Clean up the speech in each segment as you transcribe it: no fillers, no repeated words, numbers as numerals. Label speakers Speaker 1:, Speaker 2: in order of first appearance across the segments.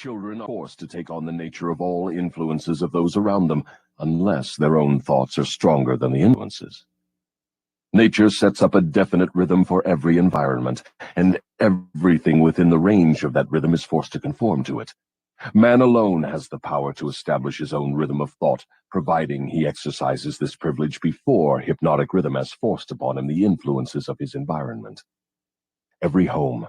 Speaker 1: Children are forced to take on the nature of all influences of those around them, unless their own thoughts are stronger than the influences. Nature sets up a definite rhythm for every environment, and everything within the range of that rhythm is forced to conform to it. Man alone has the power to establish his own rhythm of thought, providing he exercises this privilege before hypnotic rhythm has forced upon him the influences of his environment. Every home,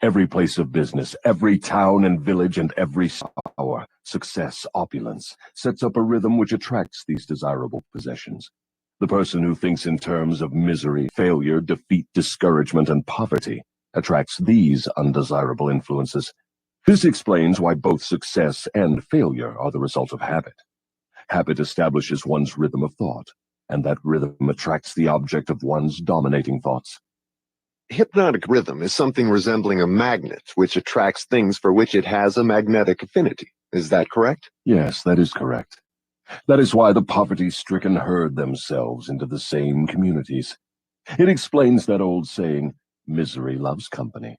Speaker 1: every place of business, every town and village, and every power, success, opulence, sets up a rhythm which attracts these desirable possessions. The person who thinks in terms of misery, failure, defeat, discouragement, and poverty attracts these undesirable influences. This explains why both success and failure are the result of habit. Habit establishes one's rhythm of thought, and that rhythm attracts the object of one's dominating thoughts.
Speaker 2: Hypnotic rhythm is something resembling a magnet which attracts things for which it has a magnetic affinity. Is that correct?
Speaker 1: Yes, that is correct. That is why the poverty-stricken herd themselves into the same communities. It explains that old saying, misery loves company.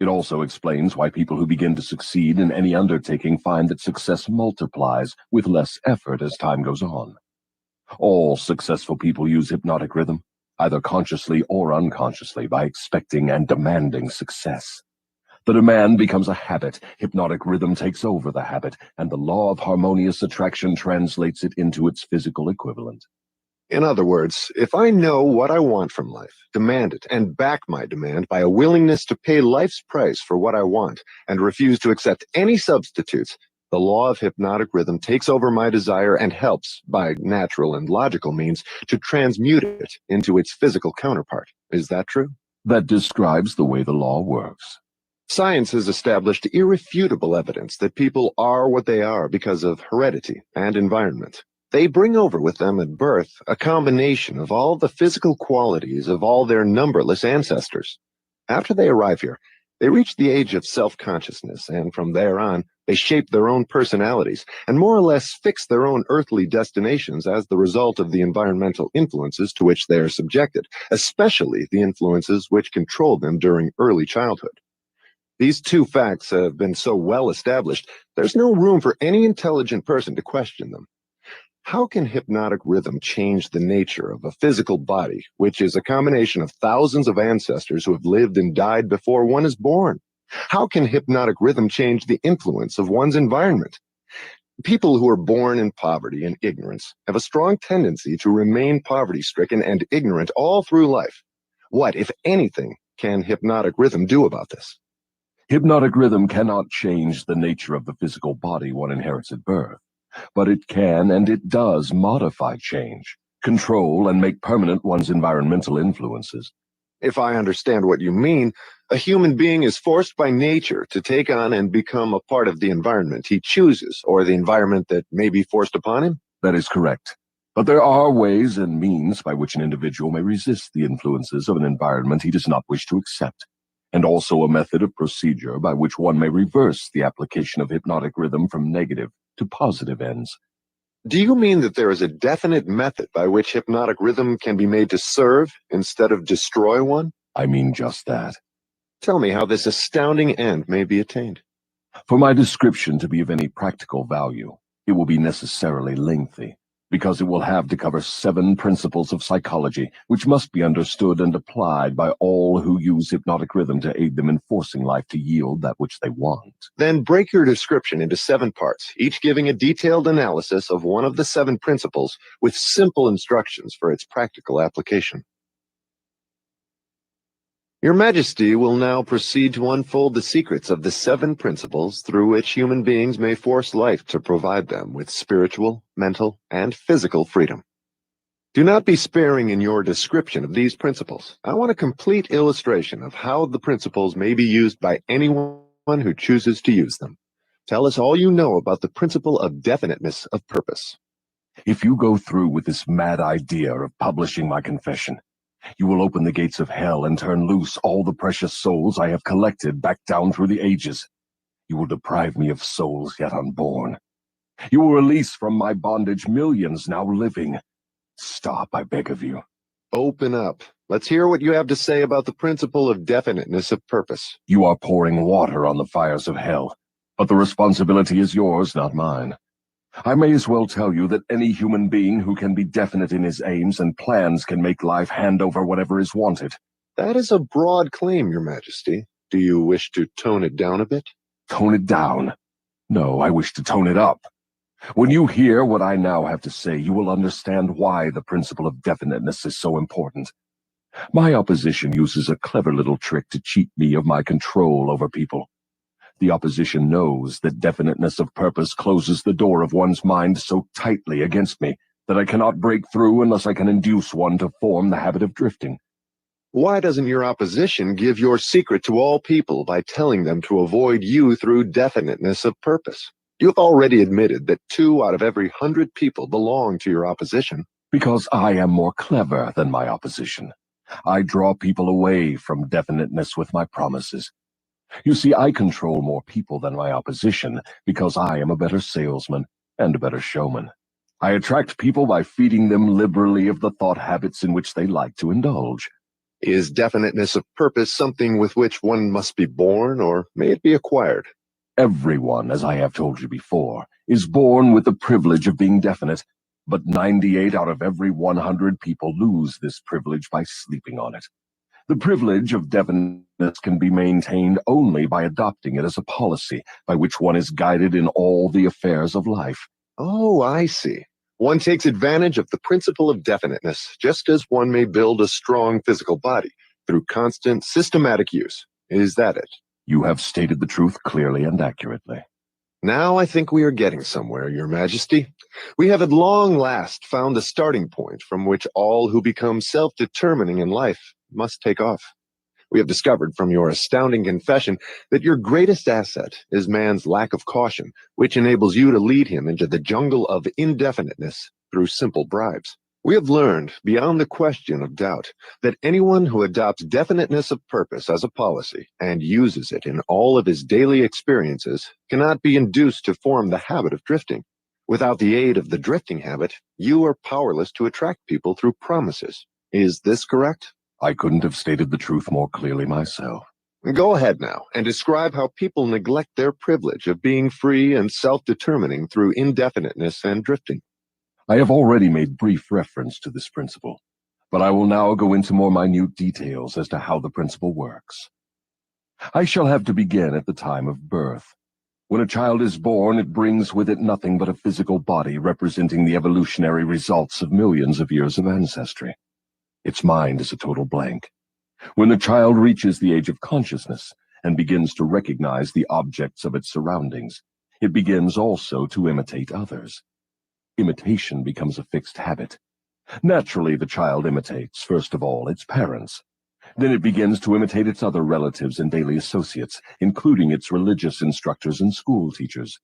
Speaker 1: It also explains why people who begin to succeed in any undertaking find that success multiplies with less effort as time goes on. All successful people use hypnotic rhythm, either consciously or unconsciously, by expecting and demanding success. The demand becomes a habit, hypnotic rhythm takes over the habit, and the law of harmonious attraction translates it into its physical equivalent.
Speaker 2: In other words, if I know what I want from life, demand it, and back my demand by a willingness to pay life's price for what I want, and refuse to accept any substitutes, the law of hypnotic rhythm takes over my desire and helps, by natural and logical means, to transmute it into its physical counterpart. Is that true?
Speaker 1: That describes the way the law works.
Speaker 2: Science has established irrefutable evidence that people are what they are because of heredity and environment. They bring over with them at birth a combination of all the physical qualities of all their numberless ancestors. After they arrive here, they reach the age of self-consciousness, and from there on, they shape their own personalities and more or less fix their own earthly destinations as the result of the environmental influences to which they are subjected, especially the influences which control them during early childhood. These two facts have been so well established, there's no room for any intelligent person to question them. How can hypnotic rhythm change the nature of a physical body, which is a combination of thousands of ancestors who have lived and died before one is born? How can hypnotic rhythm change the influence of one's environment? People who are born in poverty and ignorance have a strong tendency to remain poverty-stricken and ignorant all through life. What, if anything, can hypnotic rhythm do about this?
Speaker 1: Hypnotic rhythm cannot change the nature of the physical body one inherits at birth, but it can and it does modify change, control, and make permanent one's environmental influences.
Speaker 2: If I understand what you mean, a human being is forced by nature to take on and become a part of the environment he chooses, or the environment that may be forced upon him?
Speaker 1: That is correct. But there are ways and means by which an individual may resist the influences of an environment he does not wish to accept, and also a method of procedure by which one may reverse the application of hypnotic rhythm from negative to positive ends.
Speaker 2: Do you mean that there is a definite method by which hypnotic rhythm can be made to serve instead of destroy one?
Speaker 1: I mean just that.
Speaker 2: Tell me how this astounding end may be attained.
Speaker 1: For my description to be of any practical value, it will be necessarily lengthy, because it will have to cover 7 principles of psychology, which must be understood and applied by all who use hypnotic rhythm to aid them in forcing life to yield that which they want.
Speaker 2: Then break your description into 7 parts, each giving a detailed analysis of one of the 7 principles with simple instructions for its practical application. Your Majesty will now proceed to unfold the secrets of the 7 principles through which human beings may force life to provide them with spiritual, mental, and physical freedom. Do not be sparing in your description of these principles. I want a complete illustration of how the principles may be used by anyone who chooses to use them. Tell us all you know about the principle of definiteness of purpose.
Speaker 1: If you go through with this mad idea of publishing my confession, you will open the gates of hell and turn loose all the precious souls I have collected back down through the ages. You will deprive me of souls yet unborn. You will release from my bondage millions now living. Stop, I beg of you.
Speaker 2: Open up. Let's hear what you have to say about the principle of definiteness of purpose.
Speaker 1: You are pouring water on the fires of hell, But the responsibility is yours, not mine. I may as well tell you that any human being who can be definite in his aims and plans can make life hand over whatever is wanted.
Speaker 2: That is a broad claim, Your Majesty. Do you wish to tone it down a bit?
Speaker 1: Tone it down? No, I wish to tone it up. When you hear what I now have to say, you will understand why the principle of definiteness is so important. My opposition uses a clever little trick to cheat me of my control over people. The opposition knows that definiteness of purpose closes the door of one's mind so tightly against me that I cannot break through unless I can induce one to form the habit of drifting.
Speaker 2: Why doesn't your opposition give your secret to all people by telling them to avoid you through definiteness of purpose? You have already admitted that 2 out of every 100 people belong to your opposition.
Speaker 1: Because I am more clever than my opposition. I draw people away from definiteness with my promises. You see, I control more people than my opposition because I am a better salesman and a better showman. I attract people by feeding them liberally of the thought habits in which they like to indulge.
Speaker 2: Is definiteness of purpose something with which one must be born, or may it be acquired?
Speaker 1: Everyone, as I have told you before, is born with the privilege of being definite, but 98 out of every 100 people lose this privilege by sleeping on it. The privilege of definiteness can be maintained only by adopting it as a policy by which one is guided in all the affairs of life.
Speaker 2: Oh, I see. One takes advantage of the principle of definiteness, just as one may build a strong physical body through constant, systematic use. Is that it?
Speaker 1: You have stated the truth clearly and accurately.
Speaker 2: Now I think we are getting somewhere, Your Majesty. We have at long last found the starting point from which all who become self-determining in life must take off. We have discovered from your astounding confession that your greatest asset is man's lack of caution, which enables you to lead him into the jungle of indefiniteness through simple bribes. We have learned, beyond the question of doubt, that anyone who adopts definiteness of purpose as a policy and uses it in all of his daily experiences cannot be induced to form the habit of drifting. Without the aid of the drifting habit, you are powerless to attract people through promises. Is this correct?
Speaker 1: I couldn't have stated the truth more clearly myself.
Speaker 2: Go ahead now and describe how people neglect their privilege of being free and self-determining through indefiniteness and drifting.
Speaker 1: I have already made brief reference to this principle, but I will now go into more minute details as to how the principle works. I shall have to begin at the time of birth. When a child is born, it brings with it nothing but a physical body representing the evolutionary results of millions of years of ancestry. Its mind is a total blank. When the child reaches the age of consciousness and begins to recognize the objects of its surroundings, it begins also to imitate others. Imitation becomes a fixed habit. Naturally, the child imitates, first of all, its parents. Then it begins to imitate its other relatives and daily associates, including its religious instructors and school teachers.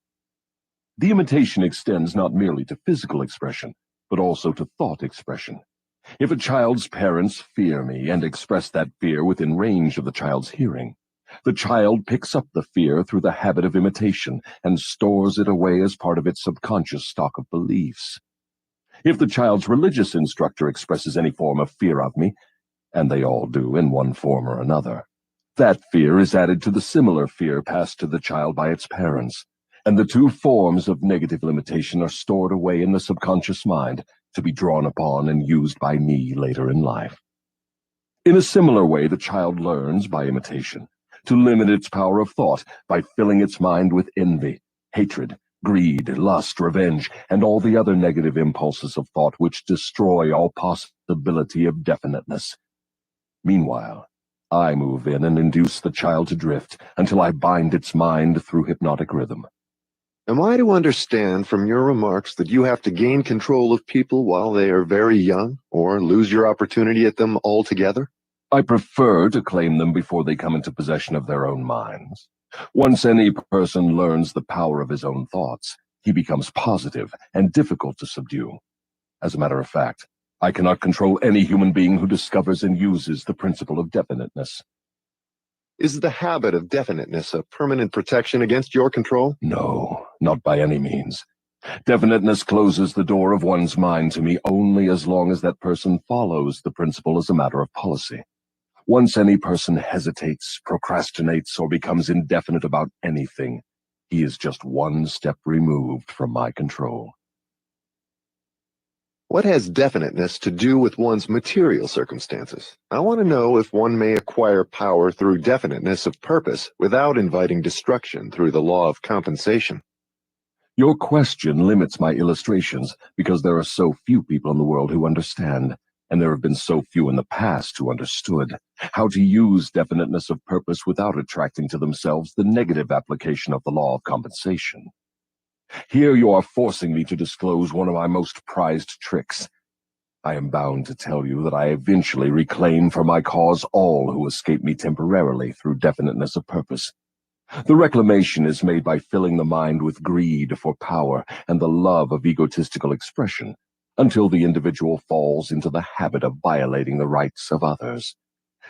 Speaker 1: The imitation extends not merely to physical expression, but also to thought expression. If a child's parents fear me and express that fear within range of the child's hearing, the child picks up the fear through the habit of imitation and stores it away as part of its subconscious stock of beliefs. If the child's religious instructor expresses any form of fear of me, and they all do in one form or another, that fear is added to the similar fear passed to the child by its parents, and the two forms of negative limitation are stored away in the subconscious mind to be drawn upon and used by me later in life. In a similar way, the child learns, by imitation, to limit its power of thought by filling its mind with envy, hatred, greed, lust, revenge, and all the other negative impulses of thought which destroy all possibility of definiteness. Meanwhile, I move in and induce the child to drift until I bind its mind through hypnotic rhythm.
Speaker 2: Am I to understand from your remarks that you have to gain control of people while they are very young, or lose your opportunity at them altogether?
Speaker 1: I prefer to claim them before they come into possession of their own minds. Once any person learns the power of his own thoughts, he becomes positive and difficult to subdue. As a matter of fact, I cannot control any human being who discovers and uses the principle of definiteness.
Speaker 2: Is the habit of definiteness a permanent protection against your control?
Speaker 1: No, not by any means. Definiteness closes the door of one's mind to me only as long as that person follows the principle as a matter of policy. Once any person hesitates, procrastinates, or becomes indefinite about anything, He is just one step removed from my control.
Speaker 2: What has definiteness to do with one's material circumstances? I want to know if one may acquire power through definiteness of purpose without inviting destruction through the law of compensation.
Speaker 1: Your question limits my illustrations because there are so few people in the world who understand, and there have been so few in the past who understood how to use definiteness of purpose without attracting to themselves the negative application of the law of compensation. Here you are forcing me to disclose one of my most prized tricks. I am bound to tell you that I eventually reclaim for my cause all who escape me temporarily through definiteness of purpose. The reclamation is made by filling the mind with greed for power and the love of egotistical expression, until the individual falls into the habit of violating the rights of others.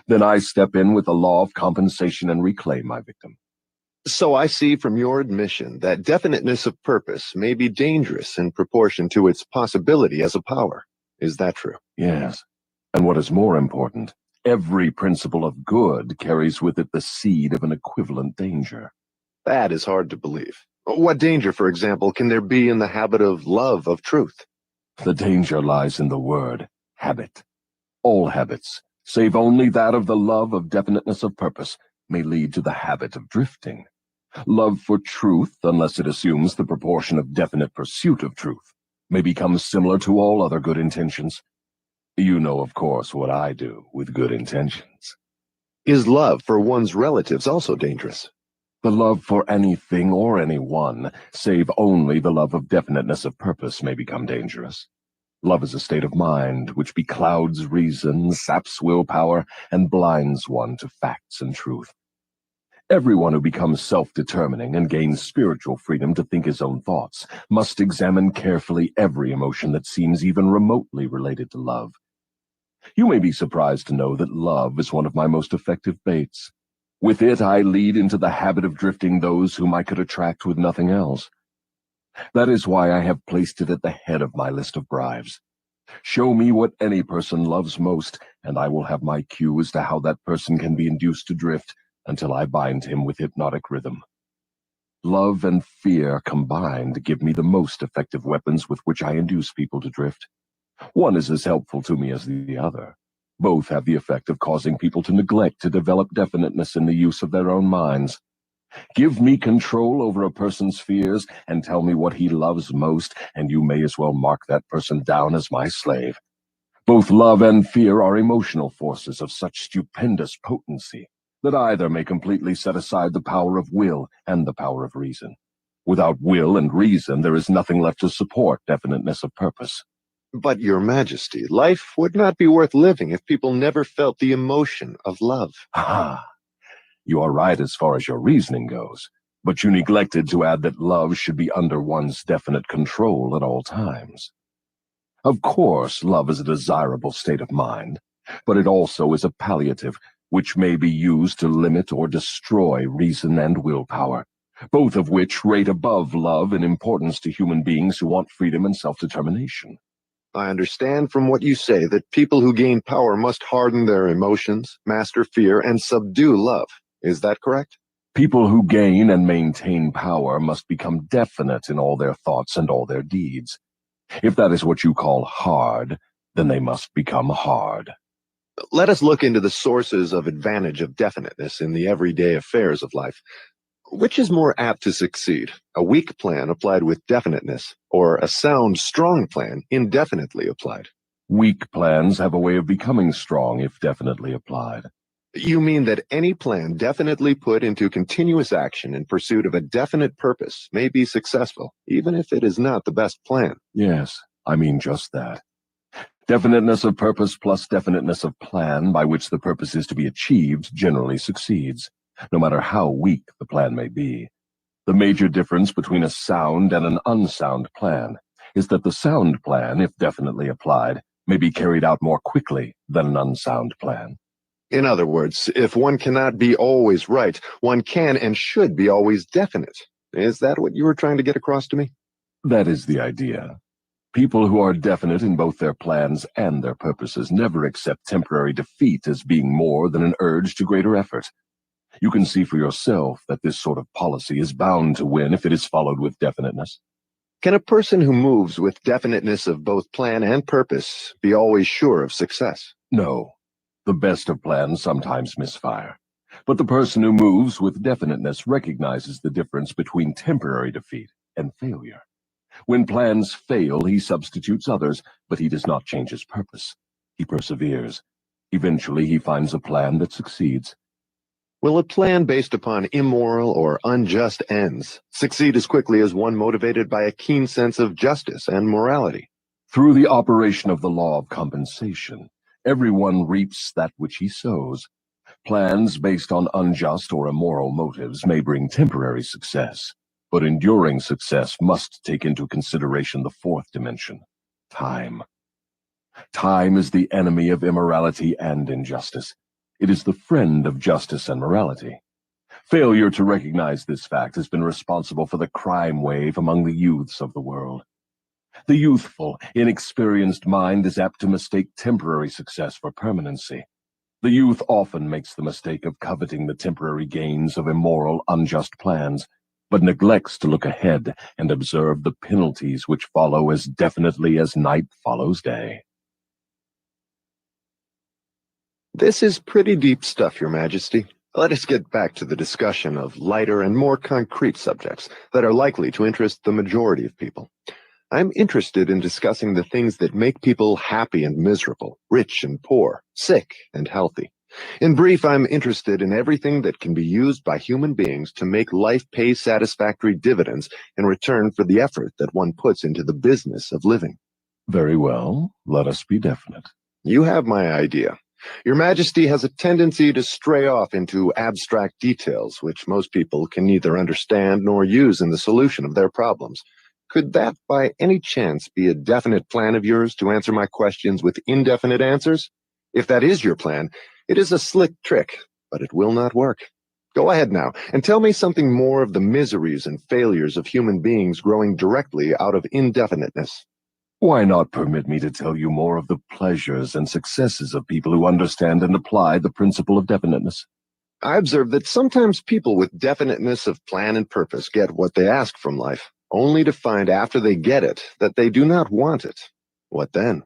Speaker 1: Then I step in with the law of compensation and reclaim my victim.
Speaker 2: So I see from your admission that definiteness of purpose may be dangerous in proportion to its possibility as a power. Is that true?
Speaker 1: Yes, and what is more important, every principle of good carries with it the seed of an equivalent danger.
Speaker 2: That is hard to believe. What danger, for example, can there be in the habit of love of truth?
Speaker 1: The danger lies in the word habit. All habits, save only that of the love of definiteness of purpose, may lead to the habit of drifting. Love for truth, unless it assumes the proportion of definite pursuit of truth, may become similar to all other good intentions. You know, of course, what I do with good intentions.
Speaker 2: Is love for one's relatives also dangerous?
Speaker 1: The love for anything or anyone, save only the love of definiteness of purpose, may become dangerous. Love is a state of mind which beclouds reason, saps willpower, and blinds one to facts and truth. Everyone who becomes self-determining and gains spiritual freedom to think his own thoughts must examine carefully every emotion that seems even remotely related to love. You may be surprised to know that love is one of my most effective baits. With it, I lead into the habit of drifting those whom I could attract with nothing else. That is why I have placed it at the head of my list of bribes. Show me what any person loves most, and I will have my cue as to how that person can be induced to drift until I bind him with hypnotic rhythm. Love and fear combined give me the most effective weapons with which I induce people to drift. One is as helpful to me as the other. Both have the effect of causing people to neglect to develop definiteness in the use of their own minds. Give me control over a person's fears and tell me what he loves most, and you may as well mark that person down as my slave. Both love and fear are emotional forces of such stupendous potency that either may completely set aside the power of will and the power of reason. Without will and reason, there is nothing left to support definiteness of purpose.
Speaker 2: But, Your Majesty, life would not be worth living if people never felt the emotion of love.
Speaker 1: Ah, you are right as far as your reasoning goes, but you neglected to add that love should be under one's definite control at all times. Of course, love is a desirable state of mind, but it also is a palliative, which may be used to limit or destroy reason and willpower, both of which rate above love in importance to human beings who want freedom and self-determination.
Speaker 2: I understand from what you say that people who gain power must harden their emotions, master fear, and subdue love. Is that correct?
Speaker 1: People who gain and maintain power must become definite in all their thoughts and all their deeds. If that is what you call hard, then they must become hard.
Speaker 2: Let us look into the sources of advantage of definiteness in the everyday affairs of life. Which is more apt to succeed, a weak plan applied with definiteness, or a sound, strong plan indefinitely applied?
Speaker 1: Weak plans have a way of becoming strong if definitely applied.
Speaker 2: You mean that any plan definitely put into continuous action in pursuit of a definite purpose may be successful, even if it is not the best plan?
Speaker 1: Yes, I mean just that. Definiteness of purpose plus definiteness of plan by which the purpose is to be achieved generally succeeds, no matter how weak the plan may be. The major difference between a sound and an unsound plan is that the sound plan, if definitely applied, may be carried out more quickly than an unsound plan.
Speaker 2: In other words, if one cannot be always right, one can and should be always definite. Is that what you were trying to get across to me?
Speaker 1: That is the idea. People who are definite in both their plans and their purposes never accept temporary defeat as being more than an urge to greater effort. You can see for yourself that this sort of policy is bound to win if it is followed with definiteness.
Speaker 2: Can a person who moves with definiteness of both plan and purpose be always sure of success?
Speaker 1: No. The best of plans sometimes misfire. But the person who moves with definiteness recognizes the difference between temporary defeat and failure. When plans fail, he substitutes others, but he does not change his purpose. He perseveres. Eventually, he finds a plan that succeeds.
Speaker 2: Will a plan based upon immoral or unjust ends succeed as quickly as one motivated by a keen sense of justice and morality?
Speaker 1: Through the operation of the law of compensation, everyone reaps that which he sows. Plans based on unjust or immoral motives may bring temporary success, but enduring success must take into consideration the fourth dimension, time. Time is the enemy of immorality and injustice. It is the friend of justice and morality. Failure to recognize this fact has been responsible for the crime wave among the youths of the world. The youthful, inexperienced mind is apt to mistake temporary success for permanency. The youth often makes the mistake of coveting the temporary gains of immoral, unjust plans, but neglects to look ahead and observe the penalties which follow as definitely as night follows day.
Speaker 2: This is pretty deep stuff, Your Majesty. Let us get back to the discussion of lighter and more concrete subjects that are likely to interest the majority of people. I'm interested in discussing the things that make people happy and miserable, rich and poor, sick and healthy. In brief, I'm interested in everything that can be used by human beings to make life pay satisfactory dividends in return for the effort that one puts into the business of living.
Speaker 1: Very well, let us be definite.
Speaker 2: You have my idea. Your Majesty has a tendency to stray off into abstract details, which most people can neither understand nor use in the solution of their problems. Could that, by any chance, be a definite plan of yours to answer my questions with indefinite answers? If that is your plan, it is a slick trick, but it will not work. Go ahead now, and tell me something more of the miseries and failures of human beings growing directly out of indefiniteness.
Speaker 1: Why not permit me to tell you more of the pleasures and successes of people who understand and apply the principle of definiteness?
Speaker 2: I observe that sometimes people with definiteness of plan and purpose get what they ask from life, only to find after they get it that they do not want it. What then?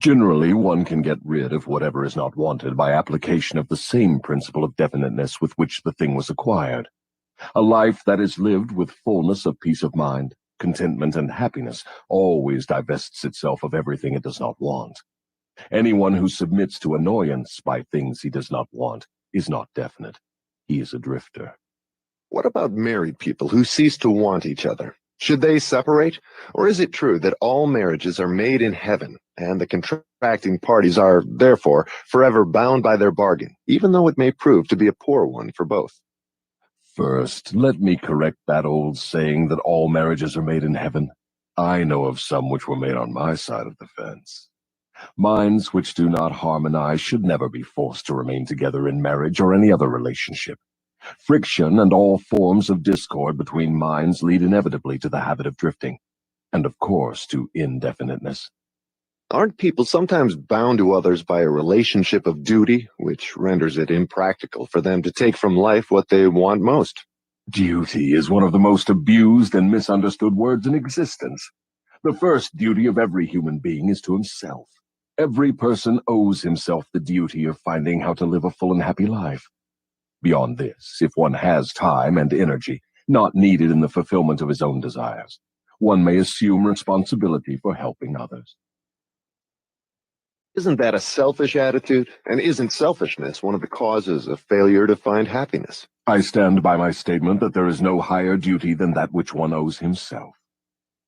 Speaker 1: Generally, one can get rid of whatever is not wanted by application of the same principle of definiteness with which the thing was acquired. A life that is lived with fullness of peace of mind, contentment, and happiness always divests itself of everything it does not want. Anyone who submits to annoyance by things he does not want is not definite. He is a drifter.
Speaker 2: What about married people who cease to want each other? Should they separate? Or is it true that all marriages are made in heaven, and the contracting parties are, therefore, forever bound by their bargain, even though it may prove to be a poor one for both?
Speaker 1: First, let me correct that old saying that all marriages are made in heaven. I know of some which were made on my side of the fence. Minds which do not harmonize should never be forced to remain together in marriage or any other relationship. Friction and all forms of discord between minds lead inevitably to the habit of drifting, and of course to indefiniteness.
Speaker 2: Aren't people sometimes bound to others by a relationship of duty, which renders it impractical for them to take from life what they want most?
Speaker 1: Duty is one of the most abused and misunderstood words in existence. The first duty of every human being is to himself. Every person owes himself the duty of finding how to live a full and happy life. Beyond this, if one has time and energy, not needed in the fulfillment of his own desires, one may assume responsibility for helping others.
Speaker 2: Isn't that a selfish attitude? And isn't selfishness one of the causes of failure to find happiness?
Speaker 1: I stand by my statement that there is no higher duty than that which one owes himself.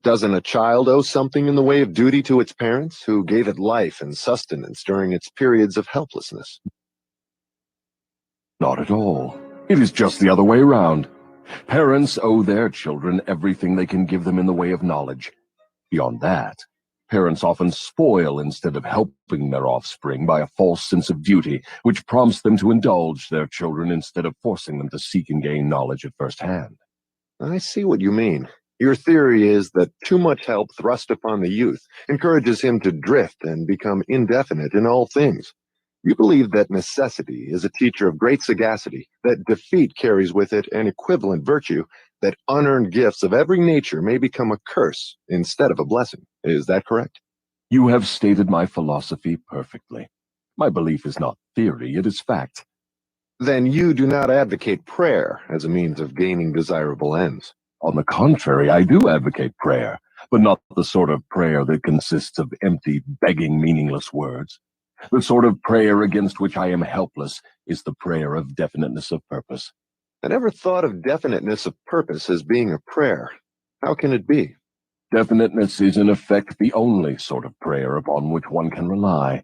Speaker 2: Doesn't a child owe something in the way of duty to its parents, who gave it life and sustenance during its periods of helplessness?
Speaker 1: Not at all. It is just the other way around. Parents owe their children everything they can give them in the way of knowledge. Beyond that, parents often spoil instead of helping their offspring by a false sense of duty, which prompts them to indulge their children instead of forcing them to seek and gain knowledge at first hand.
Speaker 2: I see what you mean. Your theory is that too much help thrust upon the youth encourages him to drift and become indefinite in all things. You believe that necessity is a teacher of great sagacity, that defeat carries with it an equivalent virtue, that unearned gifts of every nature may become a curse instead of a blessing. Is that correct?
Speaker 1: You have stated my philosophy perfectly. My belief is not theory, it is fact.
Speaker 2: Then you do not advocate prayer as a means of gaining desirable ends.
Speaker 1: On the contrary, I do advocate prayer, but not the sort of prayer that consists of empty, begging, meaningless words. The sort of prayer against which I am helpless is the prayer of definiteness of purpose.
Speaker 2: I never thought of definiteness of purpose as being a prayer. How can it be?
Speaker 1: Definiteness is in effect the only sort of prayer upon which one can rely.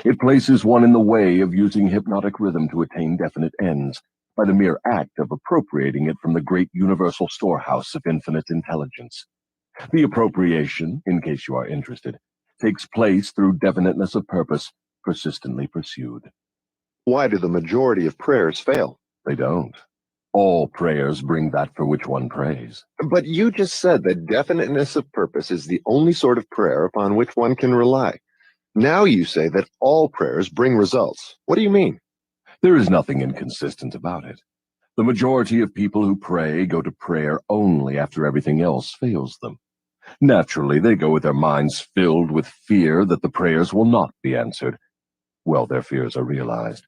Speaker 1: It places one in the way of using hypnotic rhythm to attain definite ends, by the mere act of appropriating it from the great universal storehouse of infinite intelligence. The appropriation, in case you are interested, takes place through definiteness of purpose, persistently pursued.
Speaker 2: Why do the majority of prayers fail?
Speaker 1: They don't. All prayers bring that for which one prays.
Speaker 2: But you just said that definiteness of purpose is the only sort of prayer upon which one can rely. Now you say that all prayers bring results. What do you mean?
Speaker 1: There is nothing inconsistent about it. The majority of people who pray go to prayer only after everything else fails them. Naturally, they go with their minds filled with fear that the prayers will not be answered. Well, their fears are realized.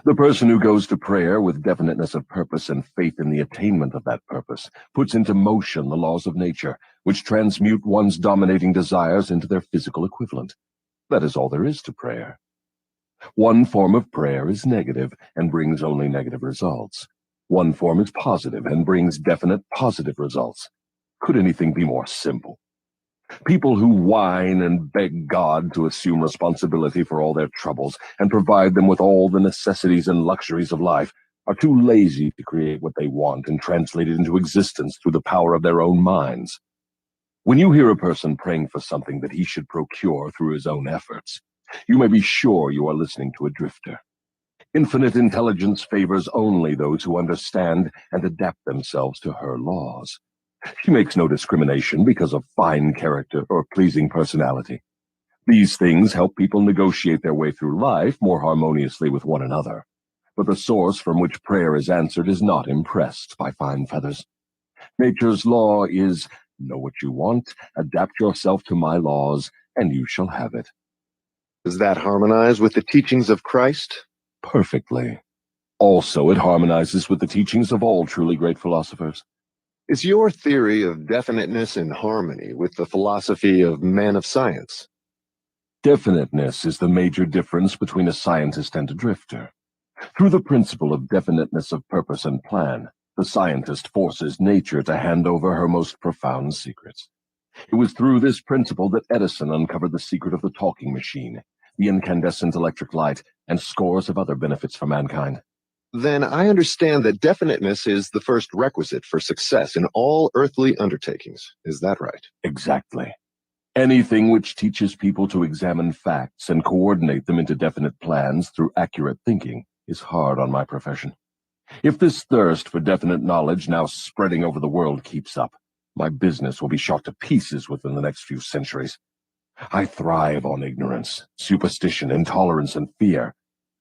Speaker 1: The person who goes to prayer with definiteness of purpose and faith in the attainment of that purpose puts into motion the laws of nature, which transmute one's dominating desires into their physical equivalent. That is all there is to prayer. One form of prayer is negative and brings only negative results. One form is positive and brings definite positive results. Could anything be more simple? People who whine and beg God to assume responsibility for all their troubles and provide them with all the necessities and luxuries of life are too lazy to create what they want and translate it into existence through the power of their own minds. When you hear a person praying for something that he should procure through his own efforts, you may be sure you are listening to a drifter. Infinite intelligence favors only those who understand and adapt themselves to her laws. She makes no discrimination because of fine character or pleasing personality. These things help people negotiate their way through life more harmoniously with one another. But the source from which prayer is answered is not impressed by fine feathers. Nature's law is, know what you want, adapt yourself to my laws, and you shall have it.
Speaker 2: Does that harmonize with the teachings of Christ?
Speaker 1: Perfectly. Also, it harmonizes with the teachings of all truly great philosophers.
Speaker 2: Is your theory of definiteness in harmony with the philosophy of men of science?
Speaker 1: Definiteness is the major difference between a scientist and a drifter. Through the principle of definiteness of purpose and plan, the scientist forces nature to hand over her most profound secrets. It was through this principle that Edison uncovered the secret of the talking machine, the incandescent electric light, and scores of other benefits for mankind.
Speaker 2: Then I understand that definiteness is the first requisite for success in all earthly undertakings. Is that right?
Speaker 1: Exactly. Anything which teaches people to examine facts and coordinate them into definite plans through accurate thinking is hard on my profession. If this thirst for definite knowledge now spreading over the world keeps up, my business will be shot to pieces within the next few centuries. I thrive on ignorance, superstition, intolerance, and fear,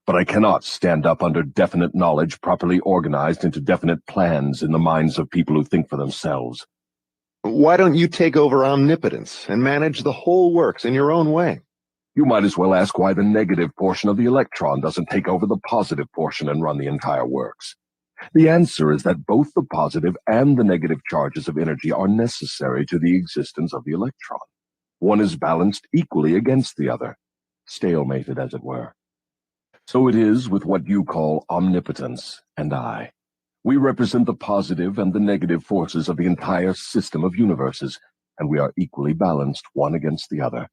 Speaker 1: but I cannot stand up under definite knowledge properly organized into definite plans in the minds of people who think for themselves.
Speaker 2: Why don't you take over omnipotence and manage the whole works in your own way?
Speaker 1: You might as well ask why the negative portion of the electron doesn't take over the positive portion and run the entire works. The answer is that both the positive and the negative charges of energy are necessary to the existence of the electron. One is balanced equally against the other, stalemated as it were. So it is with what you call omnipotence and I. We represent the positive and the negative forces of the entire system of universes, and we are equally balanced one against the other.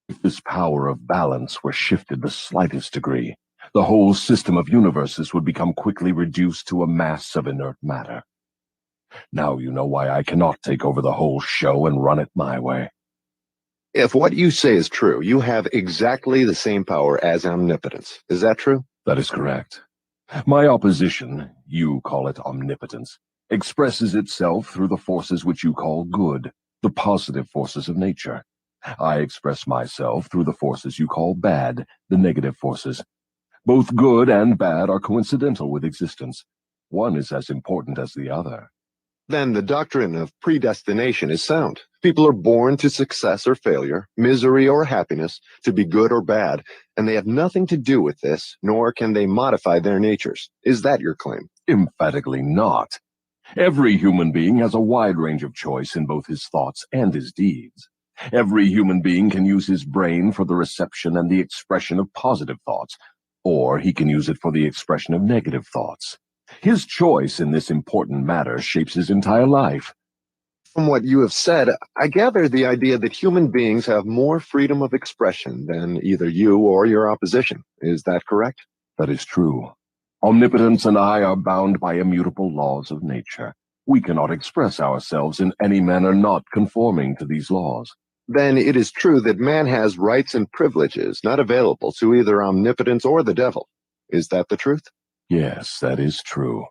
Speaker 1: If this power of balance were shifted the slightest degree, the whole system of universes would become quickly reduced to a mass of inert matter. Now you know why I cannot take over the whole show and run it my way.
Speaker 2: If what you say is true, you have exactly the same power as omnipotence. Is that true?
Speaker 1: That is correct. My opposition, you call it omnipotence, expresses itself through the forces which you call good, the positive forces of nature. I express myself through the forces you call bad, the negative forces. Both good and bad are coincidental with existence. One is as important as the other.
Speaker 2: Then the doctrine of predestination is sound. People are born to success or failure, misery or happiness, to be good or bad, and they have nothing to do with this, nor can they modify their natures. Is that your claim?
Speaker 1: Emphatically not. Every human being has a wide range of choice in both his thoughts and his deeds. Every human being can use his brain for the reception and the expression of positive thoughts, or he can use it for the expression of negative thoughts. His choice in this important matter shapes his entire life.
Speaker 2: From what you have said, I gather the idea that human beings have more freedom of expression than either you or your opposition. Is that correct?
Speaker 1: That is true. Omnipotence and I are bound by immutable laws of nature. We cannot express ourselves in any manner not conforming to these laws.
Speaker 2: Then it is true that man has rights and privileges not available to either omnipotence or the devil. Is that the truth?
Speaker 1: Yes, that is true.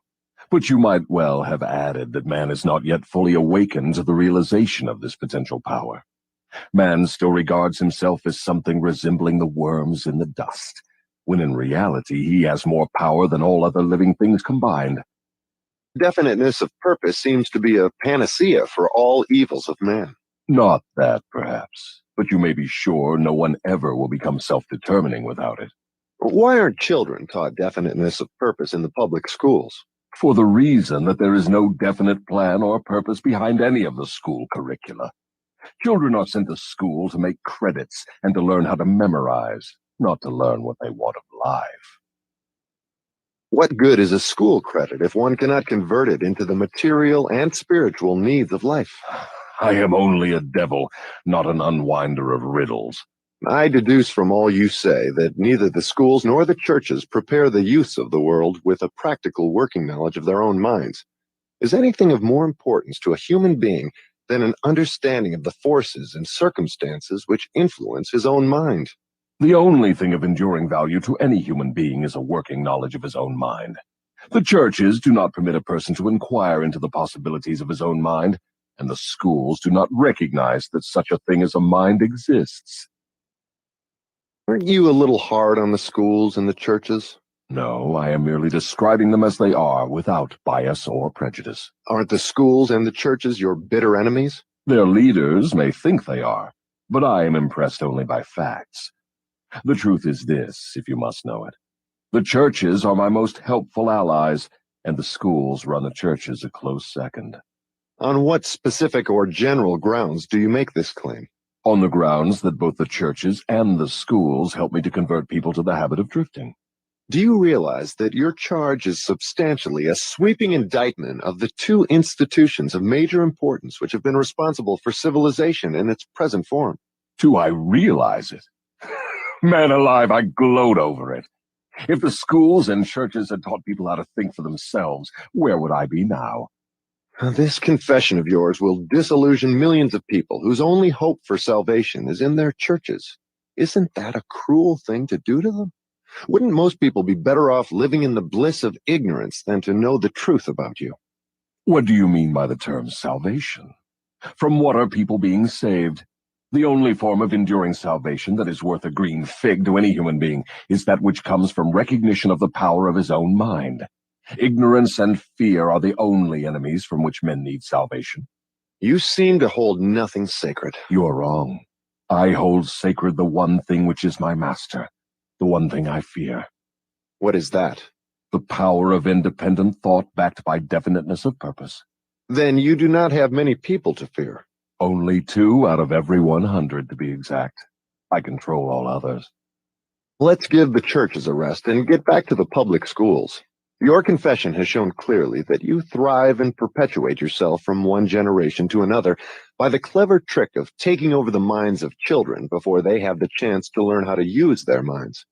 Speaker 1: But you might well have added that man is not yet fully awakened to the realization of this potential power. Man still regards himself as something resembling the worms in the dust, when in reality he has more power than all other living things combined.
Speaker 2: Definiteness of purpose seems to be a panacea for all evils of man.
Speaker 1: Not that, perhaps, but you may be sure no one ever will become self-determining without it.
Speaker 2: Why aren't children taught definiteness of purpose in the public schools?
Speaker 1: For the reason that there is no definite plan or purpose behind any of the school curricula. Children are sent to school to make credits and to learn how to memorize, not to learn what they want of life.
Speaker 2: What good is a school credit if one cannot convert it into the material and spiritual needs of life?
Speaker 1: I am only a devil, not an unwinder of riddles.
Speaker 2: I deduce from all you say that neither the schools nor the churches prepare the youths of the world with a practical working knowledge of their own minds. Is anything of more importance to a human being than an understanding of the forces and circumstances which influence his own mind?
Speaker 1: The only thing of enduring value to any human being is a working knowledge of his own mind. The churches do not permit a person to inquire into the possibilities of his own mind, and the schools do not recognize that such a thing as a mind exists.
Speaker 2: Aren't you a little hard on the schools and the churches?
Speaker 1: No, I am merely describing them as they are, without bias or prejudice.
Speaker 2: Aren't the schools and the churches your bitter enemies?
Speaker 1: Their leaders may think they are, but I am impressed only by facts. The truth is this, if you must know it. The churches are my most helpful allies, and the schools run the churches a close second.
Speaker 2: On what specific or general grounds do you make this claim?
Speaker 1: On the grounds that both the churches and the schools help me to convert people to the habit of drifting.
Speaker 2: Do you realize that your charge is substantially a sweeping indictment of the two institutions of major importance which have been responsible for civilization in its present form?
Speaker 1: Do I realize it? Man alive, I gloat over it. If the schools and churches had taught people how to think for themselves, where would I be now?
Speaker 2: This confession of yours will disillusion millions of people whose only hope for salvation is in their churches. Isn't that a cruel thing to do to them? Wouldn't most people be better off living in the bliss of ignorance than to know the truth about you?
Speaker 1: What do you mean by the term salvation? From what are people being saved? The only form of enduring salvation that is worth a green fig to any human being is that which comes from recognition of the power of his own mind. Ignorance and fear are the only enemies from which men need salvation.
Speaker 2: You seem to hold nothing sacred.
Speaker 1: You are wrong. I hold sacred the one thing which is my master, the one thing I fear.
Speaker 2: What is that?
Speaker 1: The power of independent thought backed by definiteness of purpose.
Speaker 2: Then you do not have many people to fear.
Speaker 1: Only 2 out of every 100, to be exact. I control all others.
Speaker 2: Let's give the churches a rest and get back to the public schools. Your confession has shown clearly that you thrive and perpetuate yourself from one generation to another by the clever trick of taking over the minds of children before they have the chance to learn how to use their minds.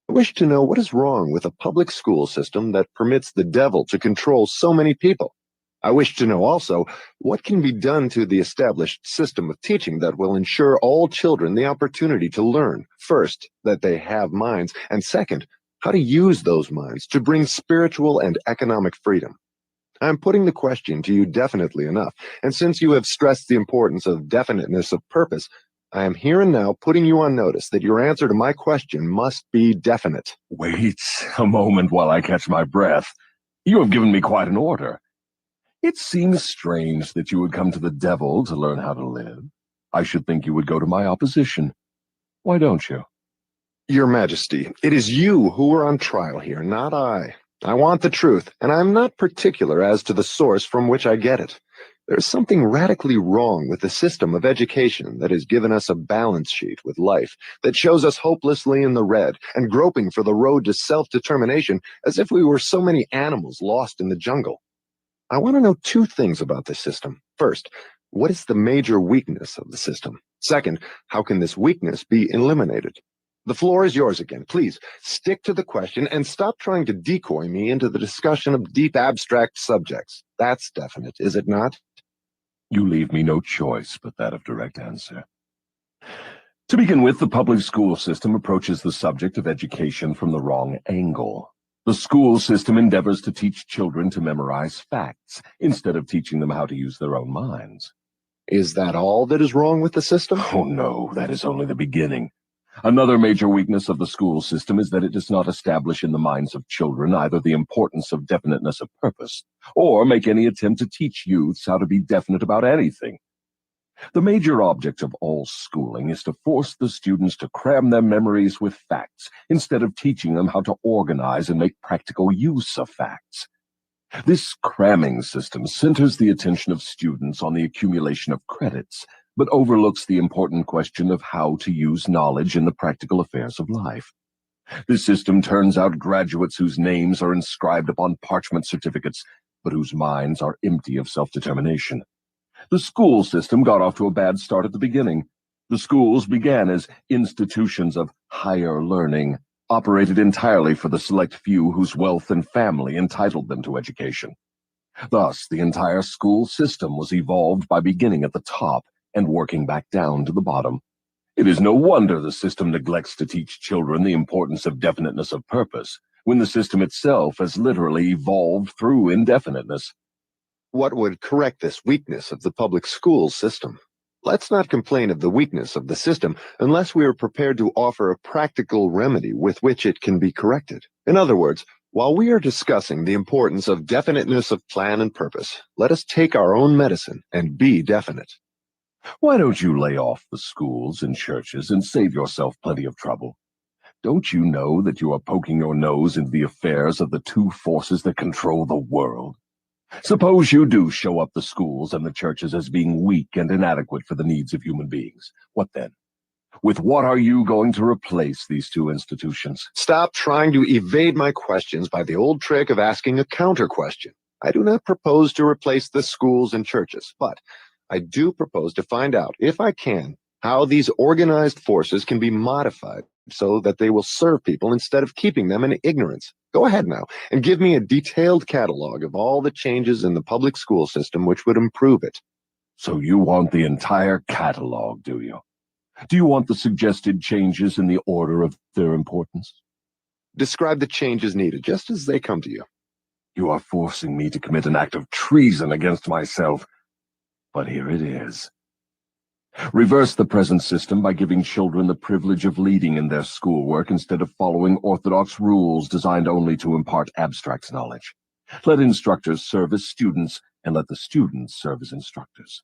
Speaker 2: I wish to know what is wrong with a public school system that permits the devil to control so many people. I wish to know also what can be done to the established system of teaching that will ensure all children the opportunity to learn, first, that they have minds, and second, how to use those minds to bring spiritual and economic freedom. I'm putting the question to you definitely enough, and since you have stressed the importance of definiteness of purpose, I am here and now putting you on notice that your answer to my question must be definite.
Speaker 1: Wait a moment while I catch my breath. You have given me quite an order. It seems strange that you would come to the devil to learn how to live. I should think you would go to my opposition. Why don't you?
Speaker 2: Your Majesty, it is you who are on trial here, not I. I want the truth, and I'm not particular as to the source from which I get it. There's something radically wrong with the system of education that has given us a balance sheet with life that shows us hopelessly in the red and groping for the road to self-determination as if we were so many animals lost in the jungle. I want to know two things about this system. First, what is the major weakness of the system? Second, how can this weakness be eliminated? The floor is yours again. Please stick to the question and stop trying to decoy me into the discussion of deep abstract subjects. That's definite, is it not?
Speaker 1: You leave me no choice but that of direct answer. To begin with, the public school system approaches the subject of education from the wrong angle. The school system endeavors to teach children to memorize facts instead of teaching them how to use their own minds.
Speaker 2: Is that all that is wrong with the system?
Speaker 1: Oh no, that is only the beginning. Another major weakness of the school system is that it does not establish in the minds of children either the importance of definiteness of purpose, or make any attempt to teach youths how to be definite about anything. The major object of all schooling is to force the students to cram their memories with facts, instead of teaching them how to organize and make practical use of facts. This cramming system centers the attention of students on the accumulation of credits, but overlooks the important question of how to use knowledge in the practical affairs of life. This system turns out graduates whose names are inscribed upon parchment certificates, but whose minds are empty of self-determination. The school system got off to a bad start at the beginning. The schools began as institutions of higher learning, operated entirely for the select few whose wealth and family entitled them to education. Thus, the entire school system was evolved by beginning at the top and working back down to the bottom. It is no wonder the system neglects to teach children the importance of definiteness of purpose, when the system itself has literally evolved through indefiniteness.
Speaker 2: What would correct this weakness of the public school system? Let's not complain of the weakness of the system unless we are prepared to offer a practical remedy with which it can be corrected. In other words, while we are discussing the importance of definiteness of plan and purpose, let us take our own medicine and be definite.
Speaker 1: Why don't you lay off the schools and churches and save yourself plenty of trouble? Don't you know that you are poking your nose into the affairs of the two forces that control the world? Suppose you do show up the schools and the churches as being weak and inadequate for the needs of human beings. What then? With what are you going to replace these two institutions?
Speaker 2: Stop trying to evade my questions by the old trick of asking a counter question. I do not propose to replace the schools and churches, but I do propose to find out, if I can, how these organized forces can be modified so that they will serve people instead of keeping them in ignorance. Go ahead now and give me a detailed catalog of all the changes in the public school system which would improve it.
Speaker 1: So you want the entire catalog, do you? Do you want the suggested changes in the order of their importance?
Speaker 2: Describe the changes needed, just as they come to you.
Speaker 1: You are forcing me to commit an act of treason against myself. But here it is. Reverse the present system by giving children the privilege of leading in their schoolwork instead of following orthodox rules designed only to impart abstract knowledge. Let instructors serve as students, and let the students serve as instructors.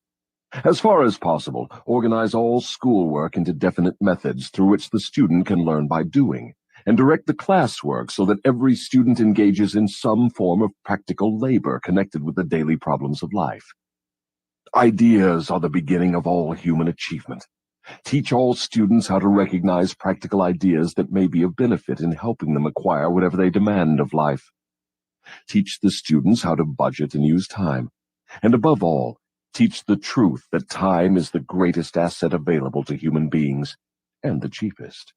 Speaker 1: As far as possible, organize all schoolwork into definite methods through which the student can learn by doing, and direct the classwork so that every student engages in some form of practical labor connected with the daily problems of life. Ideas are the beginning of all human achievement. Teach all students how to recognize practical ideas that may be of benefit in helping them acquire whatever they demand of life. Teach the students how to budget and use time. And above all, teach the truth that time is the greatest asset available to human beings, and the cheapest.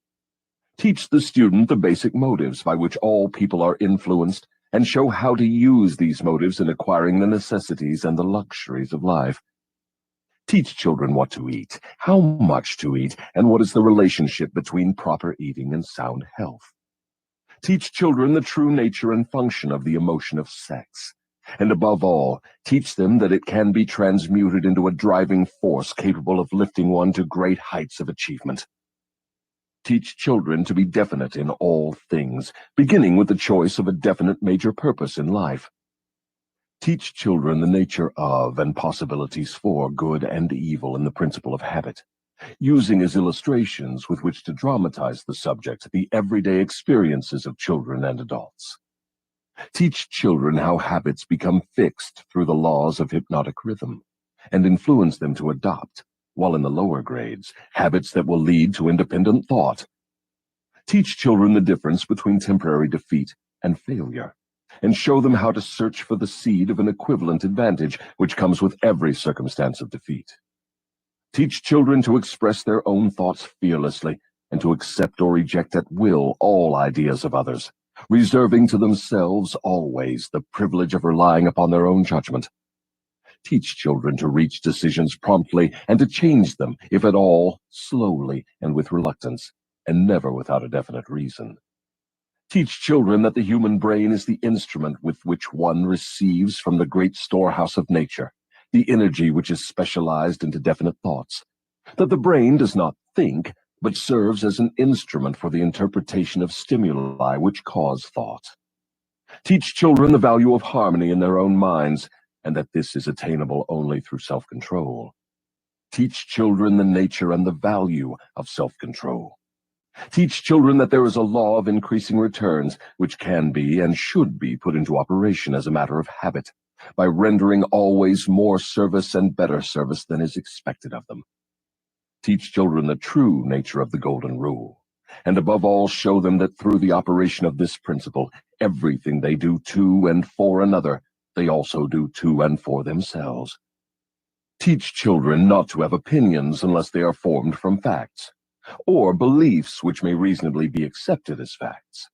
Speaker 1: Teach the student the basic motives by which all people are influenced, and show how to use these motives in acquiring the necessities and the luxuries of life. Teach children what to eat, how much to eat, and what is the relationship between proper eating and sound health. Teach children the true nature and function of the emotion of sex, And above all, teach them that it can be transmuted into a driving force capable of lifting one to great heights of achievement. Teach children to be definite in all things, beginning with the choice of a definite major purpose in life. Teach children the nature of and possibilities for good and evil in the principle of habit, using as illustrations with which to dramatize the subject the everyday experiences of children and adults. Teach children how habits become fixed through the laws of hypnotic rhythm, and influence them to adopt, while in the lower grades, habits that will lead to independent thought. Teach children the difference between temporary defeat and failure, and show them how to search for the seed of an equivalent advantage which comes with every circumstance of defeat. Teach children to express their own thoughts fearlessly, and to accept or reject at will all ideas of others, reserving to themselves always the privilege of relying upon their own judgment. Teach children to reach decisions promptly and to change them, if at all, slowly and with reluctance, and never without a definite reason. Teach children that the human brain is the instrument with which one receives from the great storehouse of nature the energy which is specialized into definite thoughts, that the brain does not think, but serves as an instrument for the interpretation of stimuli which cause thought. Teach children the value of harmony in their own minds, and that this is attainable only through self-control. Teach children the nature and the value of self-control. Teach children that there is a law of increasing returns, which can be and should be put into operation as a matter of habit, by rendering always more service and better service than is expected of them. Teach children the true nature of the golden rule, and above all show them that through the operation of this principle, everything they do to and for another, they also do to and for themselves. Teach children not to have opinions unless they are formed from facts, or beliefs which may reasonably be accepted as facts.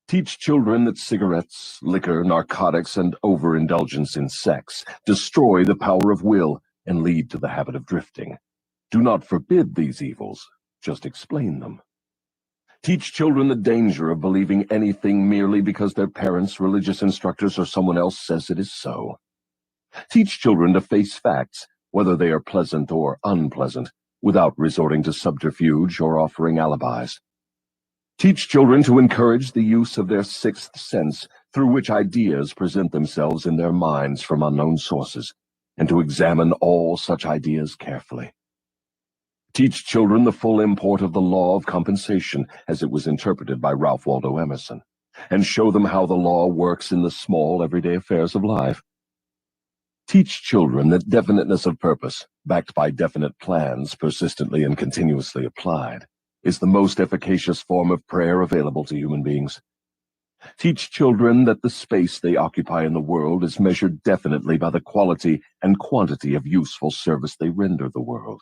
Speaker 1: Teach children that cigarettes, liquor, narcotics, and overindulgence in sex destroy the power of will and lead to the habit of drifting. Do not forbid these evils, just explain them. Teach children the danger of believing anything merely because their parents, religious instructors, or someone else says it is so. Teach children to face facts, whether they are pleasant or unpleasant, without resorting to subterfuge or offering alibis. Teach children to encourage the use of their sixth sense, through which ideas present themselves in their minds from unknown sources, and to examine all such ideas carefully. Teach children the full import of the law of compensation as it was interpreted by Ralph Waldo Emerson, and show them how the law works in the small everyday affairs of life. Teach children that definiteness of purpose, backed by definite plans persistently and continuously applied, is the most efficacious form of prayer available to human beings. Teach children that the space they occupy in the world is measured definitely by the quality and quantity of useful service they render the world.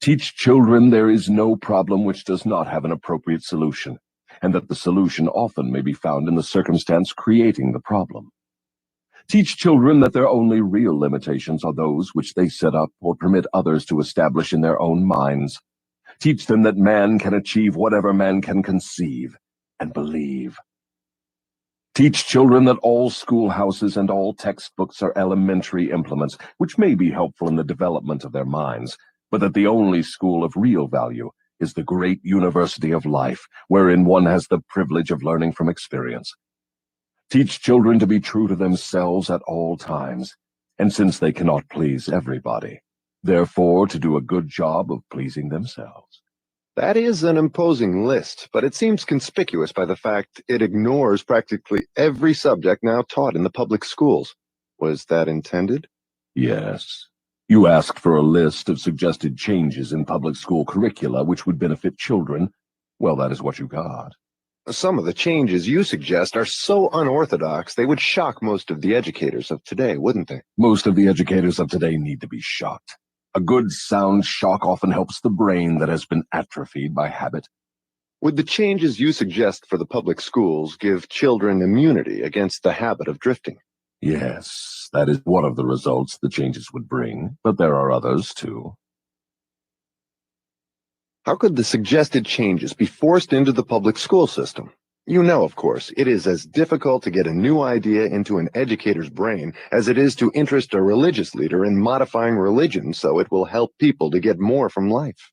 Speaker 1: Teach children there is no problem which does not have an appropriate solution, and that the solution often may be found in the circumstance creating the problem. Teach children that their only real limitations are those which they set up or permit others to establish in their own minds. Teach them that man can achieve whatever man can conceive and believe. Teach children that all schoolhouses and all textbooks are elementary implements, which may be helpful in the development of their minds, but that the only school of real value is the great university of life, wherein one has the privilege of learning from experience. Teach children to be true to themselves at all times, and since they cannot please everybody, therefore to do a good job of pleasing themselves.
Speaker 2: That is an imposing list, but it seems conspicuous by the fact it ignores practically every subject now taught in the public schools. Was that intended?
Speaker 1: Yes. You asked for a list of suggested changes in public school curricula which would benefit children. Well, that is what you got.
Speaker 2: Some of the changes you suggest are so unorthodox they would shock most of the educators of today, wouldn't they?
Speaker 1: Most of the educators of today need to be shocked. A good, sound shock often helps the brain that has been atrophied by habit.
Speaker 2: Would the changes you suggest for the public schools give children immunity against the habit of drifting?
Speaker 1: Yes, that is one of the results the changes would bring, but there are others too.
Speaker 2: How could the suggested changes be forced into the public school system? You know, of course, it is as difficult to get a new idea into an educator's brain as it is to interest a religious leader in modifying religion so it will help people to get more from life.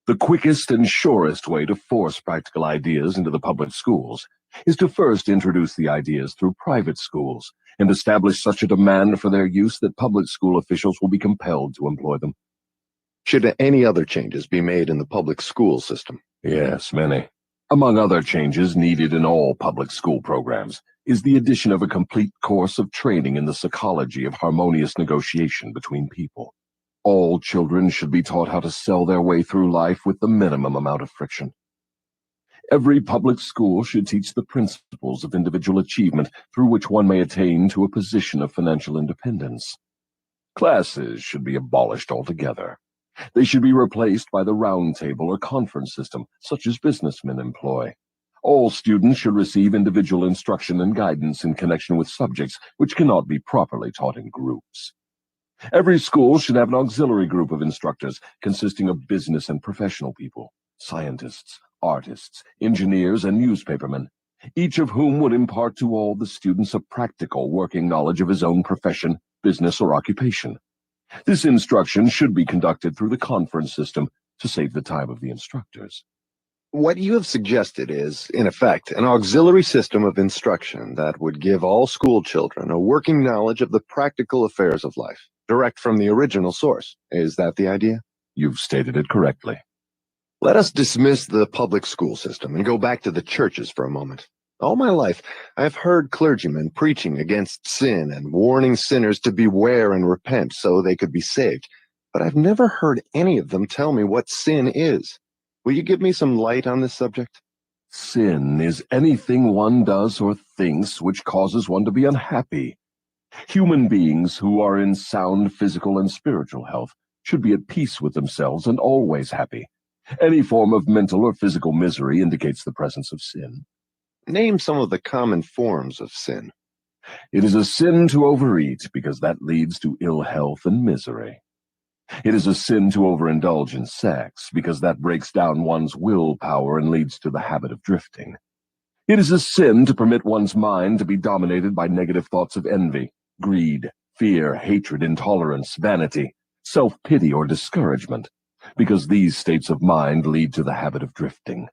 Speaker 1: The quickest and surest way to force practical ideas into the public schools is to first introduce the ideas through private schools and establish such a demand for their use that public school officials will be compelled to employ them.
Speaker 2: Should any other changes be made in the public school system?
Speaker 1: Yes, many. Among other changes needed in all public school programs is the addition of a complete course of training in the psychology of harmonious negotiation between people. All children should be taught how to sell their way through life with the minimum amount of friction. Every public school should teach the principles of individual achievement through which one may attain to a position of financial independence. Classes should be abolished altogether. They should be replaced by the round table or conference system, such as businessmen employ. All students should receive individual instruction and guidance in connection with subjects which cannot be properly taught in groups. Every school should have an auxiliary group of instructors consisting of business and professional people, scientists, artists, engineers, and newspapermen, each of whom would impart to all the students a practical working knowledge of his own profession, business, or occupation. This instruction should be conducted through the conference system to save the time of the instructors.
Speaker 2: What you have suggested is, in effect, an auxiliary system of instruction that would give all school children a working knowledge of the practical affairs of life, direct from the original source. Is that the idea?
Speaker 1: You've stated it correctly.
Speaker 2: Let us dismiss the public school system and go back to the churches for a moment. All my life, I've heard clergymen preaching against sin and warning sinners to beware and repent so they could be saved, but I've never heard any of them tell me what sin is. Will you give me some light on this subject?
Speaker 1: Sin is anything one does or thinks which causes one to be unhappy. Human beings who are in sound physical and spiritual health should be at peace with themselves and always happy. Any form of mental or physical misery indicates the presence of sin.
Speaker 2: Name some of the common forms of sin.
Speaker 1: It is a sin to overeat because that leads to ill health and misery. It is a sin to overindulge in sex because that breaks down one's willpower and leads to the habit of drifting. It is a sin to permit one's mind to be dominated by negative thoughts of envy, greed, fear, hatred, intolerance, vanity, self-pity, or discouragement, because these states of mind lead to the habit of drifting.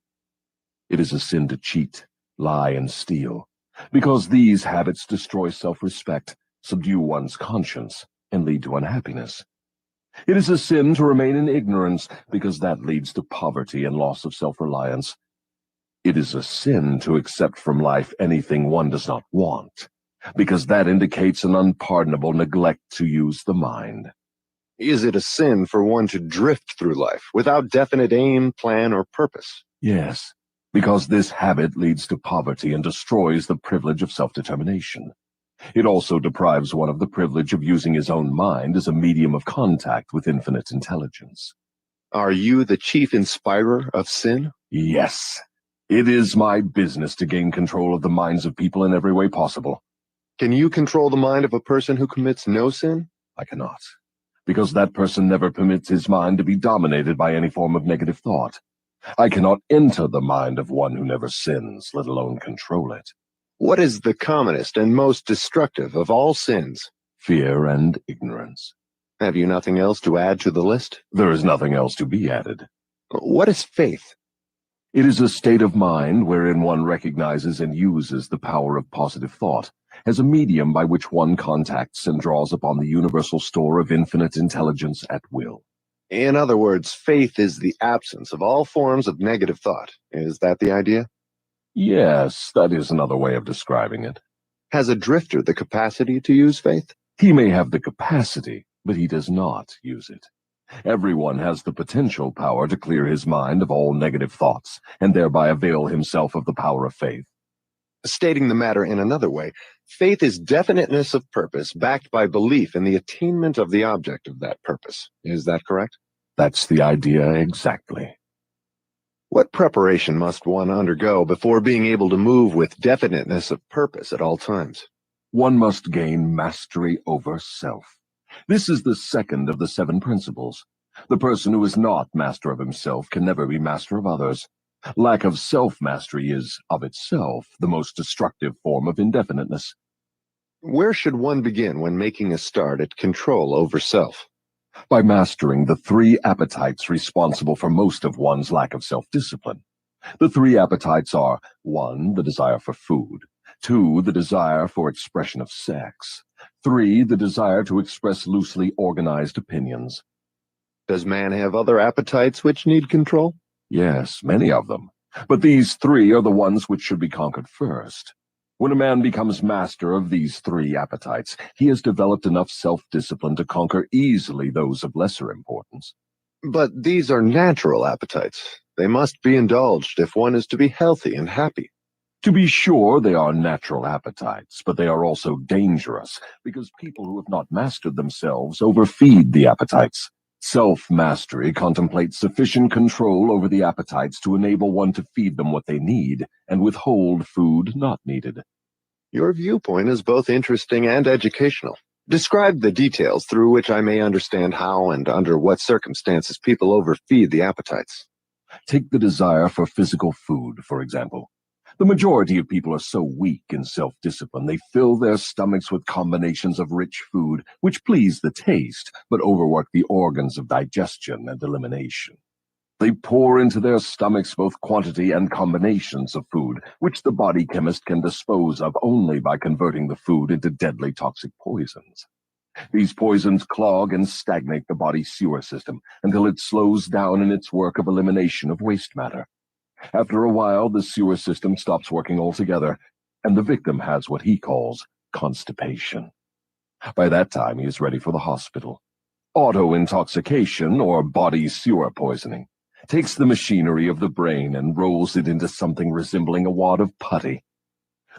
Speaker 1: It is a sin to cheat, lie, and steal, because these habits destroy self-respect, subdue one's conscience, and lead to unhappiness. It is a sin to remain in ignorance, because that leads to poverty and loss of self-reliance. It is a sin to accept from life anything one does not want, because that indicates an unpardonable neglect to use the mind.
Speaker 2: Is it a sin for one to drift through life without definite aim, plan, or purpose?
Speaker 1: Yes, because this habit leads to poverty and destroys the privilege of self-determination. It also deprives one of the privilege of using his own mind as a medium of contact with infinite intelligence.
Speaker 2: Are you the chief inspirer of sin?
Speaker 1: Yes. It is my business to gain control of the minds of people in every way possible.
Speaker 2: Can you control the mind of a person who commits no sin?
Speaker 1: I cannot, because that person never permits his mind to be dominated by any form of negative thought. I cannot enter the mind of one who never sins, let alone control it.
Speaker 2: What is the commonest and most destructive of all sins?
Speaker 1: Fear and ignorance.
Speaker 2: Have you nothing else to add to the list?
Speaker 1: There is nothing else to be added.
Speaker 2: What is faith?
Speaker 1: It is a state of mind wherein one recognizes and uses the power of positive thought as a medium by which one contacts and draws upon the universal store of infinite intelligence at will.
Speaker 2: In other words, faith is the absence of all forms of negative thought. Is that the idea?
Speaker 1: Yes, that is another way of describing it.
Speaker 2: Has a drifter the capacity to use faith?
Speaker 1: He may have the capacity, but he does not use it. Everyone has the potential power to clear his mind of all negative thoughts, and thereby avail himself of the power of faith.
Speaker 2: Stating the matter in another way, faith is definiteness of purpose backed by belief in the attainment of the object of that purpose. Is that correct?
Speaker 1: That's the idea exactly.
Speaker 2: What preparation must one undergo before being able to move with definiteness of purpose at all times?
Speaker 1: One must gain mastery over self. This is the second of the 7 principles. The person who is not master of himself can never be master of others. Lack of self-mastery is, of itself, the most destructive form of indefiniteness.
Speaker 2: Where should one begin when making a start at control over self?
Speaker 1: By mastering the three appetites responsible for most of one's lack of self-discipline. The three appetites are: 1, the desire for food; 2, the desire for expression of sex; 3, the desire to express loosely organized opinions.
Speaker 2: Does man have other appetites which need control?
Speaker 1: Yes, many of them. But these three are the ones which should be conquered first. When a man becomes master of these three appetites, he has developed enough self-discipline to conquer easily those of lesser importance.
Speaker 2: But these are natural appetites. They must be indulged if one is to be healthy and happy.
Speaker 1: To be sure, they are natural appetites, but they are also dangerous, because people who have not mastered themselves overfeed the appetites. Self-mastery contemplates sufficient control over the appetites to enable one to feed them what they need and withhold food not needed.
Speaker 2: Your viewpoint is both interesting and educational. Describe the details through which I may understand how and under what circumstances people overfeed the appetites.
Speaker 1: Take the desire for physical food, for example. The majority of people are so weak in self-discipline they fill their stomachs with combinations of rich food which please the taste but overwork the organs of digestion and elimination. They pour into their stomachs both quantity and combinations of food which the body chemist can dispose of only by converting the food into deadly toxic poisons. These poisons clog and stagnate the body's sewer system until it slows down in its work of elimination of waste matter. After a while, the sewer system stops working altogether, and the victim has what he calls constipation. By that time, he is ready for the hospital. Auto-intoxication, or body sewer poisoning, takes the machinery of the brain and rolls it into something resembling a wad of putty.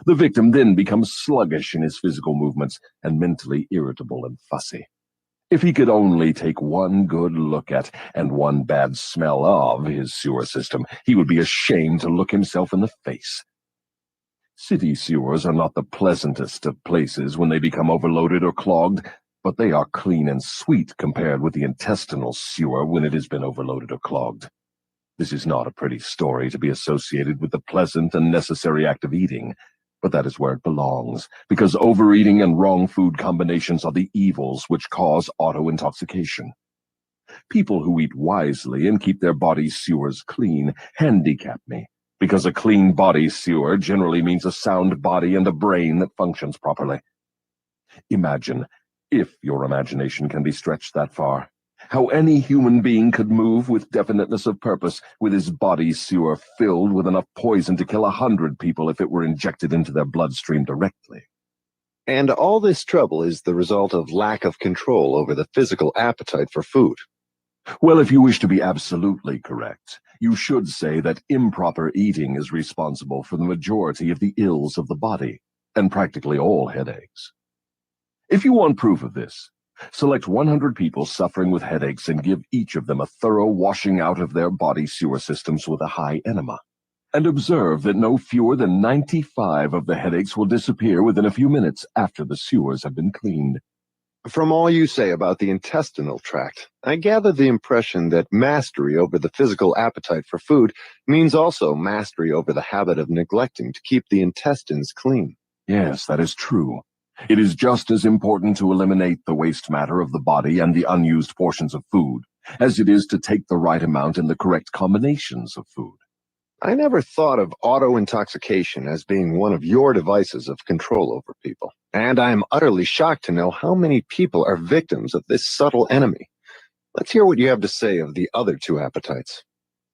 Speaker 1: The victim then becomes sluggish in his physical movements and mentally irritable and fussy. If he could only take one good look at and one bad smell of his sewer system, he would be ashamed to look himself in the face. City sewers are not the pleasantest of places when they become overloaded or clogged, but they are clean and sweet compared with the intestinal sewer when it has been overloaded or clogged. This is not a pretty story to be associated with the pleasant and necessary act of eating, but that is where it belongs, because overeating and wrong food combinations are the evils which cause auto-intoxication. People who eat wisely and keep their body sewers clean handicap me, because a clean body sewer generally means a sound body and a brain that functions properly. Imagine, if your imagination can be stretched that far, how any human being could move with definiteness of purpose with his body sewer filled with enough poison to kill 100 people if it were injected into their bloodstream directly.
Speaker 2: And all this trouble is the result of lack of control over the physical appetite for food.
Speaker 1: Well, if you wish to be absolutely correct, you should say that improper eating is responsible for the majority of the ills of the body, and practically all headaches. If you want proof of this, select 100 people suffering with headaches and give each of them a thorough washing out of their body sewer systems with a high enema. And observe that no fewer than 95 of the headaches will disappear within a few minutes after the sewers have been cleaned.
Speaker 2: From all you say about the intestinal tract, I gather the impression that mastery over the physical appetite for food means also mastery over the habit of neglecting to keep the intestines clean.
Speaker 1: Yes, that is true. It is just as important to eliminate the waste matter of the body and the unused portions of food, as it is to take the right amount in the correct combinations of food.
Speaker 2: I never thought of auto-intoxication as being one of your devices of control over people, and I am utterly shocked to know how many people are victims of this subtle enemy. Let's hear what you have to say of the other two appetites.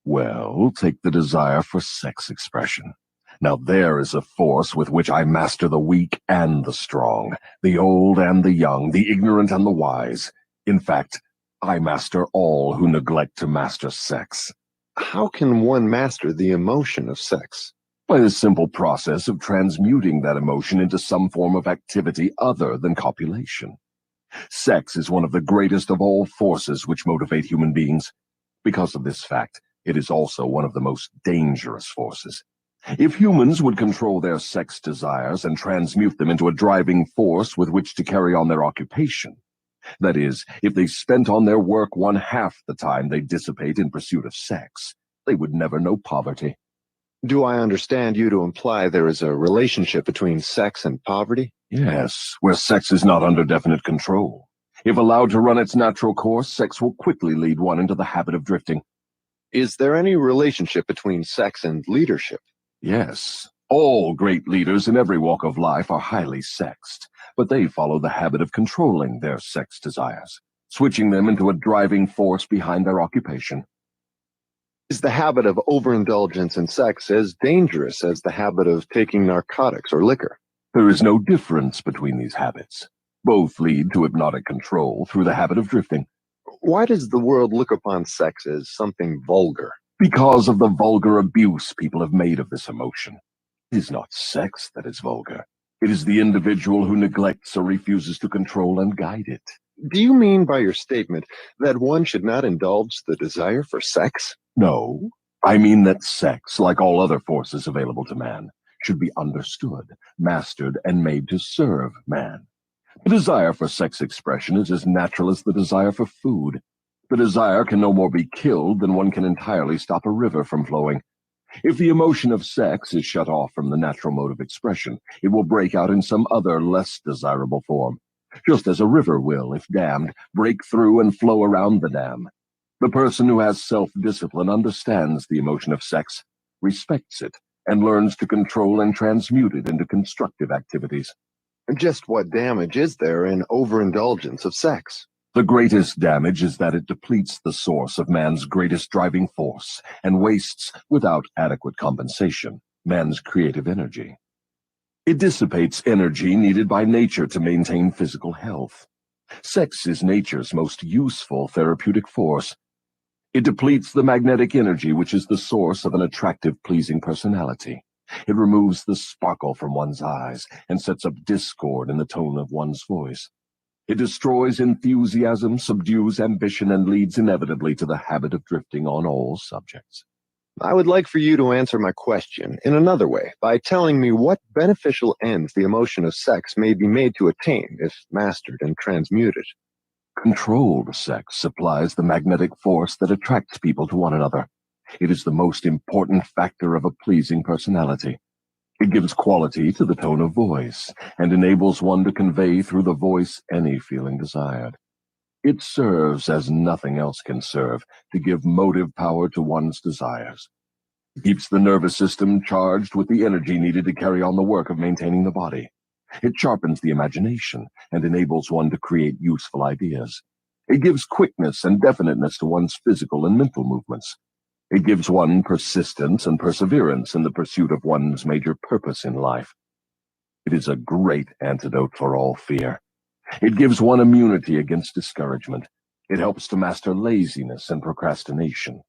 Speaker 1: Well, take the desire for sex expression. Now there is a force with which I master the weak and the strong, the old and the young, the ignorant and the wise. In fact, I master all who neglect to master sex.
Speaker 2: How can one master the emotion of sex?
Speaker 1: By the simple process of transmuting that emotion into some form of activity other than copulation. Sex is one of the greatest of all forces which motivate human beings. Because of this fact, it is also one of the most dangerous forces. If humans would control their sex desires and transmute them into a driving force with which to carry on their occupation, that is, if they spent on their work 1/2 the time they dissipate in pursuit of sex, they would never know poverty.
Speaker 2: Do I understand you to imply there is a relationship between sex and poverty?
Speaker 1: Yes, where sex is not under definite control. If allowed to run its natural course, sex will quickly lead one into the habit of drifting.
Speaker 2: Is there any relationship between sex and leadership?
Speaker 1: Yes, all great leaders in every walk of life are highly sexed, but they follow the habit of controlling their sex desires, switching them into a driving force behind their occupation.
Speaker 2: Is the habit of overindulgence in sex as dangerous as the habit of taking narcotics or liquor?
Speaker 1: There is no difference between these habits. Both lead to hypnotic control through the habit of drifting.
Speaker 2: Why does the world look upon sex as something vulgar?
Speaker 1: Because of the vulgar abuse people have made of this emotion. It is not sex that is vulgar. It is the individual who neglects or refuses to control and guide it.
Speaker 2: Do you mean by your statement that one should not indulge the desire for sex?
Speaker 1: No, I mean that sex, like all other forces available to man, should be understood, mastered, and made to serve man. The desire for sex expression is as natural as the desire for food. The desire can no more be killed than one can entirely stop a river from flowing. If the emotion of sex is shut off from the natural mode of expression, it will break out in some other, less desirable form, just as a river will, if dammed, break through and flow around the dam. The person who has self-discipline understands the emotion of sex, respects it, and learns to control and transmute it into constructive activities.
Speaker 2: Just what damage is there in overindulgence of sex?
Speaker 1: The greatest damage is that it depletes the source of man's greatest driving force and wastes, without adequate compensation, man's creative energy. It dissipates energy needed by nature to maintain physical health. Sex is nature's most useful therapeutic force. It depletes the magnetic energy which is the source of an attractive, pleasing personality. It removes the sparkle from one's eyes and sets up discord in the tone of one's voice. It destroys enthusiasm, subdues ambition, and leads inevitably to the habit of drifting on all subjects.
Speaker 2: I would like for you to answer my question in another way by telling me what beneficial ends the emotion of sex may be made to attain if mastered and transmuted.
Speaker 1: Controlled sex supplies the magnetic force that attracts people to one another. It is the most important factor of a pleasing personality. It gives quality to the tone of voice and enables one to convey through the voice any feeling desired. It serves, as nothing else can serve, to give motive power to one's desires. It keeps the nervous system charged with the energy needed to carry on the work of maintaining the body. It sharpens the imagination and enables one to create useful ideas. It gives quickness and definiteness to one's physical and mental movements. It gives one persistence and perseverance in the pursuit of one's major purpose in life. It is a great antidote for all fear. It gives one immunity against discouragement. It helps to master laziness and procrastination.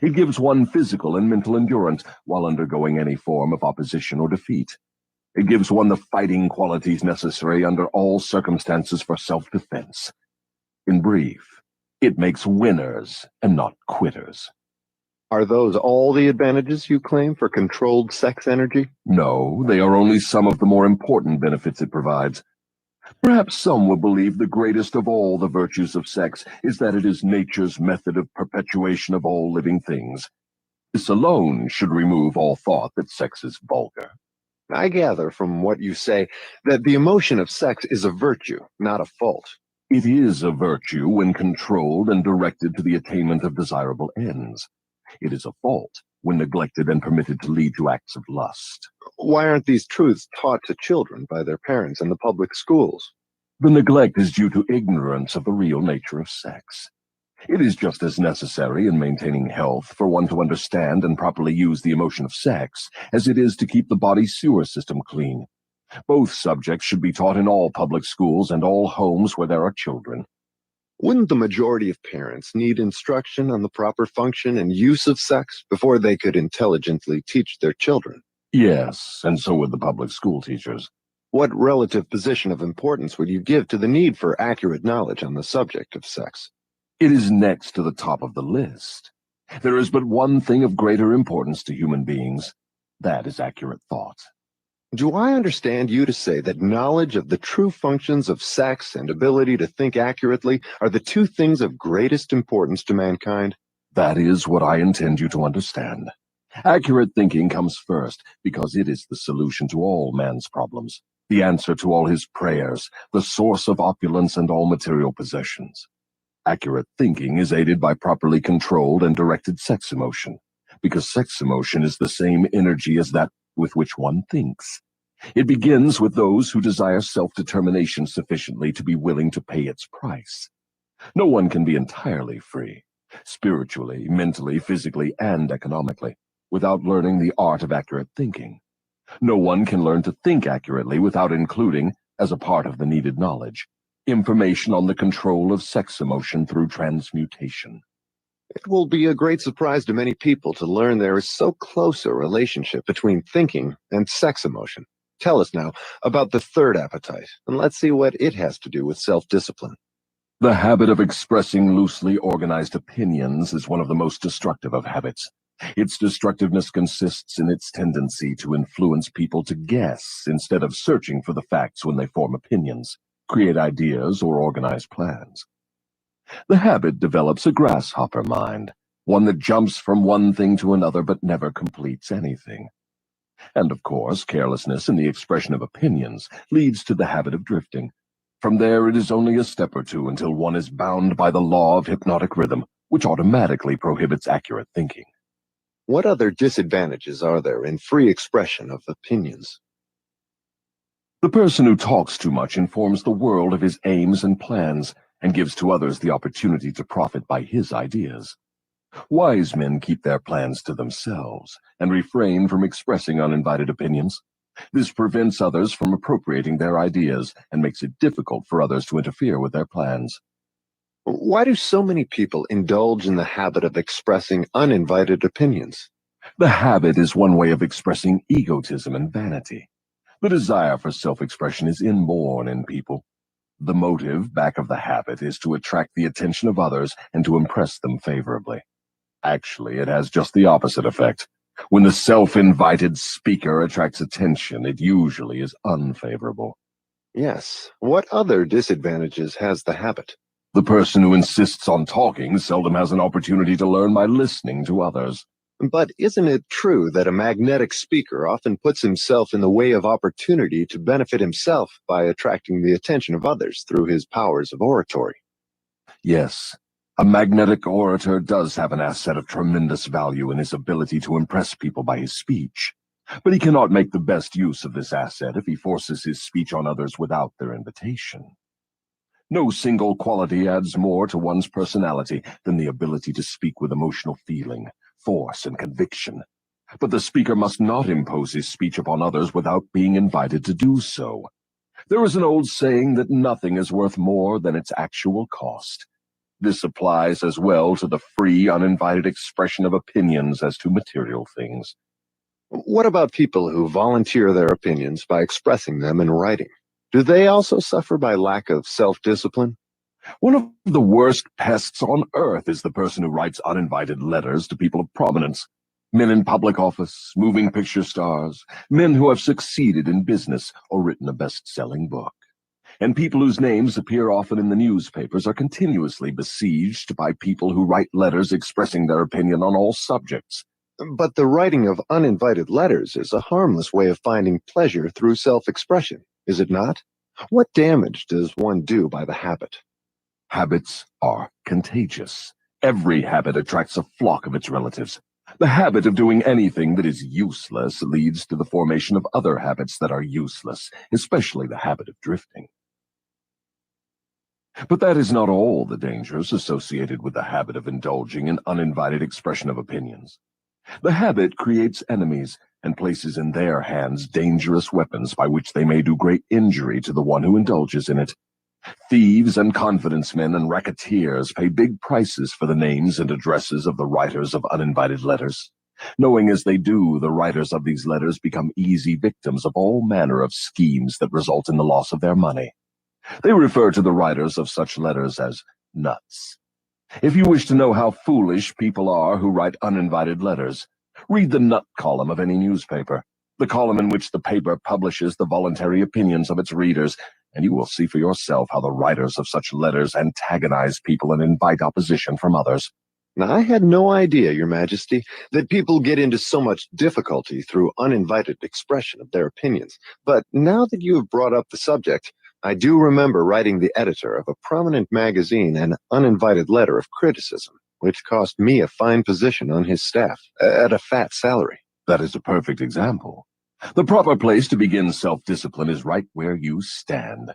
Speaker 1: It gives one physical and mental endurance while undergoing any form of opposition or defeat. It gives one the fighting qualities necessary under all circumstances for self-defense. In brief, it makes winners and not quitters.
Speaker 2: Are those all the advantages you claim for controlled sex energy?
Speaker 1: No, they are only some of the more important benefits it provides. Perhaps some will believe the greatest of all the virtues of sex is that it is nature's method of perpetuation of all living things. This alone should remove all thought that sex is vulgar.
Speaker 2: I gather from what you say that the emotion of sex is a virtue, not a fault.
Speaker 1: It is a virtue when controlled and directed to the attainment of desirable ends. It is a fault when neglected and permitted to lead to acts of lust.
Speaker 2: Why aren't these truths taught to children by their parents in the public schools?
Speaker 1: The neglect is due to ignorance of the real nature of sex. It is just as necessary in maintaining health for one to understand and properly use the emotion of sex as it is to keep the body's sewer system clean. Both subjects should be taught in all public schools and all homes where there are children.
Speaker 2: Wouldn't the majority of parents need instruction on the proper function and use of sex before they could intelligently teach their children?
Speaker 1: Yes, and so would the public school teachers.
Speaker 2: What relative position of importance would you give to the need for accurate knowledge on the subject of sex?
Speaker 1: It is next to the top of the list. There is but one thing of greater importance to human beings. That is accurate thought.
Speaker 2: Do I understand you to say that knowledge of the true functions of sex and ability to think accurately are the two things of greatest importance to mankind?
Speaker 1: That is what I intend you to understand. Accurate thinking comes first because it is the solution to all man's problems, the answer to all his prayers, the source of opulence and all material possessions. Accurate thinking is aided by properly controlled and directed sex emotion, because sex emotion is the same energy as that with which one thinks. It begins with those who desire self-determination sufficiently to be willing to pay its price. No one can be entirely free, spiritually, mentally, physically, and economically, without learning the art of accurate thinking. No one can learn to think accurately without including, as a part of the needed knowledge, information on the control of sex emotion through transmutation.
Speaker 2: It will be a great surprise to many people to learn there is so close a relationship between thinking and sex emotion. Tell us now about the third appetite, and let's see what it has to do with self-discipline.
Speaker 1: The habit of expressing loosely organized opinions is one of the most destructive of habits. Its destructiveness consists in its tendency to influence people to guess instead of searching for the facts when they form opinions, create ideas, or organize plans. The habit develops a grasshopper mind, one that jumps from one thing to another but never completes anything. And of course, carelessness in the expression of opinions leads to the habit of drifting. From there, it is only a step or two until one is bound by the law of hypnotic rhythm, which automatically prohibits accurate thinking.
Speaker 2: What other disadvantages are there in free expression of opinions?
Speaker 1: The person who talks too much informs the world of his aims and plans and gives to others the opportunity to profit by his ideas. Wise men keep their plans to themselves and refrain from expressing uninvited opinions. This prevents others from appropriating their ideas and makes it difficult for others to interfere with their plans.
Speaker 2: Why do so many people indulge in the habit of expressing uninvited opinions?
Speaker 1: The habit is one way of expressing egotism and vanity. The desire for self-expression is inborn in people. The motive back of the habit is to attract the attention of others and to impress them favorably. Actually, it has just the opposite effect. When the self-invited speaker attracts attention, it usually is unfavorable.
Speaker 2: Yes. What other disadvantages has the habit?
Speaker 1: The person who insists on talking seldom has an opportunity to learn by listening to others.
Speaker 2: But isn't it true that a magnetic speaker often puts himself in the way of opportunity to benefit himself by attracting the attention of others through his powers of oratory?
Speaker 1: Yes, a magnetic orator does have an asset of tremendous value in his ability to impress people by his speech. But he cannot make the best use of this asset if he forces his speech on others without their invitation. No single quality adds more to one's personality than the ability to speak with emotional feeling, force, and conviction. But the speaker must not impose his speech upon others without being invited to do so. There is an old saying that nothing is worth more than its actual cost. This applies as well to the free, uninvited expression of opinions as to material things.
Speaker 2: What about people who volunteer their opinions by expressing them in writing? Do they also suffer by lack of self-discipline?
Speaker 1: One of the worst pests on earth is the person who writes uninvited letters to people of prominence. Men in public office, moving picture stars, men who have succeeded in business or written a best-selling book. And people whose names appear often in the newspapers are continuously besieged by people who write letters expressing their opinion on all subjects.
Speaker 2: But the writing of uninvited letters is a harmless way of finding pleasure through self-expression, is it not? What damage does one do by the habit?
Speaker 1: Habits are contagious. Every habit attracts a flock of its relatives. The habit of doing anything that is useless leads to the formation of other habits that are useless, especially the habit of drifting. But that is not all the dangers associated with the habit of indulging in uninvited expression of opinions. The habit creates enemies and places in their hands dangerous weapons by which they may do great injury to the one who indulges in it. Thieves and confidence men and racketeers pay big prices for the names and addresses of the writers of uninvited letters. Knowing as they do, the writers of these letters become easy victims of all manner of schemes that result in the loss of their money. They refer to the writers of such letters as nuts. If you wish to know how foolish people are who write uninvited letters, read the nut column of any newspaper, the column in which the paper publishes the voluntary opinions of its readers, and you will see for yourself how the writers of such letters antagonize people and invite opposition from others.
Speaker 2: Now, I had no idea, Your Majesty, that people get into so much difficulty through uninvited expression of their opinions. But now that you have brought up the subject, I do remember writing the editor of a prominent magazine an uninvited letter of criticism, which cost me a fine position on his staff at a fat salary.
Speaker 1: That is a perfect example. The proper place to begin self-discipline is right where you stand.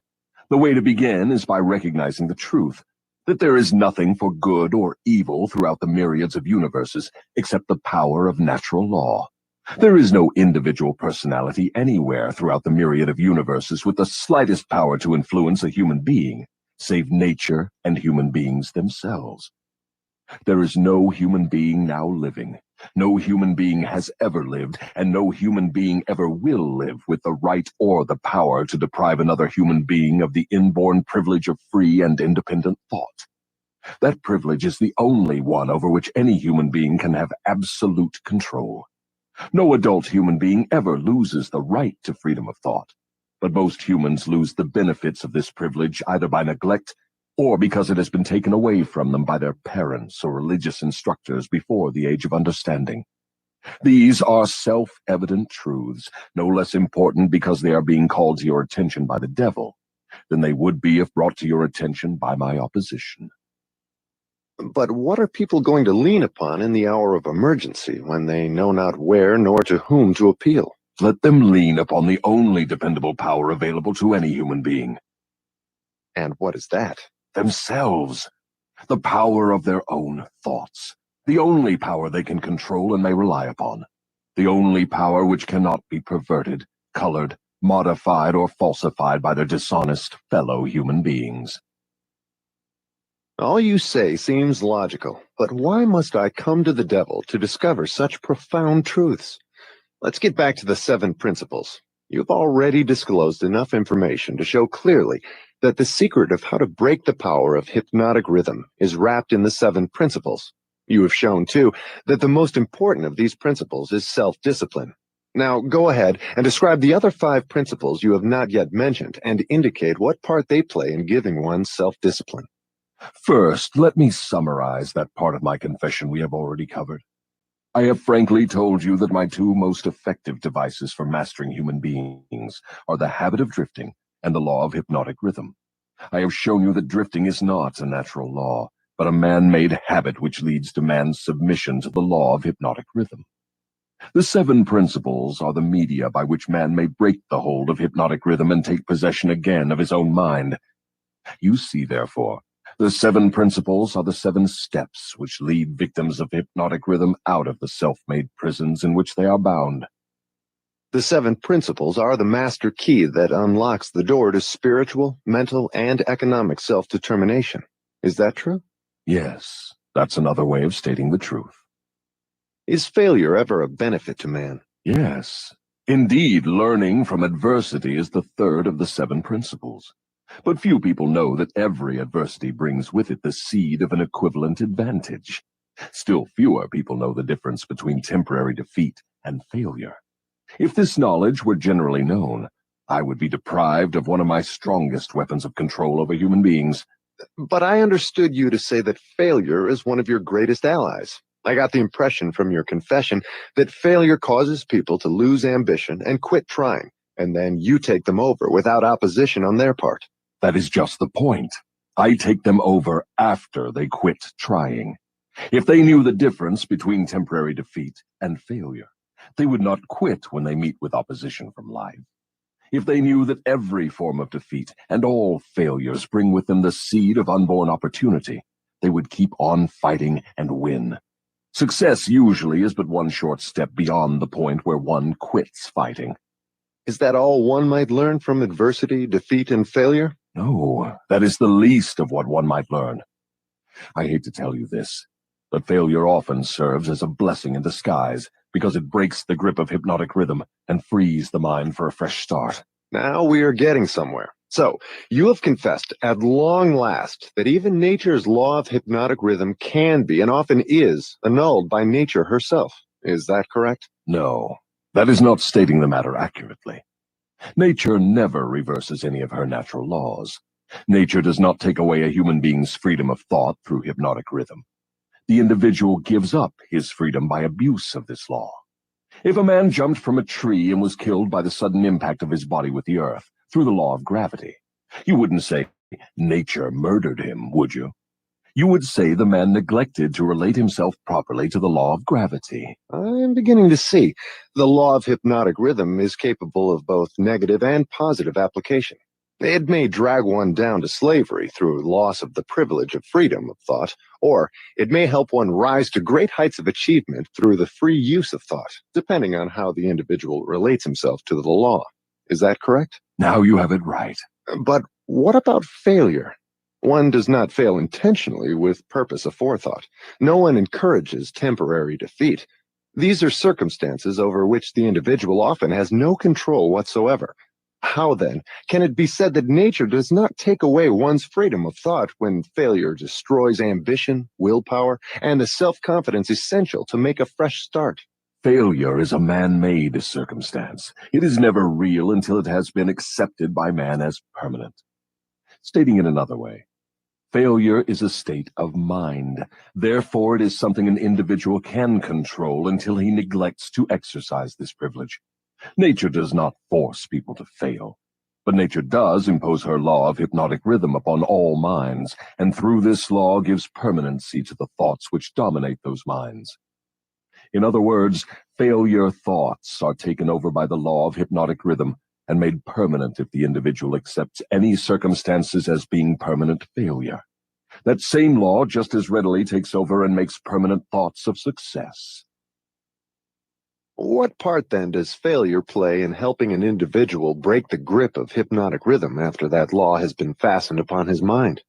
Speaker 1: The way to begin is by recognizing the truth, that there is nothing for good or evil throughout the myriads of universes except the power of natural law. There is no individual personality anywhere throughout the myriad of universes with the slightest power to influence a human being, save nature and human beings themselves. There is no human being now living, no human being has ever lived, and no human being ever will live with the right or the power to deprive another human being of the inborn privilege of free and independent thought. That privilege is the only one over which any human being can have absolute control. No adult human being ever loses the right to freedom of thought, but most humans lose the benefits of this privilege either by neglect or because it has been taken away from them by their parents or religious instructors before the age of understanding. These are self-evident truths, no less important because they are being called to your attention by the devil than they would be if brought to your attention by my opposition.
Speaker 2: But what are people going to lean upon in the hour of emergency when they know not where nor to whom to appeal?
Speaker 1: Let them lean upon the only dependable power available to any human being.
Speaker 2: And what is that?
Speaker 1: Themselves. The power of their own thoughts. The only power they can control and may rely upon. The only power which cannot be perverted, colored, modified, or falsified by their dishonest fellow human beings.
Speaker 2: All you say seems logical, but why must I come to the devil to discover such profound truths? Let's get back to the 7 principles. You've already disclosed enough information to show clearly that the secret of how to break the power of hypnotic rhythm is wrapped in the 7 principles. You have shown, too, that the most important of these principles is self-discipline. Now, go ahead and describe the other 5 principles you have not yet mentioned and indicate what part they play in giving one self-discipline.
Speaker 1: First, let me summarize that part of my confession we have already covered. I have frankly told you that my 2 most effective devices for mastering human beings are the habit of drifting and the law of hypnotic rhythm. I have shown you that drifting is not a natural law, but a man-made habit which leads to man's submission to the law of hypnotic rhythm. The 7 principles are the media by which man may break the hold of hypnotic rhythm and take possession again of his own mind. You see, therefore, the 7 principles are the 7 steps which lead victims of hypnotic rhythm out of the self-made prisons in which they are bound.
Speaker 2: The 7 principles are the master key that unlocks the door to spiritual, mental, and economic self-determination. Is that true?
Speaker 1: Yes, that's another way of stating the truth.
Speaker 2: Is failure ever a benefit to man?
Speaker 1: Yes. Indeed, learning from adversity is the 3rd of the 7 principles. But few people know that every adversity brings with it the seed of an equivalent advantage. Still fewer people know the difference between temporary defeat and failure. If this knowledge were generally known, I would be deprived of one of my strongest weapons of control over human beings.
Speaker 2: But I understood you to say that failure is one of your greatest allies. I got the impression from your confession that failure causes people to lose ambition and quit trying, and then you take them over without opposition on their part.
Speaker 1: That is just the point. I take them over after they quit trying. If they knew the difference between temporary defeat and failure, they would not quit when they meet with opposition from life. If they knew that every form of defeat and all failures bring with them the seed of unborn opportunity, they would keep on fighting and win. Success usually is but one short step beyond the point where one quits fighting.
Speaker 2: Is that all one might learn from adversity, defeat, and failure?
Speaker 1: No, that is the least of what one might learn. I hate to tell you this, but failure often serves as a blessing in disguise because it breaks the grip of hypnotic rhythm and frees the mind for a fresh start.
Speaker 2: Now we are getting somewhere. So, you have confessed at long last that even nature's law of hypnotic rhythm can be, and often is, annulled by nature herself. Is that correct?
Speaker 1: No, that is not stating the matter accurately. Nature never reverses any of her natural laws. Nature does not take away a human being's freedom of thought through hypnotic rhythm. The individual gives up his freedom by abuse of this law. If a man jumped from a tree and was killed by the sudden impact of his body with the earth, through the law of gravity, you wouldn't say, nature murdered him, would you? You would say the man neglected to relate himself properly to the law of gravity.
Speaker 2: I'm beginning to see. The law of hypnotic rhythm is capable of both negative and positive application. It may drag one down to slavery through loss of the privilege of freedom of thought, or it may help one rise to great heights of achievement through the free use of thought, depending on how the individual relates himself to the law. Is that correct?
Speaker 1: Now you have it right.
Speaker 2: But what about failure? One does not fail intentionally with purpose aforethought. No one encourages temporary defeat. These are circumstances over which the individual often has no control whatsoever. How, then, can it be said that nature does not take away one's freedom of thought when failure destroys ambition, willpower, and the self-confidence essential to make a fresh start?
Speaker 1: Failure is a man-made circumstance. It is never real until it has been accepted by man as permanent. Stating it another way, failure is a state of mind. Therefore, it is something an individual can control until he neglects to exercise this privilege. Nature does not force people to fail, but nature does impose her law of hypnotic rhythm upon all minds, and through this law gives permanency to the thoughts which dominate those minds. In other words, failure thoughts are taken over by the law of hypnotic rhythm and made permanent if the individual accepts any circumstances as being permanent failure. That same law just as readily takes over and makes permanent thoughts of success.
Speaker 2: What part, then, does failure play in helping an individual break the grip of hypnotic rhythm after that law has been fastened upon his mind?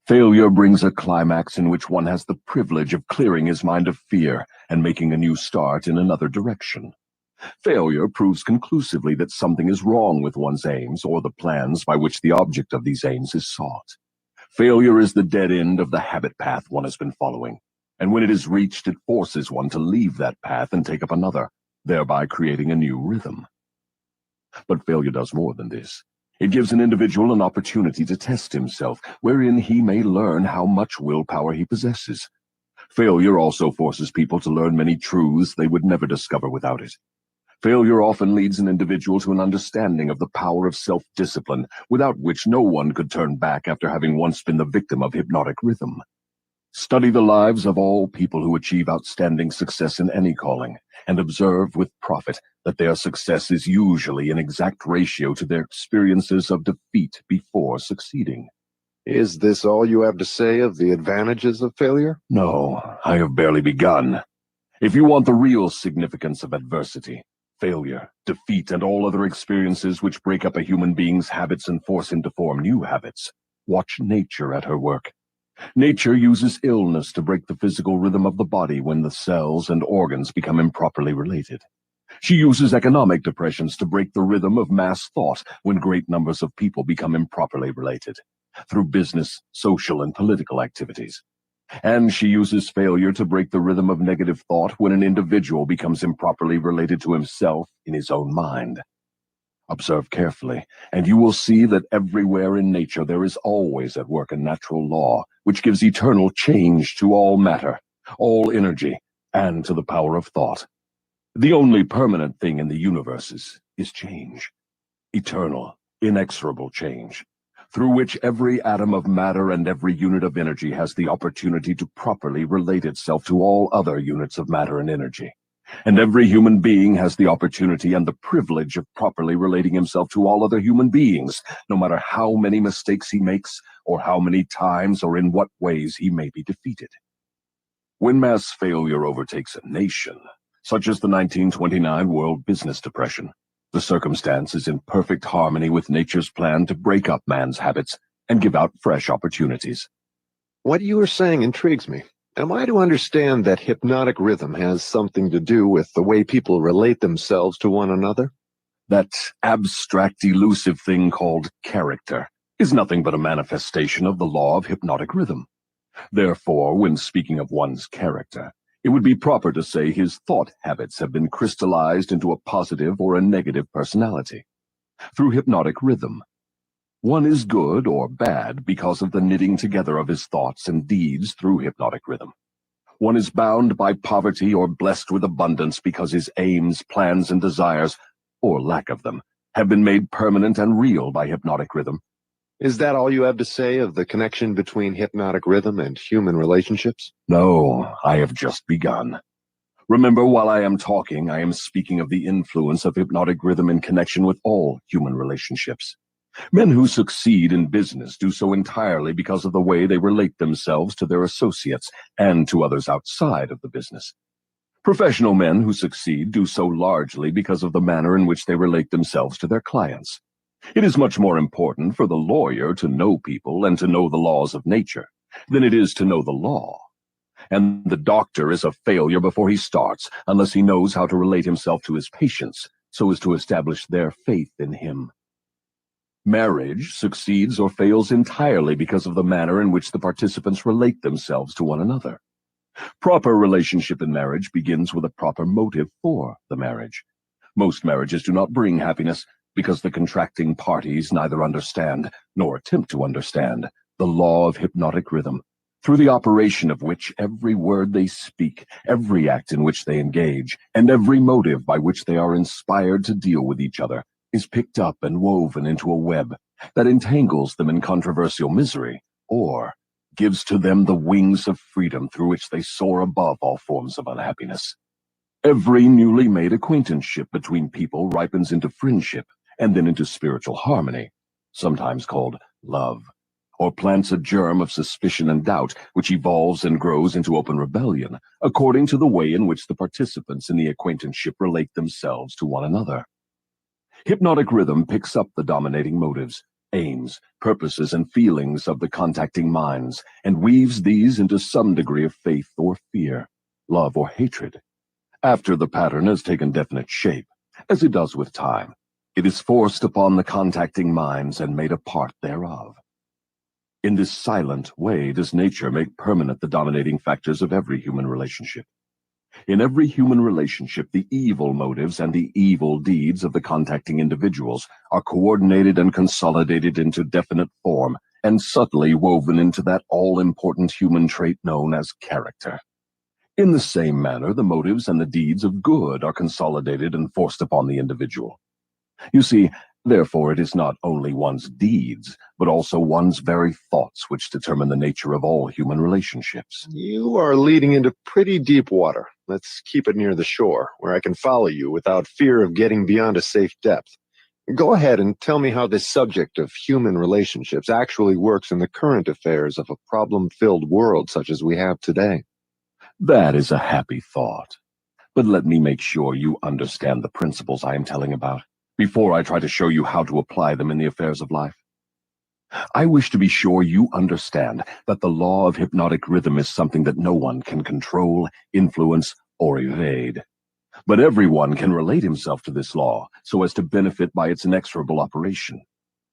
Speaker 1: Failure brings a climax in which one has the privilege of clearing his mind of fear and making a new start in another direction. Failure proves conclusively that something is wrong with one's aims or the plans by which the object of these aims is sought. Failure is the dead end of the habit path one has been following, and when it is reached, it forces one to leave that path and take up another, thereby creating a new rhythm. But failure does more than this. It gives an individual an opportunity to test himself, wherein he may learn how much willpower he possesses. Failure also forces people to learn many truths they would never discover without it. Failure often leads an individual to an understanding of the power of self-discipline, without which no one could turn back after having once been the victim of hypnotic rhythm. Study the lives of all people who achieve outstanding success in any calling, and observe with profit that their success is usually in exact ratio to their experiences of defeat before succeeding.
Speaker 2: Is this all you have to say of the advantages of failure?
Speaker 1: No, I have barely begun. If you want the real significance of adversity, failure, defeat, and all other experiences which break up a human being's habits and force him to form new habits, watch nature at her work. Nature uses illness to break the physical rhythm of the body when the cells and organs become improperly related. She uses economic depressions to break the rhythm of mass thought when great numbers of people become improperly related, through business, social, and political activities. And she uses failure to break the rhythm of negative thought when an individual becomes improperly related to himself in his own mind. Observe carefully, and you will see that everywhere in nature there is always at work a natural law, which gives eternal change to all matter, all energy, and to the power of thought. The only permanent thing in the universe is change. Eternal, inexorable change, through which every atom of matter and every unit of energy has the opportunity to properly relate itself to all other units of matter and energy. And every human being has the opportunity and the privilege of properly relating himself to all other human beings, no matter how many mistakes he makes, or how many times or in what ways he may be defeated. When mass failure overtakes a nation, such as the 1929 World Business Depression, the circumstance is in perfect harmony with nature's plan to break up man's habits and give out fresh opportunities.
Speaker 2: What you are saying intrigues me. Am I to understand that hypnotic rhythm has something to do with the way people relate themselves to one another?
Speaker 1: That abstract, elusive thing called character is nothing but a manifestation of the law of hypnotic rhythm. Therefore, when speaking of one's character, it would be proper to say his thought habits have been crystallized into a positive or a negative personality. Through hypnotic rhythm, one is good or bad because of the knitting together of his thoughts and deeds through hypnotic rhythm. One is bound by poverty or blessed with abundance because his aims, plans, and desires, or lack of them, have been made permanent and real by hypnotic rhythm.
Speaker 2: Is that all you have to say of the connection between hypnotic rhythm and human relationships?
Speaker 1: No, I have just begun. Remember, while I am talking, I am speaking of the influence of hypnotic rhythm in connection with all human relationships. Men who succeed in business do so entirely because of the way they relate themselves to their associates and to others outside of the business. Professional men who succeed do so largely because of the manner in which they relate themselves to their clients. It is much more important for the lawyer to know people and to know the laws of nature than it is to know the law. And the doctor is a failure before he starts unless he knows how to relate himself to his patients so as to establish their faith in him. Marriage succeeds or fails entirely because of the manner in which the participants relate themselves to one another. Proper relationship in marriage begins with a proper motive for the marriage. Most marriages do not bring happiness because the contracting parties neither understand nor attempt to understand the law of hypnotic rhythm, through the operation of which every word they speak, every act in which they engage, and every motive by which they are inspired to deal with each other is picked up and woven into a web that entangles them in controversial misery, or gives to them the wings of freedom through which they soar above all forms of unhappiness. Every newly made acquaintanceship between people ripens into friendship and then into spiritual harmony, sometimes called love, or plants a germ of suspicion and doubt, which evolves and grows into open rebellion, according to the way in which the participants in the acquaintanceship relate themselves to one another. Hypnotic rhythm picks up the dominating motives, aims, purposes, and feelings of the contacting minds, and weaves these into some degree of faith or fear, love or hatred. After the pattern has taken definite shape, as it does with time, it is forced upon the contacting minds and made a part thereof. In this silent way does nature make permanent the dominating factors of every human relationship. In every human relationship, the evil motives and the evil deeds of the contacting individuals are coordinated and consolidated into definite form and subtly woven into that all-important human trait known as character. In the same manner, the motives and the deeds of good are consolidated and forced upon the individual. You see, therefore, it is not only one's deeds, but also one's very thoughts which determine the nature of all human relationships.
Speaker 2: You are leading into pretty deep water. Let's keep it near the shore, where I can follow you without fear of getting beyond a safe depth. Go ahead and tell me how this subject of human relationships actually works in the current affairs of a problem-filled world such as we have today.
Speaker 1: That is a happy thought. But let me make sure you understand the principles I am telling about, before I try to show you how to apply them in the affairs of life. I wish to be sure you understand that the law of hypnotic rhythm is something that no one can control, influence, or evade. But everyone can relate himself to this law so as to benefit by its inexorable operation.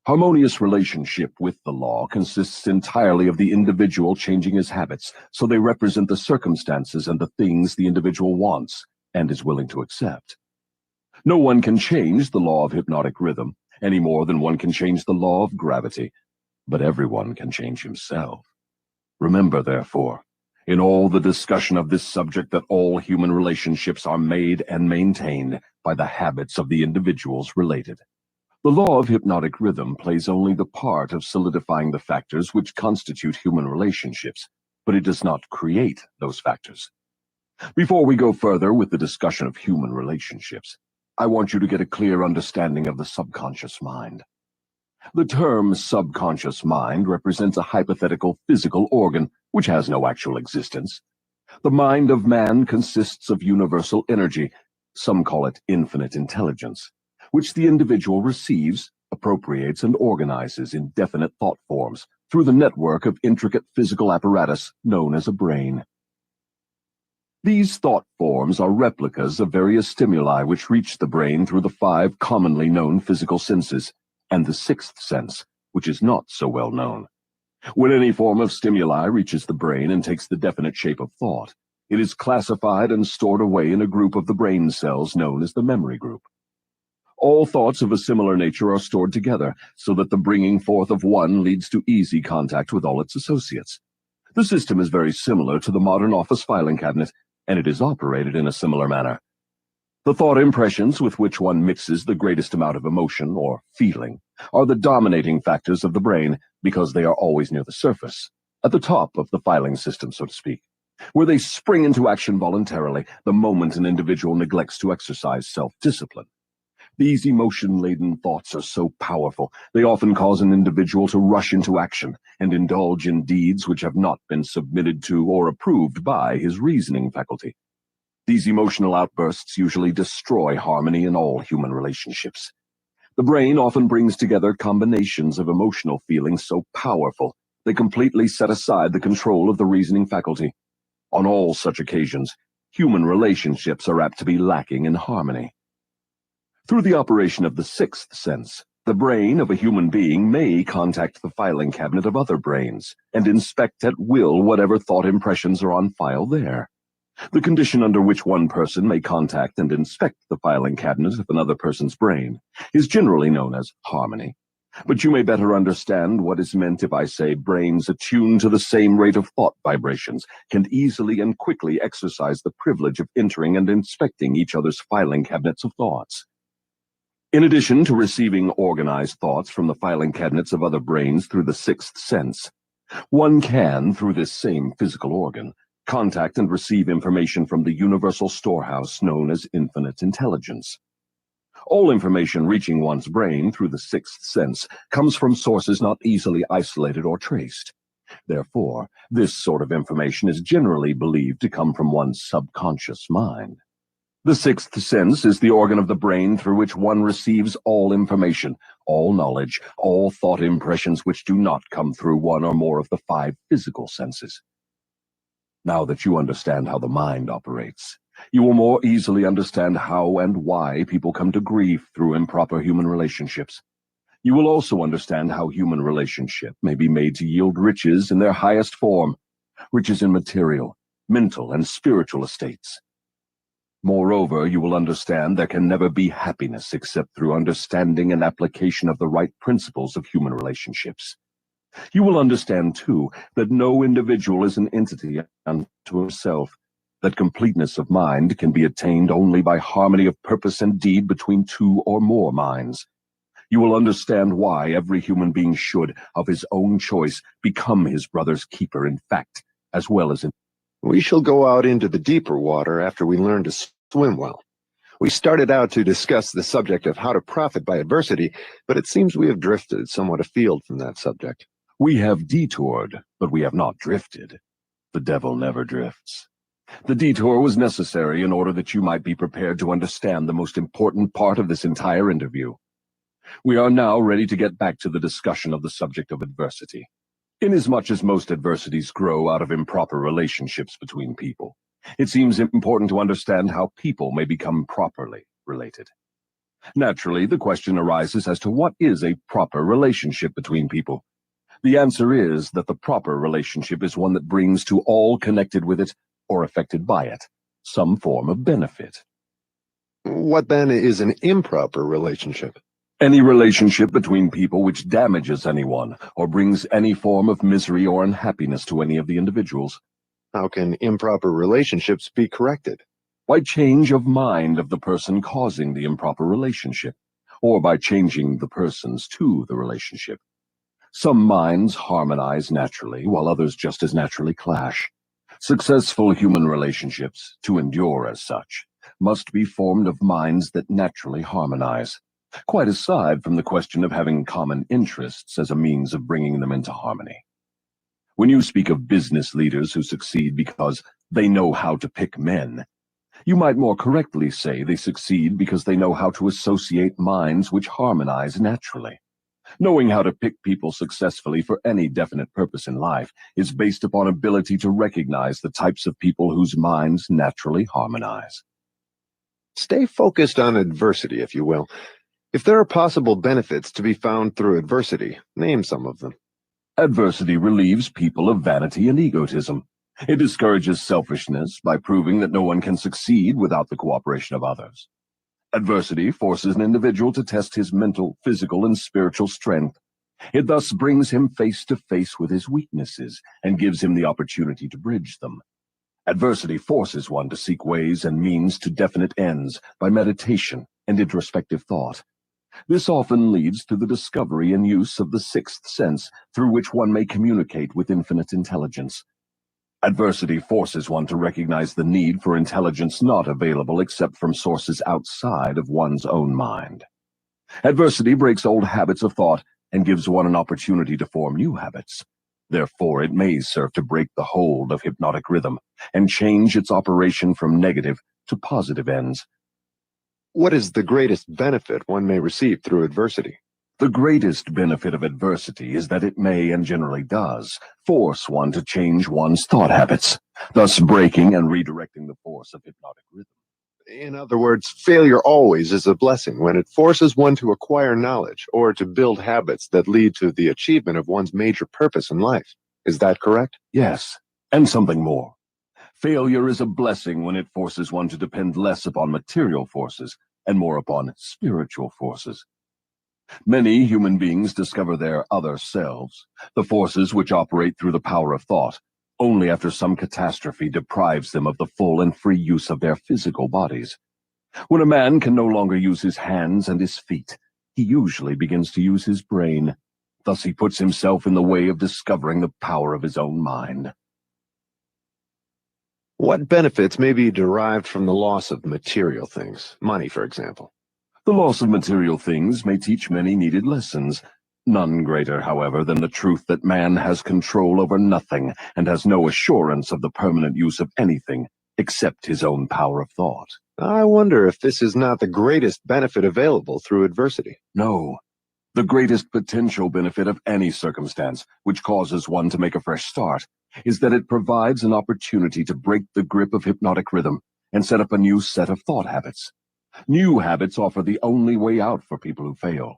Speaker 1: Harmonious relationship with the law consists entirely of the individual changing his habits so they represent the circumstances and the things the individual wants and is willing to accept. No one can change the law of hypnotic rhythm any more than one can change the law of gravity, but everyone can change himself. Remember, therefore, in all the discussion of this subject, that all human relationships are made and maintained by the habits of the individuals related. The law of hypnotic rhythm plays only the part of solidifying the factors which constitute human relationships, but it does not create those factors. Before we go further with the discussion of human relationships, I want you to get a clear understanding of the subconscious mind. The term subconscious mind represents a hypothetical physical organ which has no actual existence. The mind of man consists of universal energy, some call it infinite intelligence, which the individual receives, appropriates, and organizes in definite thought forms through the network of intricate physical apparatus known as a brain. These thought forms are replicas of various stimuli which reach the brain through the 5 commonly known physical senses, and the 6th sense, which is not so well known. When any form of stimuli reaches the brain and takes the definite shape of thought, it is classified and stored away in a group of the brain cells known as the memory group. All thoughts of a similar nature are stored together, so that the bringing forth of one leads to easy contact with all its associates. The system is very similar to the modern office filing cabinet, and it is operated in a similar manner. The thought impressions with which one mixes the greatest amount of emotion or feeling are the dominating factors of the brain because they are always near the surface, at the top of the filing system, so to speak, where they spring into action voluntarily the moment an individual neglects to exercise self-discipline. These emotion-laden thoughts are so powerful, they often cause an individual to rush into action and indulge in deeds which have not been submitted to or approved by his reasoning faculty. These emotional outbursts usually destroy harmony in all human relationships. The brain often brings together combinations of emotional feelings so powerful they completely set aside the control of the reasoning faculty. On all such occasions, human relationships are apt to be lacking in harmony. Through the operation of the sixth sense, the brain of a human being may contact the filing cabinet of other brains and inspect at will whatever thought impressions are on file there. The condition under which one person may contact and inspect the filing cabinet of another person's brain is generally known as harmony. But you may better understand what is meant if I say brains attuned to the same rate of thought vibrations can easily and quickly exercise the privilege of entering and inspecting each other's filing cabinets of thoughts. In addition to receiving organized thoughts from the filing cabinets of other brains through the sixth sense, one can, through this same physical organ, contact and receive information from the universal storehouse known as infinite intelligence. All information reaching one's brain through the sixth sense comes from sources not easily isolated or traced. Therefore, this sort of information is generally believed to come from one's subconscious mind. The sixth sense is the organ of the brain through which one receives all information, all knowledge, all thought impressions which do not come through one or more of the five physical senses. Now that you understand how the mind operates, you will more easily understand how and why people come to grief through improper human relationships. You will also understand how human relationship may be made to yield riches in their highest form, riches in material, mental, and spiritual estates. Moreover, you will understand there can never be happiness except through understanding and application of the right principles of human relationships. You will understand, too, that no individual is an entity unto himself, that completeness of mind can be attained only by harmony of purpose and deed between two or more minds. You will understand why every human being should, of his own choice, become his brother's keeper in fact, as well as in...
Speaker 2: We shall go out into the deeper water after we learn to swim well. We started out to discuss the subject of how to profit by adversity, but it seems we have drifted somewhat afield from that subject.
Speaker 1: We have detoured, but we have not drifted. The devil never drifts. The detour was necessary in order that you might be prepared to understand the most important part of this entire interview. We are now ready to get back to the discussion of the subject of adversity. Inasmuch as most adversities grow out of improper relationships between people, it seems important to understand how people may become properly related. Naturally, the question arises as to what is a proper relationship between people. The answer is that the proper relationship is one that brings to all connected with it, or affected by it, some form of benefit.
Speaker 2: What then is an improper relationship?
Speaker 1: Any relationship between people which damages anyone, or brings any form of misery or unhappiness to any of the individuals.
Speaker 2: How can improper relationships be corrected?
Speaker 1: By change of mind of the person causing the improper relationship, or by changing the persons to the relationship. Some minds harmonize naturally, while others just as naturally clash. Successful human relationships, to endure as such, must be formed of minds that naturally harmonize, quite aside from the question of having common interests as a means of bringing them into harmony. When you speak of business leaders who succeed because they know how to pick men, you might more correctly say they succeed because they know how to associate minds which harmonize naturally. Knowing how to pick people successfully for any definite purpose in life is based upon ability to recognize the types of people whose minds naturally harmonize.
Speaker 2: Stay focused on adversity, if you will. If there are possible benefits to be found through adversity, name some of them.
Speaker 1: Adversity relieves people of vanity and egotism. It discourages selfishness by proving that no one can succeed without the cooperation of others. Adversity forces an individual to test his mental, physical, and spiritual strength. It thus brings him face to face with his weaknesses and gives him the opportunity to bridge them. Adversity forces one to seek ways and means to definite ends by meditation and introspective thought. This often leads to the discovery and use of the sixth sense, through which one may communicate with infinite intelligence. Adversity forces one to recognize the need for intelligence not available except from sources outside of one's own mind. Adversity breaks old habits of thought and gives one an opportunity to form new habits. Therefore, it may serve to break the hold of hypnotic rhythm and change its operation from negative to positive ends.
Speaker 2: What is the greatest benefit one may receive through adversity?
Speaker 1: The greatest benefit of adversity is that it may, and generally does, force one to change one's thought habits, thus breaking and redirecting the force of hypnotic rhythm.
Speaker 2: In other words, failure always is a blessing when it forces one to acquire knowledge or to build habits that lead to the achievement of one's major purpose in life. Is that correct?
Speaker 1: Yes, and something more. Failure is a blessing when it forces one to depend less upon material forces and more upon spiritual forces. Many human beings discover their other selves, the forces which operate through the power of thought, only after some catastrophe deprives them of the full and free use of their physical bodies. When a man can no longer use his hands and his feet, he usually begins to use his brain. Thus he puts himself in the way of discovering the power of his own mind.
Speaker 2: What benefits may be derived from the loss of material things, money, for example?
Speaker 1: The loss of material things may teach many needed lessons, none greater, however, than the truth that man has control over nothing and has no assurance of the permanent use of anything except his own power of thought.
Speaker 2: I wonder if this is not the greatest benefit available through adversity.
Speaker 1: No. The greatest potential benefit of any circumstance which causes one to make a fresh start is that it provides an opportunity to break the grip of hypnotic rhythm and set up a new set of thought habits. New habits offer the only way out for people who fail.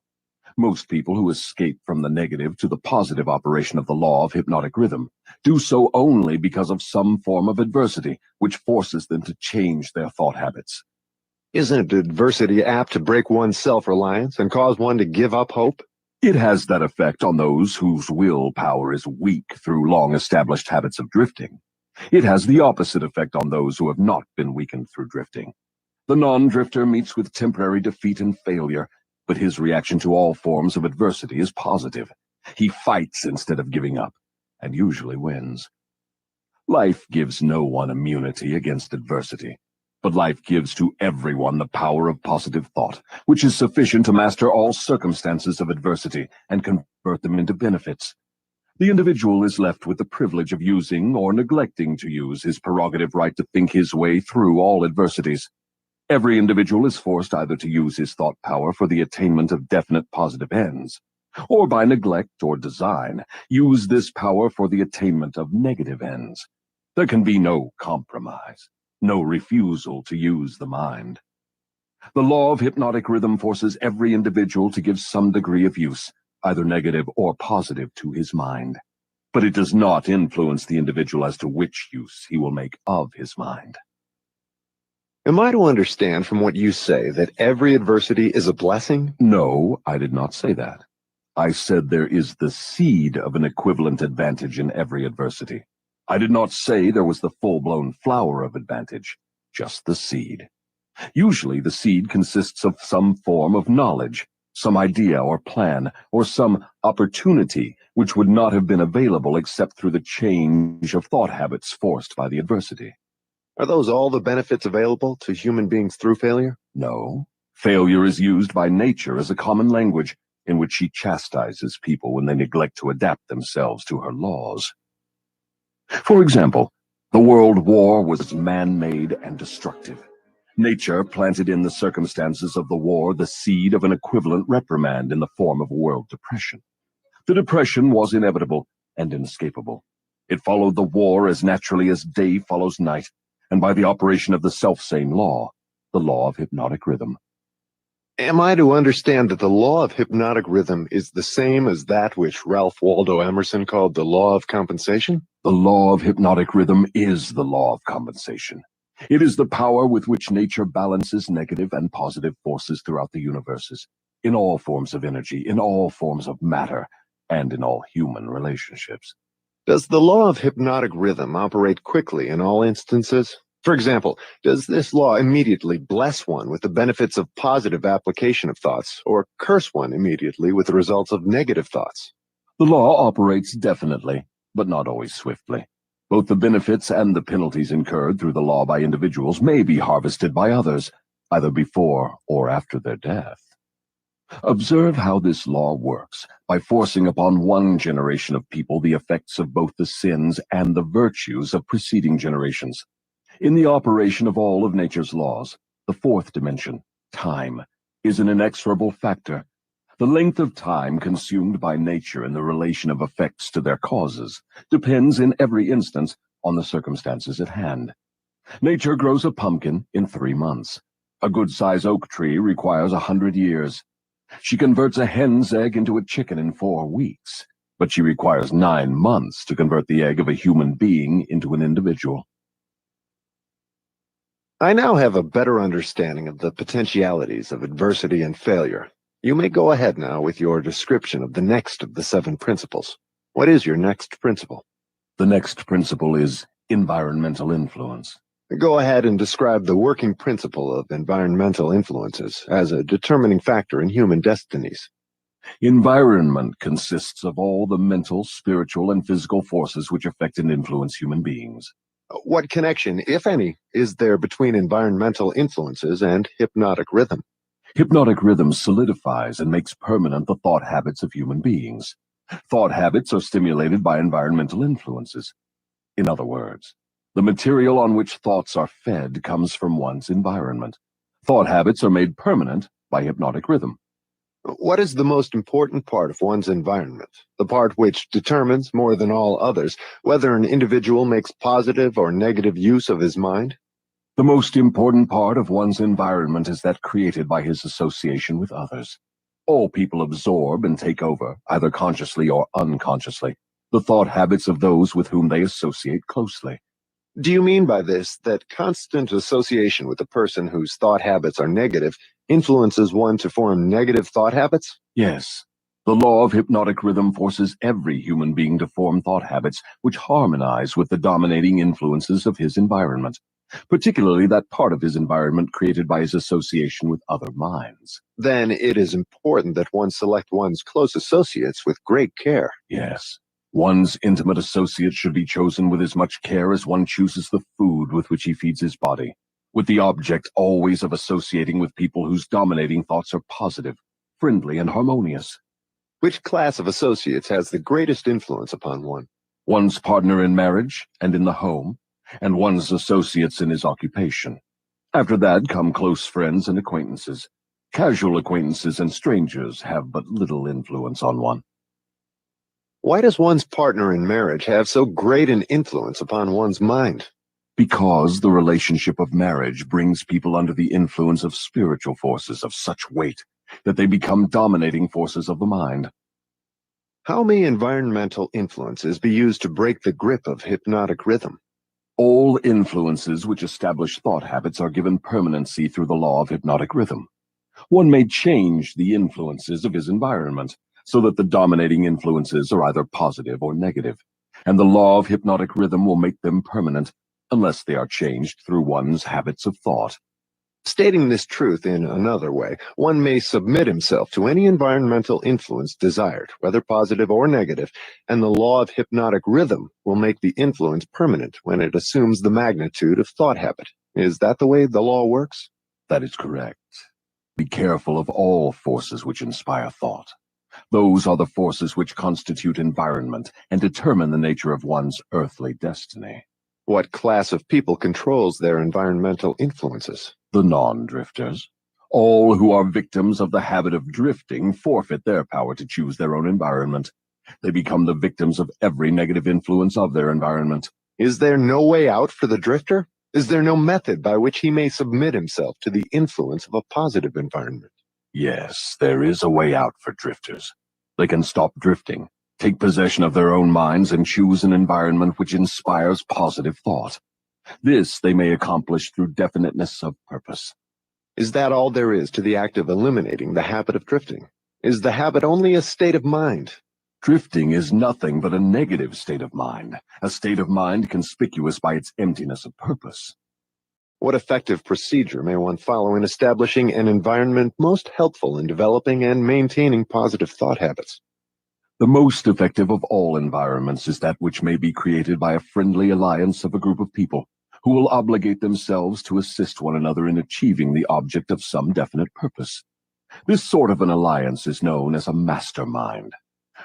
Speaker 1: Most people who escape from the negative to the positive operation of the law of hypnotic rhythm do so only because of some form of adversity which forces them to change their thought habits.
Speaker 2: Isn't adversity apt to break one's self-reliance and cause one to give up hope?
Speaker 1: It has that effect on those whose willpower is weak through long-established habits of drifting. It has the opposite effect on those who have not been weakened through drifting. The non-drifter meets with temporary defeat and failure, but his reaction to all forms of adversity is positive. He fights instead of giving up, and usually wins. Life gives no one immunity against adversity, but life gives to everyone the power of positive thought, which is sufficient to master all circumstances of adversity and convert them into benefits. The individual is left with the privilege of using or neglecting to use his prerogative right to think his way through all adversities. Every individual is forced either to use his thought power for the attainment of definite positive ends, or by neglect or design, use this power for the attainment of negative ends. There can be no compromise, no refusal to use the mind. The law of hypnotic rhythm forces every individual to give some degree of use, either negative or positive, to his mind. But it does not influence the individual as to which use he will make of his mind.
Speaker 2: Am I to understand from what you say that every adversity is a blessing?
Speaker 1: No, I did not say that. I said there is the seed of an equivalent advantage in every adversity. I did not say there was the full-blown flower of advantage, just the seed. Usually the seed consists of some form of knowledge, some idea or plan, or some opportunity which would not have been available except through the change of thought habits forced by the adversity.
Speaker 2: Are those all the benefits available to human beings through failure?
Speaker 1: No. Failure is used by nature as a common language in which she chastises people when they neglect to adapt themselves to her laws. For example, the World War was man-made and destructive. Nature planted in the circumstances of the war the seed of an equivalent reprimand in the form of a world depression. The depression was inevitable and inescapable. It followed the war as naturally as day follows night, and by the operation of the selfsame law, the law of hypnotic rhythm.
Speaker 2: Am I to understand that the law of hypnotic rhythm is the same as that which Ralph Waldo Emerson called the law of compensation?
Speaker 1: The law of hypnotic rhythm is the law of compensation. It is the power with which nature balances negative and positive forces throughout the universes, in all forms of energy, in all forms of matter, and in all human relationships.
Speaker 2: Does the law of hypnotic rhythm operate quickly in all instances? For example, does this law immediately bless one with the benefits of positive application of thoughts, or curse one immediately with the results of negative thoughts?
Speaker 1: The law operates definitely, but not always swiftly. Both the benefits and the penalties incurred through the law by individuals may be harvested by others, either before or after their death. Observe how this law works by forcing upon one generation of people the effects of both the sins and the virtues of preceding generations. In the operation of all of nature's laws, the fourth dimension, time, is an inexorable factor. The length of time consumed by nature in the relation of effects to their causes depends in every instance on the circumstances at hand. Nature grows a pumpkin in 3 months. A good-sized oak tree requires 100 years. She converts a hen's egg into a chicken in 4 weeks, but she requires 9 months to convert the egg of a human being into an individual.
Speaker 2: I now have a better understanding of the potentialities of adversity and failure. You may go ahead now with your description of the next of the 7 principles. What is your next principle?
Speaker 1: The next principle is environmental influence.
Speaker 2: Go ahead and describe the working principle of environmental influences as a determining factor in human destinies.
Speaker 1: Environment consists of all the mental, spiritual, and physical forces which affect and influence human beings.
Speaker 2: What connection, if any, is there between environmental influences and hypnotic rhythm?
Speaker 1: Hypnotic rhythm solidifies and makes permanent the thought habits of human beings. Thought habits are stimulated by environmental influences. In other words, the material on which thoughts are fed comes from one's environment. Thought habits are made permanent by hypnotic rhythm.
Speaker 2: What is the most important part of one's environment, the part which determines, more than all others, whether an individual makes positive or negative use of his mind?
Speaker 1: The most important part of one's environment is that created by his association with others. All people absorb and take over, either consciously or unconsciously, the thought habits of those with whom they associate closely.
Speaker 2: Do you mean by this that constant association with a person whose thought habits are negative influences one to form negative thought habits?
Speaker 1: Yes. The law of hypnotic rhythm forces every human being to form thought habits which harmonize with the dominating influences of his environment, particularly that part of his environment created by his association with other minds.
Speaker 2: Then it is important that one select one's close associates with great care.
Speaker 1: Yes. One's intimate associates should be chosen with as much care as one chooses the food with which he feeds his body, with the object always of associating with people whose dominating thoughts are positive, friendly, and harmonious.
Speaker 2: Which class of associates has the greatest influence upon one?
Speaker 1: One's partner in marriage and in the home, and one's associates in his occupation. After that come close friends and acquaintances. Casual acquaintances and strangers have but little influence on one.
Speaker 2: Why does one's partner in marriage have so great an influence upon one's mind?
Speaker 1: Because the relationship of marriage brings people under the influence of spiritual forces of such weight that they become dominating forces of the mind.
Speaker 2: How may environmental influences be used to break the grip of hypnotic rhythm?
Speaker 1: All influences which establish thought habits are given permanency through the law of hypnotic rhythm. One may change the influences of his environment so that the dominating influences are either positive or negative, and the law of hypnotic rhythm will make them permanent unless they are changed through one's habits of thought.
Speaker 2: Stating this truth in another way, one may submit himself to any environmental influence desired, whether positive or negative, and the law of hypnotic rhythm will make the influence permanent when it assumes the magnitude of thought habit. Is that the way the law works?
Speaker 1: That is correct. Be careful of all forces which inspire thought. Those are the forces which constitute environment and determine the nature of one's earthly destiny.
Speaker 2: What class of people controls their environmental influences?
Speaker 1: The non-drifters. All who are victims of the habit of drifting forfeit their power to choose their own environment. They become the victims of every negative influence of their environment.
Speaker 2: Is there no way out for the drifter? Is there no method by which he may submit himself to the influence of a positive environment?
Speaker 1: Yes, there is a way out for drifters. They can stop drifting, take possession of their own minds, and choose an environment which inspires positive thought. This they may accomplish through definiteness of purpose.
Speaker 2: Is that all there is to the act of eliminating the habit of drifting? Is the habit only a state of mind?
Speaker 1: Drifting is nothing but a negative state of mind, a state of mind conspicuous by its emptiness of purpose.
Speaker 2: What effective procedure may one follow in establishing an environment most helpful in developing and maintaining positive thought habits?
Speaker 1: The most effective of all environments is that which may be created by a friendly alliance of a group of people who will obligate themselves to assist one another in achieving the object of some definite purpose. This sort of an alliance is known as a mastermind.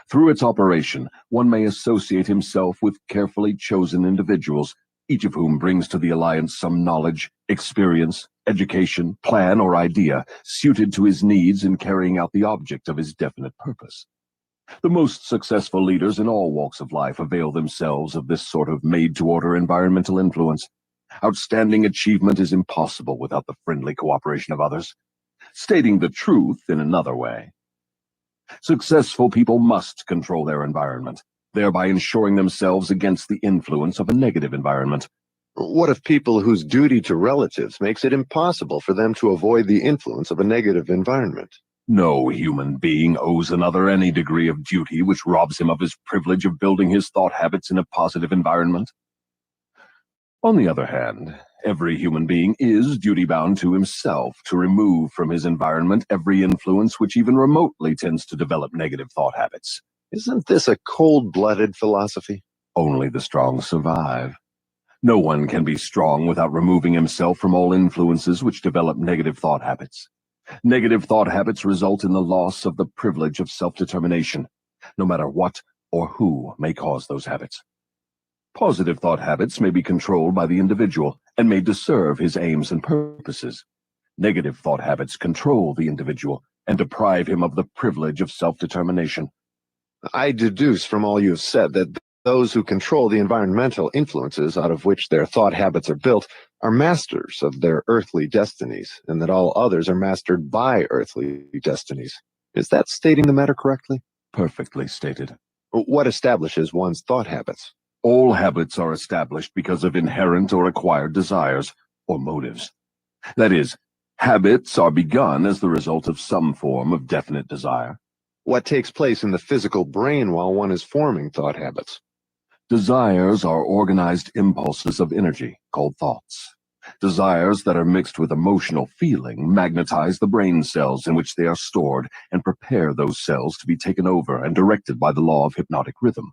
Speaker 1: Through its operation, one may associate himself with carefully chosen individuals, each of whom brings to the alliance some knowledge, experience, education, plan, or idea suited to his needs in carrying out the object of his definite purpose. The most successful leaders in all walks of life avail themselves of this sort of made-to-order environmental influence. Outstanding achievement is impossible without the friendly cooperation of others. Stating the truth in another way, successful people must control their environment, thereby ensuring themselves against the influence of a negative environment.
Speaker 2: What if people whose duty to relatives makes it impossible for them to avoid the influence of a negative environment?
Speaker 1: No human being owes another any degree of duty which robs him of his privilege of building his thought habits in a positive environment. On the other hand, every human being is duty-bound to himself to remove from his environment every influence which even remotely tends to develop negative thought habits.
Speaker 2: Isn't this a cold-blooded philosophy?
Speaker 1: Only the strong survive. No one can be strong without removing himself from all influences which develop negative thought habits. Negative thought habits result in the loss of the privilege of self-determination, no matter what or who may cause those habits. Positive thought habits may be controlled by the individual and made to serve his aims and purposes. Negative thought habits control the individual and deprive him of the privilege of self-determination.
Speaker 2: I deduce from all you have said that those who control the environmental influences out of which their thought habits are built are masters of their earthly destinies, and that all others are mastered by earthly destinies. Is that stating the matter correctly?
Speaker 1: Perfectly stated.
Speaker 2: What establishes one's thought habits?
Speaker 1: All habits are established because of inherent or acquired desires, or motives. That is, habits are begun as the result of some form of definite desire.
Speaker 2: What takes place in the physical brain while one is forming thought habits?
Speaker 1: Desires are organized impulses of energy, called thoughts. Desires that are mixed with emotional feeling magnetize the brain cells in which they are stored and prepare those cells to be taken over and directed by the law of hypnotic rhythm.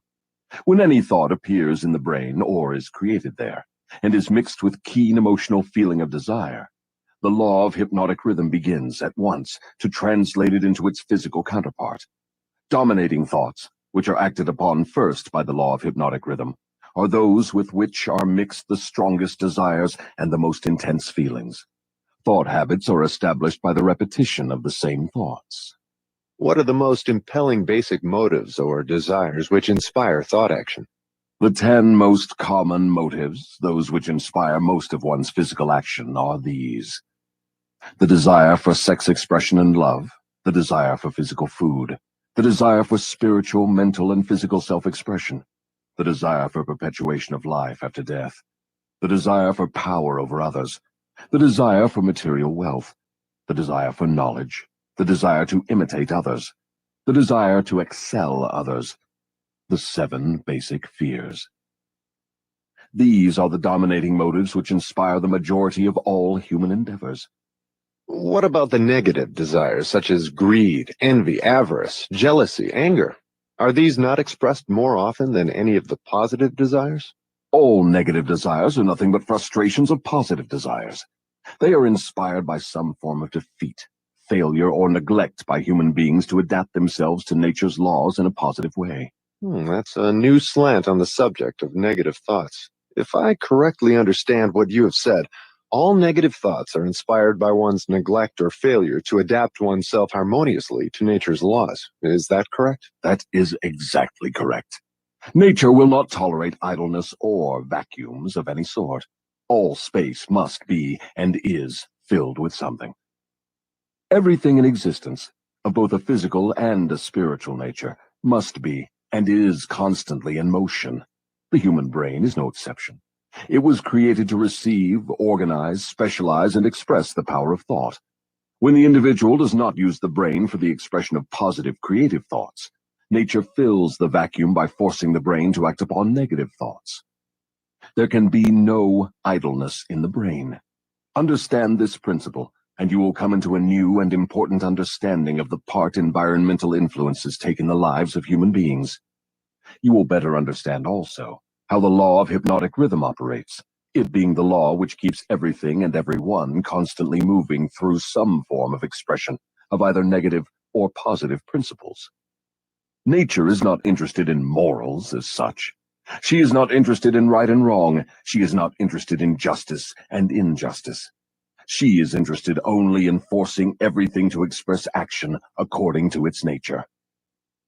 Speaker 1: When any thought appears in the brain or is created there, and is mixed with keen emotional feeling of desire, the law of hypnotic rhythm begins at once to translate it into its physical counterpart. Dominating thoughts, which are acted upon first by the law of hypnotic rhythm, are those with which are mixed the strongest desires and the most intense feelings. Thought habits are established by the repetition of the same thoughts.
Speaker 2: What are the most impelling basic motives or desires which inspire thought action?
Speaker 1: The 10 most common motives, those which inspire most of one's physical action, are these: the desire for sex expression and love, the desire for physical food, the desire for spiritual, mental, and physical self-expression, the desire for perpetuation of life after death, the desire for power over others, the desire for material wealth, the desire for knowledge, the desire to imitate others, the desire to excel others, the 7 basic fears. These are the dominating motives which inspire the majority of all human endeavors.
Speaker 2: What about the negative desires, such as greed, envy, avarice, jealousy, anger? Are these not expressed more often than any of the positive desires?
Speaker 1: All negative desires are nothing but frustrations of positive desires. They are inspired by some form of defeat, failure, or neglect by human beings to adapt themselves to nature's laws in a positive way.
Speaker 2: That's a new slant on the subject of negative thoughts. If I correctly understand what you have said, all negative thoughts are inspired by one's neglect or failure to adapt oneself harmoniously to nature's laws. Is that correct?
Speaker 1: That is exactly correct. Nature will not tolerate idleness or vacuums of any sort. All space must be and is filled with something. Everything in existence, of both a physical and a spiritual nature, must be and is constantly in motion. The human brain is no exception. It was created to receive, organize, specialize, and express the power of thought. When the individual does not use the brain for the expression of positive creative thoughts, Nature fills the vacuum by forcing the brain to act upon negative thoughts. There can be no idleness in the brain. Understand this principle, and you will come into a new and important understanding of the part environmental influences take in the lives of human beings. You will better understand also how the law of hypnotic rhythm operates, it being the law which keeps everything and everyone constantly moving through some form of expression of either negative or positive principles. Nature is not interested in morals as such. She is not interested in right and wrong. She is not interested in justice and injustice. She is interested only in forcing everything to express action according to its nature.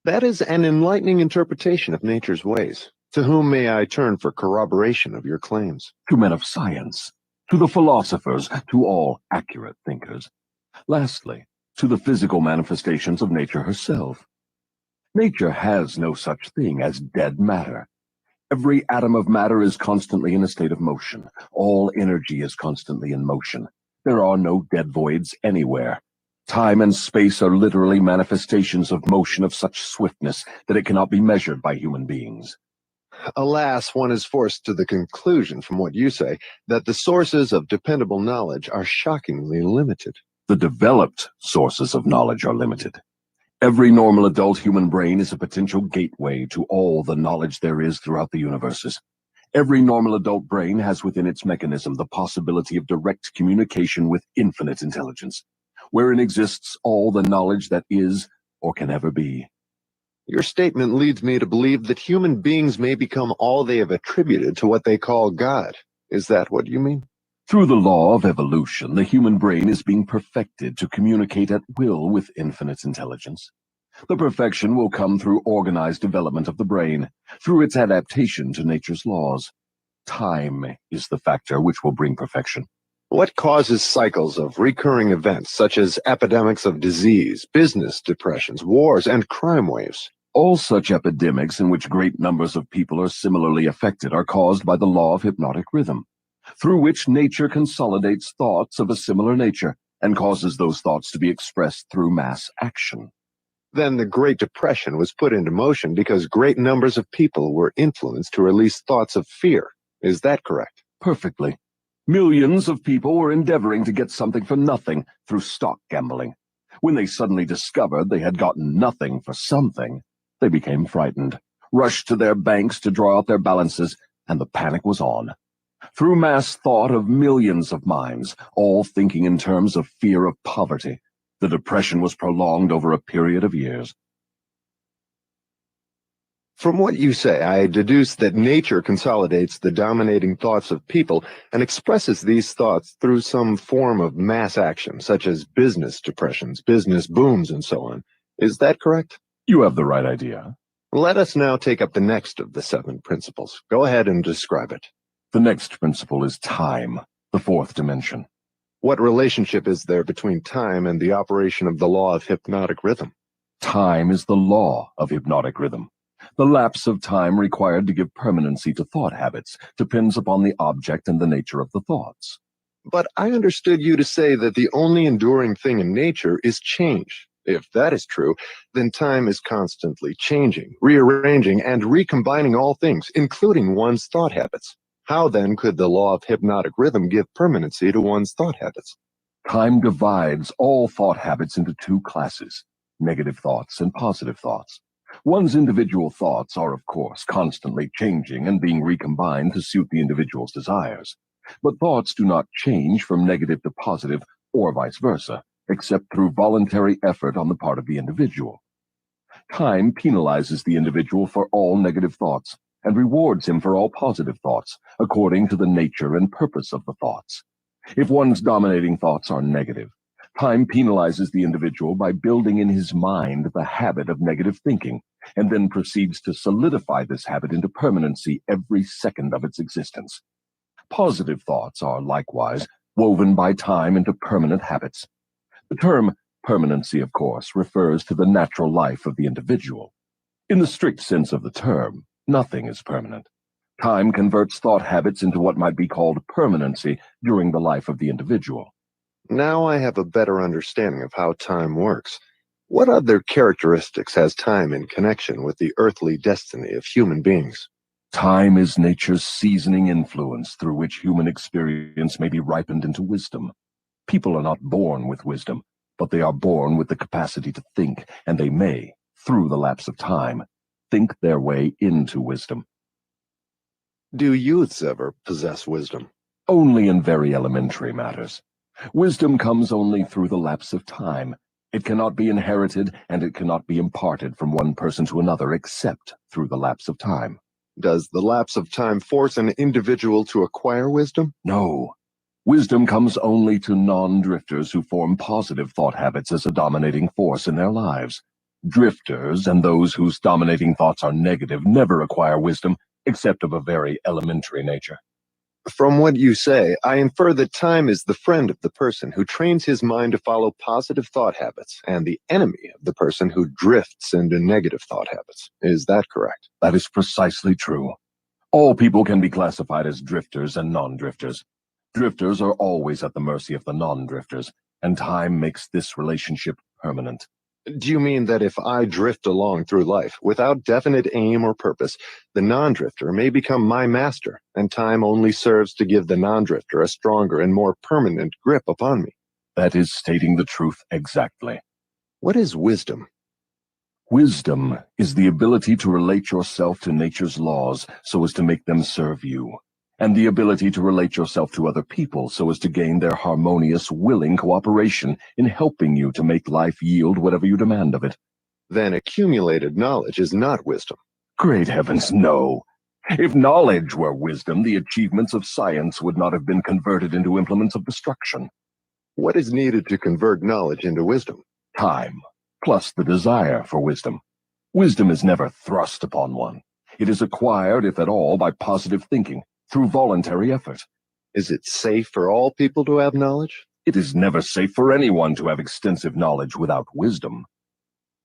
Speaker 2: That is an enlightening interpretation of nature's ways. To whom may I turn for corroboration of your claims?
Speaker 1: To men of science, to the philosophers, to all accurate thinkers. Lastly, to the physical manifestations of nature herself. Nature has no such thing as dead matter. Every atom of matter is constantly in a state of motion. All energy is constantly in motion. There are no dead voids anywhere. Time and space are literally manifestations of motion of such swiftness that it cannot be measured by human beings.
Speaker 2: Alas, one is forced to the conclusion from what you say that the sources of dependable knowledge are shockingly limited.
Speaker 1: The developed sources of knowledge are limited. Every normal adult human brain is a potential gateway to all the knowledge there is throughout the universes. Every normal adult brain has within its mechanism the possibility of direct communication with infinite intelligence, wherein exists all the knowledge that is or can ever be.
Speaker 2: Your statement leads me to believe that human beings may become all they have attributed to what they call God. Is that what you mean?
Speaker 1: Through the law of evolution, the human brain is being perfected to communicate at will with infinite intelligence. The perfection will come through organized development of the brain, through its adaptation to nature's laws. Time is the factor which will bring perfection.
Speaker 2: What causes cycles of recurring events such as epidemics of disease, business depressions, wars, and crime waves?
Speaker 1: All such epidemics in which great numbers of people are similarly affected are caused by the law of hypnotic rhythm, through which nature consolidates thoughts of a similar nature and causes those thoughts to be expressed through mass action.
Speaker 2: Then the Great Depression was put into motion because great numbers of people were influenced to release thoughts of fear. Is that correct?
Speaker 1: Perfectly. Millions of people were endeavoring to get something for nothing through stock gambling. When they suddenly discovered they had gotten nothing for something, they became frightened, rushed to their banks to draw out their balances, and the panic was on. Through mass thought of millions of minds, all thinking in terms of fear of poverty, the depression was prolonged over a period of years.
Speaker 2: From what you say, I deduce that nature consolidates the dominating thoughts of people and expresses these thoughts through some form of mass action, such as business depressions, business booms, and so on. Is that correct?
Speaker 1: You have the right idea.
Speaker 2: Let us now take up the next of the 7 principles. Go ahead and describe it.
Speaker 1: The next principle is time, the 4th dimension.
Speaker 2: What relationship is there between time and the operation of the law of hypnotic rhythm?
Speaker 1: Time is the law of hypnotic rhythm. The lapse of time required to give permanency to thought habits depends upon the object and the nature of the thoughts.
Speaker 2: But I understood you to say that the only enduring thing in nature is change. If that is true, then time is constantly changing, rearranging, and recombining all things, including one's thought habits. How then could the law of hypnotic rhythm give permanency to one's thought habits?
Speaker 1: Time divides all thought habits into 2 classes, negative thoughts and positive thoughts. One's individual thoughts are, of course, constantly changing and being recombined to suit the individual's desires. But thoughts do not change from negative to positive or vice versa, except through voluntary effort on the part of the individual. Time penalizes the individual for all negative thoughts and rewards him for all positive thoughts, according to the nature and purpose of the thoughts. If one's dominating thoughts are negative, time penalizes the individual by building in his mind the habit of negative thinking, and then proceeds to solidify this habit into permanency every second of its existence. Positive thoughts are likewise woven by time into permanent habits. The term permanency, of course, refers to the natural life of the individual. In the strict sense of the term, nothing is permanent. Time converts thought habits into what might be called permanency during the life of the individual.
Speaker 2: Now I have a better understanding of how time works. What other characteristics has time in connection with the earthly destiny of human beings?
Speaker 1: Time is nature's seasoning influence through which human experience may be ripened into wisdom. People are not born with wisdom, but they are born with the capacity to think, and they may, through the lapse of time, think their way into wisdom.
Speaker 2: Do youths ever possess wisdom?
Speaker 1: Only in very elementary matters. Wisdom comes only through the lapse of time. It cannot be inherited, and it cannot be imparted from one person to another except through the lapse of time.
Speaker 2: Does the lapse of time force an individual to acquire wisdom?
Speaker 1: No. Wisdom comes only to non-drifters who form positive thought habits as a dominating force in their lives. Drifters and those whose dominating thoughts are negative never acquire wisdom, except of a very elementary nature.
Speaker 2: From what you say, I infer that time is the friend of the person who trains his mind to follow positive thought habits, and the enemy of the person who drifts into negative thought habits. Is that correct?
Speaker 1: That is precisely true. All people can be classified as drifters and non-drifters. Drifters are always at the mercy of the non-drifters, and time makes this relationship permanent.
Speaker 2: Do you mean that if I drift along through life without definite aim or purpose, the non-drifter may become my master, and time only serves to give the non-drifter a stronger and more permanent grip upon me?
Speaker 1: That is stating the truth exactly.
Speaker 2: What is wisdom?
Speaker 1: Wisdom is the ability to relate yourself to nature's laws so as to make them serve you, and the ability to relate yourself to other people so as to gain their harmonious, willing cooperation in helping you to make life yield whatever you demand of it.
Speaker 2: Then accumulated knowledge is not wisdom.
Speaker 1: Great heavens, no. If knowledge were wisdom, the achievements of science would not have been converted into implements of destruction.
Speaker 2: What is needed to convert knowledge into wisdom?
Speaker 1: Time, plus the desire for wisdom. Wisdom is never thrust upon one. It is acquired, if at all, by positive thinking, through voluntary effort.
Speaker 2: Is it safe for all people to have knowledge?
Speaker 1: It is never safe for anyone to have extensive knowledge without wisdom.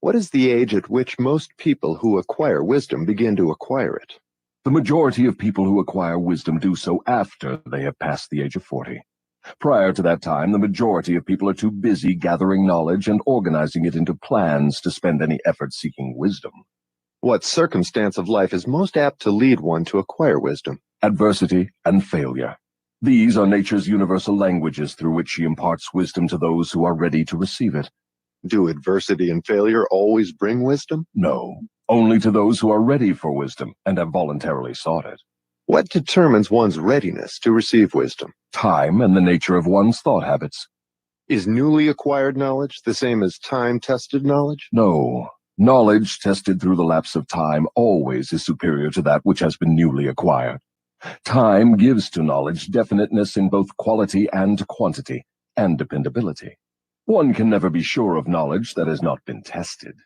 Speaker 2: What is the age at which most people who acquire wisdom begin to acquire it?
Speaker 1: The majority of people who acquire wisdom do so after they have passed the age of 40. Prior to that time, the majority of people are too busy gathering knowledge and organizing it into plans to spend any effort seeking wisdom.
Speaker 2: What circumstance of life is most apt to lead one to acquire wisdom?
Speaker 1: Adversity and failure. These are nature's universal languages through which she imparts wisdom to those who are ready to receive it.
Speaker 2: Do adversity and failure always bring wisdom?
Speaker 1: No, only to those who are ready for wisdom and have voluntarily sought it.
Speaker 2: What determines one's readiness to receive wisdom?
Speaker 1: Time and the nature of one's thought habits.
Speaker 2: Is newly acquired knowledge the same as time-tested knowledge?
Speaker 1: No. Knowledge tested through the lapse of time always is superior to that which has been newly acquired. Time gives to knowledge definiteness in both quality and quantity, and dependability. One can never be sure of knowledge that has not been tested.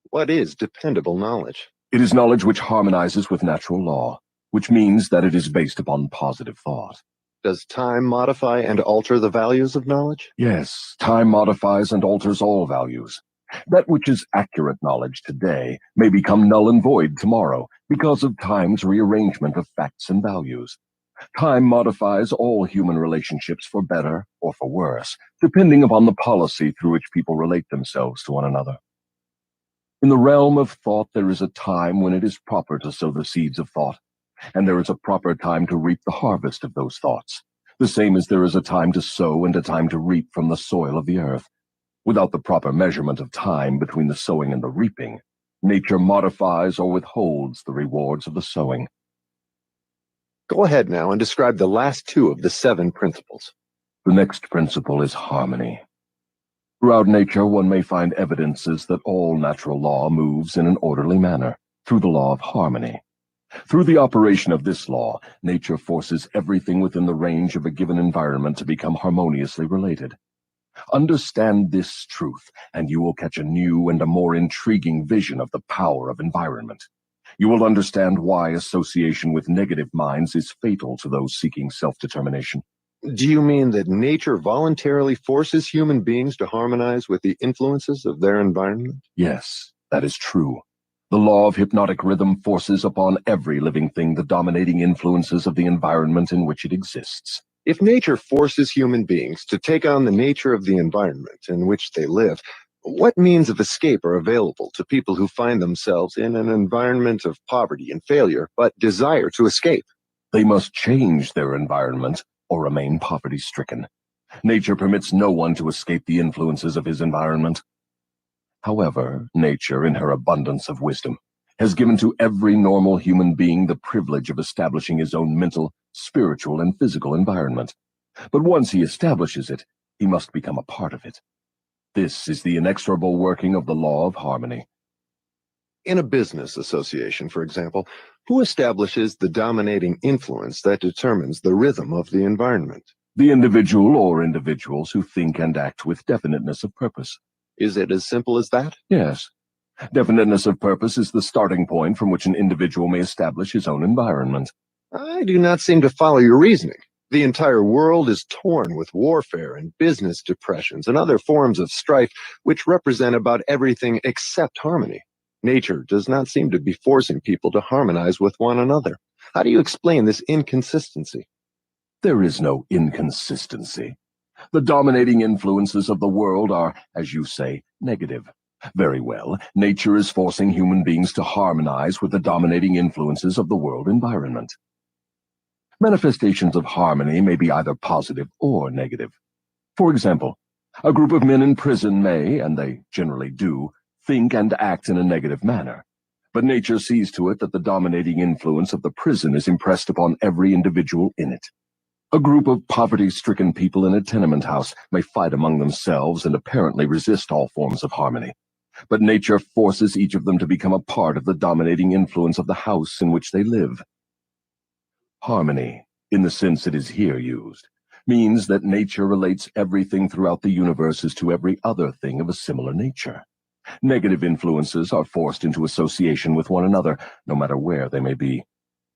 Speaker 2: What is dependable knowledge?
Speaker 1: It is knowledge which harmonizes with natural law, which means that it is based upon positive thought.
Speaker 2: Does time modify and alter the values of knowledge?
Speaker 1: Yes, time modifies and alters all values. That which is accurate knowledge today may become null and void tomorrow because of time's rearrangement of facts and values. Time modifies all human relationships for better or for worse, depending upon the policy through which people relate themselves to one another. In the realm of thought, there is a time when it is proper to sow the seeds of thought, and there is a proper time to reap the harvest of those thoughts, the same as there is a time to sow and a time to reap from the soil of the earth. Without the proper measurement of time between the sowing and the reaping, nature modifies or withholds the rewards of the sowing.
Speaker 2: Go ahead now and describe the last two of the 7 principles.
Speaker 1: The next principle is harmony. Throughout nature, one may find evidences that all natural law moves in an orderly manner, through the law of harmony. Through the operation of this law, nature forces everything within the range of a given environment to become harmoniously related. Understand this truth, and you will catch a new and a more intriguing vision of the power of environment. You will understand why association with negative minds is fatal to those seeking self-determination.
Speaker 2: Do you mean that nature voluntarily forces human beings to harmonize with the influences of their environment?
Speaker 1: Yes, that is true. The law of hypnotic rhythm forces upon every living thing the dominating influences of the environment in which it exists.
Speaker 2: If nature forces human beings to take on the nature of the environment in which they live, What means of escape are available to people who find themselves in an environment of poverty and failure, but desire to escape?
Speaker 1: They must change their environment or remain poverty-stricken. Nature permits no one to escape the influences of his environment. However, nature, in her abundance of wisdom, has given to every normal human being the privilege of establishing his own mental, spiritual, and physical environment. But once he establishes it, he must become a part of it. This is the inexorable working of the law of harmony.
Speaker 2: In a business association, for example, who establishes the dominating influence that determines the rhythm of the environment?
Speaker 1: The individual or individuals who think and act with definiteness of purpose.
Speaker 2: Is it as simple as that?
Speaker 1: Yes. Definiteness of purpose is the starting point from which an individual may establish his own environment.
Speaker 2: I do not seem to follow your reasoning. The entire world is torn with warfare and business depressions and other forms of strife which represent about everything except harmony. Nature does not seem to be forcing people to harmonize with one another. How do you explain this inconsistency?
Speaker 1: There is no inconsistency. The dominating influences of the world are, as you say, negative. Very well, nature is forcing human beings to harmonize with the dominating influences of the world environment. Manifestations of harmony may be either positive or negative. For example, a group of men in prison may, and they generally do, think and act in a negative manner. But nature sees to it that the dominating influence of the prison is impressed upon every individual in it. A group of poverty-stricken people in a tenement house may fight among themselves and apparently resist all forms of harmony. But nature forces each of them to become a part of the dominating influence of the house in which they live. Harmony, in the sense it is here used, means that nature relates everything throughout the universe as to every other thing of a similar nature. Negative influences are forced into association with one another, no matter where they may be.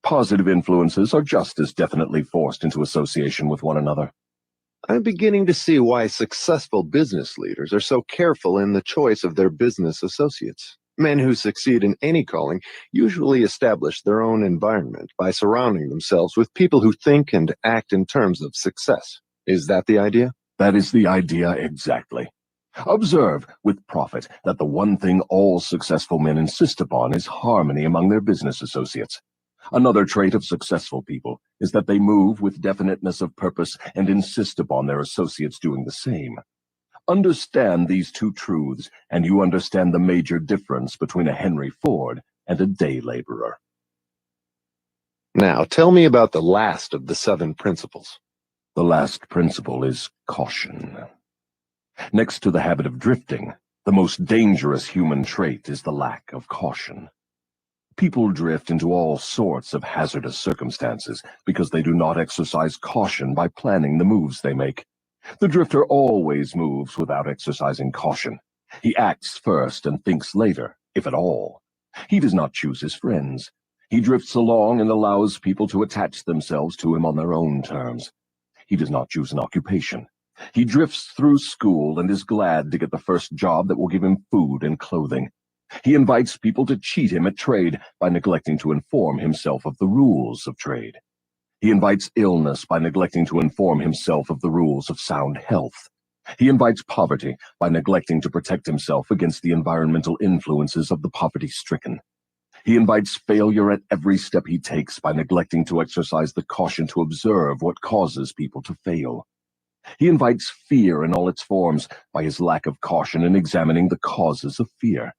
Speaker 1: Positive influences are just as definitely forced into association with one another.
Speaker 2: I'm beginning to see why successful business leaders are so careful in the choice of their business associates. Men who succeed in any calling usually establish their own environment by surrounding themselves with people who think and act in terms of success. Is that the idea?
Speaker 1: That is the idea exactly. Observe, with profit, that the one thing all successful men insist upon is harmony among their business associates. Another trait of successful people is that they move with definiteness of purpose and insist upon their associates doing the same. Understand these two truths, and you understand the major difference between a Henry Ford and a day laborer.
Speaker 2: Now, tell me about the last of the 7 principles.
Speaker 1: The last principle is caution. Next to the habit of drifting, the most dangerous human trait is the lack of caution. People drift into all sorts of hazardous circumstances because they do not exercise caution by planning the moves they make. The drifter always moves without exercising caution. He acts first and thinks later, if at all. He does not choose his friends. He drifts along and allows people to attach themselves to him on their own terms. He does not choose an occupation. He drifts through school and is glad to get the first job that will give him food and clothing. He invites people to cheat him at trade by neglecting to inform himself of the rules of trade. He invites illness by neglecting to inform himself of the rules of sound health. He invites poverty by neglecting to protect himself against the environmental influences of the poverty-stricken. He invites failure at every step he takes by neglecting to exercise the caution to observe what causes people to fail. He invites fear in all its forms by his lack of caution in examining the causes of fear.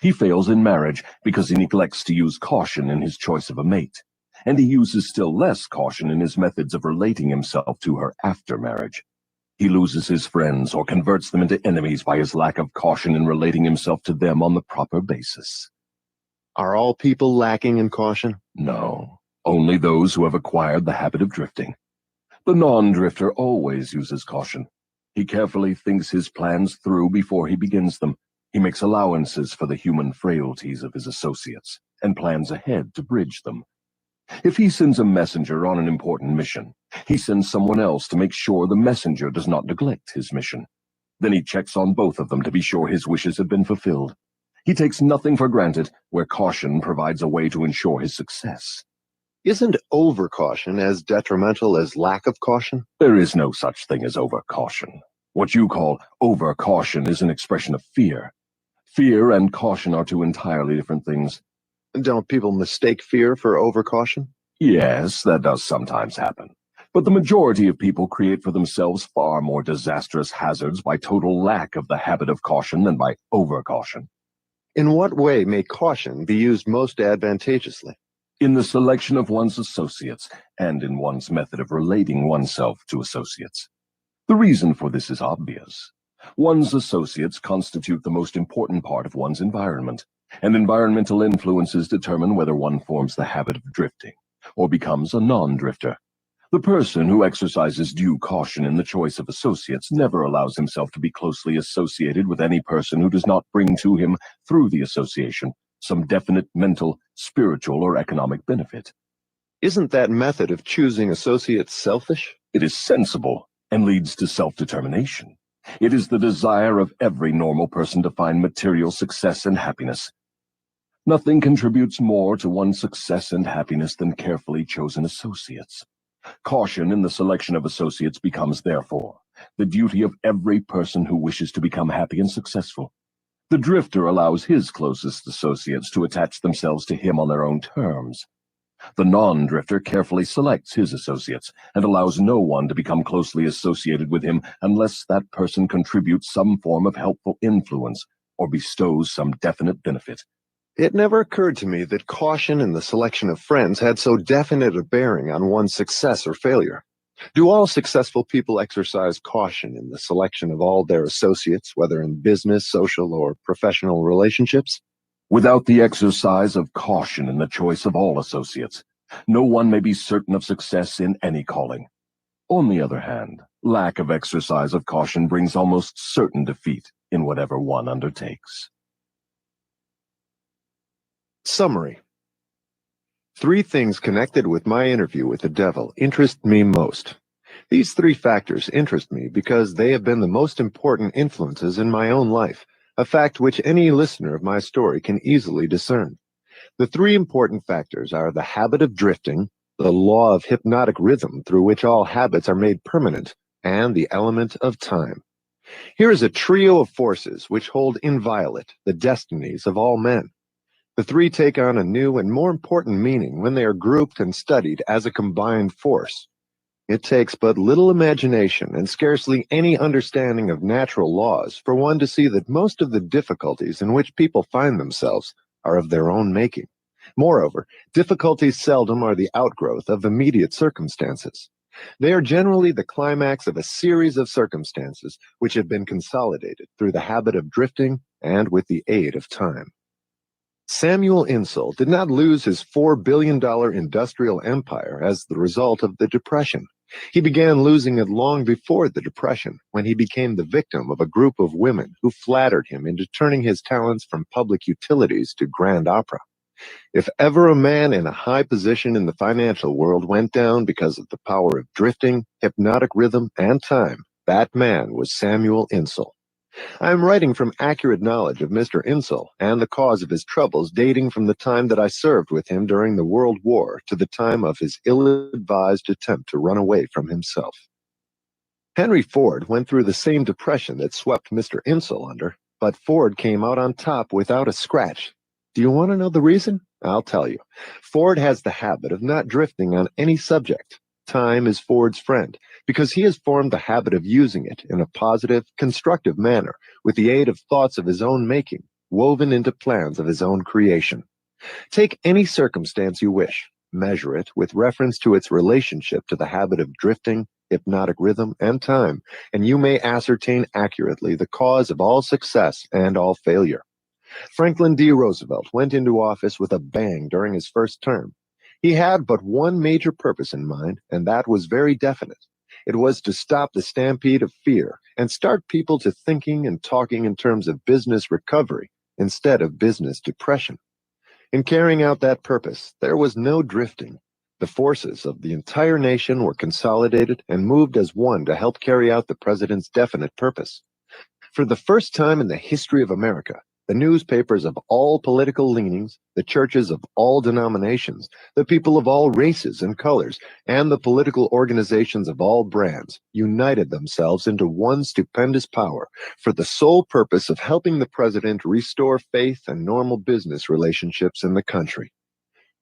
Speaker 1: He fails in marriage because he neglects to use caution in his choice of a mate. And he uses still less caution in his methods of relating himself to her after marriage. He loses his friends or converts them into enemies by his lack of caution in relating himself to them on the proper basis.
Speaker 2: Are all people lacking in caution?
Speaker 1: No, only those who have acquired the habit of drifting. The non-drifter always uses caution. He carefully thinks his plans through before he begins them. He makes allowances for the human frailties of his associates and plans ahead to bridge them. If he sends a messenger on an important mission, he sends someone else to make sure the messenger does not neglect his mission. Then he checks on both of them to be sure his wishes have been fulfilled. He takes nothing for granted where caution provides a way to ensure his success.
Speaker 2: Isn't overcaution as detrimental as lack of caution?
Speaker 1: There is no such thing as overcaution. What you call over-caution is an expression of fear. Fear and caution are two entirely different things.
Speaker 2: Don't people mistake fear for overcaution?
Speaker 1: Yes, that does sometimes happen. But the majority of people create for themselves far more disastrous hazards by total lack of the habit of caution than by overcaution.
Speaker 2: In what way may caution be used most advantageously?
Speaker 1: In the selection of one's associates, and in one's method of relating oneself to associates. The reason for this is obvious. One's associates constitute the most important part of one's environment, and environmental influences determine whether one forms the habit of drifting or becomes a non-drifter. The person who exercises due caution in the choice of associates never allows himself to be closely associated with any person who does not bring to him, through the association, some definite mental, spiritual, or economic benefit.
Speaker 2: Isn't that method of choosing associates selfish?
Speaker 1: It is sensible and leads to self-determination. It is the desire of every normal person to find material success and happiness. Nothing contributes more to one's success and happiness than carefully chosen associates. Caution in the selection of associates becomes, therefore, the duty of every person who wishes to become happy and successful. The drifter allows his closest associates to attach themselves to him on their own terms. The non-drifter carefully selects his associates and allows no one to become closely associated with him unless that person contributes some form of helpful influence or bestows some definite benefit.
Speaker 2: It never occurred to me that caution in the selection of friends had so definite a bearing on one's success or failure. Do all successful people exercise caution in the selection of all their associates, whether in business, social, or professional relationships?
Speaker 1: Without the exercise of caution in the choice of all associates, no one may be certain of success in any calling. On the other hand, lack of exercise of caution brings almost certain defeat in whatever one undertakes.
Speaker 2: Summary. 3 things connected with my interview with the devil interest me most. These 3 factors interest me because they have been the most important influences in my own life, a fact which any listener of my story can easily discern. The 3 important factors are the habit of drifting, the law of hypnotic rhythm through which all habits are made permanent, and the element of time. Here is a trio of forces which hold inviolate the destinies of all men. The 3 take on a new and more important meaning when they are grouped and studied as a combined force. It takes but little imagination and scarcely any understanding of natural laws for one to see that most of the difficulties in which people find themselves are of their own making. Moreover, difficulties seldom are the outgrowth of immediate circumstances. They are generally the climax of a series of circumstances which have been consolidated through the habit of drifting and with the aid of time. Samuel Insull did not lose his $4 billion industrial empire as the result of the Depression. He began losing it long before the Depression, when he became the victim of a group of women who flattered him into turning his talents from public utilities to grand opera. If ever a man in a high position in the financial world went down because of the power of drifting, hypnotic rhythm, and time, that man was Samuel Insull. I am writing from accurate knowledge of Mr. Insull and the cause of his troubles dating from the time that I served with him during the World War to the time of his ill-advised attempt to run away from himself. Henry Ford went through the same depression that swept Mr. Insull under, but Ford came out on top without a scratch. Do you want to know the reason? I'll tell you. Ford has the habit of not drifting on any subject. Time is Ford's friend, because he has formed the habit of using it in a positive, constructive manner, with the aid of thoughts of his own making, woven into plans of his own creation. Take any circumstance you wish, measure it with reference to its relationship to the habit of drifting, hypnotic rhythm, and time, and you may ascertain accurately the cause of all success and all failure. Franklin D. Roosevelt went into office with a bang during his first term. He had but one major purpose in mind, and that was very definite. It was to stop the stampede of fear and start people to thinking and talking in terms of business recovery instead of business depression. In carrying out that purpose, there was no drifting. The forces of the entire nation were consolidated and moved as one to help carry out the president's definite purpose. For the first time in the history of America, The newspapers of all political leanings, the churches of all denominations, the people of all races and colors, and the political organizations of all brands united themselves into one stupendous power for the sole purpose of helping the president restore faith and normal business relationships in the country.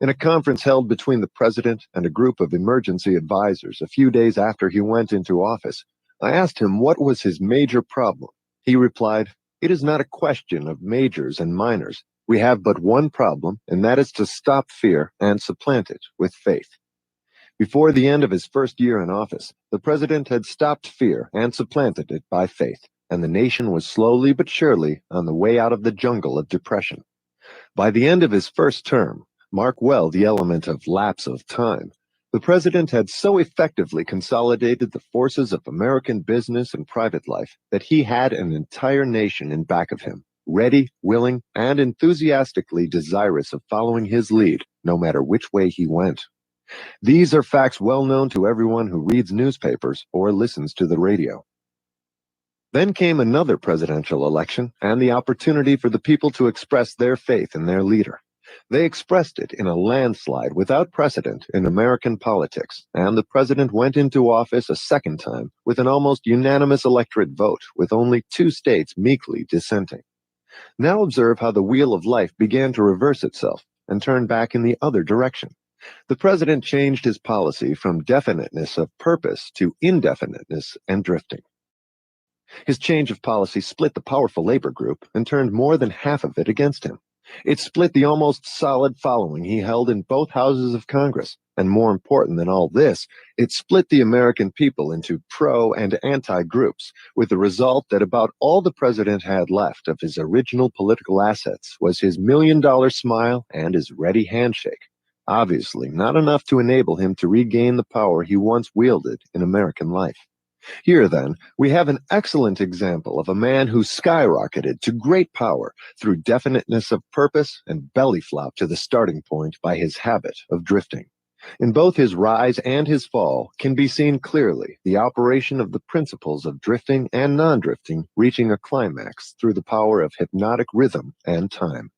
Speaker 2: In a conference held between the president and a group of emergency advisors a few days after he went into office, I asked him what was his major problem. He replied, "It is not a question of majors and minors. We have but one problem, and that is to stop fear and supplant it with faith." Before the end of his first year in office, the president had stopped fear and supplanted it by faith, and the nation was slowly but surely on the way out of the jungle of depression. By the end of his first term, mark well the element of lapse of time, the president had so effectively consolidated the forces of American business and private life that he had an entire nation in back of him, ready, willing, and enthusiastically desirous of following his lead, no matter which way he went. These are facts well known to everyone who reads newspapers or listens to the radio. Then came another presidential election and the opportunity for the people to express their faith in their leader. They expressed it in a landslide without precedent in American politics, and the president went into office a second time with an almost unanimous electorate vote, with only 2 states meekly dissenting. Now observe how the wheel of life began to reverse itself and turn back in the other direction. The president changed his policy from definiteness of purpose to indefiniteness and drifting. His change of policy split the powerful labor group and turned more than half of it against him. It split the almost solid following he held in both houses of Congress, and more important than all this, it split the American people into pro and anti groups, with the result that about all the president had left of his original political assets was his $1 million smile and his ready handshake. Obviously, not enough to enable him to regain the power he once wielded in American life. Here, then, we have an excellent example of a man who skyrocketed to great power through definiteness of purpose and belly flop to the starting point by his habit of drifting. In both his rise and his fall can be seen clearly the operation of the principles of drifting and non-drifting reaching a climax through the power of hypnotic rhythm and time.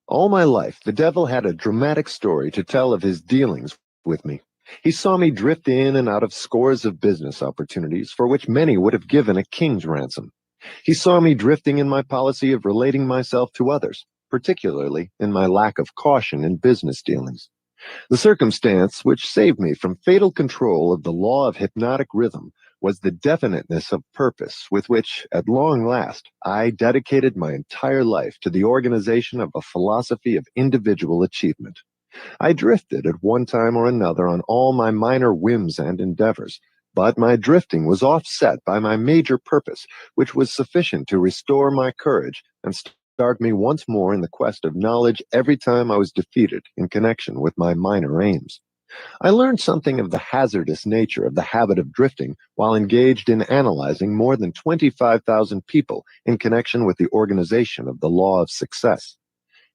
Speaker 2: All my life, the devil had a dramatic story to tell of his dealings with me. He saw me drift in and out of scores of business opportunities for which many would have given a king's ransom. He saw me drifting in my policy of relating myself to others, particularly in my lack of caution in business dealings. The circumstance which saved me from fatal control of the law of hypnotic rhythm was the definiteness of purpose with which, at long last, I dedicated my entire life to the organization of a philosophy of individual achievement. I drifted at one time or another on all my minor whims and endeavors, but my drifting was offset by my major purpose, which was sufficient to restore my courage and start me once more in the quest of knowledge every time I was defeated in connection with my minor aims. I learned something of the hazardous nature of the habit of drifting while engaged in analyzing more than 25,000 people in connection with the organization of the law of success.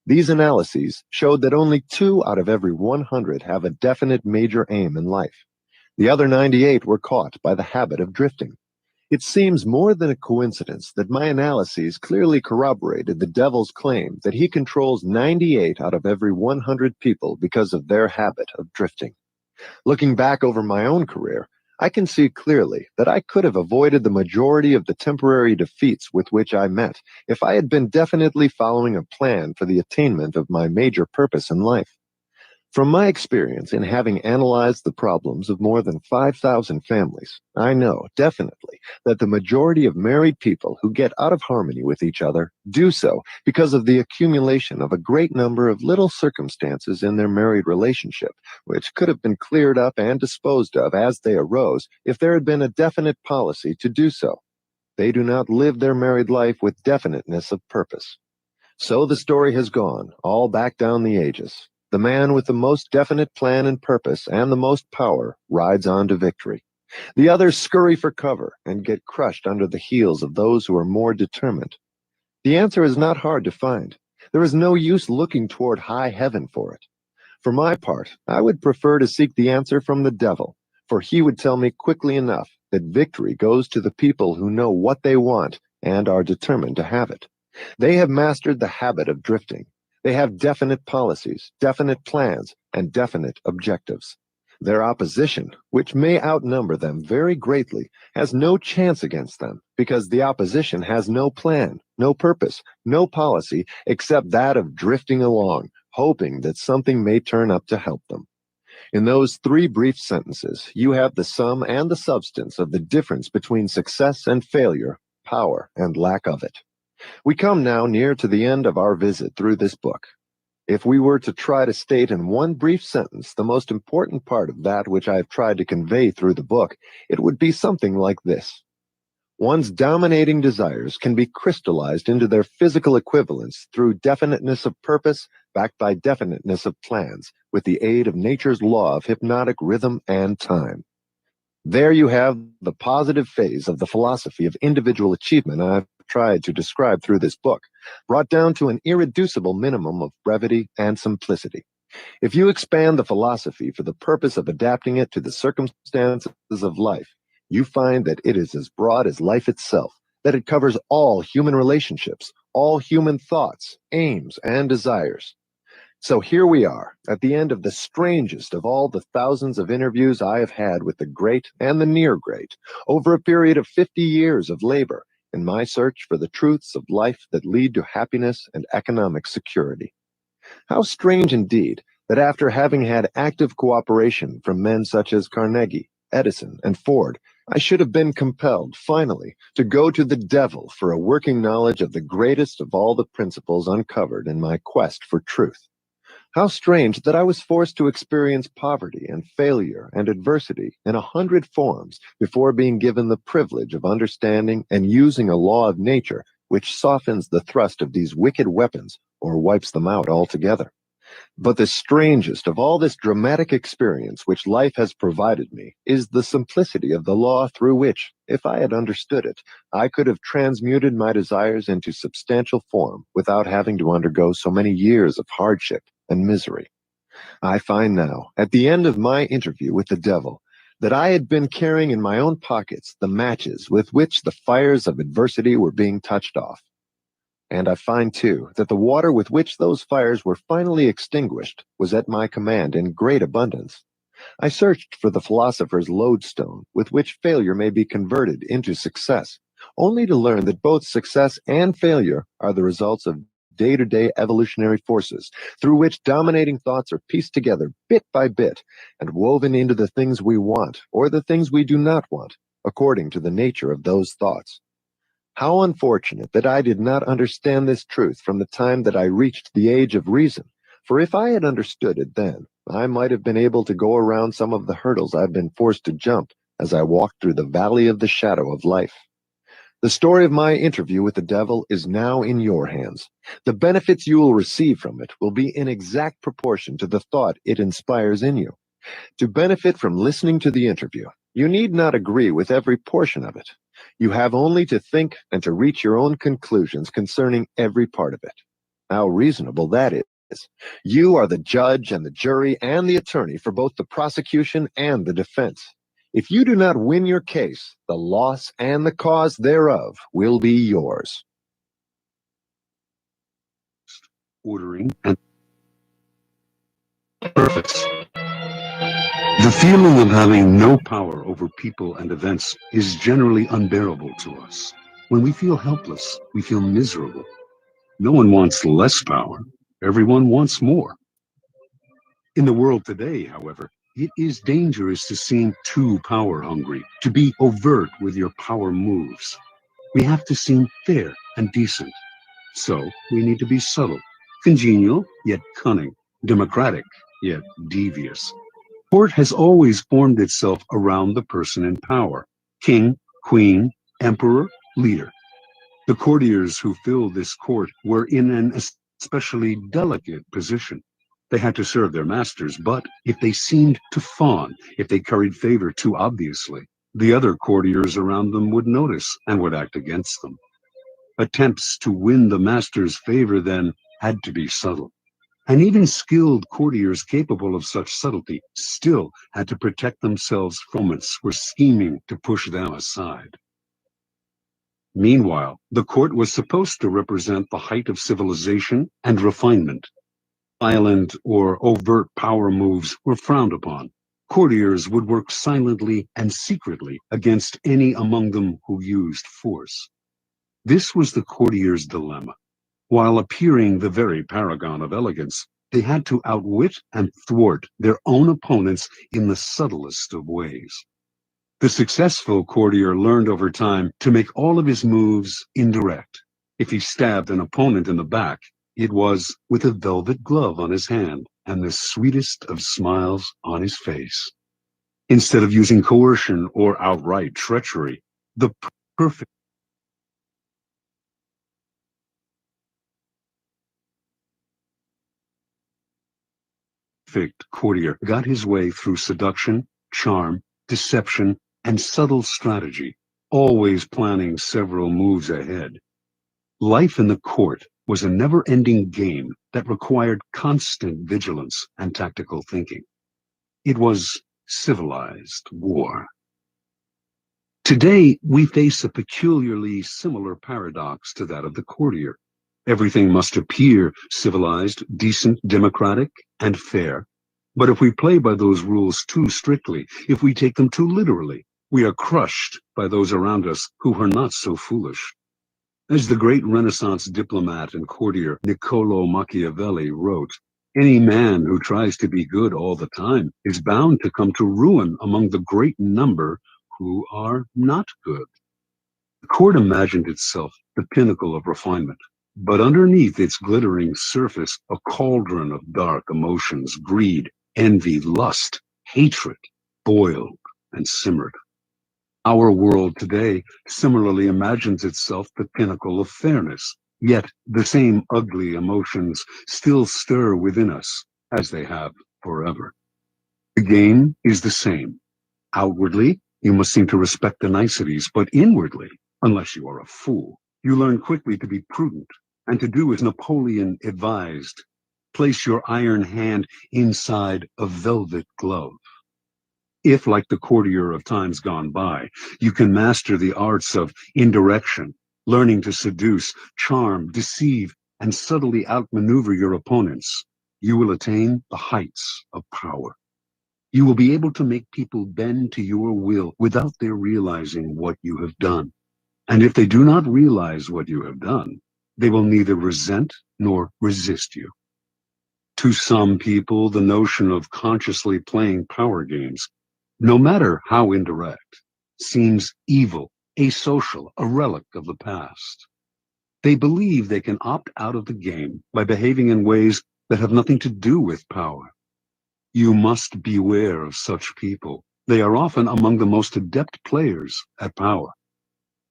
Speaker 2: These analyses showed that only 2 out of every 100 have a definite major aim in life. The other 98 were caught by the habit of drifting. It seems more than a coincidence that my analyses clearly corroborated the devil's claim that he controls 98 out of every 100 people because of their habit of drifting. Looking back over my own career, I can see clearly that I could have avoided the majority of the temporary defeats with which I met if I had been definitely following a plan for the attainment of my major purpose in life. From my experience in having analyzed the problems of more than 5,000 families, I know definitely that the majority of married people who get out of harmony with each other do so because of the accumulation of a great number of little circumstances in their married relationship, which could have been cleared up and disposed of as they arose if there had been a definite policy to do so. They do not live their married life with definiteness of purpose. So the story has gone, all back down the ages. The man with the most definite plan and purpose and the most power rides on to victory. The others scurry for cover and get crushed under the heels of those who are more determined. The answer is not hard to find. There is no use looking toward high heaven for it. For my part, I would prefer to seek the answer from the devil, for he would tell me quickly enough that victory goes to the people who know what they want and are determined to have it. They have mastered the habit of drifting. They have definite policies, definite plans, and definite objectives. Their opposition, which may outnumber them very greatly, has no chance against them because the opposition has no plan, no purpose, no policy except that of drifting along, hoping that something may turn up to help them. In those three brief sentences, you have the sum and the substance of the difference between success and failure, power and lack of it. We come now near to the end of our visit through this book. If we were to try to state in one brief sentence the most important part of that which I have tried to convey through the book, it would be something like this. One's dominating desires can be crystallized into their physical equivalents through definiteness of purpose, backed by definiteness of plans, with the aid of nature's law of hypnotic rhythm and time. There you have the positive phase of the philosophy of individual achievement I've tried to describe through this book, brought down to an irreducible minimum of brevity and simplicity. If you expand the philosophy for the purpose of adapting it to the circumstances of life, you find that it is as broad as life itself, that it covers all human relationships, all human thoughts, aims, and desires. So here we are, at the end of the strangest of all the thousands of interviews I have had with the great and the near great, over a period of 50 years of labor in my search for the truths of life that lead to happiness and economic security. How strange indeed that after having had active cooperation from men such as Carnegie, Edison, and Ford, I should have been compelled, finally, to go to the devil for a working knowledge of the greatest of all the principles uncovered in my quest for truth. How strange that I was forced to experience poverty and failure and adversity in 100 forms before being given the privilege of understanding and using a law of nature which softens the thrust of these wicked weapons or wipes them out altogether. But the strangest of all this dramatic experience which life has provided me is the simplicity of the law through which, if I had understood it, I could have transmuted my desires into substantial form without having to undergo so many years of hardship and misery. I find now, at the end of my interview with the devil, that I had been carrying in my own pockets the matches with which the fires of adversity were being touched off. And I find, too, that the water with which those fires were finally extinguished was at my command in great abundance. I searched for the philosopher's lodestone with which failure may be converted into success, only to learn that both success and failure are the results of day-to-day evolutionary forces through which dominating thoughts are pieced together bit by bit and woven into the things we want or the things we do not want, according to the nature of those thoughts. How unfortunate that I did not understand this truth from the time that I reached the age of reason, for if I had understood it then, I might have been able to go around some of the hurdles I've been forced to jump as I walked through the valley of the shadow of life. The story of my interview with the devil is now in your hands. The benefits you will receive from it will be in exact proportion to the thought it inspires in you. To benefit from listening to the interview, you need not agree with every portion of it. You have only to think and to reach your own conclusions concerning every part of it. How reasonable that is. You are the judge and the jury and the attorney for both the prosecution and the defense. If you do not win your case, the loss and the cause thereof will be yours.
Speaker 3: Ordering and purpose. The feeling of having no power over people and events is generally unbearable to us. When we feel helpless, we feel miserable. No one wants less power. Everyone wants more. In the world today, however, it is dangerous to seem too power hungry, to be overt with your power moves. We have to seem fair and decent. So we need to be subtle, congenial, yet cunning, democratic, yet devious. Court has always formed itself around the person in power: king, queen, emperor, leader. The courtiers who filled this court were in an especially delicate position. They had to serve their masters, but if they seemed to fawn, if they curried favor too obviously, the other courtiers around them would notice and would act against them. Attempts to win the master's favor then had to be subtle. And even skilled courtiers capable of such subtlety still had to protect themselves from moments were scheming to push them aside. Meanwhile, the court was supposed to represent the height of civilization and refinement. Violent or overt power moves were frowned upon. Courtiers would work silently and secretly against any among them who used force. This was the courtier's dilemma. While appearing the very paragon of elegance, they had to outwit and thwart their own opponents in the subtlest of ways. The successful courtier learned over time to make all of his moves indirect. If he stabbed an opponent in the back, it was with a velvet glove on his hand and the sweetest of smiles on his face. Instead of using coercion or outright treachery, the perfect courtier got his way through seduction, charm, deception, and subtle strategy, always planning several moves ahead. Life in the court was a never-ending game that required constant vigilance and tactical thinking. It was civilized war. Today, we face a peculiarly similar paradox to that of the courtier. Everything must appear civilized, decent, democratic, and fair. But if we play by those rules too strictly, if we take them too literally, we are crushed by those around us who are not so foolish. As the great Renaissance diplomat and courtier Niccolo Machiavelli wrote, "Any man who tries to be good all the time is bound to come to ruin among the great number who are not good." The court imagined itself the pinnacle of refinement, but underneath its glittering surface, a cauldron of dark emotions, greed, envy, lust, hatred, boiled and simmered. Our world today similarly imagines itself the pinnacle of fairness, yet the same ugly emotions still stir within us, as they have forever. The game is the same. Outwardly, you must seem to respect the niceties, but inwardly, unless you are a fool, you learn quickly to be prudent and to do as Napoleon advised. Place your iron hand inside a velvet glove. If, like the courtier of times gone by, you can master the arts of indirection, learning to seduce, charm, deceive, and subtly outmaneuver your opponents, you will attain the heights of power. You will be able to make people bend to your will without their realizing what you have done. And if they do not realize what you have done, they will neither resent nor resist you. To some people, the notion of consciously playing power games, no matter how indirect, seems evil, asocial, a relic of the past. They believe they can opt out of the game by behaving in ways that have nothing to do with power. You must beware of such people. They are often among the most adept players at power.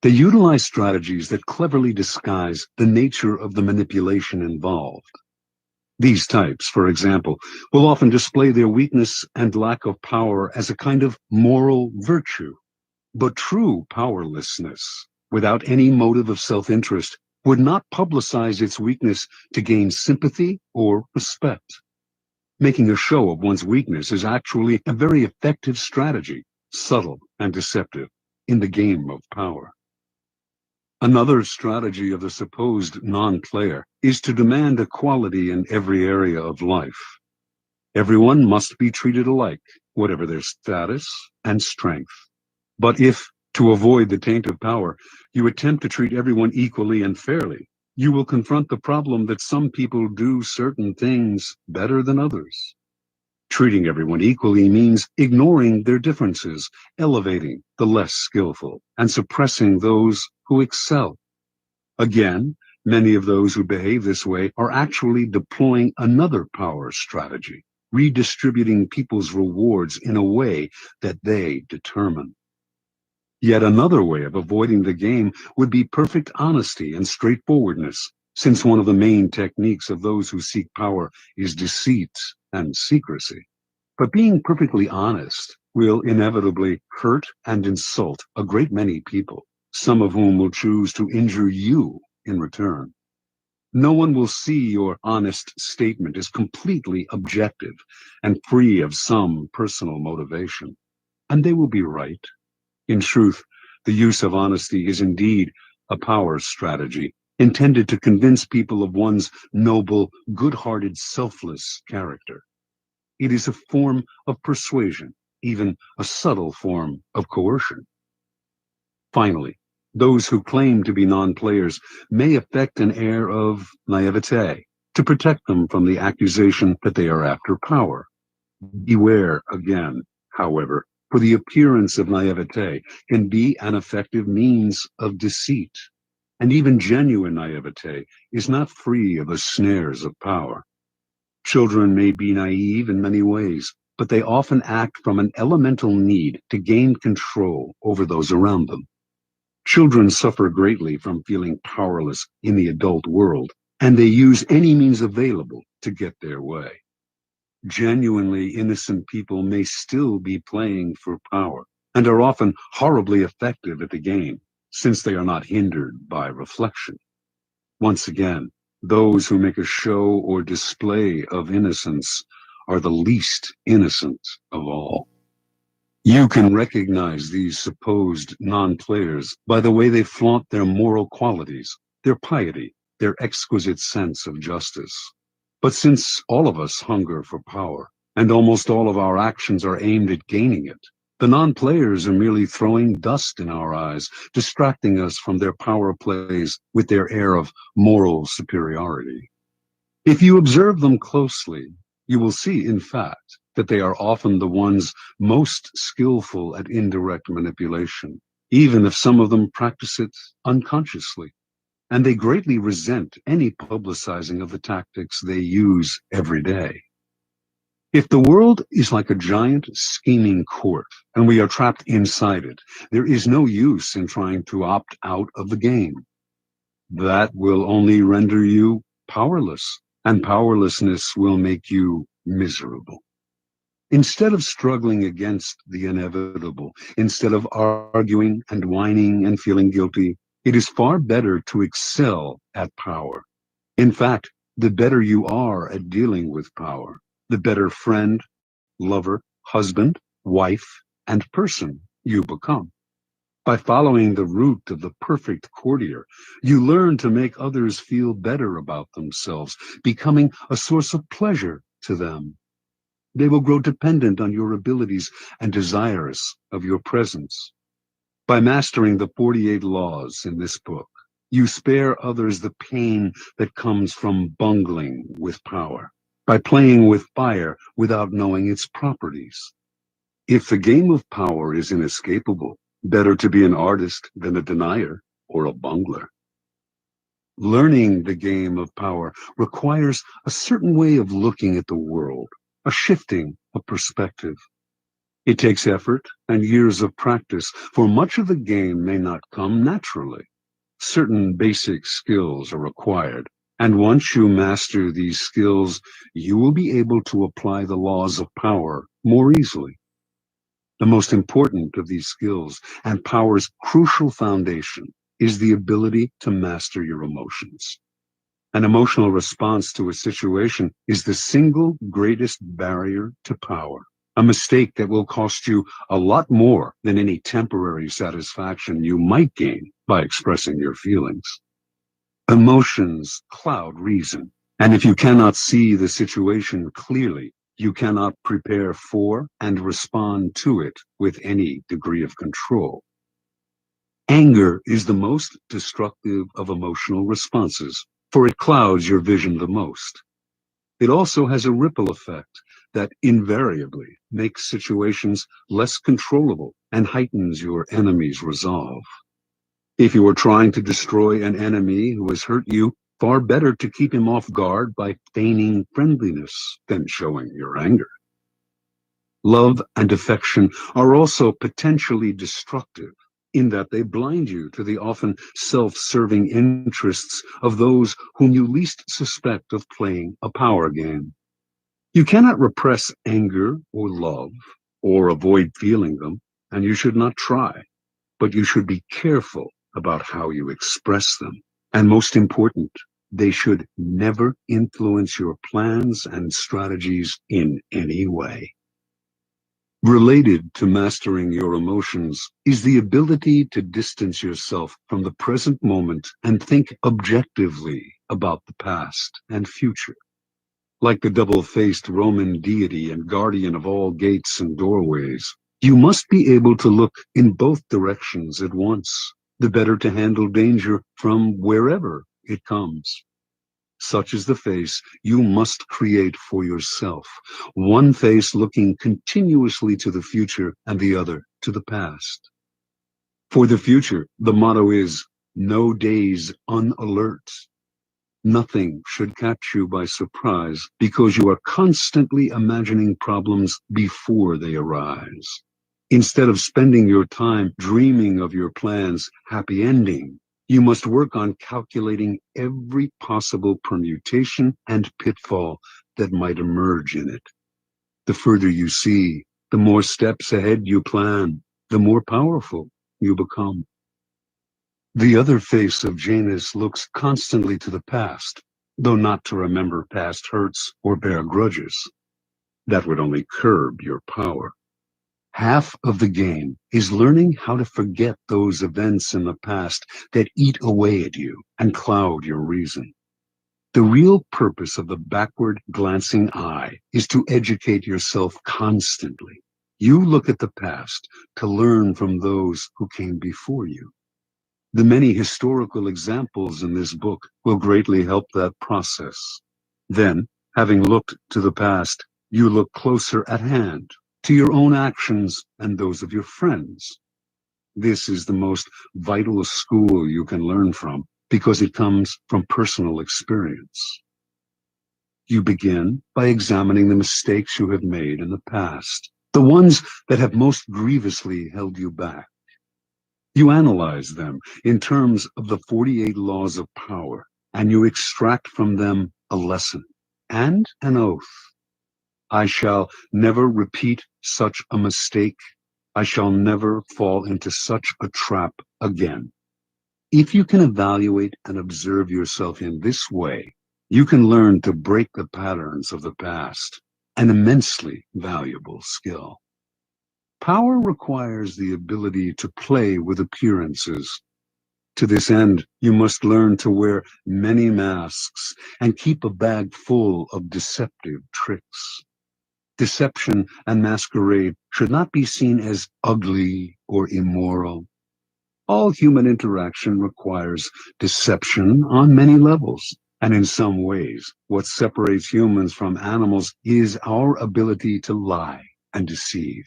Speaker 3: They utilize strategies that cleverly disguise the nature of the manipulation involved. These types, for example, will often display their weakness and lack of power as a kind of moral virtue. But true powerlessness, without any motive of self-interest, would not publicize its weakness to gain sympathy or respect. Making a show of one's weakness is actually a very effective strategy, subtle and deceptive, in the game of power. Another strategy of the supposed non-player is to demand equality in every area of life. Everyone must be treated alike, whatever their status and strength. But if, to avoid the taint of power, you attempt to treat everyone equally and fairly, you will confront the problem that some people do certain things better than others. Treating everyone equally means ignoring their differences, elevating the less skillful, and suppressing those who excel. Again, many of those who behave this way are actually deploying another power strategy, redistributing people's rewards in a way that they determine. Yet another way of avoiding the game would be perfect honesty and straightforwardness, since one of the main techniques of those who seek power is deceit and secrecy. But being perfectly honest will inevitably hurt and insult a great many people, some of whom will choose to injure you in return. No one will see your honest statement as completely objective and free of some personal motivation. And they will be right. In truth, the use of honesty is indeed a power strategy intended to convince people of one's noble, good-hearted, selfless character. It is a form of persuasion, even a subtle form of coercion. Finally, those who claim to be non-players may affect an air of naivete to protect them from the accusation that they are after power. Beware again, however, for the appearance of naivete can be an effective means of deceit, and even genuine naivete is not free of the snares of power. Children may be naive in many ways, but they often act from an elemental need to gain control over those around them. Children suffer greatly from feeling powerless in the adult world, and they use any means available to get their way. Genuinely innocent people may still be playing for power, and are often horribly effective at the game, since they are not hindered by reflection. Once again, those who make a show or display of innocence are the least innocent of all. You can recognize these supposed non-players by the way they flaunt their moral qualities, their piety, their exquisite sense of justice. But since all of us hunger for power, and almost all of our actions are aimed at gaining it, the non-players are merely throwing dust in our eyes, distracting us from their power plays with their air of moral superiority. If you observe them closely, you will see, in fact, that they are often the ones most skillful at indirect manipulation, even if some of them practice it unconsciously. And they greatly resent any publicizing of the tactics they use every day. If the world is like a giant scheming court, and we are trapped inside it, there is no use in trying to opt out of the game. That will only render you powerless, and powerlessness will make you miserable. Instead of struggling against the inevitable, instead of arguing and whining and feeling guilty, it is far better to excel at power. In fact, the better you are at dealing with power, the better friend, lover, husband, wife, and person you become. By following the route of the perfect courtier, you learn to make others feel better about themselves, becoming a source of pleasure to them. They will grow dependent on your abilities and desirous of your presence. By mastering the 48 laws in this book, you spare others the pain that comes from bungling with power, by playing with fire without knowing its properties. If the game of power is inescapable, better to be an artist than a denier or a bungler. Learning the game of power requires a certain way of looking at the world, a shifting of perspective. It takes effort and years of practice, for much of the game may not come naturally. Certain basic skills are required, and once you master these skills, you will be able to apply the laws of power more easily. The most important of these skills, and power's crucial foundation, is the ability to master your emotions. An emotional response to a situation is the single greatest barrier to power, a mistake that will cost you a lot more than any temporary satisfaction you might gain by expressing your feelings. Emotions cloud reason, and if you cannot see the situation clearly, you cannot prepare for and respond to it with any degree of control. Anger is the most destructive of emotional responses, for it clouds your vision the most. It also has a ripple effect that invariably makes situations less controllable and heightens your enemy's resolve. If you are trying to destroy an enemy who has hurt you, far better to keep him off guard by feigning friendliness than showing your anger. Love and affection are also potentially destructive in that they blind you to the often self-serving interests of those whom you least suspect of playing a power game. You cannot repress anger or love or avoid feeling them, and you should not try, but you should be careful about how you express them. And most important, they should never influence your plans and strategies in any way. Related to mastering your emotions is the ability to distance yourself from the present moment and think objectively about the past and future. Like the double-faced Roman deity and guardian of all gates and doorways, you must be able to look in both directions at once, the better to handle danger from wherever it comes. Such is the face you must create for yourself, one face looking continuously to the future and the other to the past. For the future, the motto is, no days unalert. Nothing should catch you by surprise because you are constantly imagining problems before they arise. Instead of spending your time dreaming of your plan's happy ending, you must work on calculating every possible permutation and pitfall that might emerge in it. The further you see, the more steps ahead you plan, the more powerful you become. The other face of Janus looks constantly to the past, though not to remember past hurts or bear grudges. That would only curb your power. Half of the game is learning how to forget those events in the past that eat away at you and cloud your reason. The real purpose of the backward glancing eye is to educate yourself constantly. You look at the past to learn from those who came before you. The many historical examples in this book will greatly help that process. Then, having looked to the past, you look closer at hand to your own actions and those of your friends. This is the most vital school you can learn from because it comes from personal experience. You begin by examining the mistakes you have made in the past, the ones that have most grievously held you back. You analyze them in terms of the 48 laws of power, and you extract from them a lesson and an oath. I shall never repeat such a mistake. I shall never fall into such a trap again. If you can evaluate and observe yourself in this way, you can learn to break the patterns of the past, an immensely valuable skill. Power requires the ability to play with appearances. To this end, you must learn to wear many masks and keep a bag full of deceptive tricks. Deception and masquerade should not be seen as ugly or immoral. All human interaction requires deception on many levels, and in some ways, what separates humans from animals is our ability to lie and deceive.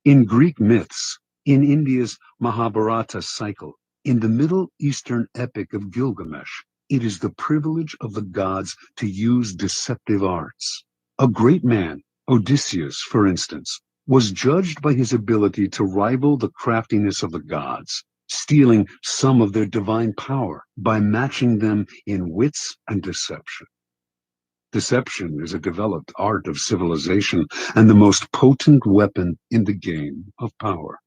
Speaker 3: In Greek myths, in India's Mahabharata cycle, in the Middle Eastern epic of Gilgamesh, it is the privilege of the gods to use deceptive arts. A great man, Odysseus, for instance, was judged by his ability to rival the craftiness of the gods, stealing some of their divine power by matching them in wits and deception. Deception is a developed art of civilization and the most potent weapon in the game of power.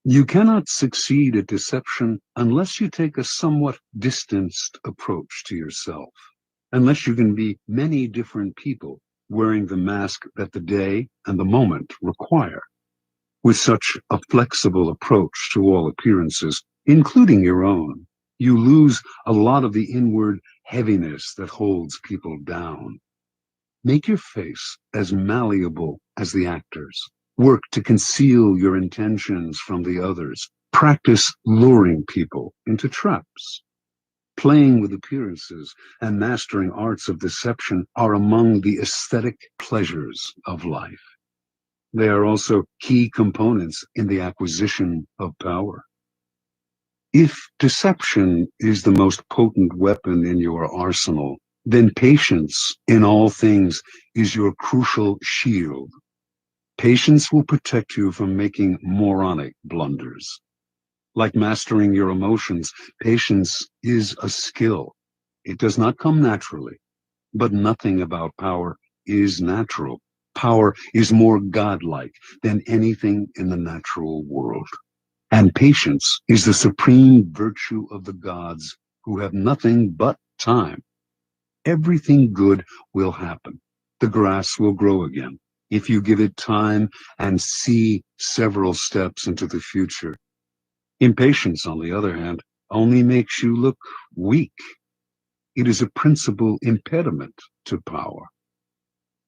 Speaker 3: You cannot succeed at deception unless you take a somewhat distanced approach to yourself, unless you can be many different people wearing the mask that the day and the moment require. With such a flexible approach to all appearances, including your own, you lose a lot of the inward heaviness that holds people down. Make your face as malleable as the actors. Work to conceal your intentions from the others. Practice luring people into traps. Playing with appearances and mastering arts of deception are among the aesthetic pleasures of life. They are also key components in the acquisition of power. If deception is the most potent weapon in your arsenal, then patience in all things is your crucial shield. Patience will protect you from making moronic blunders. Like mastering your emotions, patience is a skill. It does not come naturally, but nothing about power is natural. Power is more godlike than anything in the natural world. And patience is the supreme virtue of the gods who have nothing but time. Everything good will happen. The grass will grow again. if you give it time and see several steps into the future. Impatience, on the other hand, only makes you look weak. It is a principal impediment to power.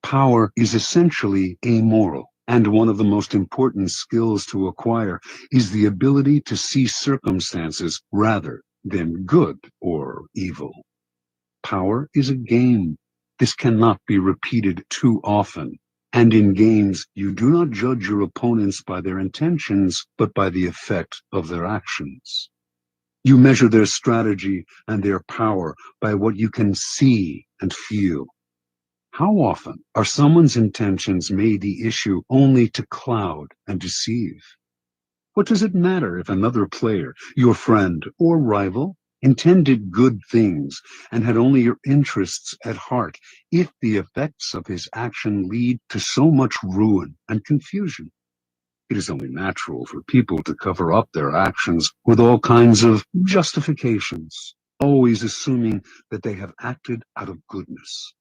Speaker 3: Power is essentially amoral, and one of the most important skills to acquire is the ability to see circumstances rather than good or evil. Power is a game. This cannot be repeated too often. And in games, you do not judge your opponents by their intentions, but by the effect of their actions. You measure their strategy and their power by what you can see and feel. How often are someone's intentions made the issue only to cloud and deceive? What does it matter if another player, your friend or rival, intended good things and had only your interests at heart, if the effects of his action lead to so much ruin and confusion? It is only natural for people to cover up their actions with all kinds of justifications, always assuming that they have acted out of goodness.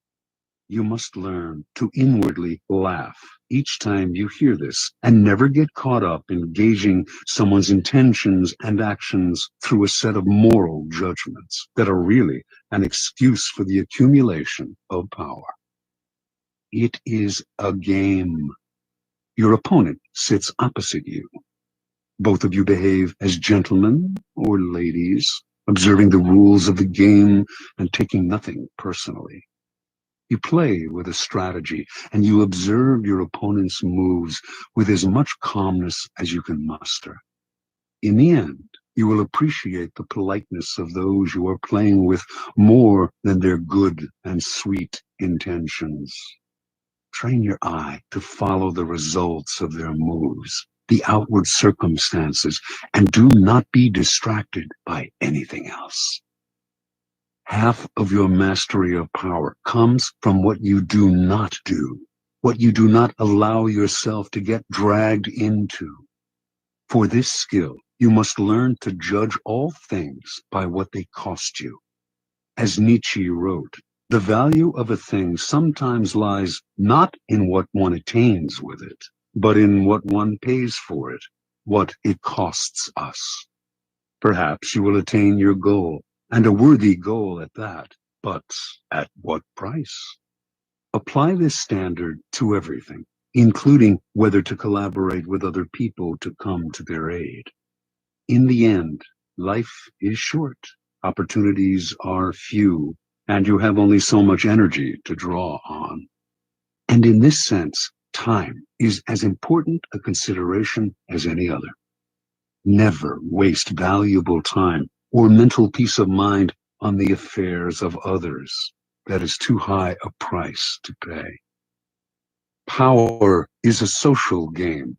Speaker 3: You must learn to inwardly laugh each time you hear this, and never get caught up in gauging someone's intentions and actions through a set of moral judgments that are really an excuse for the accumulation of power. It is a game. Your opponent sits opposite you. Both of you behave as gentlemen or ladies, observing the rules of the game and taking nothing personally. You play with a strategy, and you observe your opponent's moves with as much calmness as you can muster. In the end, you will appreciate the politeness of those you are playing with more than their good and sweet intentions. Train your eye to follow the results of their moves, the outward circumstances, and do not be distracted by anything else. Half of your mastery of power comes from what you do not do, what you do not allow yourself to get dragged into. For this skill, you must learn to judge all things by what they cost you. As Nietzsche wrote, the value of a thing sometimes lies not in what one attains with it, but in what one pays for it, what it costs us. Perhaps you will attain your goal, and a worthy goal at that, but at what price? Apply this standard to everything, including whether to collaborate with other people to come to their aid. In the end, life is short, opportunities are few, and you have only so much energy to draw on. And in this sense, time is as important a consideration as any other. Never waste valuable time or mental peace of mind on the affairs of others. That is too high a price to pay. Power is a social game.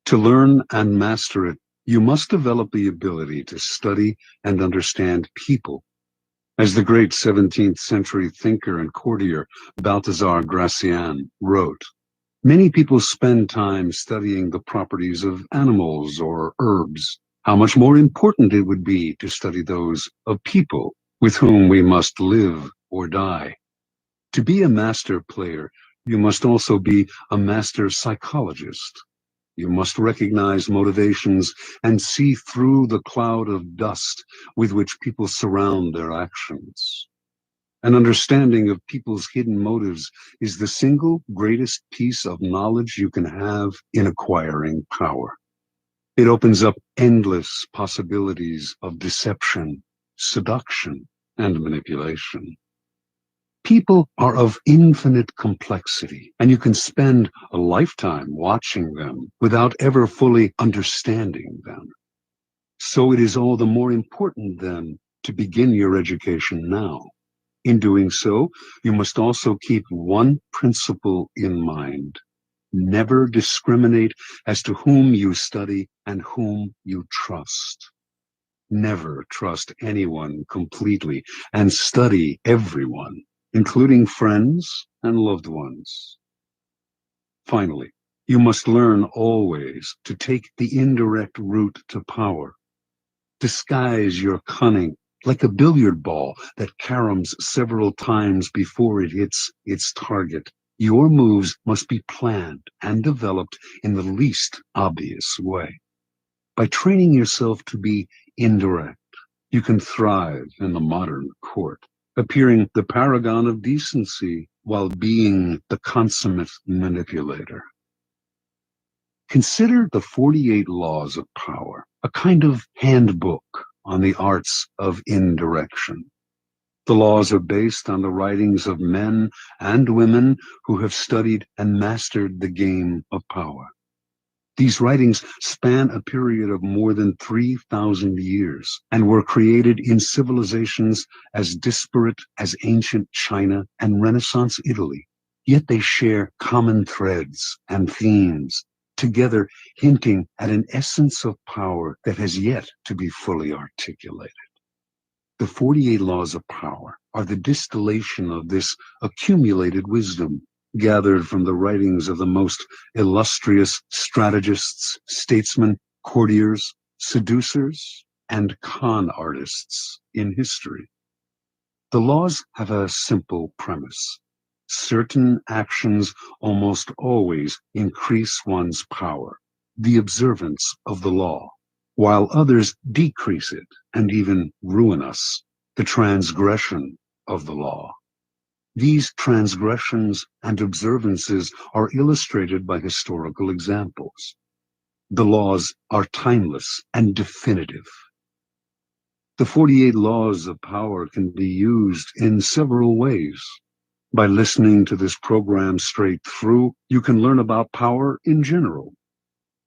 Speaker 3: To learn and master it, you must develop the ability to study and understand people. As the great 17th century thinker and courtier Balthazar Gracian wrote, many people spend time studying the properties of animals or herbs. How much more important it would be to study those of people with whom we must live or die. To be a master player, you must also be a master psychologist. You must recognize motivations and see through the cloud of dust with which people surround their actions. An understanding of people's hidden motives is the single greatest piece of knowledge you can have in acquiring power. It opens up endless possibilities of deception, seduction, and manipulation. People are of infinite complexity, and you can spend a lifetime watching them without ever fully understanding them. So it is all the more important, then, to begin your education now. In doing so, you must also keep one principle in mind. Never discriminate as to whom you study and whom you trust. Never trust anyone completely, and study everyone, including friends and loved ones. Finally, you must learn always to take the indirect route to power. Disguise your cunning like a billiard ball that caroms several times before it hits its target. Your moves must be planned and developed in the least obvious way. By training yourself to be indirect, you can thrive in the modern court, appearing the paragon of decency while being the consummate manipulator. Consider the 48 Laws of Power, a kind of handbook on the arts of indirection. The laws are based on the writings of men and women who have studied and mastered the game of power. These writings span a period of more than 3,000 years and were created in civilizations as disparate as ancient China and Renaissance Italy. Yet they share common threads and themes, together hinting at an essence of power that has yet to be fully articulated. The 48 Laws of Power are the distillation of this accumulated wisdom, gathered from the writings of the most illustrious strategists, statesmen, courtiers, seducers, and con artists in history. The laws have a simple premise. Certain actions almost always increase one's power, the observance of the law, while others decrease it and even ruin us, the transgression of the law. These transgressions and observances are illustrated by historical examples. The laws are timeless and definitive. The 48 Laws of Power can be used in several ways. By listening to this program straight through, you can learn about power in general.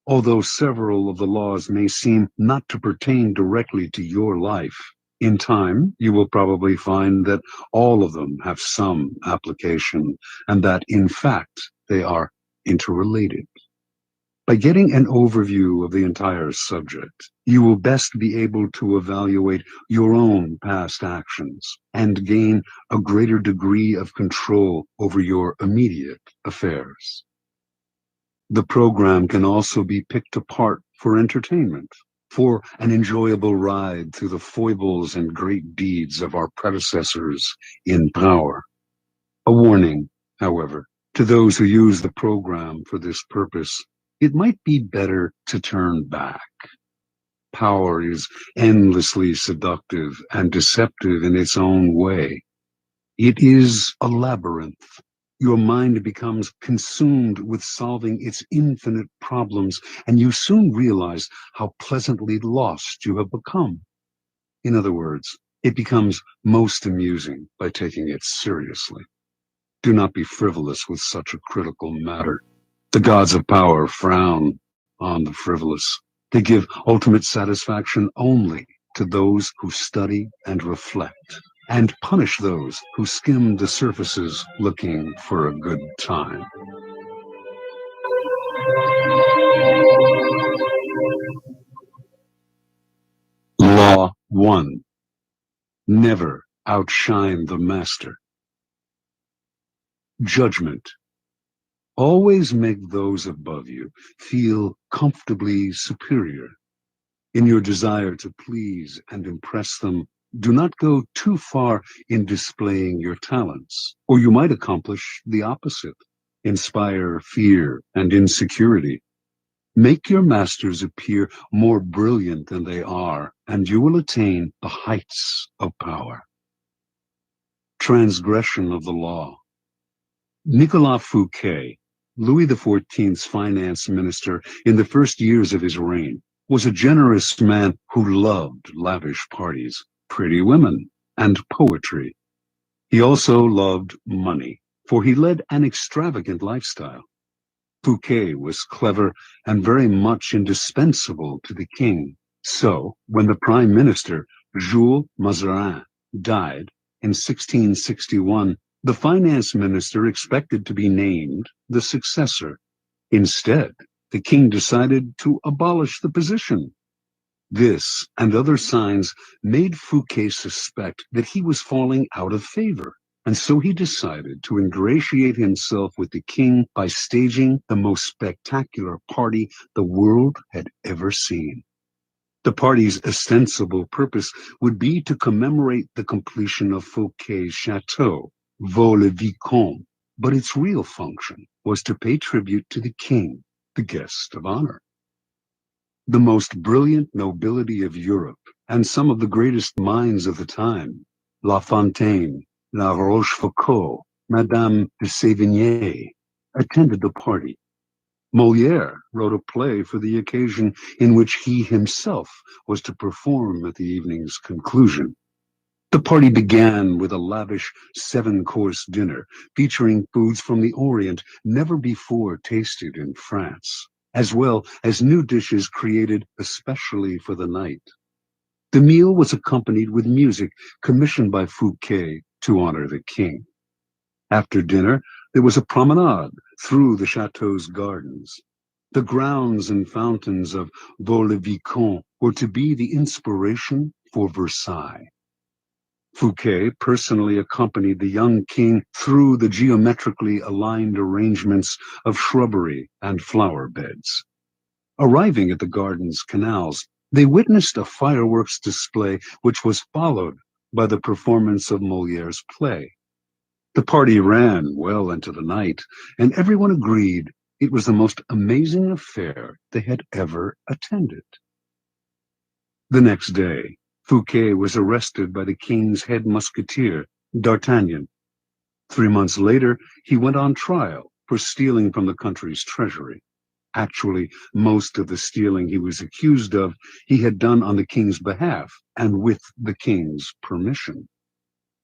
Speaker 3: Although several of the laws may seem not to pertain directly to your life, in time you will probably find that all of them have some application and that, in fact, they are interrelated. By getting an overview of the entire subject, you will best be able to evaluate your own past actions and gain a greater degree of control over your immediate affairs. The program can also be picked apart for entertainment, for an enjoyable ride through the foibles and great deeds of our predecessors in power. A warning, however, to those who use the program for this purpose: it might be better to turn back. Power is endlessly seductive and deceptive in its own way. It is a labyrinth. Your mind becomes consumed with solving its infinite problems, and you soon realize how pleasantly lost you have become. In other words, it becomes most amusing by taking it seriously. Do not be frivolous with such a critical matter. The gods of power frown on the frivolous. They give ultimate satisfaction only to those who study and reflect, and punish those who skim the surfaces looking for a good time. Law 1. Never outshine the master. Judgment. Always make those above you feel comfortably superior. In your desire to please and impress them, do not go too far in displaying your talents, or you might accomplish the opposite, inspire fear and insecurity. Make your masters appear more brilliant than they are, and you will attain the heights of power. Transgression of the law. Nicolas Fouquet, Louis XIV's finance minister in the first years of his reign, was a generous man who loved lavish parties, pretty women, and poetry. He also loved money, for he led an extravagant lifestyle. Fouquet was clever and very much indispensable to the king. So, when the prime minister, Jules Mazarin, died in 1661, the finance minister expected to be named the successor. Instead, the king decided to abolish the position. This and other signs made Fouquet suspect that he was falling out of favor, and so he decided to ingratiate himself with the king by staging the most spectacular party the world had ever seen. The party's ostensible purpose would be to commemorate the completion of Fouquet's chateau, Vaux-le-Vicomte, but its real function was to pay tribute to the king, the guest of honor. The most brilliant nobility of Europe and some of the greatest minds of the time, La Fontaine, La Rochefoucauld, Madame de Sévigné, attended the party. Molière wrote a play for the occasion in which he himself was to perform at the evening's conclusion. The party began with a lavish 7-course dinner featuring foods from the Orient never before tasted in France, as well as new dishes created especially for the night. The meal was accompanied with music commissioned by Fouquet to honor the king. After dinner, there was a promenade through the chateau's gardens. The grounds and fountains of Vaux-le-Vicomte were to be the inspiration for Versailles. Fouquet personally accompanied the young king through the geometrically aligned arrangements of shrubbery and flower beds. Arriving at the garden's canals, they witnessed a fireworks display which was followed by the performance of Molière's play. The party ran well into the night, and everyone agreed it was the most amazing affair they had ever attended. The next day, Fouquet was arrested by the king's head musketeer, D'Artagnan. 3 months later, he went on trial for stealing from the country's treasury. Actually, most of the stealing he was accused of, he had done on the king's behalf and with the king's permission.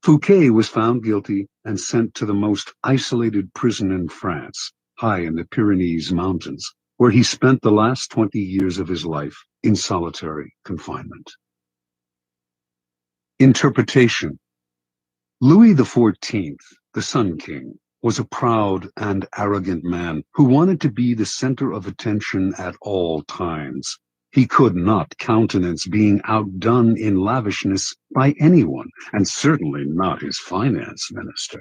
Speaker 3: Fouquet was found guilty and sent to the most isolated prison in France, high in the Pyrenees Mountains, where he spent the last 20 years of his life in solitary confinement. Interpretation. Louis XIV, the Sun King, was a proud and arrogant man who wanted to be the center of attention at all times. He could not countenance being outdone in lavishness by anyone, and certainly not his finance minister.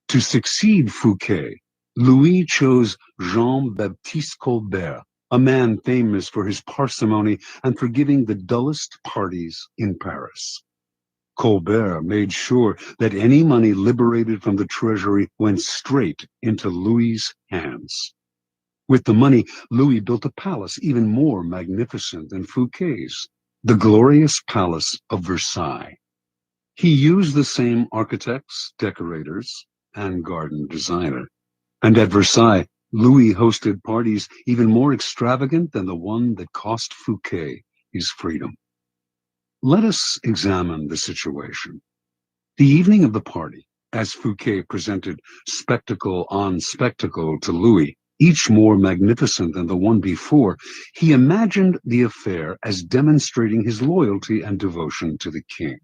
Speaker 3: To succeed Fouquet, Louis chose Jean-Baptiste Colbert, a man famous for his parsimony and for giving the dullest parties in Paris. Colbert made sure that any money liberated from the treasury went straight into Louis's hands. With the money, Louis built a palace even more magnificent than Fouquet's, the glorious Palace of Versailles. He used the same architects, decorators, and garden designer. And at Versailles, Louis hosted parties even more extravagant than the one that cost Fouquet his freedom. Let us examine the situation. The evening of the party, as Fouquet presented spectacle on spectacle to Louis, each more magnificent than the one before, he imagined the affair as demonstrating his loyalty and devotion to the king.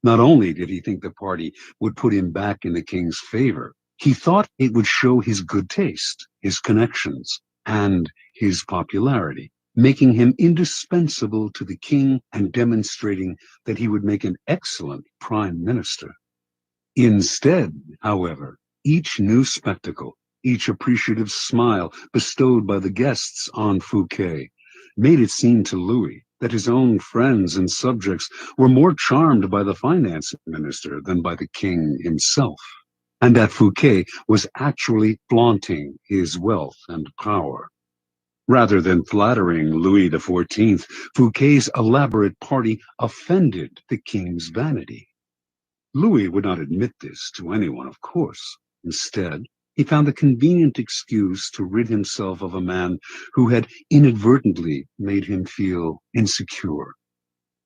Speaker 3: Not only did he think the party would put him back in the king's favor, he thought it would show his good taste, his connections, and his popularity, making him indispensable to the king and demonstrating that he would make an excellent prime minister. Instead, however, each new spectacle, each appreciative smile bestowed by the guests on Fouquet, made it seem to Louis that his own friends and subjects were more charmed by the finance minister than by the king himself, and that Fouquet was actually flaunting his wealth and power. Rather than flattering Louis XIV, Fouquet's elaborate party offended the king's vanity. Louis would not admit this to anyone, of course. Instead, he found a convenient excuse to rid himself of a man who had inadvertently made him feel insecure.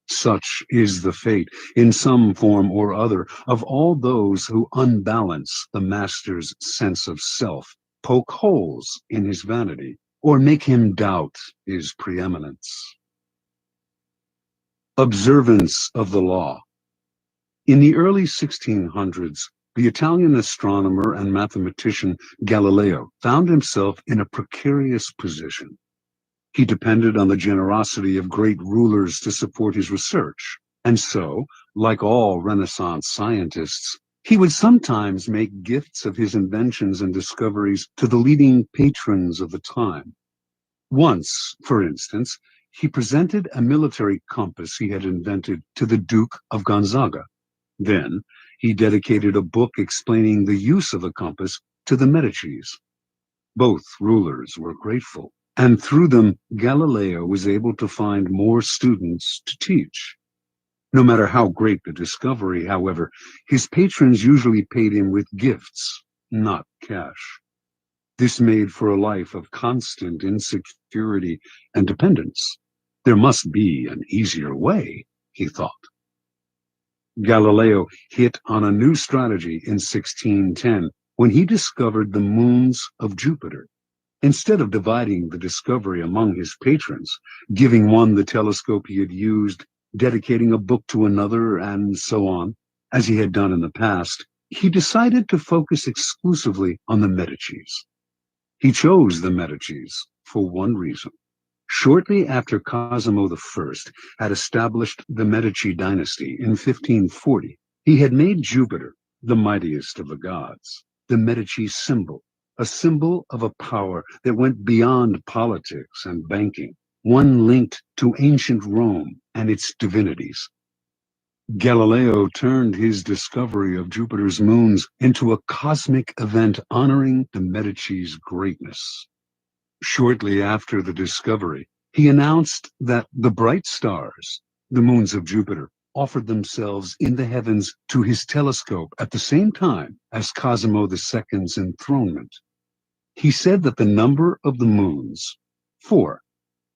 Speaker 3: Such is the fate, in some form or other, of all those who unbalance the master's sense of self, poke holes in his vanity, or make him doubt his preeminence. Observance of the law. In the early 1600s, the Italian astronomer and mathematician Galileo found himself in a precarious position. He depended on the generosity of great rulers to support his research, and so, like all Renaissance scientists, he would sometimes make gifts of his inventions and discoveries to the leading patrons of the time. Once, for instance, he presented a military compass he had invented to the Duke of Gonzaga. Then, He dedicated a book explaining the use of a compass to the Medicis. Both rulers were grateful, and through them, Galileo was able to find more students to teach. No matter how great the discovery, however, his patrons usually paid him with gifts, not cash. This made for a life of constant insecurity and dependence. There must be an easier way, he thought. Galileo hit on a new strategy in 1610 when he discovered the moons of Jupiter. Instead of dividing the discovery among his patrons, giving one the telescope he had used, dedicating a book to another, and so on, as he had done in the past, he decided to focus exclusively on the Medicis. He chose the Medicis for one reason. Shortly after Cosimo I had established the Medici dynasty in 1540, he had made Jupiter, the mightiest of the gods, the Medici symbol, a symbol of a power that went beyond politics and banking, one linked to ancient Rome and its divinities. Galileo turned his discovery of Jupiter's moons into a cosmic event honoring the Medici's greatness. Shortly after the discovery, he announced that the bright stars, the moons of Jupiter, offered themselves in the heavens to his telescope at the same time as Cosimo II's enthronement. He said that the number of the moons, 4,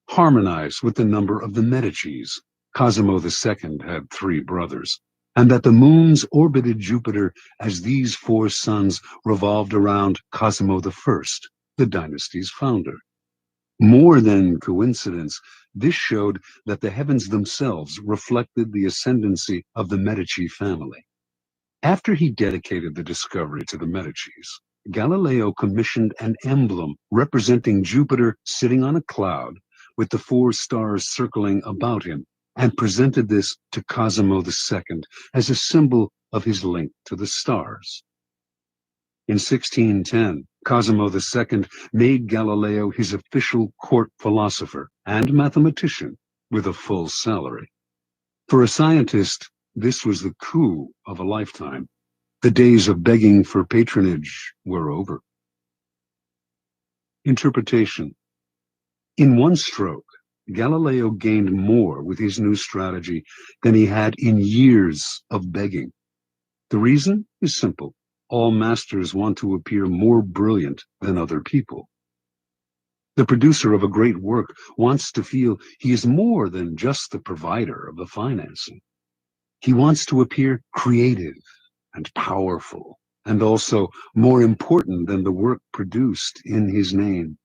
Speaker 3: harmonized with the number of the Medicis. Cosimo II had 3 brothers, and that the moons orbited Jupiter as these 4 suns revolved around Cosimo I, the dynasty's founder. More than coincidence, this showed that the heavens themselves reflected the ascendancy of the Medici family. After he dedicated the discovery to the Medicis, Galileo commissioned an emblem representing Jupiter sitting on a cloud with the 4 stars circling about him, and presented this to Cosimo II as a symbol of his link to the stars. In 1610, Cosimo II made Galileo his official court philosopher and mathematician with a full salary. For a scientist, this was the coup of a lifetime. The days of begging for patronage were over. Interpretation. In one stroke, Galileo gained more with his new strategy than he had in years of begging. The reason is simple. All masters want to appear more brilliant than other people. The producer of a great work wants to feel he is more than just the provider of the financing. He wants to appear creative and powerful, and also more important than the work produced in his name.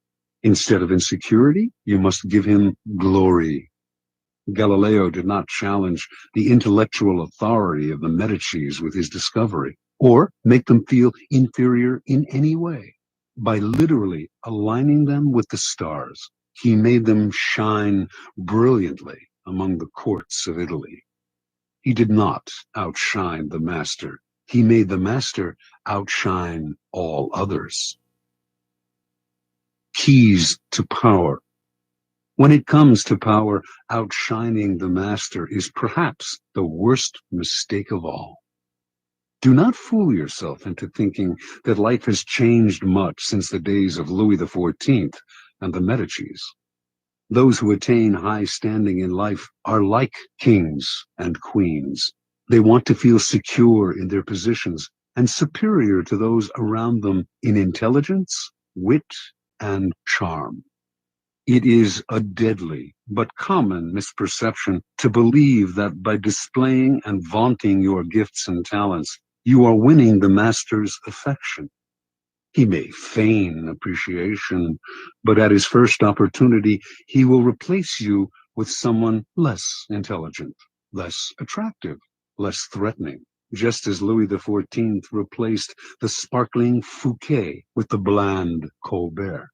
Speaker 3: Instead of insecurity, you must give him glory. Galileo did not challenge the intellectual authority of the Medicis with his discovery, or make them feel inferior in any way. By literally aligning them with the stars, he made them shine brilliantly among the courts of Italy. He did not outshine the master. He made the master outshine all others. Keys to power. When it comes to power, outshining the master is perhaps the worst mistake of all. Do not fool yourself into thinking that life has changed much since the days of Louis XIV and the Medicis. Those who attain high standing in life are like kings and queens. They want to feel secure in their positions and superior to those around them in intelligence, wit, and charm. It is a deadly but common misperception to believe that by displaying and vaunting your gifts and talents, you are winning the master's affection. He may feign appreciation, but at his first opportunity, he will replace you with someone less intelligent, less attractive, less threatening, just as Louis XIV replaced the sparkling Fouquet with the bland Colbert.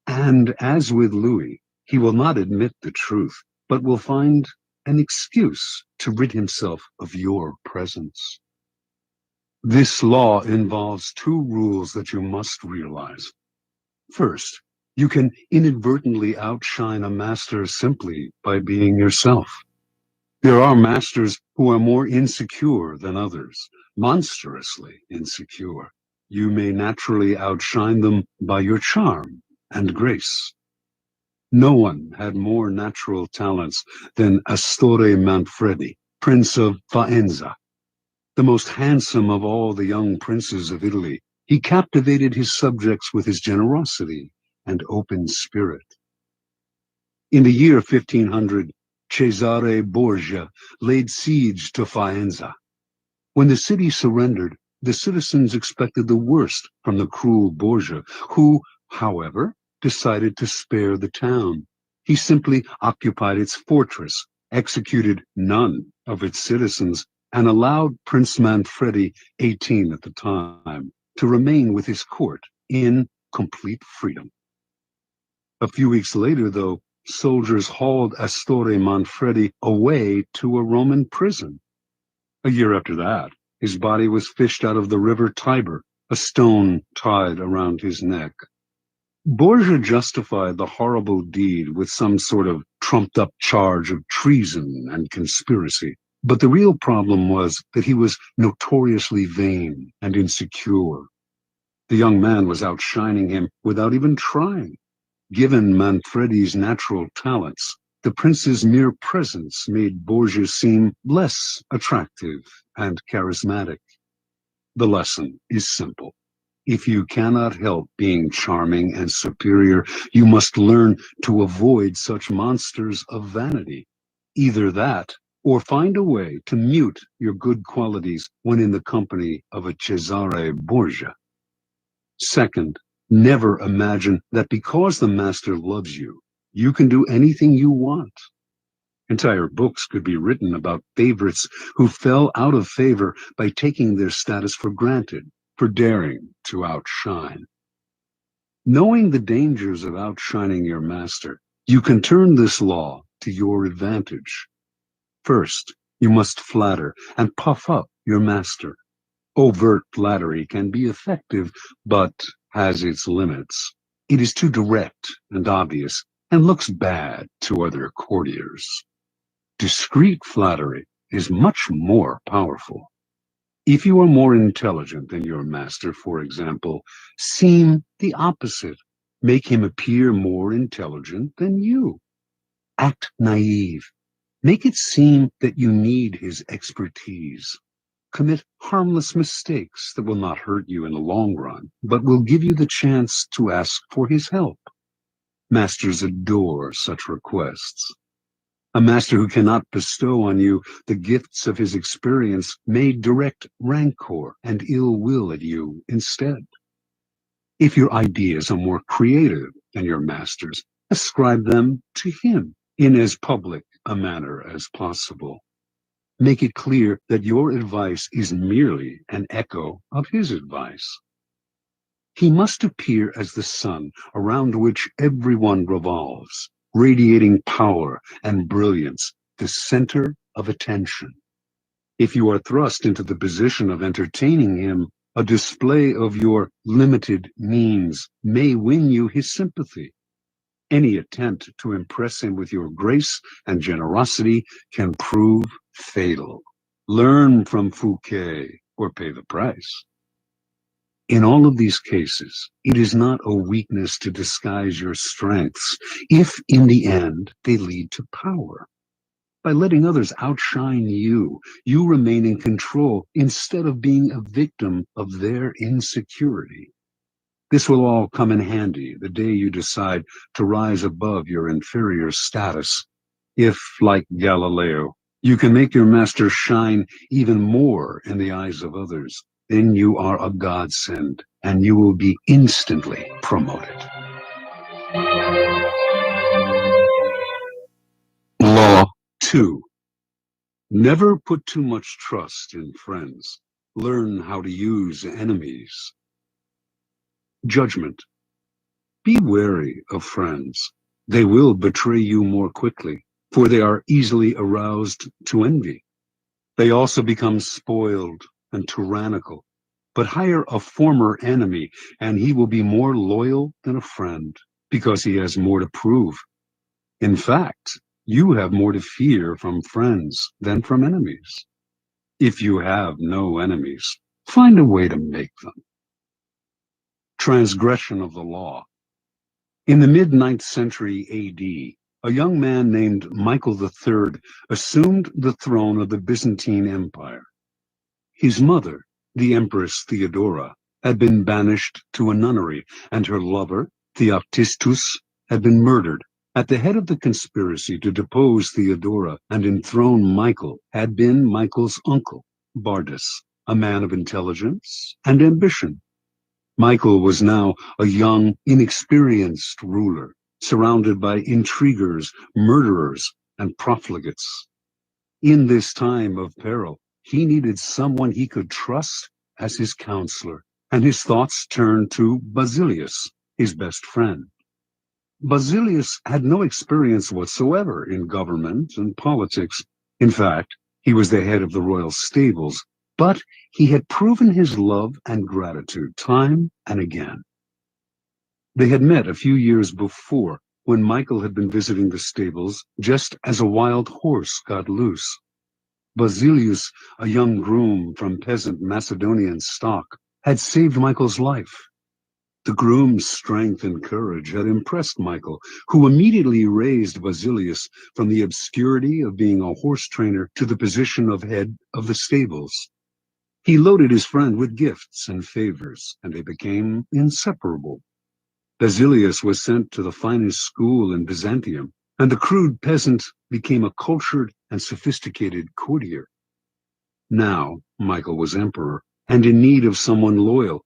Speaker 3: And as with Louis, he will not admit the truth, but will find an excuse to rid himself of your presence. This law involves 2 rules that you must realize. First, you can inadvertently outshine a master simply by being yourself. There are masters who are more insecure than others, monstrously insecure. You may naturally outshine them by your charm and grace. No one had more natural talents than Astore Manfredi, Prince of Faenza. The most handsome of all the young princes of Italy, he captivated his subjects with his generosity and open spirit. In the year 1500, Cesare Borgia laid siege to Faenza. When the city surrendered, the citizens expected the worst from the cruel Borgia, who, however, decided to spare the town. He simply occupied its fortress, executed none of its citizens, and allowed Prince Manfredi, 18 at the time, to remain with his court in complete freedom. A few weeks later, though, soldiers hauled Astore Manfredi away to a Roman prison. A year after that, his body was fished out of the river Tiber, a stone tied around his neck. Borgia justified the horrible deed with some sort of trumped-up charge of treason and conspiracy. But the real problem was that he was notoriously vain and insecure. The young man was outshining him without even trying. Given Manfredi's natural talents, the prince's mere presence made Borgia seem less attractive and charismatic. The lesson is simple. If you cannot help being charming and superior, you must learn to avoid such monsters of vanity. Either that, or find a way to mute your good qualities when in the company of a Cesare Borgia. Second, never imagine that because the master loves you, you can do anything you want. Entire books could be written about favorites who fell out of favor by taking their status for granted, for daring to outshine. Knowing the dangers of outshining your master, you can turn this law to your advantage. First, you must flatter and puff up your master. Overt flattery can be effective, but has its limits. It is too direct and obvious, and looks bad to other courtiers. Discreet flattery is much more powerful. If you are more intelligent than your master, for example, seem the opposite. Make him appear more intelligent than you. Act naive. Make it seem that you need his expertise. Commit harmless mistakes that will not hurt you in the long run, but will give you the chance to ask for his help. Masters adore such requests. A master who cannot bestow on you the gifts of his experience may direct rancor and ill will at you instead. If your ideas are more creative than your master's, ascribe them to him in as public a manner as possible. Make it clear that your advice is merely an echo of his advice. He must appear as the sun around which everyone revolves, radiating power and brilliance, the center of attention. If you are thrust into the position of entertaining him, a display of your limited means may win you his sympathy. Any attempt to impress him with your grace and generosity can prove fatal. Learn from Fouquet or pay the price. In all of these cases, it is not a weakness to disguise your strengths if, in the end, they lead to power. By letting others outshine you, you remain in control instead of being a victim of their insecurity. This will all come in handy the day you decide to rise above your inferior status. If, like Galileo, you can make your master shine even more in the eyes of others, then you are a godsend, and you will be instantly promoted. Law 2. Never put too much trust in friends. Learn how to use enemies. Judgment. Be wary of friends. They will betray you more quickly, for they are easily aroused to envy. They also become spoiled and tyrannical. But hire a former enemy, and he will be more loyal than a friend, because he has more to prove. In fact, you have more to fear from friends than from enemies. If you have no enemies, find a way to make them. Transgression of the law. In the mid-9th century AD, a young man named Michael III assumed the throne of the Byzantine Empire. His mother, the Empress Theodora, had been banished to a nunnery, and her lover, Theoctistus, had been murdered. At the head of the conspiracy to depose Theodora and enthrone Michael had been Michael's uncle, Bardas, a man of intelligence and ambition. Michael was now a young, inexperienced ruler, surrounded by intriguers, murderers, and profligates. In this time of peril, he needed someone he could trust as his counselor, and his thoughts turned to Basilius, his best friend. Basilius had no experience whatsoever in government and politics. In fact, he was the head of the royal stables, but he had proven his love and gratitude time and again. They had met a few years before, when Michael had been visiting the stables just as a wild horse got loose. Basilius, a young groom from peasant Macedonian stock, had saved Michael's life. The groom's strength and courage had impressed Michael, who immediately raised Basilius from the obscurity of being a horse trainer to the position of head of the stables. He loaded his friend with gifts and favors, and they became inseparable. Basilius was sent to the finest school in Byzantium, and the crude peasant became a cultured and sophisticated courtier. Now Michael was emperor, and in need of someone loyal.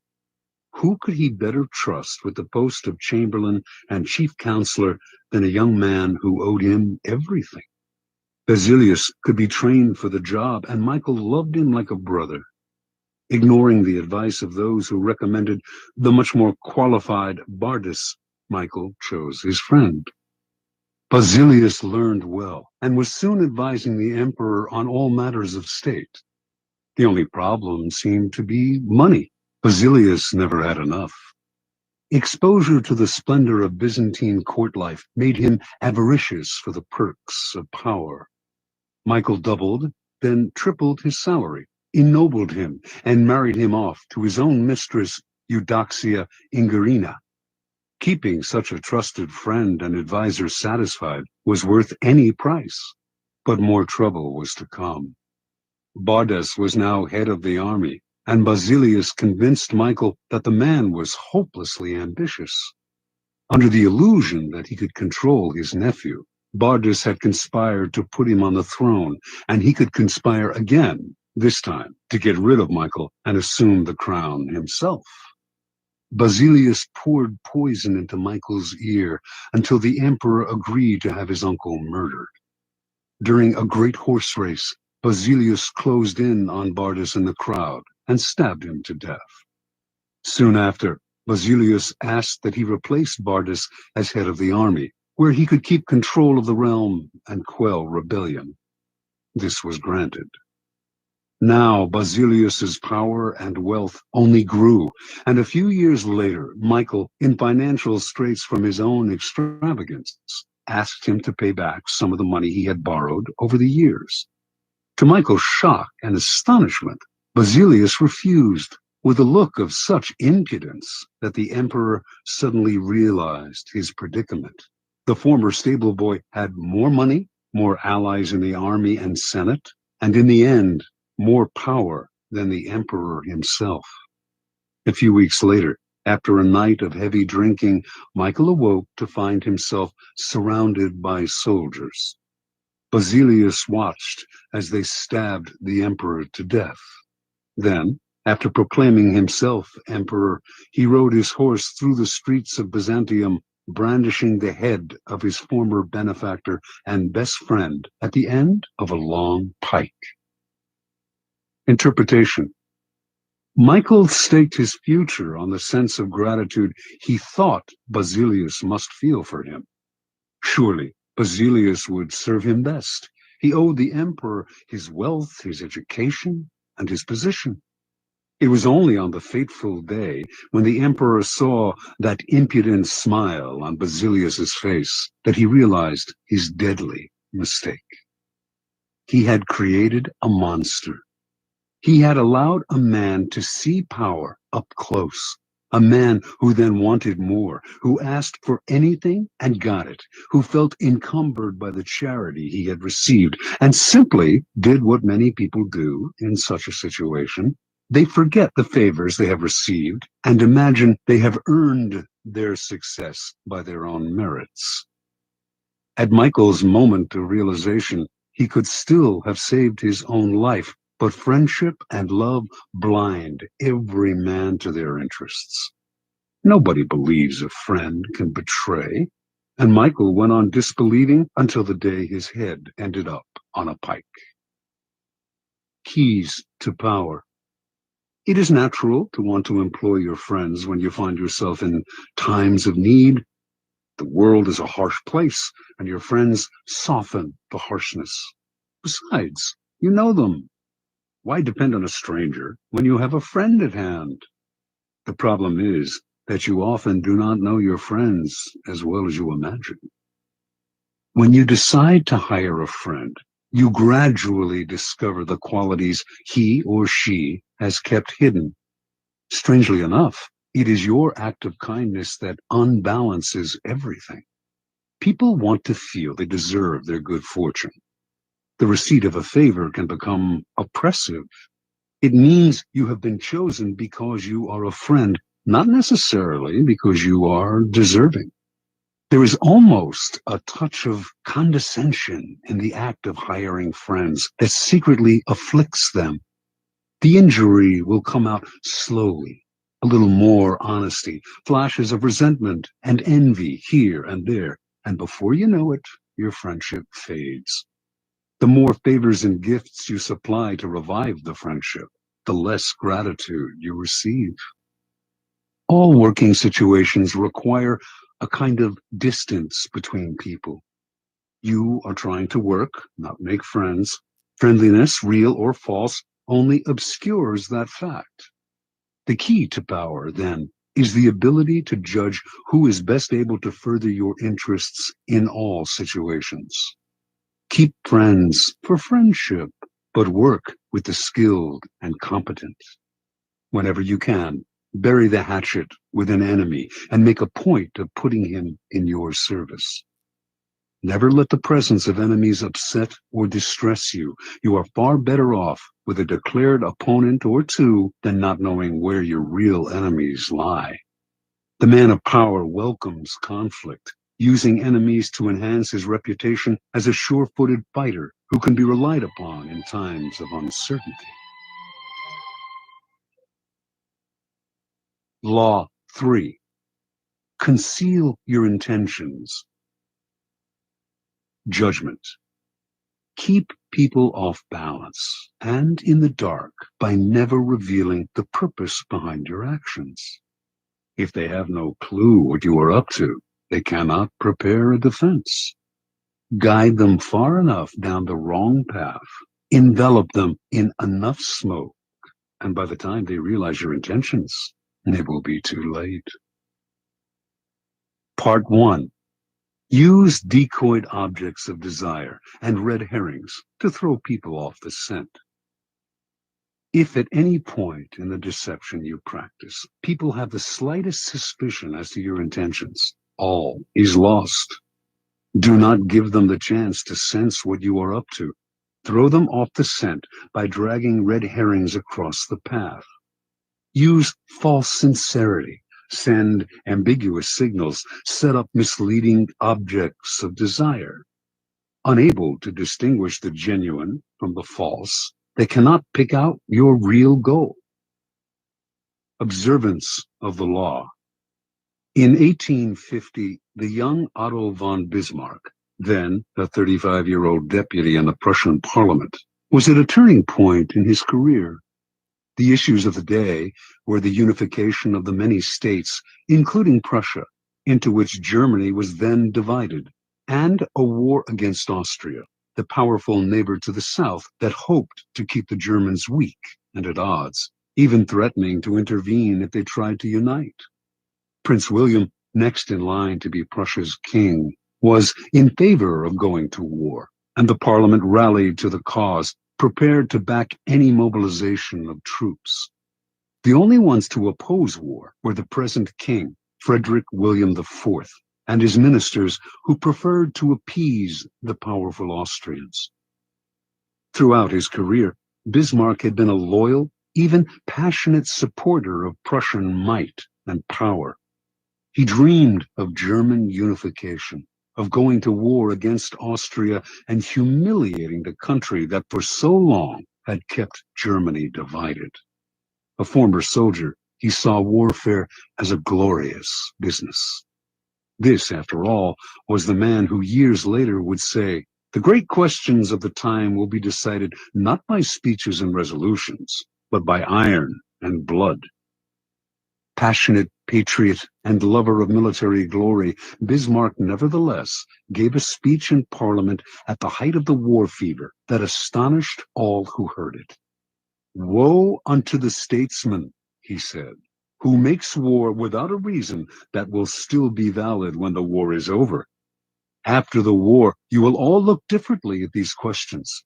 Speaker 3: Who could he better trust with the post of chamberlain and chief counselor than a young man who owed him everything? Basilius could be trained for the job, and Michael loved him like a brother. Ignoring the advice of those who recommended the much more qualified Bardas, Michael chose his friend. Basilius learned well, and was soon advising the emperor on all matters of state. The only problem seemed to be money. Basilius never had enough. Exposure to the splendor of Byzantine court life made him avaricious for the perks of power. Michael doubled, then tripled his salary, ennobled him, and married him off to his own mistress, Eudoxia Ingerina. Keeping such a trusted friend and advisor satisfied was worth any price, but more trouble was to come. Bardas was now head of the army, and Basilius convinced Michael that the man was hopelessly ambitious. Under the illusion that he could control his nephew, Bardas had conspired to put him on the throne, and he could conspire again, this time to get rid of Michael and assume the crown himself. Basilius poured poison into Michael's ear until the emperor agreed to have his uncle murdered. During a great horse race, Basilius closed in on Bardas in the crowd and stabbed him to death. Soon after, Basilius asked that he replace Bardas as head of the army, where he could keep control of the realm and quell rebellion. This was granted. Now Basilius's power and wealth only grew, and a few years later, Michael, in financial straits from his own extravagance, asked him to pay back some of the money he had borrowed over the years. To Michael's shock and astonishment, Basilius refused, with a look of such impudence that the emperor suddenly realized his predicament. The former stable boy had more money, more allies in the army and senate, and in the end, more power than the emperor himself. A few weeks later, after a night of heavy drinking, Michael awoke to find himself surrounded by soldiers. Basilius watched as they stabbed the emperor to death. Then, after proclaiming himself emperor, he rode his horse through the streets of Byzantium, brandishing the head of his former benefactor and best friend at the end of a long pike. Interpretation. Michael staked his future on the sense of gratitude he thought Basilius must feel for him. Surely, Basilius would serve him best. He owed the emperor his wealth, his education, and his position. It was only on the fateful day when the emperor saw that impudent smile on Basilius's face that he realized his deadly mistake. He had created a monster. He had allowed a man to see power up close, a man who then wanted more, who asked for anything and got it, who felt encumbered by the charity he had received, and simply did what many people do in such a situation. They forget the favors they have received and imagine they have earned their success by their own merits. At Michael's moment of realization, he could still have saved his own life, but friendship and love blind every man to their interests. Nobody believes a friend can betray, and Michael went on disbelieving until the day his head ended up on a pike. Keys to power. It is natural to want to employ your friends when you find yourself in times of need. The world is a harsh place, and your friends soften the harshness. Besides, you know them. Why depend on a stranger when you have a friend at hand? The problem is that you often do not know your friends as well as you imagine. When you decide to hire a friend, you gradually discover the qualities he or she has kept hidden. Strangely enough, it is your act of kindness that unbalances everything. People want to feel they deserve their good fortune. The receipt of a favor can become oppressive. It means you have been chosen because you are a friend, not necessarily because you are deserving. There is almost a touch of condescension in the act of hiring friends that secretly afflicts them. The injury will come out slowly, a little more honesty, flashes of resentment and envy here and there, and before you know it, your friendship fades. The more favors and gifts you supply to revive the friendship, the less gratitude you receive. All working situations require a kind of distance between people. You are trying to work, not make friends. Friendliness, real or false, only obscures that fact. The key to power, then, is the ability to judge who is best able to further your interests in all situations. Keep friends for friendship, but work with the skilled and competent. Whenever you can, bury the hatchet with an enemy and make a point of putting him in your service. Never let the presence of enemies upset or distress you. You are far better off with a declared opponent or two than not knowing where your real enemies lie. The man of power welcomes conflict, using enemies to enhance his reputation as a sure-footed fighter who can be relied upon in times of uncertainty. Law 3. Conceal your intentions. Judgment. Keep people off balance and in the dark by never revealing the purpose behind your actions. If they have no clue what you are up to, they cannot prepare a defense. Guide them far enough down the wrong path, envelop them in enough smoke, and by the time they realize your intentions, it will be too late. Part 1. Use decoyed objects of desire and red herrings to throw people off the scent. If at any point in the deception you practice, people have the slightest suspicion as to your intentions, all is lost. Do not give them the chance to sense what you are up to. Throw them off the scent by dragging red herrings across the path. Use false sincerity. Send ambiguous signals. Set up misleading objects of desire. Unable to distinguish the genuine from the false, they cannot pick out your real goal. Observance of the law. In 1850, the young Otto von Bismarck, then a 35-year-old deputy in the Prussian parliament, was at a turning point in his career. The issues of the day were the unification of the many states, including Prussia, into which Germany was then divided, and a war against Austria, the powerful neighbor to the south that hoped to keep the Germans weak and at odds, even threatening to intervene if they tried to unite. Prince William, next in line to be Prussia's king, was in favor of going to war, and the parliament rallied to the cause, prepared to back any mobilization of troops. The only ones to oppose war were the present king, Frederick William IV, and his ministers who preferred to appease the powerful Austrians. Throughout his career, Bismarck had been a loyal, even passionate supporter of Prussian might and power. He dreamed of German unification, of going to war against Austria and humiliating the country that for so long had kept Germany divided. A former soldier, he saw warfare as a glorious business. This, after all, was the man who years later would say, "The great questions of the time will be decided not by speeches and resolutions, but by iron and blood." Passionate patriot and lover of military glory, Bismarck nevertheless gave a speech in Parliament at the height of the war fever that astonished all who heard it. "Woe unto the statesman," he said, "who makes war without a reason that will still be valid when the war is over. After the war, you will all look differently at these questions.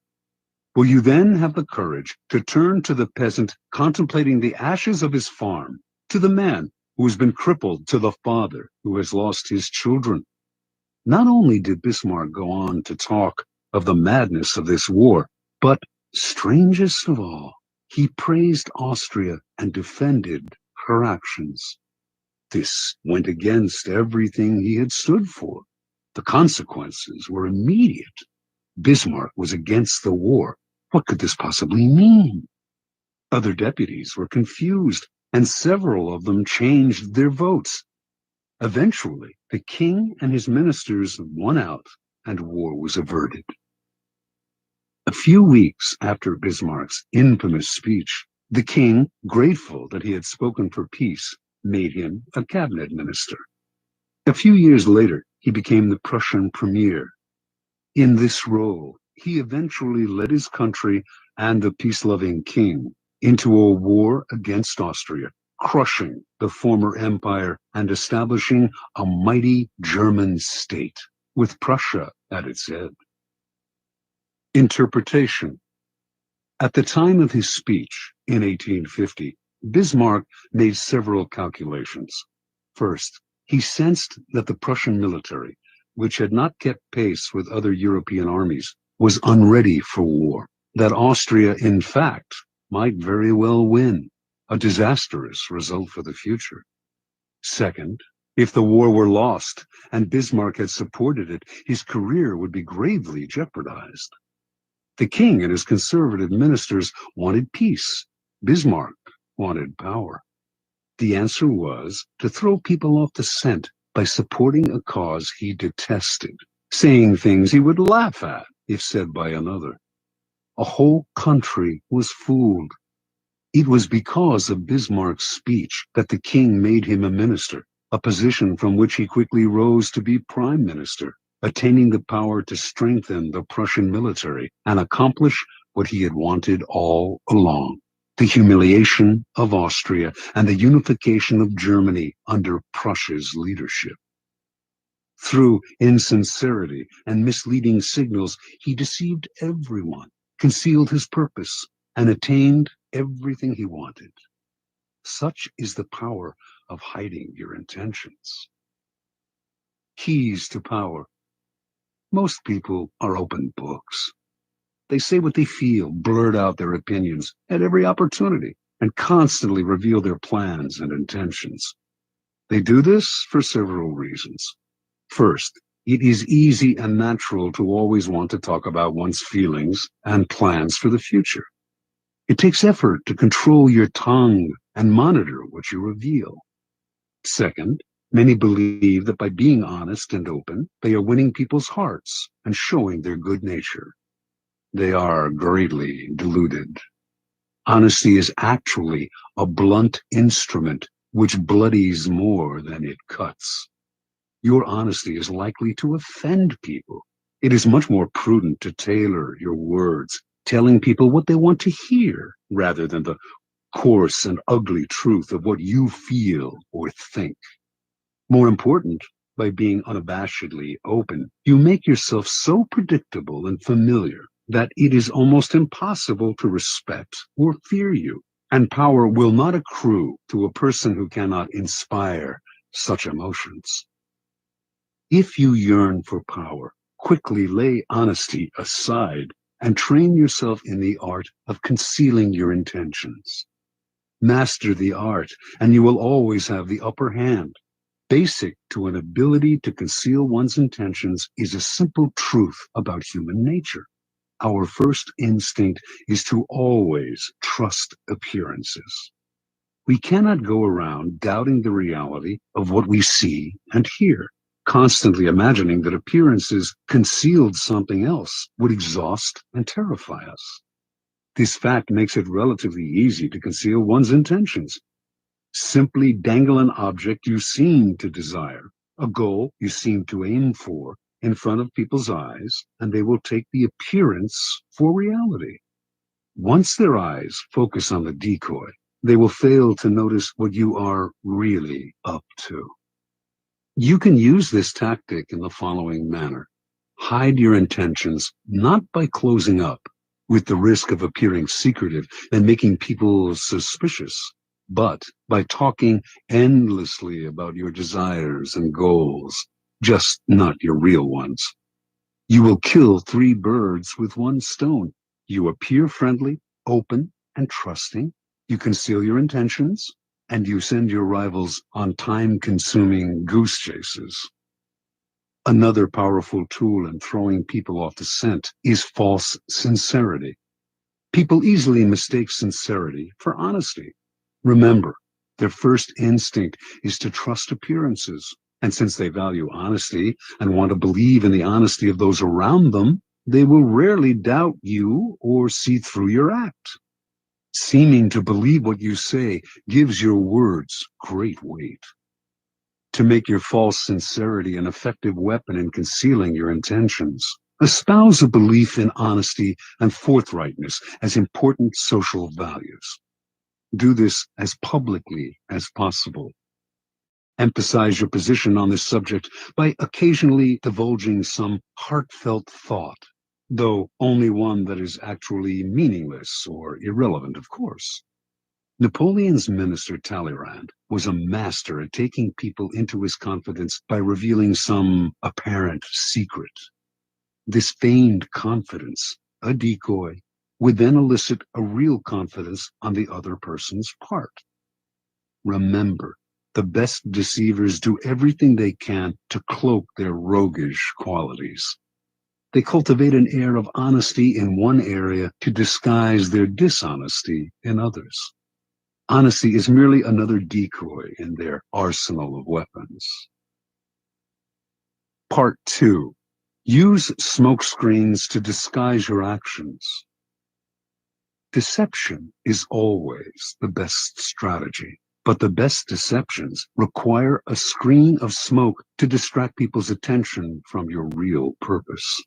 Speaker 3: Will you then have the courage to turn to the peasant contemplating the ashes of his farm, to the man who has been crippled, to the father who has lost his children?" Not only did Bismarck go on to talk of the madness of this war, but, strangest of all, he praised Austria and defended her actions. This went against everything he had stood for. The consequences were immediate. Bismarck was against the war. What could this possibly mean? Other deputies were confused, and several of them changed their votes. Eventually, the king and his ministers won out, and war was averted. A few weeks after Bismarck's infamous speech, the king, grateful that he had spoken for peace, made him a cabinet minister. A few years later, he became the Prussian premier. In this role, he eventually led his country and the peace-loving king into a war against Austria, crushing the former empire and establishing a mighty German state, with Prussia at its head. Interpretation. At the time of his speech in 1850, Bismarck made several calculations. First, he sensed that the Prussian military, which had not kept pace with other European armies, was unready for war, that Austria, in fact, might very well win, a disastrous result for the future. Second, if the war were lost and Bismarck had supported it, his career would be gravely jeopardized. The king and his conservative ministers wanted peace. Bismarck wanted power. The answer was to throw people off the scent by supporting a cause he detested, saying things he would laugh at if said by another. A whole country was fooled. It was because of Bismarck's speech that the king made him a minister, a position from which he quickly rose to be prime minister, attaining the power to strengthen the Prussian military and accomplish what he had wanted all along: the humiliation of Austria and the unification of Germany under Prussia's leadership. Through insincerity and misleading signals, he deceived everyone, concealed his purpose, and attained everything he wanted. Such is the power of hiding your intentions. Keys to power. Most people are open books. They say what they feel, blurt out their opinions at every opportunity, and constantly reveal their plans and intentions. They do this for several reasons. First, it is easy and natural to always want to talk about one's feelings and plans for the future. It takes effort to control your tongue and monitor what you reveal. Second, many believe that by being honest and open, they are winning people's hearts and showing their good nature. They are greatly deluded. Honesty is actually a blunt instrument which bloodies more than it cuts. Your honesty is likely to offend people. It is much more prudent to tailor your words, telling people what they want to hear, rather than the coarse and ugly truth of what you feel or think. More important, by being unabashedly open, you make yourself so predictable and familiar that it is almost impossible to respect or fear you, and power will not accrue to a person who cannot inspire such emotions. If you yearn for power, quickly lay honesty aside and train yourself in the art of concealing your intentions. Master the art, and you will always have the upper hand. Basic to an ability to conceal one's intentions is a simple truth about human nature. Our first instinct is to always trust appearances. We cannot go around doubting the reality of what we see and hear. Constantly imagining that appearances concealed something else would exhaust and terrify us. This fact makes it relatively easy to conceal one's intentions. Simply dangle an object you seem to desire, a goal you seem to aim for, in front of people's eyes, and they will take the appearance for reality. Once their eyes focus on the decoy, they will fail to notice what you are really up to. You can use this tactic in the following manner. Hide your intentions not by closing up, with the risk of appearing secretive and making people suspicious, but by talking endlessly about your desires and goals, just not your real ones. You will kill 3 birds with 1 stone. You appear friendly, open, and trusting. You conceal your intentions, and you send your rivals on time-consuming goose chases. Another powerful tool in throwing people off the scent is false sincerity. People easily mistake sincerity for honesty. Remember, their first instinct is to trust appearances, and since they value honesty and want to believe in the honesty of those around them, they will rarely doubt you or see through your act. Seeming to believe what you say gives your words great weight. To make your false sincerity an effective weapon in concealing your intentions, espouse a belief in honesty and forthrightness as important social values. Do this as publicly as possible. Emphasize your position on this subject by occasionally divulging some heartfelt thought, though only one that is actually meaningless or irrelevant, of course. Napoleon's minister Talleyrand was a master at taking people into his confidence by revealing some apparent secret. This feigned confidence, a decoy, would then elicit a real confidence on the other person's part. Remember, the best deceivers do everything they can to cloak their roguish qualities. They cultivate an air of honesty in one area to disguise their dishonesty in others. Honesty is merely another decoy in their arsenal of weapons. Part 2. Use smoke screens to disguise your actions. Deception is always the best strategy, but the best deceptions require a screen of smoke to distract people's attention from your real purpose.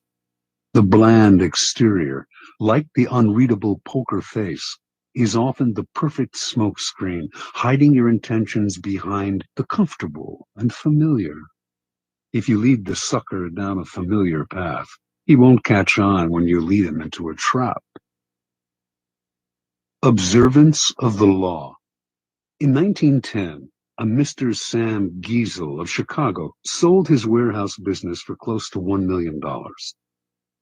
Speaker 3: The bland exterior, like the unreadable poker face, is often the perfect smoke screen, hiding your intentions behind the comfortable and familiar. If you lead the sucker down a familiar path, he won't catch on when you lead him into a trap. Observance of the law. In 1910, a Mr. Sam Giesel of Chicago sold his warehouse business for close to $1 million.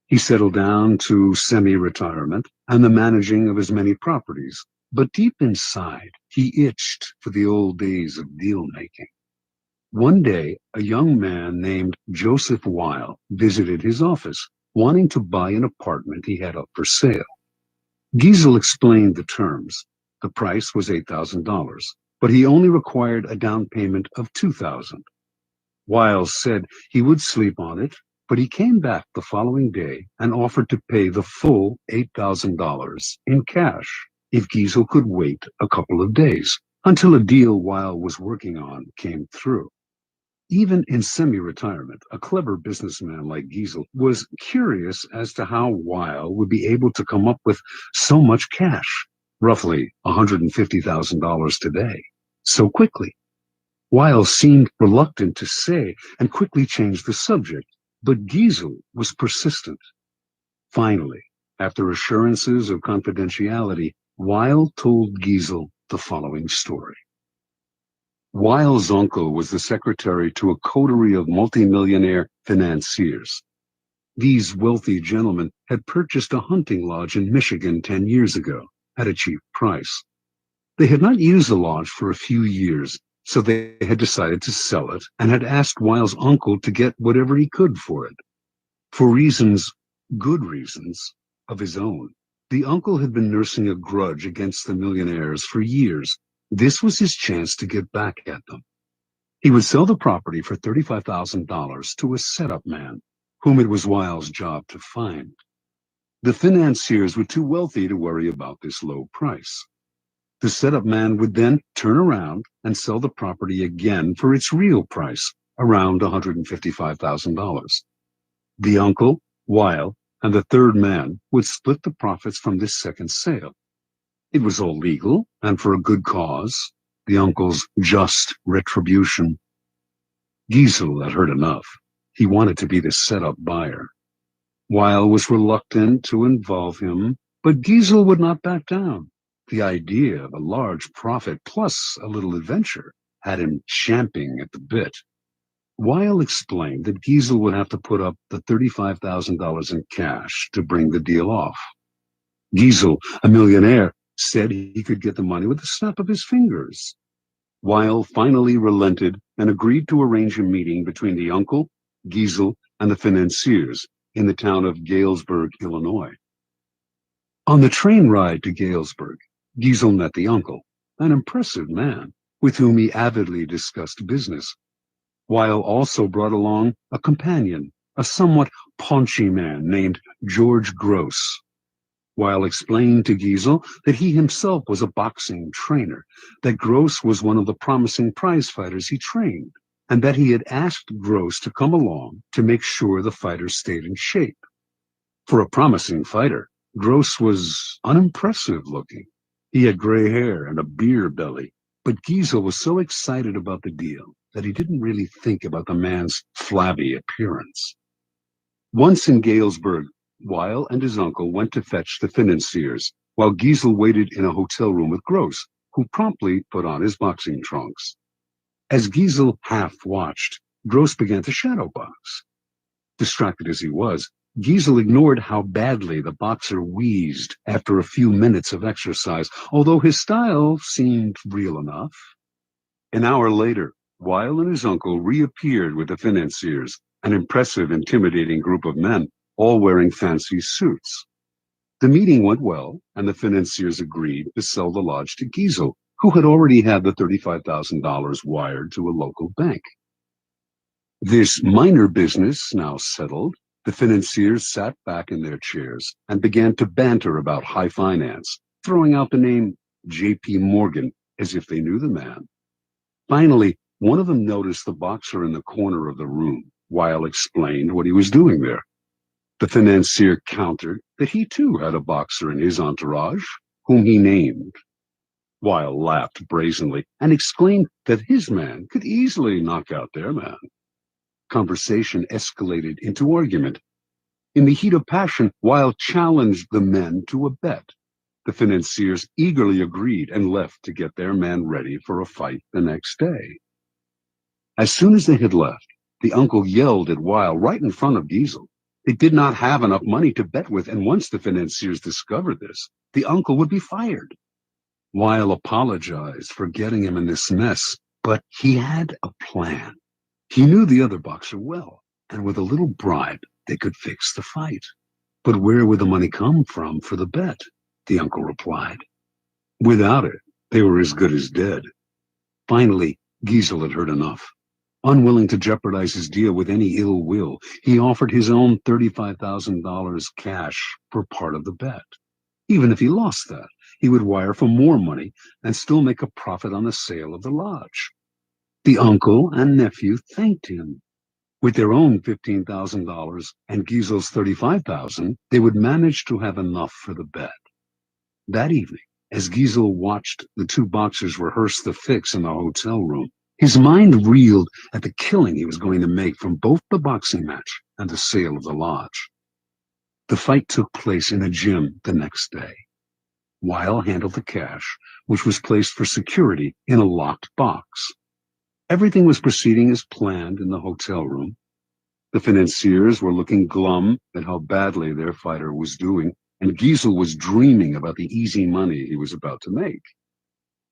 Speaker 3: He settled down to semi-retirement and the managing of his many properties, but deep inside, he itched for the old days of deal-making. One day, a young man named Joseph Weil visited his office, wanting to buy an apartment he had up for sale. Giesel explained the terms. The price was $8,000, but he only required a down payment of $2,000. Weil said he would sleep on it, but he came back the following day and offered to pay the full $8,000 in cash if Giesel could wait a couple of days until a deal Weil was working on came through. Even in semi-retirement, a clever businessman like Giesel was curious as to how Weil would be able to come up with so much cash, roughly $150,000 today, so quickly. Weil seemed reluctant to say and quickly changed the subject, but Giesel was persistent. Finally, After assurances of confidentiality, Weil told Giesel the following story. Weil's uncle was the secretary to a coterie of multimillionaire financiers. These wealthy gentlemen had purchased a hunting lodge in Michigan 10 years ago at a cheap price. They had not used the lodge for a few years, so they had decided to sell it and had asked Weil's uncle to get whatever he could for it. For reasons, good reasons, of his own, the uncle had been nursing a grudge against the millionaires for years. This was his chance to get back at them. He would sell the property for $35,000 to a setup man, whom it was Weil's job to find. The financiers were too wealthy to worry about this low price. The setup man would then turn around and sell the property again for its real price, around $155,000. The uncle, Weil, and the third man would split the profits from this second sale. It was all legal and for a good cause, the uncle's just retribution. Giesel had heard enough. He wanted to be the setup buyer. Weil was reluctant to involve him, but Giesel would not back down. The idea of a large profit plus a little adventure had him champing at the bit. Weil explained that Giesel would have to put up the $35,000 in cash to bring the deal off. Giesel, a millionaire, said he could get the money with the snap of his fingers. Weil finally relented and agreed to arrange a meeting between the uncle, Giesel, and the financiers in the town of Galesburg, Illinois. On the train ride to Galesburg, Giesel met the uncle, an impressive man with whom he avidly discussed business. Weil also brought along a companion, a somewhat paunchy man named George Gross. Weil explained to Giesel that he himself was a boxing trainer, that Gross was one of the promising prize fighters he trained, and that he had asked Gross to come along to make sure the fighter stayed in shape. For a promising fighter, Gross was unimpressive looking. He had gray hair and a beer belly, but Giesel was so excited about the deal that he didn't really think about the man's flabby appearance. Once in Galesburg, Weil and his uncle went to fetch the financiers, while Giesel waited in a hotel room with Gross, who promptly put on his boxing trunks. As Giesel half-watched, Gross began to shadow box. Distracted as he was, Giesel ignored how badly the boxer wheezed after a few minutes of exercise, although his style seemed real enough. An hour later, Weil and his uncle reappeared with the financiers, an impressive, intimidating group of men, all wearing fancy suits. The meeting went well, and the financiers agreed to sell the lodge to Giesel, who had already had the $35,000 wired to a local bank. This minor business now settled, the financiers sat back in their chairs and began to banter about high finance, throwing out the name J.P. Morgan as if they knew the man. Finally, one of them noticed the boxer in the corner of the room. Weil explained what he was doing there. The financier countered that he too had a boxer in his entourage, whom he named. Weil laughed brazenly and exclaimed that his man could easily knock out their man. Conversation escalated into argument. In the heat of passion, Weil challenged the men to a bet. The financiers eagerly agreed and left to get their man ready for a fight the next day. As soon as they had left, the uncle yelled at Weil right in front of Giesel. They did not have enough money to bet with, and once the financiers discovered this, the uncle would be fired. Weil apologized for getting him in this mess, but he had a plan. He knew the other boxer well, and with a little bribe, they could fix the fight. But where would the money come from for the bet? The uncle replied. Without it, they were as good as dead. Finally, Giesel had heard enough. Unwilling to jeopardize his deal with any ill will, he offered his own $35,000 cash for part of the bet. Even if he lost that, he would wire for more money and still make a profit on the sale of the lodge. The uncle and nephew thanked him. With their own $15,000 and Giesel's $35,000, they would manage to have enough for the bet. That evening, as Giesel watched the two boxers rehearse the fix in the hotel room, his mind reeled at the killing he was going to make from both the boxing match and the sale of the lodge. The fight took place in a gym the next day. Weil handled the cash, which was placed for security in a locked box. Everything was proceeding as planned in the hotel room. The financiers were looking glum at how badly their fighter was doing, and Giesel was dreaming about the easy money he was about to make.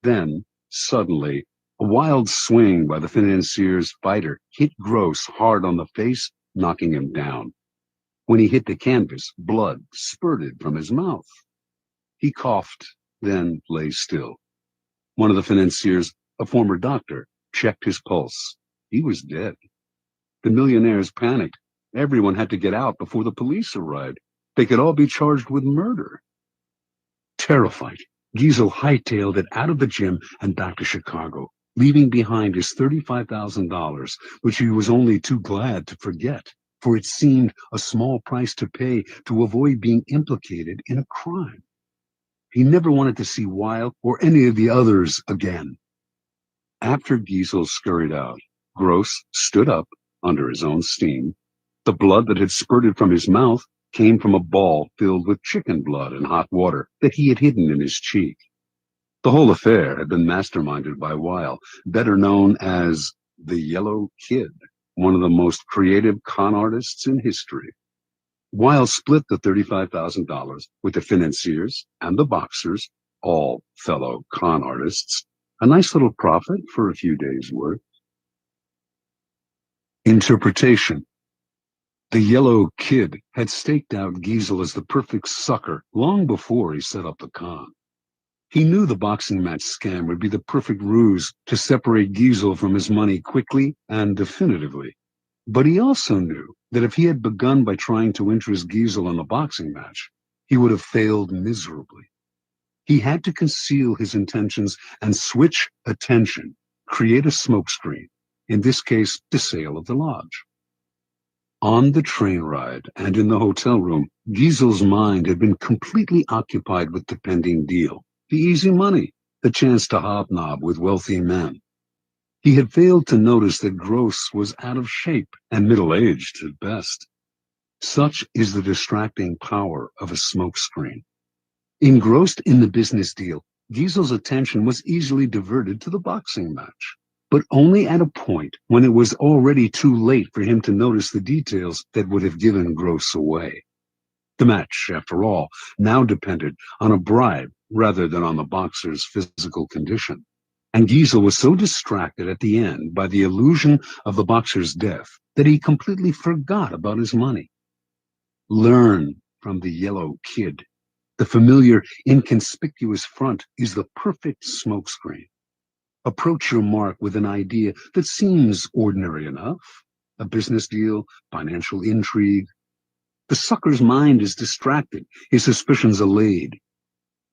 Speaker 3: Then, suddenly, a wild swing by the financier's fighter hit Gross hard on the face, knocking him down. When he hit the canvas, blood spurted from his mouth. He coughed, then lay still. One of the financiers, a former doctor, checked his pulse. He was dead. The millionaires panicked. Everyone had to get out before the police arrived. They could all be charged with murder. Terrified, Giesel hightailed it out of the gym and back to Chicago, leaving behind his $35,000, which he was only too glad to forget, for it seemed a small price to pay to avoid being implicated in a crime. He never wanted to see Weil or any of the others again. After Giesel scurried out, Gross stood up under his own steam. The blood that had spurted from his mouth came from a ball filled with chicken blood and hot water that he had hidden in his cheek. The whole affair had been masterminded by Weil, better known as the Yellow Kid, one of the most creative con artists in history. Weil split the $35,000 with the financiers and the boxers, all fellow con artists, a nice little profit for a few days' work. Interpretation. The Yellow Kid had staked out Giesel as the perfect sucker long before he set up the con. He knew the boxing match scam would be the perfect ruse to separate Giesel from his money quickly and definitively. But he also knew that if he had begun by trying to interest Giesel in the boxing match, he would have failed miserably. He had to conceal his intentions and switch attention, create a smokescreen, in this case, the sale of the lodge. On the train ride and in the hotel room, Giesel's mind had been completely occupied with the pending deal, the easy money, the chance to hobnob with wealthy men. He had failed to notice that Gross was out of shape and middle-aged at best. Such is the distracting power of a smokescreen. Engrossed in the business deal, Giesel's attention was easily diverted to the boxing match, but only at a point when it was already too late for him to notice the details that would have given Gross away. The match, after all, now depended on a bribe rather than on the boxer's physical condition. And Giesel was so distracted at the end by the illusion of the boxer's death that he completely forgot about his money. Learn from the Yellow Kid. The familiar, inconspicuous front is the perfect smokescreen. Approach your mark with an idea that seems ordinary enough, a business deal, financial intrigue. The sucker's mind is distracted, his suspicions allayed.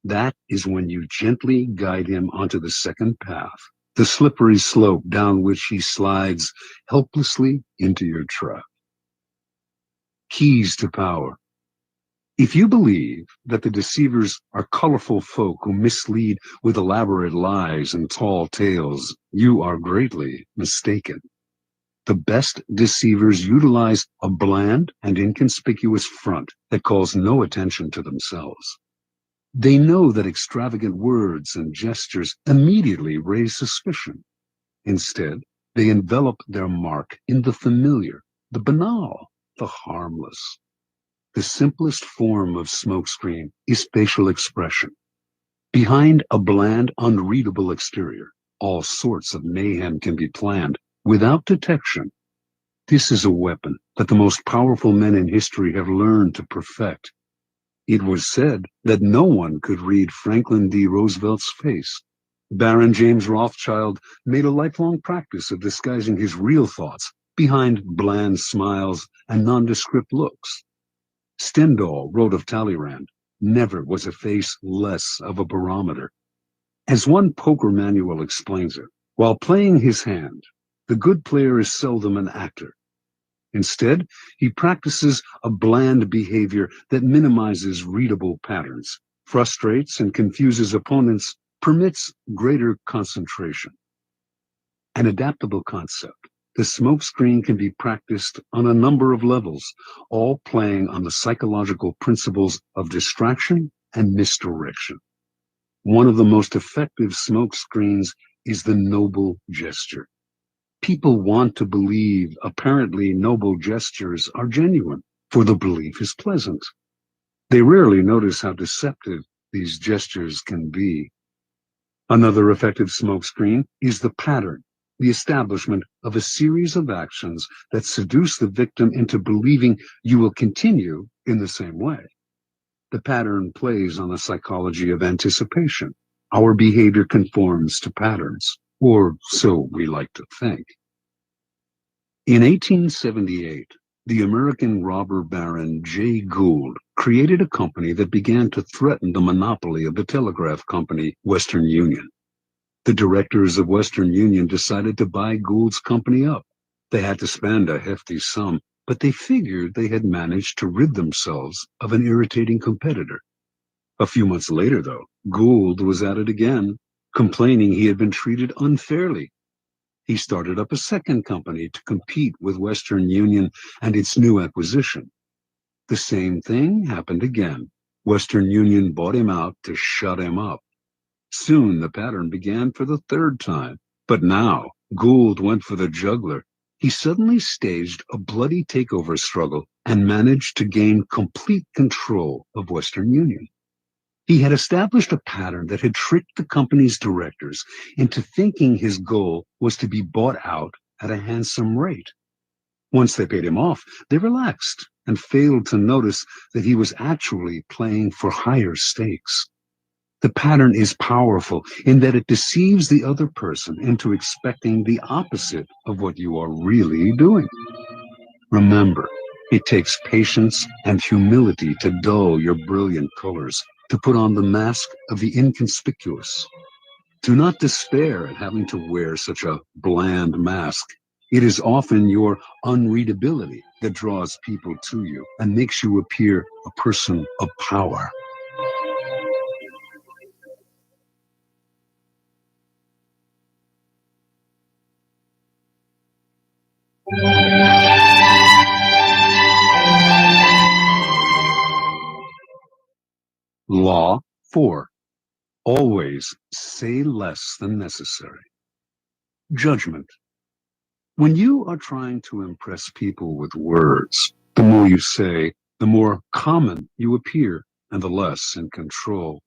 Speaker 3: That is when you gently guide him onto the second path, the slippery slope down which he slides helplessly into your trap. Keys to power. If you believe that the deceivers are colorful folk who mislead with elaborate lies and tall tales, you are greatly mistaken. The best deceivers utilize a bland and inconspicuous front that calls no attention to themselves. They know that extravagant words and gestures immediately raise suspicion. Instead, they envelop their mark in the familiar, the banal, the harmless. The simplest form of smokescreen is facial expression. Behind a bland, unreadable exterior, all sorts of mayhem can be planned without detection. This is a weapon that the most powerful men in history have learned to perfect. It was said that no one could read Franklin D. Roosevelt's face. Baron James Rothschild made a lifelong practice of disguising his real thoughts behind bland smiles and nondescript looks. Stendhal wrote of Talleyrand, never was a face less of a barometer. As one poker manual explains it, while playing his hand, the good player is seldom an actor. Instead, he practices a bland behavior that minimizes readable patterns, frustrates and confuses opponents, permits greater concentration. An adaptable concept The smokescreen can be practiced on a number of levels, all playing on the psychological principles of distraction and misdirection. One of the most effective smokescreens is the noble gesture. People want to believe apparently noble gestures are genuine, for the belief is pleasant. They rarely notice how deceptive these gestures can be. Another effective smokescreen is the pattern, the establishment of a series of actions that seduce the victim into believing you will continue in the same way. The pattern plays on the psychology of anticipation. Our behavior conforms to patterns, or so we like to think. In 1878, the American robber baron Jay Gould created a company that began to threaten the monopoly of the telegraph company, Western Union. The directors of Western Union decided to buy Gould's company up. They had to spend a hefty sum, but they figured they had managed to rid themselves of an irritating competitor. A few months later, though, Gould was at it again, complaining he had been treated unfairly. He started up a second company to compete with Western Union and its new acquisition. The same thing happened again. Western Union bought him out to shut him up. Soon the pattern began for the third time, but now Gould went for the jugular. He suddenly staged a bloody takeover struggle and managed to gain complete control of Western Union. He had established a pattern that had tricked the company's directors into thinking his goal was to be bought out at a handsome rate. Once they paid him off, they relaxed and failed to notice that he was actually playing for higher stakes. The pattern is powerful in that it deceives the other person into expecting the opposite of what you are really doing. Remember, it takes patience and humility to dull your brilliant colors, to put on the mask of the inconspicuous. Do not despair at having to wear such a bland mask. It is often your unreadability that draws people to you and makes you appear a person of power. Law 4. Always say less than necessary. Judgment. When you are trying to impress people with words, the more you say, the more common you appear and the less in control.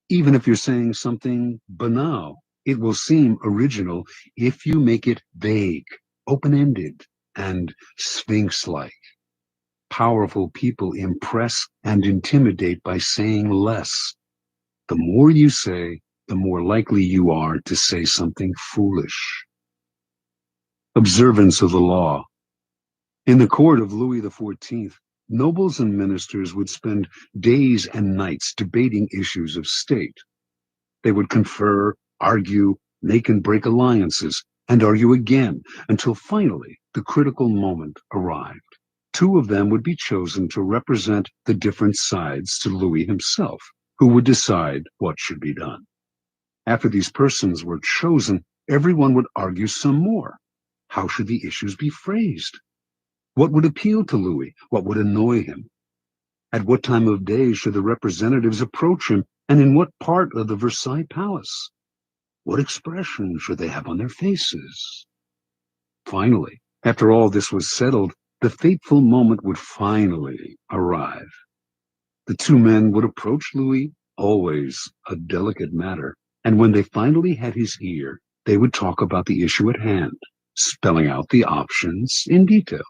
Speaker 3: Even if you're saying something banal, it will seem original if you make it vague, open-ended, and sphinx-like. Powerful people impress and intimidate by saying less. The more you say, the more likely you are to say something foolish. Observance of the law. In the court of Louis XIV, nobles and ministers would spend days and nights debating issues of state. They would confer, argue, make and break alliances, and argue again until finally the critical moment arrived. Two of them would be chosen to represent the different sides to Louis himself, who would decide what should be done. After these persons were chosen, everyone would argue some more. How should the issues be phrased? What would appeal to Louis? What would annoy him? At what time of day should the representatives approach him, and in what part of the Versailles Palace? What expression should they have on their faces? Finally, after all this was settled, the fateful moment would finally arrive. The two men would approach Louis, always a delicate matter, and when they finally had his ear, they would talk about the issue at hand, spelling out the options in detail.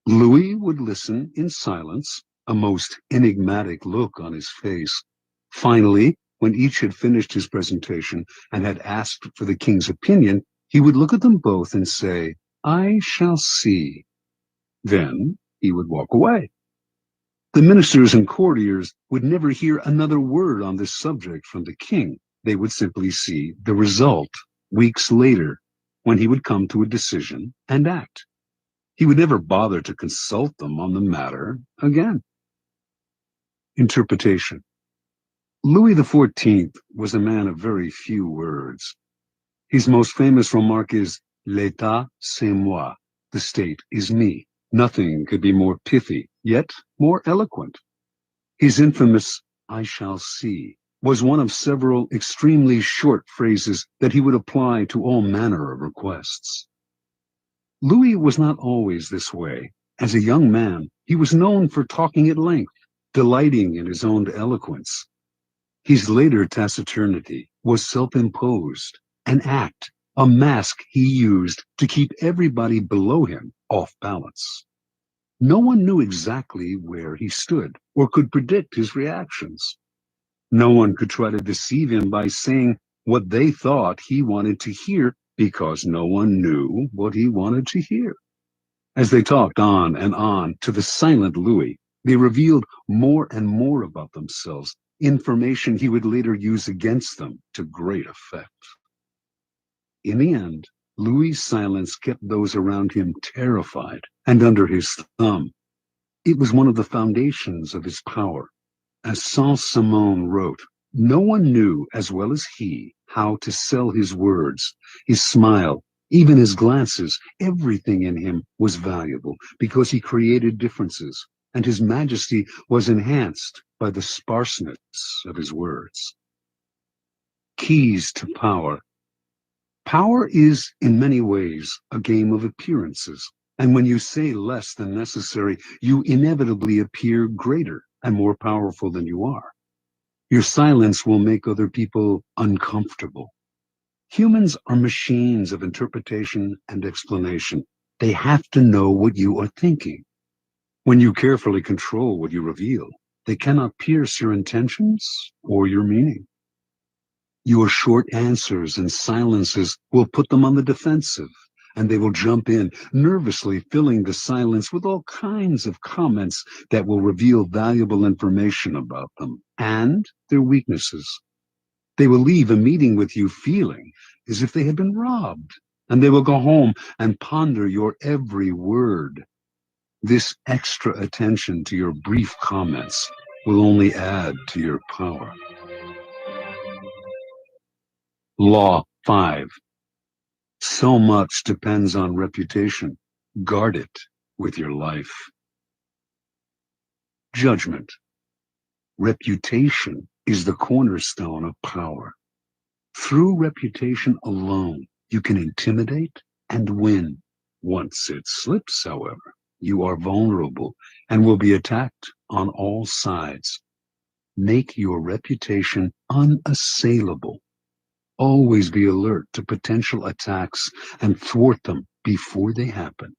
Speaker 3: Louis would listen in silence, a most enigmatic look on his face. Finally, when each had finished his presentation and had asked for the king's opinion, he would look at them both and say, "I shall see." Then he would walk away. The ministers and courtiers would never hear another word on this subject from the king. They would simply see the result weeks later, when he would come to a decision and act. He would never bother to consult them on the matter again. Interpretation. Louis XIV was a man of very few words. His most famous remark is, L'état, c'est moi. The state is me. Nothing could be more pithy, yet more eloquent. His infamous, I shall see, was one of several extremely short phrases that he would apply to all manner of requests. Louis was not always this way. As a young man, he was known for talking at length, delighting in his own eloquence. His later taciturnity was self-imposed, an act, a mask he used to keep everybody below him off balance. No one knew exactly where he stood or could predict his reactions. No one could try to deceive him by saying what they thought he wanted to hear because no one knew what he wanted to hear. As they talked on and on to the silent Louis, they revealed more and more about themselves, information he would later use against them to great effect. In the end, Louis's silence kept those around him terrified and under his thumb. It was one of the foundations of his power. As Saint-Simon wrote, no one knew as well as he how to sell his words, his smile, even his glances. Everything in him was valuable because he created differences, and his majesty was enhanced by the sparseness of his words. Keys to power. Power is, in many ways, a game of appearances, and when you say less than necessary, you inevitably appear greater and more powerful than you are. Your silence will make other people uncomfortable. Humans are machines of interpretation and explanation. They have to know what you are thinking. When you carefully control what you reveal, they cannot pierce your intentions or your meaning. Your short answers and silences will put them on the defensive, and they will jump in, nervously filling the silence with all kinds of comments that will reveal valuable information about them and their weaknesses. They will leave a meeting with you feeling as if they had been robbed, and they will go home and ponder your every word. This extra attention to your brief comments will only add to your power. Law 5. So much depends on reputation. Guard it with your life. Judgment. Reputation is the cornerstone of power. Through reputation alone, you can intimidate and win. Once it slips, however, you are vulnerable and will be attacked on all sides. Make your reputation unassailable. Always be alert to potential attacks and thwart them before they happen.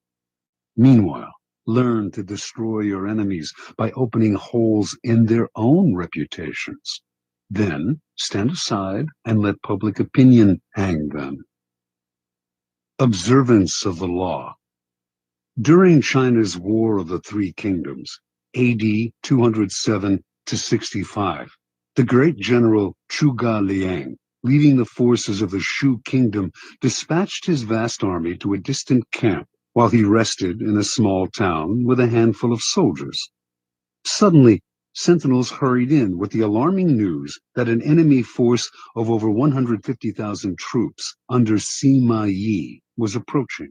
Speaker 3: Meanwhile, learn to destroy your enemies by opening holes in their own reputations. Then stand aside and let public opinion hang them. Observance of the law. During China's War of the Three Kingdoms, AD 207 to 65, the great general Zhuge Liang, leading the forces of the Shu kingdom, dispatched his vast army to a distant camp while he rested in a small town with a handful of soldiers. Suddenly, sentinels hurried in with the alarming news that an enemy force of over 150,000 troops under Sima Yi was approaching.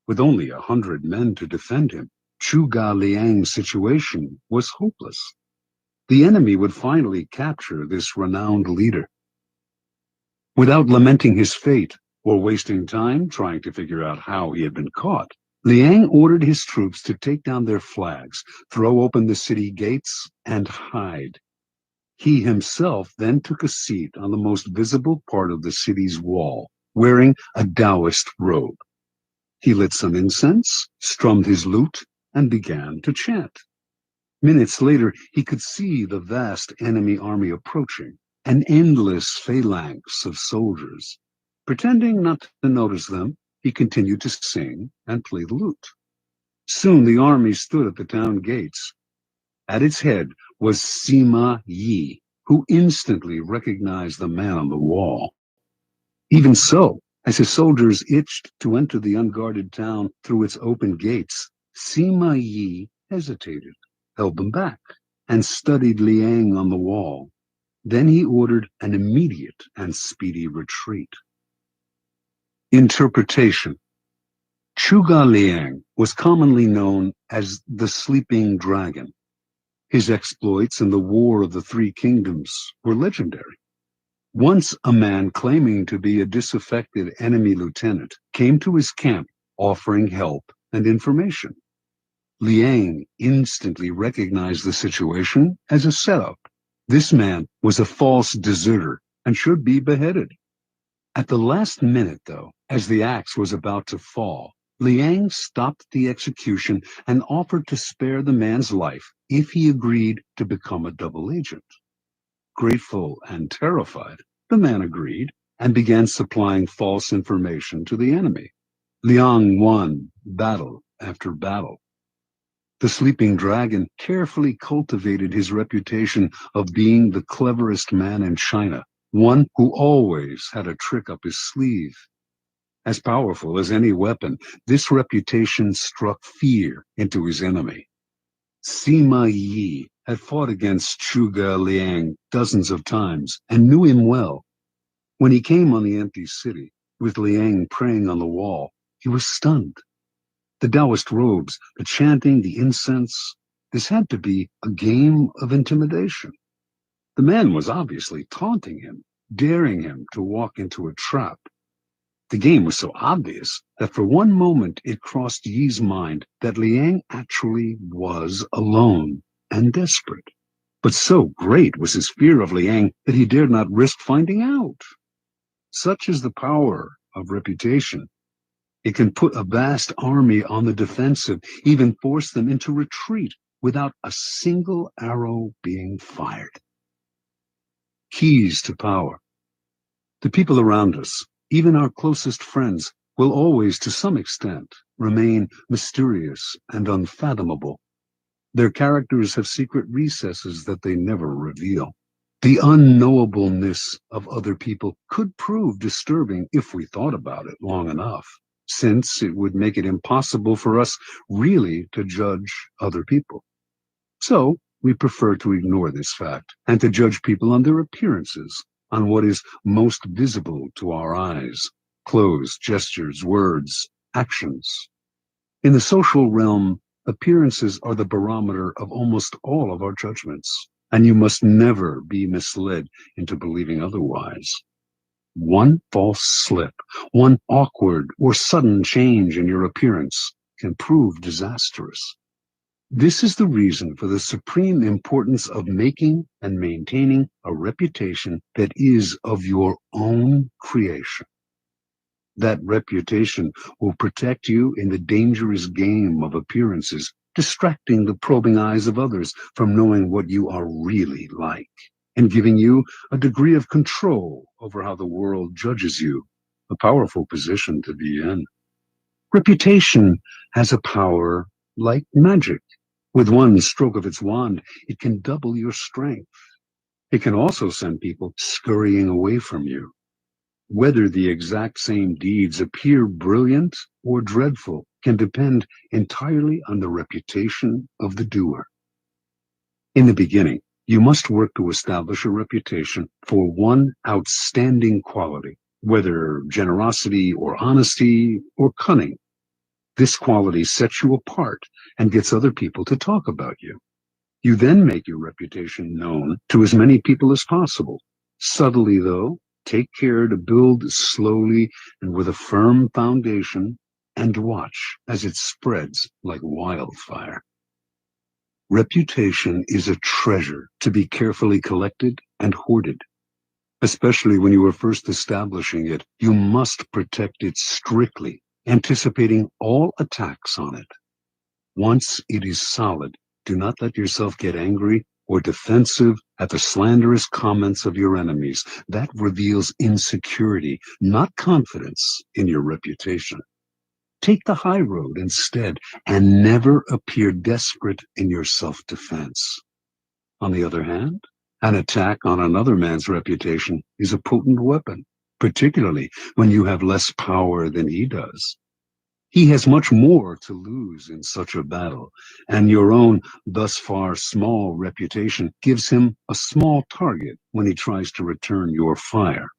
Speaker 3: With only 100 men to defend him, Zhuge Liang's situation was hopeless. The enemy would finally capture this renowned leader. Without lamenting his fate or wasting time trying to figure out how he had been caught, Liang ordered his troops to take down their flags, throw open the city gates, and hide. He himself then took a seat on the most visible part of the city's wall, wearing a Taoist robe. He lit some incense, strummed his lute, and began to chant. Minutes later, he could see the vast enemy army approaching, an endless phalanx of soldiers. Pretending not to notice them, he continued to sing and play the lute. Soon the army stood at the town gates. At its head was Sima Yi, who instantly recognized the man on the wall. Even so, as his soldiers itched to enter the unguarded town through its open gates, Sima Yi hesitated, held them back, and studied Liang on the wall. Then he ordered an immediate and speedy retreat. Interpretation. Chuga Liang was commonly known as the Sleeping Dragon. His exploits in the War of the Three Kingdoms were legendary. Once a man claiming to be a disaffected enemy lieutenant came to his camp offering help and information. Liang instantly recognized the situation as a setup. This man was a false deserter and should be beheaded. At the last minute, though, as the axe was about to fall, Liang stopped the execution and offered to spare the man's life if he agreed to become a double agent. Grateful and terrified, the man agreed and began supplying false information to the enemy. Liang won battle after battle. The Sleeping Dragon carefully cultivated his reputation of being the cleverest man in China, one who always had a trick up his sleeve. As powerful as any weapon, this reputation struck fear into his enemy. Sima Yi had fought against Chuga Liang dozens of times and knew him well. When he came on the empty city, with Liang praying on the wall, he was stunned. The Taoist robes, the chanting, the incense, this had to be a game of intimidation. The man was obviously taunting him, daring him to walk into a trap. The game was so obvious that for one moment it crossed Yi's mind that Liang actually was alone and desperate. But so great was his fear of Liang that he dared not risk finding out. Such is the power of reputation. It can put a vast army on the defensive, even force them into retreat without a single arrow being fired. Keys to power. The people around us, even our closest friends, will always, to some extent, remain mysterious and unfathomable. Their characters have secret recesses that they never reveal. The unknowableness of other people could prove disturbing if we thought about it long enough, since it would make it impossible for us really to judge other people. So, we prefer to ignore this fact and to judge people on their appearances, on what is most visible to our eyes: clothes, gestures, words, actions. In the social realm, appearances are the barometer of almost all of our judgments, and you must never be misled into believing otherwise. One false slip, one awkward or sudden change in your appearance can prove disastrous. This is the reason for the supreme importance of making and maintaining a reputation that is of your own creation. That reputation will protect you in the dangerous game of appearances, distracting the probing eyes of others from knowing what you are really like, and giving you a degree of control over how the world judges you, a powerful position to be in. Reputation has a power like magic. With one stroke of its wand, it can double your strength. It can also send people scurrying away from you. Whether the exact same deeds appear brilliant or dreadful can depend entirely on the reputation of the doer. In the beginning, you must work to establish a reputation for one outstanding quality, whether generosity or honesty or cunning. This quality sets you apart and gets other people to talk about you. You then make your reputation known to as many people as possible. Subtly, though, take care to build slowly and with a firm foundation, and watch as it spreads like wildfire. Reputation is a treasure to be carefully collected and hoarded. Especially when you are first establishing it, you must protect it strictly, anticipating all attacks on it. Once it is solid, do not let yourself get angry or defensive at the slanderous comments of your enemies. That reveals insecurity, not confidence in your reputation. Take the high road instead, and never appear desperate in your self-defense. On the other hand, an attack on another man's reputation is a potent weapon, particularly when you have less power than he does. He has much more to lose in such a battle, and your own thus far small reputation gives him a small target when he tries to return your fire.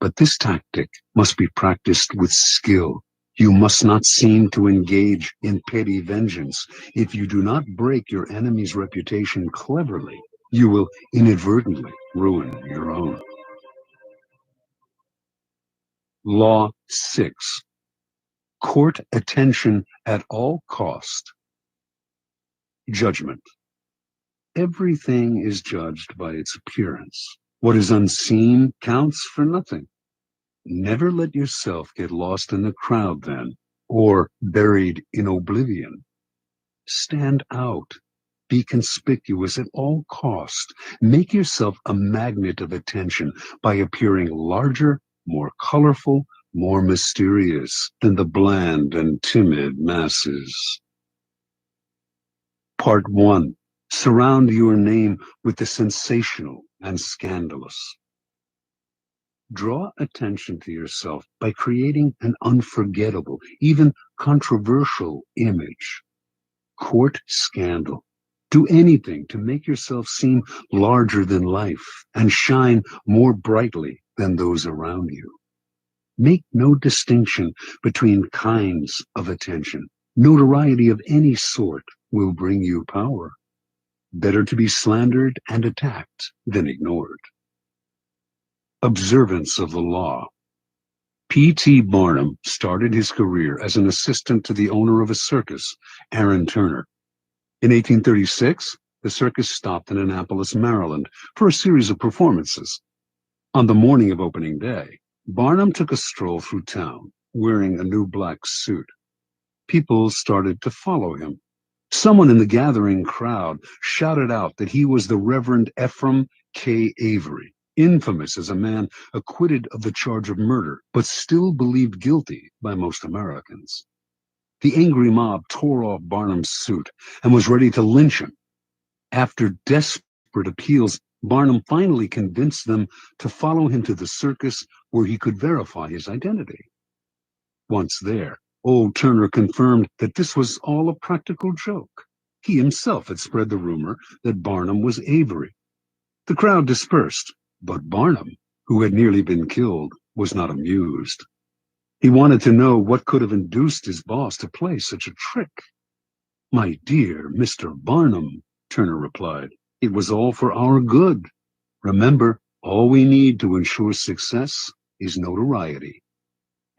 Speaker 3: But this tactic must be practiced with skill. You must not seem to engage in petty vengeance. If you do not break your enemy's reputation cleverly, you will inadvertently ruin your own. Law 6. Court attention at all cost. Judgment. Everything is judged by its appearance. What is unseen counts for nothing. Never let yourself get lost in the crowd then, or buried in oblivion. Stand out. Be conspicuous at all cost. Make yourself a magnet of attention by appearing larger, more colorful, more mysterious than the bland and timid masses. Part 1. Surround your name with the sensational and scandalous. Draw attention to yourself by creating an unforgettable, even controversial image. Court scandal. Do anything to make yourself seem larger than life and shine more brightly than those around you. Make no distinction between kinds of attention. Notoriety of any sort will bring you power. Better to be slandered and attacked than ignored. Observance of the law. P.T. Barnum started his career as an assistant to the owner of a circus, Aaron Turner. In 1836, the circus stopped in Annapolis, Maryland, for a series of performances. On the morning of opening day, Barnum took a stroll through town, wearing a new black suit. People started to follow him. Someone in the gathering crowd shouted out that he was the Reverend Ephraim K. Avery, infamous as a man acquitted of the charge of murder, but still believed guilty by most Americans. The angry mob tore off Barnum's suit and was ready to lynch him. After desperate appeals, Barnum finally convinced them to follow him to the circus where he could verify his identity. Once there, old Turner confirmed that this was all a practical joke. He himself had spread the rumor that Barnum was Avery. The crowd dispersed, but Barnum, who had nearly been killed, was not amused. He wanted to know what could have induced his boss to play such a trick. "My dear Mr. Barnum," Turner replied, "it was all for our good. Remember, all we need to ensure success is notoriety."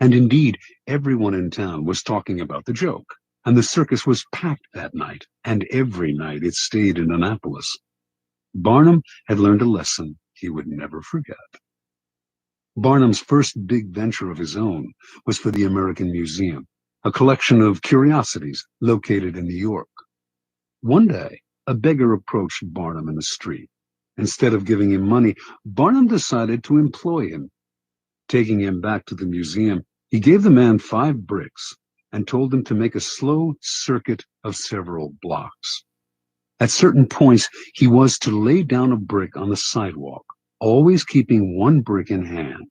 Speaker 3: And indeed, everyone in town was talking about the joke, and the circus was packed that night, and every night it stayed in Annapolis. Barnum had learned a lesson he would never forget. Barnum's first big venture of his own was for the American Museum, a collection of curiosities located in New York. One day, a beggar approached Barnum in the street. Instead of giving him money, Barnum decided to employ him. Taking him back to the museum, he gave the man 5 bricks and told him to make a slow circuit of several blocks. At certain points, he was to lay down a brick on the sidewalk, always keeping 1 brick in hand.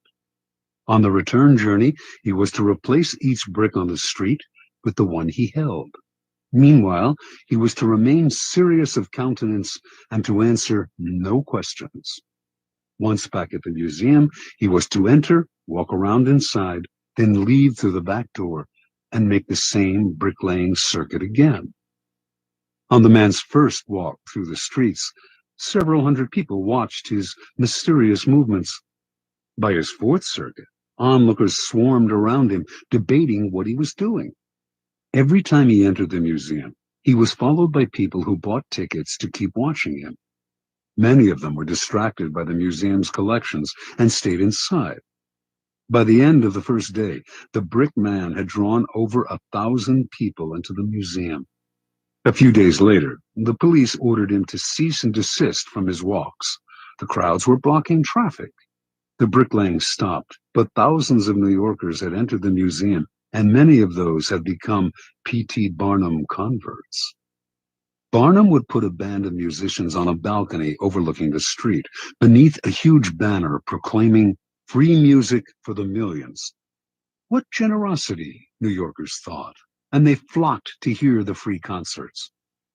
Speaker 3: On the return journey, he was to replace each brick on the street with the one he held. Meanwhile, he was to remain serious of countenance and to answer no questions. Once back at the museum, he was to enter, walk around inside, then leave through the back door and make the same bricklaying circuit again. On the man's first walk through the streets, several hundred people watched his mysterious movements. By his 4th circuit, onlookers swarmed around him, debating what he was doing. Every time he entered the museum, he was followed by people who bought tickets to keep watching him. Many of them were distracted by the museum's collections and stayed inside. By the end of the first day, the brick man had drawn over 1,000 people into the museum. A few days later, the police ordered him to cease and desist from his walks. The crowds were blocking traffic. The bricklaying stopped, but thousands of New Yorkers had entered the museum, and many of those had become P.T. Barnum converts. Barnum would put a band of musicians on a balcony overlooking the street, beneath a huge banner proclaiming "Free music for the millions." What generosity, New Yorkers thought, and they flocked to hear the free concerts.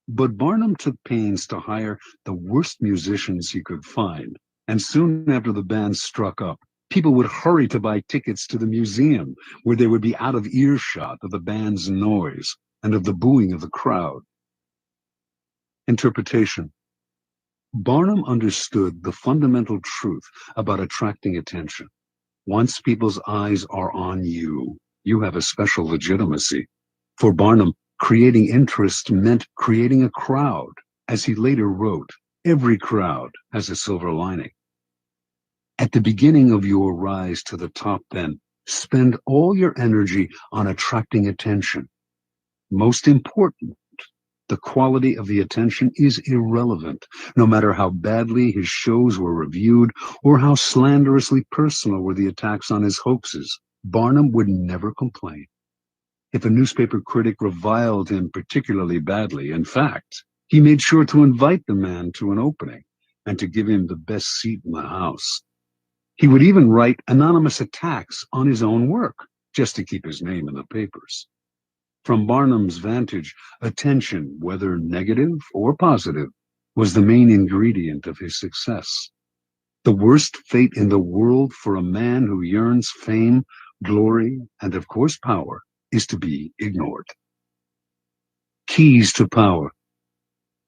Speaker 3: But Barnum took pains to hire the worst musicians he could find, and soon after the band struck up, People would hurry to buy tickets to the museum, where they would be out of earshot of the band's noise and of the booing of the crowd. Interpretation. Barnum understood the fundamental truth about attracting attention. Once people's eyes are on you, you have a special legitimacy. For Barnum, creating interest meant creating a crowd. As he later wrote, every crowd has a silver lining. At the beginning of your rise to the top, then, spend all your energy on attracting attention. Most important, the quality of the attention is irrelevant, no matter how badly his shows were reviewed or how slanderously personal were the attacks on his hoaxes. Barnum would never complain. If a newspaper critic reviled him particularly badly, in fact, he made sure to invite the man to an opening and to give him the best seat in the house. He would even write anonymous attacks on his own work, just to keep his name in the papers. From Barnum's vantage, attention, whether negative or positive, was the main ingredient of his success. The worst fate in the world for a man who yearns fame, glory, and of course power is to be ignored. Keys to power.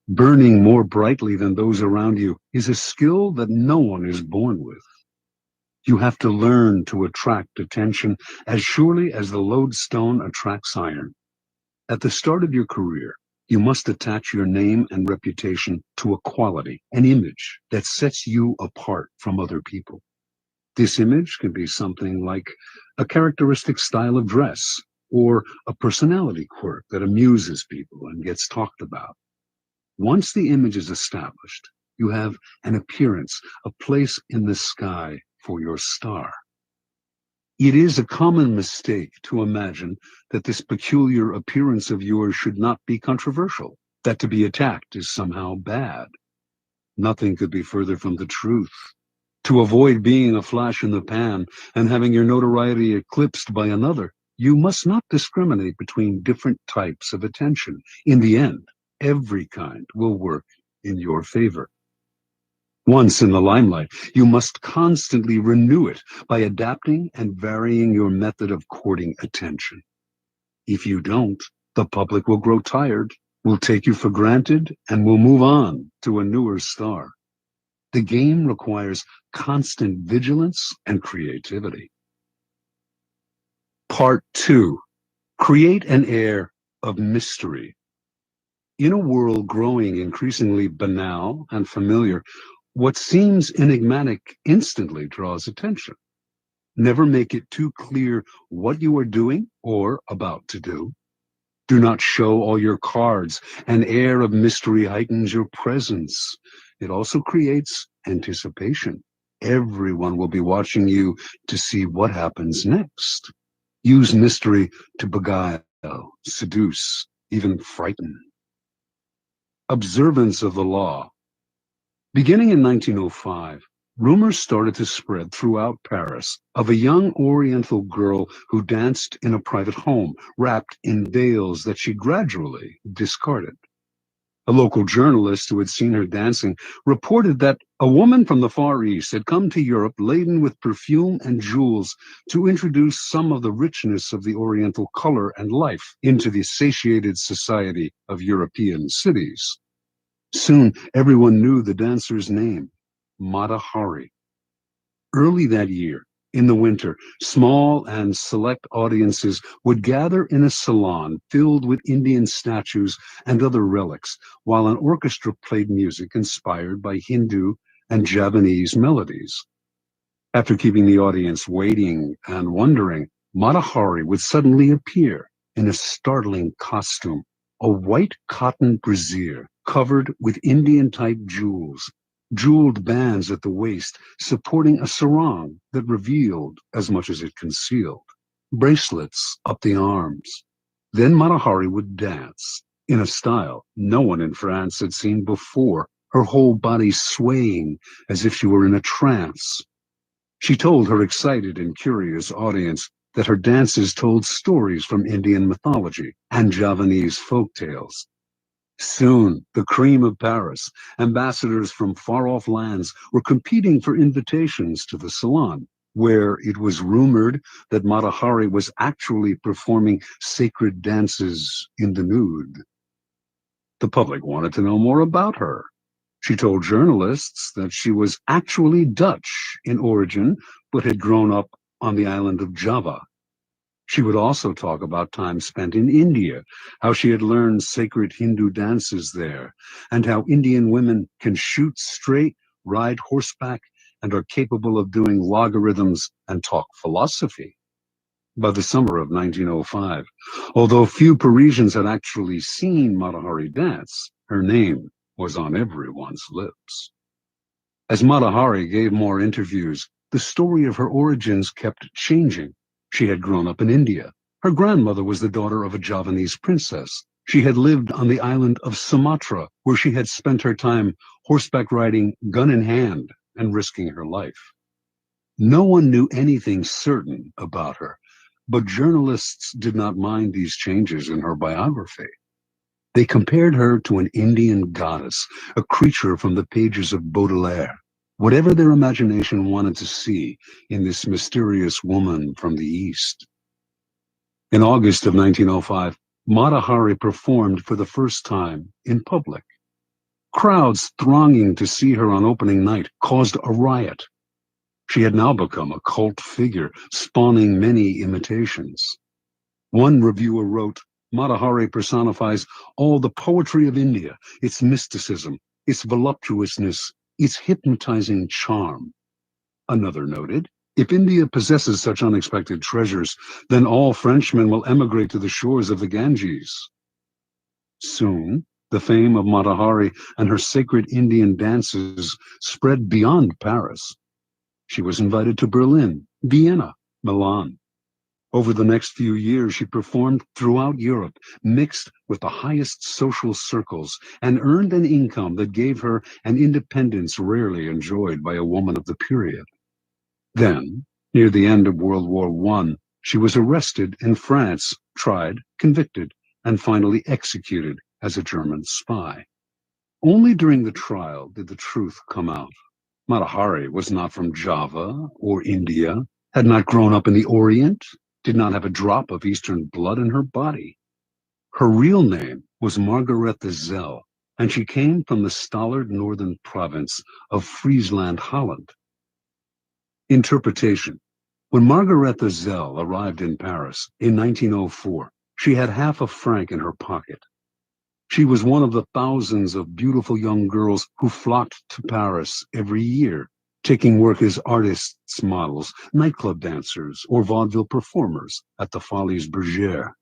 Speaker 3: Burning more brightly than those around you is a skill that no one is born with. You have to learn to attract attention as surely as the lodestone attracts iron. At the start of your career, you must attach your name and reputation to a quality, an image that sets you apart from other people. This image can be something like a characteristic style of dress or a personality quirk that amuses people and gets talked about. Once the image is established, you have an appearance, a place in the sky for your star. It is a common mistake to imagine that this peculiar appearance of yours should not be controversial, that to be attacked is somehow bad. Nothing could be further from the truth. To avoid being a flash in the pan and having your notoriety eclipsed by another, you must not discriminate between different types of attention. In the end, every kind will work in your favor. Once in the limelight, you must constantly renew it by adapting and varying your method of courting attention. If you don't, the public will grow tired, will take you for granted, and will move on to a newer star. The game requires constant vigilance and creativity. Part 2. Create an air of mystery. In a world growing increasingly banal and familiar, what seems enigmatic instantly draws attention. Never make it too clear what you are doing or about to do. Do not show all your cards. An air of mystery heightens your presence. It also creates anticipation. Everyone will be watching you to see what happens next. Use mystery to beguile, seduce, even frighten. Observance of the law. Beginning in 1905, rumors started to spread throughout Paris of a young Oriental girl who danced in a private home, wrapped in veils that she gradually discarded. A local journalist who had seen her dancing reported that a woman from the Far East had come to Europe laden with perfume and jewels to introduce some of the richness of the Oriental color and life into the satiated society of European cities. Soon, everyone knew the dancer's name, Mata Hari. Early that year, in the winter, small and select audiences would gather in a salon filled with Indian statues and other relics, while an orchestra played music inspired by Hindu and Javanese melodies. After keeping the audience waiting and wondering, Mata Hari would suddenly appear in a startling costume, a white cotton brassiere covered with Indian-type jewels, jeweled bands at the waist supporting a sarong that revealed as much as it concealed, bracelets up the arms. Then Mata Hari would dance in a style no one in France had seen before, her whole body swaying as if she were in a trance. She told her excited and curious audience that her dances told stories from Indian mythology and Javanese folk tales. Soon, the cream of Paris, ambassadors from far-off lands, were competing for invitations to the salon. where it was rumored that Mata Hari was actually performing sacred dances in the nude. The public wanted to know more about her. She told journalists that she was actually Dutch in origin, but had grown up on the island of Java. She would also talk about time spent in India, how she had learned sacred Hindu dances there, and how Indian women can shoot straight, ride horseback, and are capable of doing logarithms and talk philosophy. By the summer of 1905, although few Parisians had actually seen Mata Hari dance, her name was on everyone's lips. As Mata Hari gave more interviews, the story of her origins kept changing. She had grown up in India. Her grandmother was the daughter of a Javanese princess. She had lived on the island of Sumatra, where she had spent her time horseback riding, gun in hand, and risking her life. No one knew anything certain about her, but journalists did not mind these changes in her biography. They compared her to an Indian goddess, a creature from the pages of Baudelaire, whatever their imagination wanted to see in this mysterious woman from the East. In August of 1905, Mata Hari performed for the first time in public. Crowds thronging to see her on opening night caused a riot. She had now become a cult figure, spawning many imitations. One reviewer wrote, "Mata Hari personifies all the poetry of India, its mysticism, its voluptuousness, its hypnotizing charm." Another noted, "If India possesses such unexpected treasures, then all Frenchmen will emigrate to the shores of the Ganges." Soon, the fame of Mata Hari and her sacred Indian dances spread beyond Paris. She was invited to Berlin, Vienna, Milan. Over the next few years, she performed throughout Europe, mixed with the highest social circles, and earned an income that gave her an independence rarely enjoyed by a woman of the period. Then, near the end of World War I, she was arrested in France, tried, convicted, and finally executed as a German spy. Only during the trial did the truth come out. Mata Hari was not from Java or India, had not grown up in the Orient, did not have a drop of Eastern blood in her body. Her real name was Margarethe Zell, and she came from the stolid northern province of Friesland, Holland. Interpretation. When Margarethe Zell arrived in Paris in 1904, she had half a franc in her pocket. She was one of the thousands of beautiful young girls who flocked to Paris every year, taking work as artists, models, nightclub dancers, or vaudeville performers at the Folies Bergère.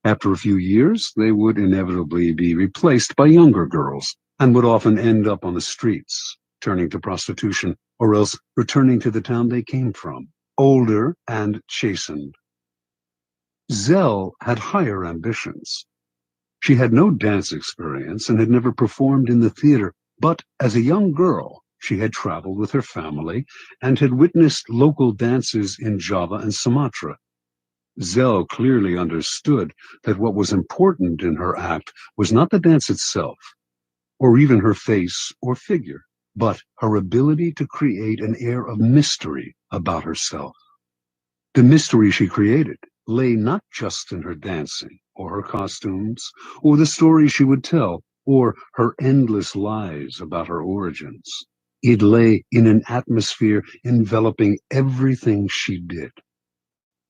Speaker 3: After a few years, they would inevitably be replaced by younger girls and would often end up on the streets, turning to prostitution, or else returning to the town they came from, older and chastened. Zell had higher ambitions. She had no dance experience and had never performed in the theater, but as a young girl, she had traveled with her family and had witnessed local dances in Java and Sumatra. Zell clearly understood that what was important in her act was not the dance itself, or even her face or figure, but her ability to create an air of mystery about herself. The mystery she created lay not just in her dancing, or her costumes, or the stories she would tell, or her endless lies about her origins. It lay in an atmosphere enveloping everything she did.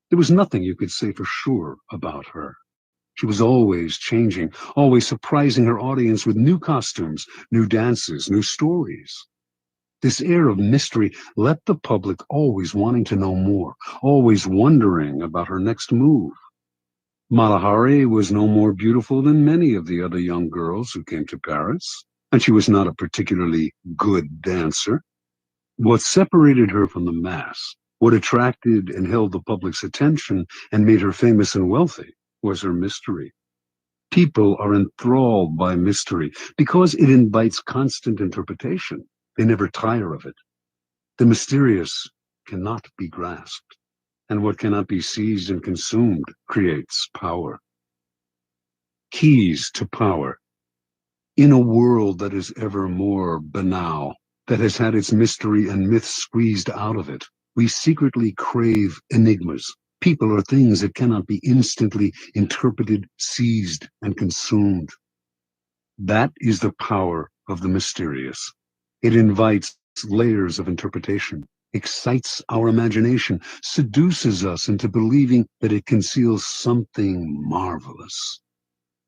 Speaker 3: There was nothing you could say for sure about her. She was always changing, always surprising her audience with new costumes, new dances, new stories. This air of mystery left the public always wanting to know more, always wondering about her next move. Mata Hari was no more beautiful than many of the other young girls who came to Paris, and she was not a particularly good dancer. What separated her from the mass, what attracted and held the public's attention and made her famous and wealthy, was her mystery. People are enthralled by mystery because it invites constant interpretation. They never tire of it. The mysterious cannot be grasped, and what cannot be seized and consumed creates power. Keys to power. In a world that is ever more banal, that has had its mystery and myth squeezed out of it, We secretly crave enigmas, people or things that cannot be instantly interpreted, seized, and consumed. That is the power of the mysterious. It invites layers of interpretation, excites our imagination, seduces us into believing that it conceals something marvelous.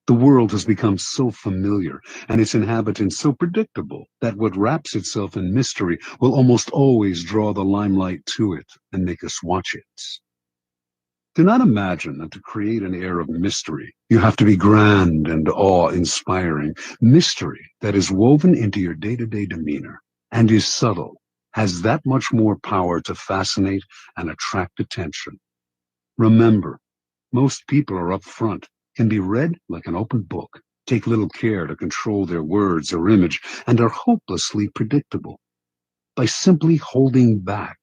Speaker 3: The world has become so familiar and its inhabitants so predictable that what wraps itself in mystery will almost always draw the limelight to it and make us watch it. Do not imagine that to create an air of mystery, you have to be grand and awe-inspiring. Mystery that is woven into your day-to-day demeanor and is subtle has that much more power to fascinate and attract attention. Remember, most people are upfront, can be read like an open book, take little care to control their words or image, and are hopelessly predictable. By simply holding back,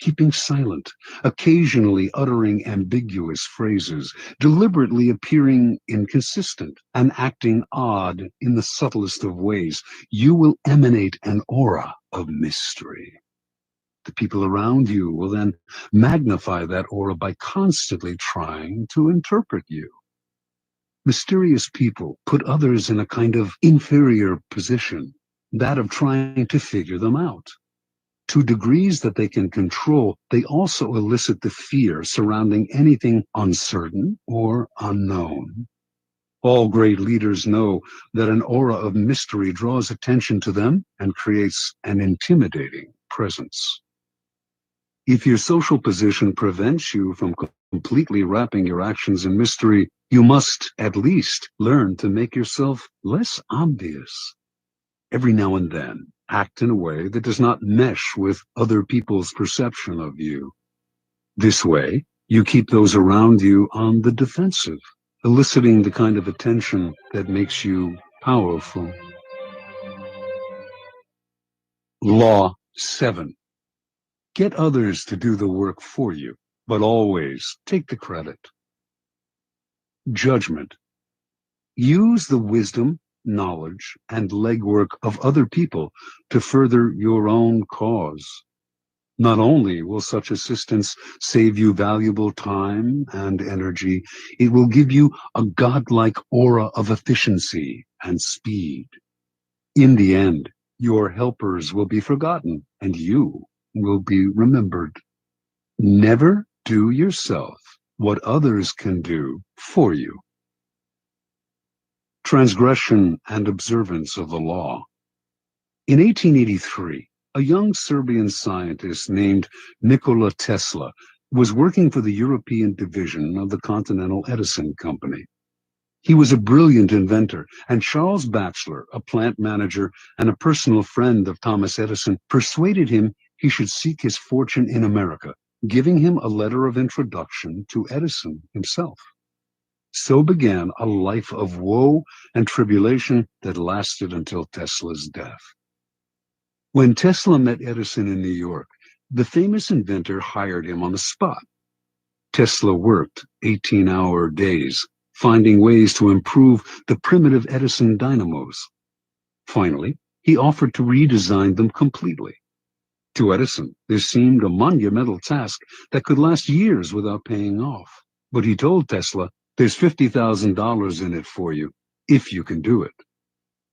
Speaker 3: keeping silent, occasionally uttering ambiguous phrases, deliberately appearing inconsistent, and acting odd in the subtlest of ways, you will emanate an aura of mystery. The people around you will then magnify that aura by constantly trying to interpret you. Mysterious people put others in a kind of inferior position, that of trying to figure them out. To degrees that they can control, they also elicit the fear surrounding anything uncertain or unknown. All great leaders know that an aura of mystery draws attention to them and creates an intimidating presence. If your social position prevents you from completely wrapping your actions in mystery, you must at least learn to make yourself less obvious. Every now and then, act in a way that does not mesh with other people's perception of you. This way, you keep those around you on the defensive, eliciting the kind of attention that makes you powerful. Law 7. Get others to do the work for you, but always take the credit. Judgment. Use the wisdom, knowledge, and legwork of other people to further your own cause. Not only will such assistance save you valuable time and energy, it will give you a godlike aura of efficiency and speed. In the end, your helpers will be forgotten and you will be remembered. Never do yourself what others can do for you. Transgression and observance of the law. In 1883, a young Serbian scientist named Nikola Tesla was working for the European division of the Continental Edison Company. He was a brilliant inventor, and Charles Batchelor, a plant manager and a personal friend of Thomas Edison, persuaded him he should seek his fortune in America, giving him a letter of introduction to Edison himself. So began a life of woe and tribulation that lasted until Tesla's death. When Tesla met Edison in New York, the famous inventor hired him on the spot. Tesla worked 18-hour days, finding ways to improve the primitive Edison dynamos. Finally, he offered to redesign them completely. To Edison, this seemed a monumental task that could last years without paying off. But he told Tesla, "There's $50,000 in it for you, if you can do it."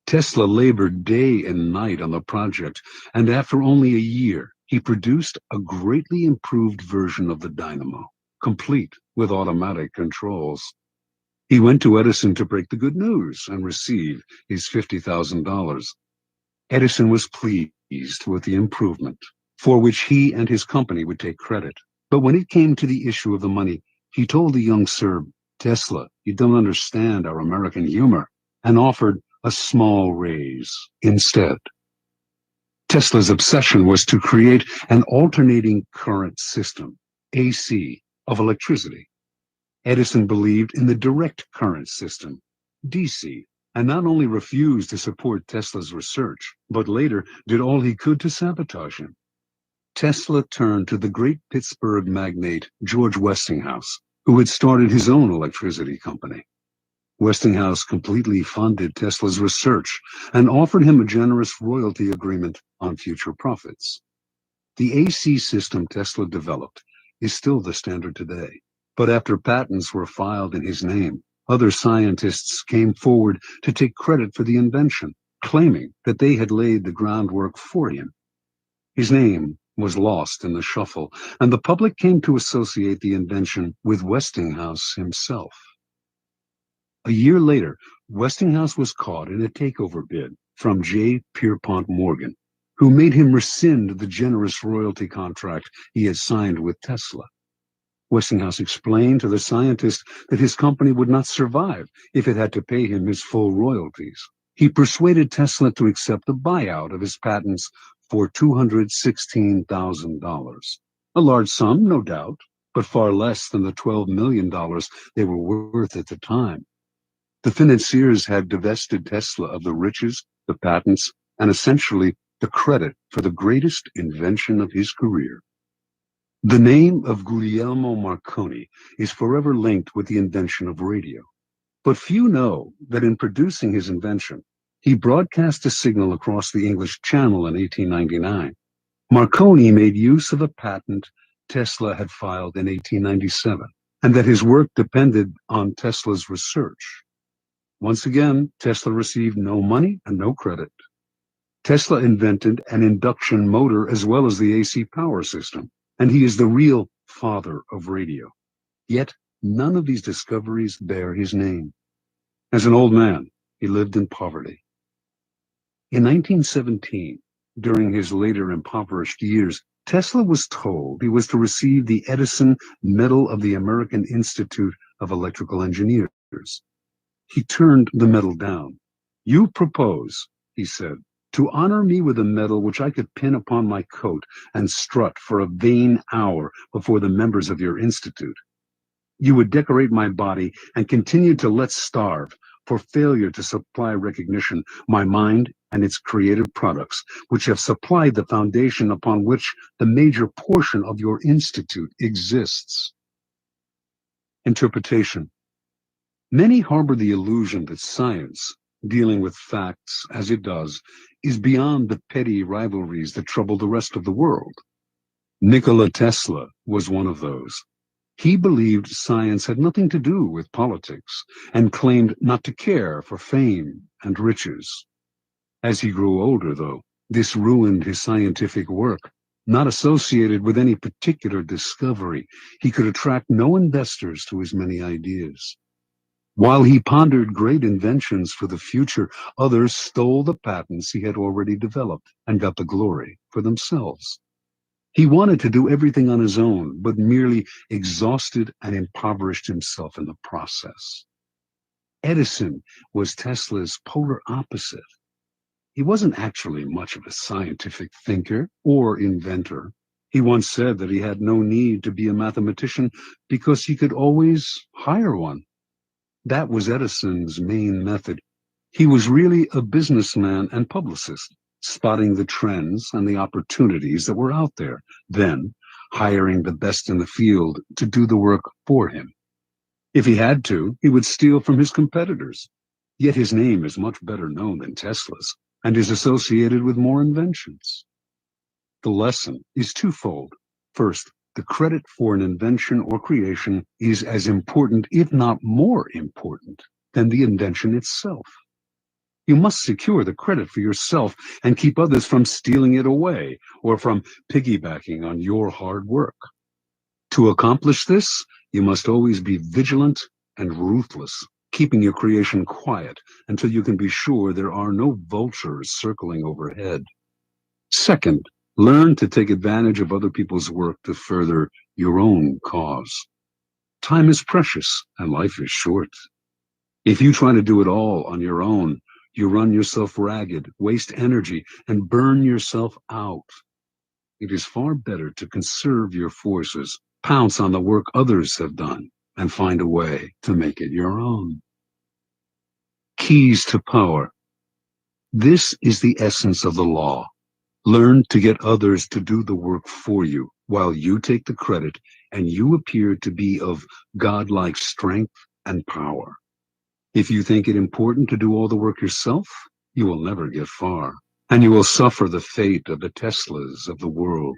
Speaker 3: Tesla labored day and night on the project, and after only a year, he produced a greatly improved version of the dynamo, complete with automatic controls. He went to Edison to break the good news and receive his $50,000. Edison was pleased with the improvement, for which he and his company would take credit. But when it came to the issue of the money, he told the young Serb, "Tesla, you don't understand our American humor," and offered a small raise instead. Tesla's obsession was to create an alternating current system, AC, of electricity. Edison believed in the direct current system, DC, and not only refused to support Tesla's research, but later did all he could to sabotage him. Tesla turned to the great Pittsburgh magnate George Westinghouse, who had started his own electricity company. Westinghouse completely funded Tesla's research and offered him a generous royalty agreement on future profits. The AC system Tesla developed is still the standard today. But after patents were filed in his name, other scientists came forward to take credit for the invention, claiming that they had laid the groundwork for him. His name was lost in the shuffle, and the public came to associate the invention with Westinghouse himself. A year later, Westinghouse was caught in a takeover bid from J. Pierpont Morgan, who made him rescind the generous royalty contract he had signed with Tesla. Westinghouse explained to the scientist that his company would not survive if it had to pay him his full royalties. He persuaded Tesla to accept a buyout of his patents for $216,000. A large sum, no doubt, but far less than the $12 million they were worth at the time. The financiers had divested Tesla of the riches, the patents, and essentially the credit for the greatest invention of his career. The name of Guglielmo Marconi is forever linked with the invention of radio. But few know that in producing his invention, he broadcast a signal across the English Channel in 1899. Marconi made use of a patent Tesla had filed in 1897, and that his work depended on Tesla's research. Once again, Tesla received no money and no credit. Tesla invented an induction motor as well as the AC power system, and he is the real father of radio. Yet none of these discoveries bear his name. As an old man, he lived in poverty. In 1917, during his later impoverished years, Tesla was told he was to receive the Edison Medal of the American Institute of Electrical Engineers. He turned the medal down. "You propose," he said, "to honor me with a medal which I could pin upon my coat and strut for a vain hour before the members of your institute. You would decorate my body and continue to let starve for failure to supply recognition my mind and its creative products, which have supplied the foundation upon which the major portion of your institute exists." Interpretation. Many harbor the illusion that science, dealing with facts as it does, is beyond the petty rivalries that trouble the rest of the world. Nikola Tesla was one of those. He believed science had nothing to do with politics and claimed not to care for fame and riches. As he grew older, though, this ruined his scientific work. Not associated with any particular discovery, he could attract no investors to his many ideas. While he pondered great inventions for the future, others stole the patents he had already developed and got the glory for themselves. He wanted to do everything on his own, but merely exhausted and impoverished himself in the process. Edison was Tesla's polar opposite. He wasn't actually much of a scientific thinker or inventor. He once said that he had no need to be a mathematician because he could always hire one. That was Edison's main method. He was really a businessman and publicist, spotting the trends and the opportunities that were out there, then hiring the best in the field to do the work for him. If he had to, he would steal from his competitors. Yet his name is much better known than Tesla's and is associated with more inventions. The lesson is twofold. First, the credit for an invention or creation is as important, if not more important, than the invention itself. You must secure the credit for yourself and keep others from stealing it away or from piggybacking on your hard work. To accomplish this, you must always be vigilant and ruthless, keeping your creation quiet until you can be sure there are no vultures circling overhead. Second, learn to take advantage of other people's work to further your own cause. Time is precious and life is short. If you try to do it all on your own, you run yourself ragged, waste energy, and burn yourself out. It is far better to conserve your forces, pounce on the work others have done, and find a way to make it your own. Keys to power. This is the essence of the law. Learn to get others to do the work for you, while you take the credit and you appear to be of godlike strength and power. If you think it important to do all the work yourself, you will never get far, and you will suffer the fate of the Teslas of the world.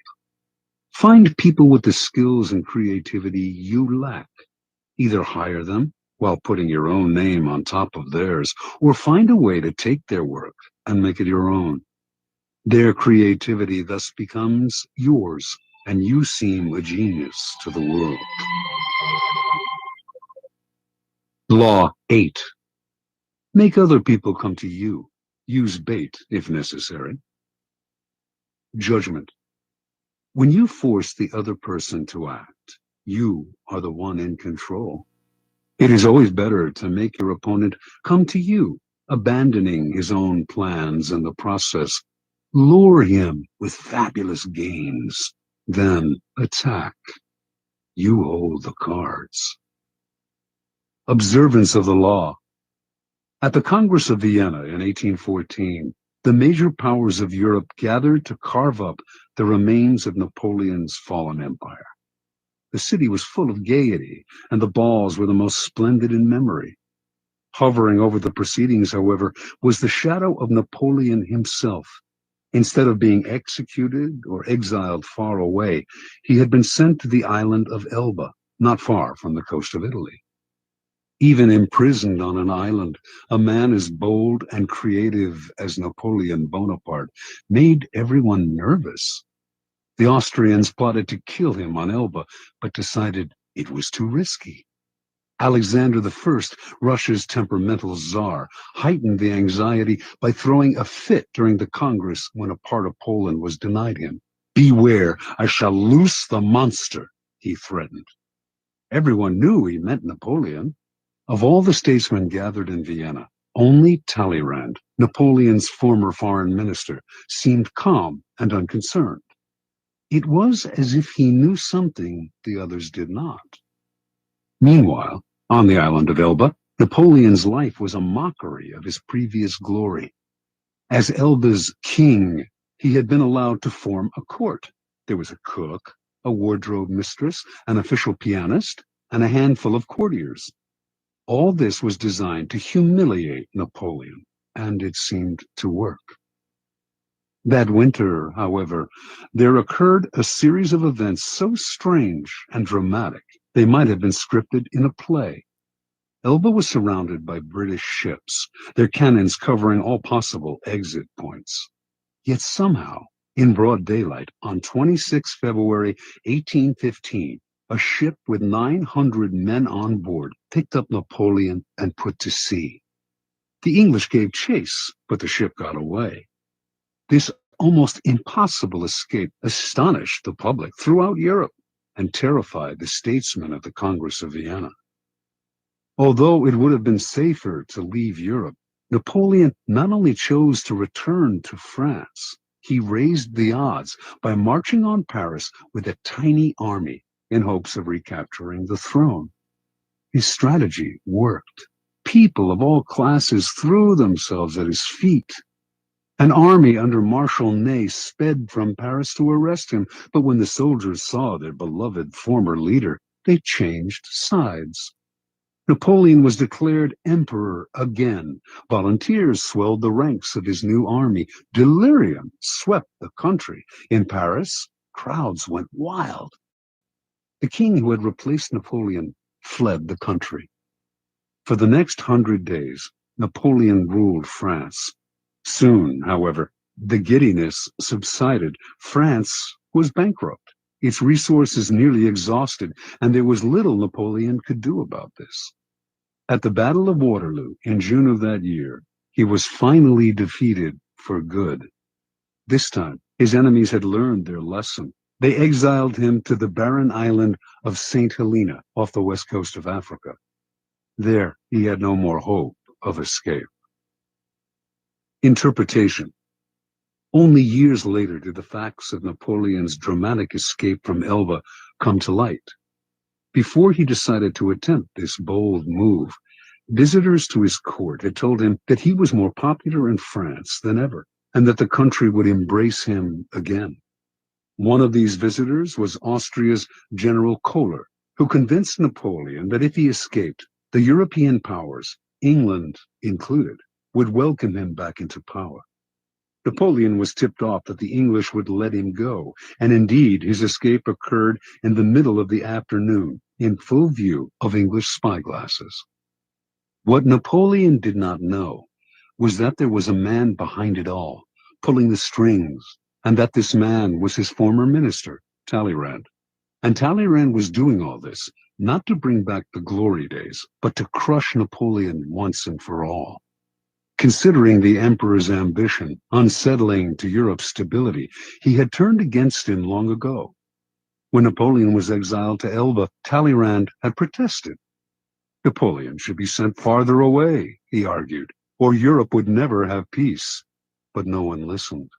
Speaker 3: Find people with the skills and creativity you lack. Either hire them while putting your own name on top of theirs, or find a way to take their work and make it your own. Their creativity thus becomes yours, and you seem a genius to the world. Law 8. Make other people come to you. Use bait if necessary. Judgment. When you force the other person to act, you are the one in control. It is always better to make your opponent come to you, abandoning his own plans in the process. Lure him with fabulous gains, then attack. You hold the cards. Observance of the law. At the Congress of Vienna in 1814, the major powers of Europe gathered to carve up the remains of Napoleon's fallen empire. The city was full of gaiety, and the balls were the most splendid in memory. Hovering over the proceedings, however, was the shadow of Napoleon himself. Instead of being executed or exiled far away, he had been sent to the island of Elba, not far from the coast of Italy. Even imprisoned on an island, a man as bold and creative as Napoleon Bonaparte made everyone nervous. The Austrians plotted to kill him on Elba, but decided it was too risky. Alexander I, Russia's temperamental czar, heightened the anxiety by throwing a fit during the Congress when a part of Poland was denied him. "Beware, I shall loose the monster," he threatened. Everyone knew he meant Napoleon. Of all the statesmen gathered in Vienna, only Talleyrand, Napoleon's former foreign minister, seemed calm and unconcerned. It was as if he knew something the others did not. Meanwhile, on the island of Elba, Napoleon's life was a mockery of his previous glory. As Elba's king, he had been allowed to form a court. There was a cook, a wardrobe mistress, an official pianist, and a handful of courtiers. All this was designed to humiliate Napoleon, and it seemed to work. That winter, however, there occurred a series of events so strange and dramatic they might have been scripted in a play. Elba was surrounded by British ships, their cannons covering all possible exit points. Yet somehow, in broad daylight, on 26 February 1815, a ship with 900 men on board picked up Napoleon and put to sea. The English gave chase, but the ship got away. This almost impossible escape astonished the public throughout Europe and terrified the statesmen of the Congress of Vienna. Although it would have been safer to leave Europe, Napoleon not only chose to return to France, he raised the odds by marching on Paris with a tiny army in hopes of recapturing the throne. His strategy worked. People of all classes threw themselves at his feet. An army under Marshal Ney sped from Paris to arrest him, but when the soldiers saw their beloved former leader, they changed sides. Napoleon was declared emperor again. Volunteers swelled the ranks of his new army. Delirium swept the country. In Paris, crowds went wild. The king who had replaced Napoleon fled the country. For the next 100 days, Napoleon ruled France. Soon, however, the giddiness subsided. France was bankrupt, its resources nearly exhausted, and there was little Napoleon could do about this. At the Battle of Waterloo in June of that year, he was finally defeated for good. This time, his enemies had learned their lesson. They exiled him to the barren island of St. Helena off the west coast of Africa. There, he had no more hope of escape. Interpretation. Only years later did the facts of Napoleon's dramatic escape from Elba come to light. Before he decided to attempt this bold move, visitors to his court had told him that he was more popular in France than ever, and that the country would embrace him again. One of these visitors was Austria's General Kohler, who convinced Napoleon that if he escaped, the European powers, England included, would welcome him back into power. Napoleon was tipped off that the English would let him go, and indeed his escape occurred in the middle of the afternoon, in full view of English spyglasses. What Napoleon did not know was that there was a man behind it all, pulling the strings, and that this man was his former minister, Talleyrand. And Talleyrand was doing all this, not to bring back the glory days, but to crush Napoleon once and for all. Considering the emperor's ambition, unsettling to Europe's stability, he had turned against him long ago. When Napoleon was exiled to Elba, Talleyrand had protested. Napoleon should be sent farther away, he argued, or Europe would never have peace. But no one listened.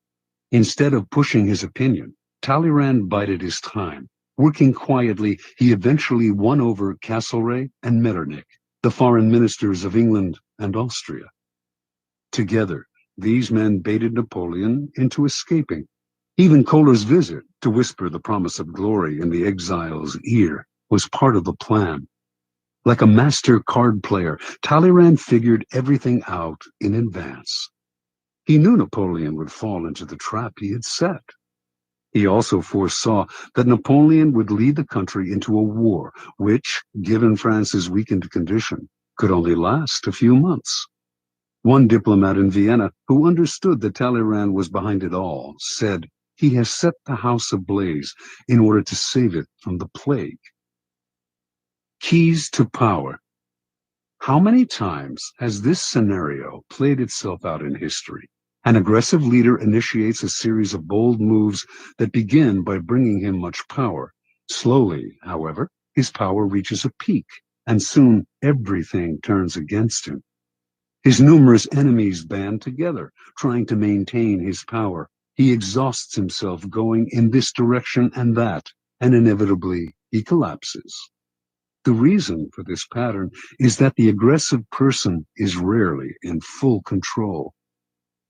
Speaker 3: Instead of pushing his opinion, Talleyrand bided his time. Working quietly, he eventually won over Castlereagh and Metternich, the foreign ministers of England and Austria. Together, these men baited Napoleon into escaping. Even Kohler's visit to whisper the promise of glory in the exile's ear was part of the plan. Like a master card player, Talleyrand figured everything out in advance. He knew Napoleon would fall into the trap he had set. He also foresaw that Napoleon would lead the country into a war, which, given France's weakened condition, could only last a few months. One diplomat in Vienna, who understood that Talleyrand was behind it all, said, "He has set the house ablaze in order to save it from the plague." Keys to power. How many times has this scenario played itself out in history? An aggressive leader initiates a series of bold moves that begin by bringing him much power. Slowly, however, his power reaches a peak, and soon everything turns against him. His numerous enemies band together, trying to maintain his power. He exhausts himself going in this direction and that, and inevitably he collapses. The reason for this pattern is that the aggressive person is rarely in full control.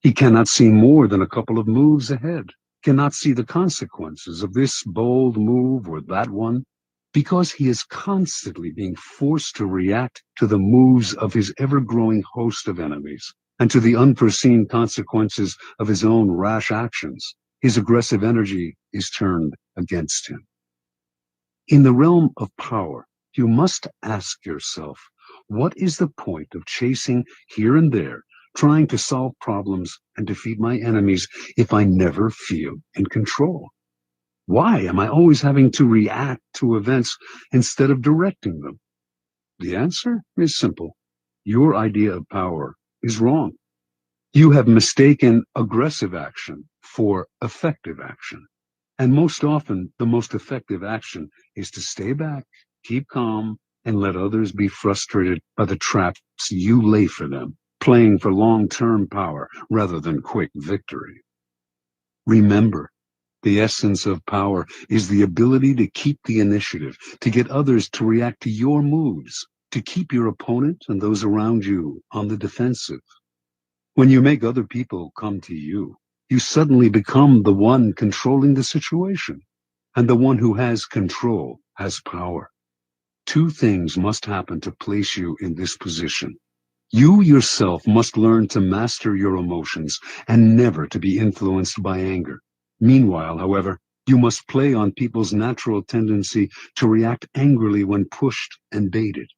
Speaker 3: He cannot see more than a couple of moves ahead, cannot see the consequences of this bold move or that one, because he is constantly being forced to react to the moves of his ever-growing host of enemies and to the unforeseen consequences of his own rash actions. His aggressive energy is turned against him. In the realm of power, you must ask yourself, what is the point of chasing here and there, trying to solve problems and defeat my enemies if I never feel in control? Why am I always having to react to events instead of directing them? The answer is simple. Your idea of power is wrong. You have mistaken aggressive action for effective action. And most often, the most effective action is to stay back, keep calm, and let others be frustrated by the traps you lay for them, playing for long-term power rather than quick victory. Remember, the essence of power is the ability to keep the initiative, to get others to react to your moves, to keep your opponent and those around you on the defensive. When you make other people come to you, you suddenly become the one controlling the situation, and the one who has control has power. Two things must happen to place you in this position. You yourself must learn to master your emotions and never to be influenced by anger. Meanwhile, however, you must play on people's natural tendency to react angrily when pushed and baited.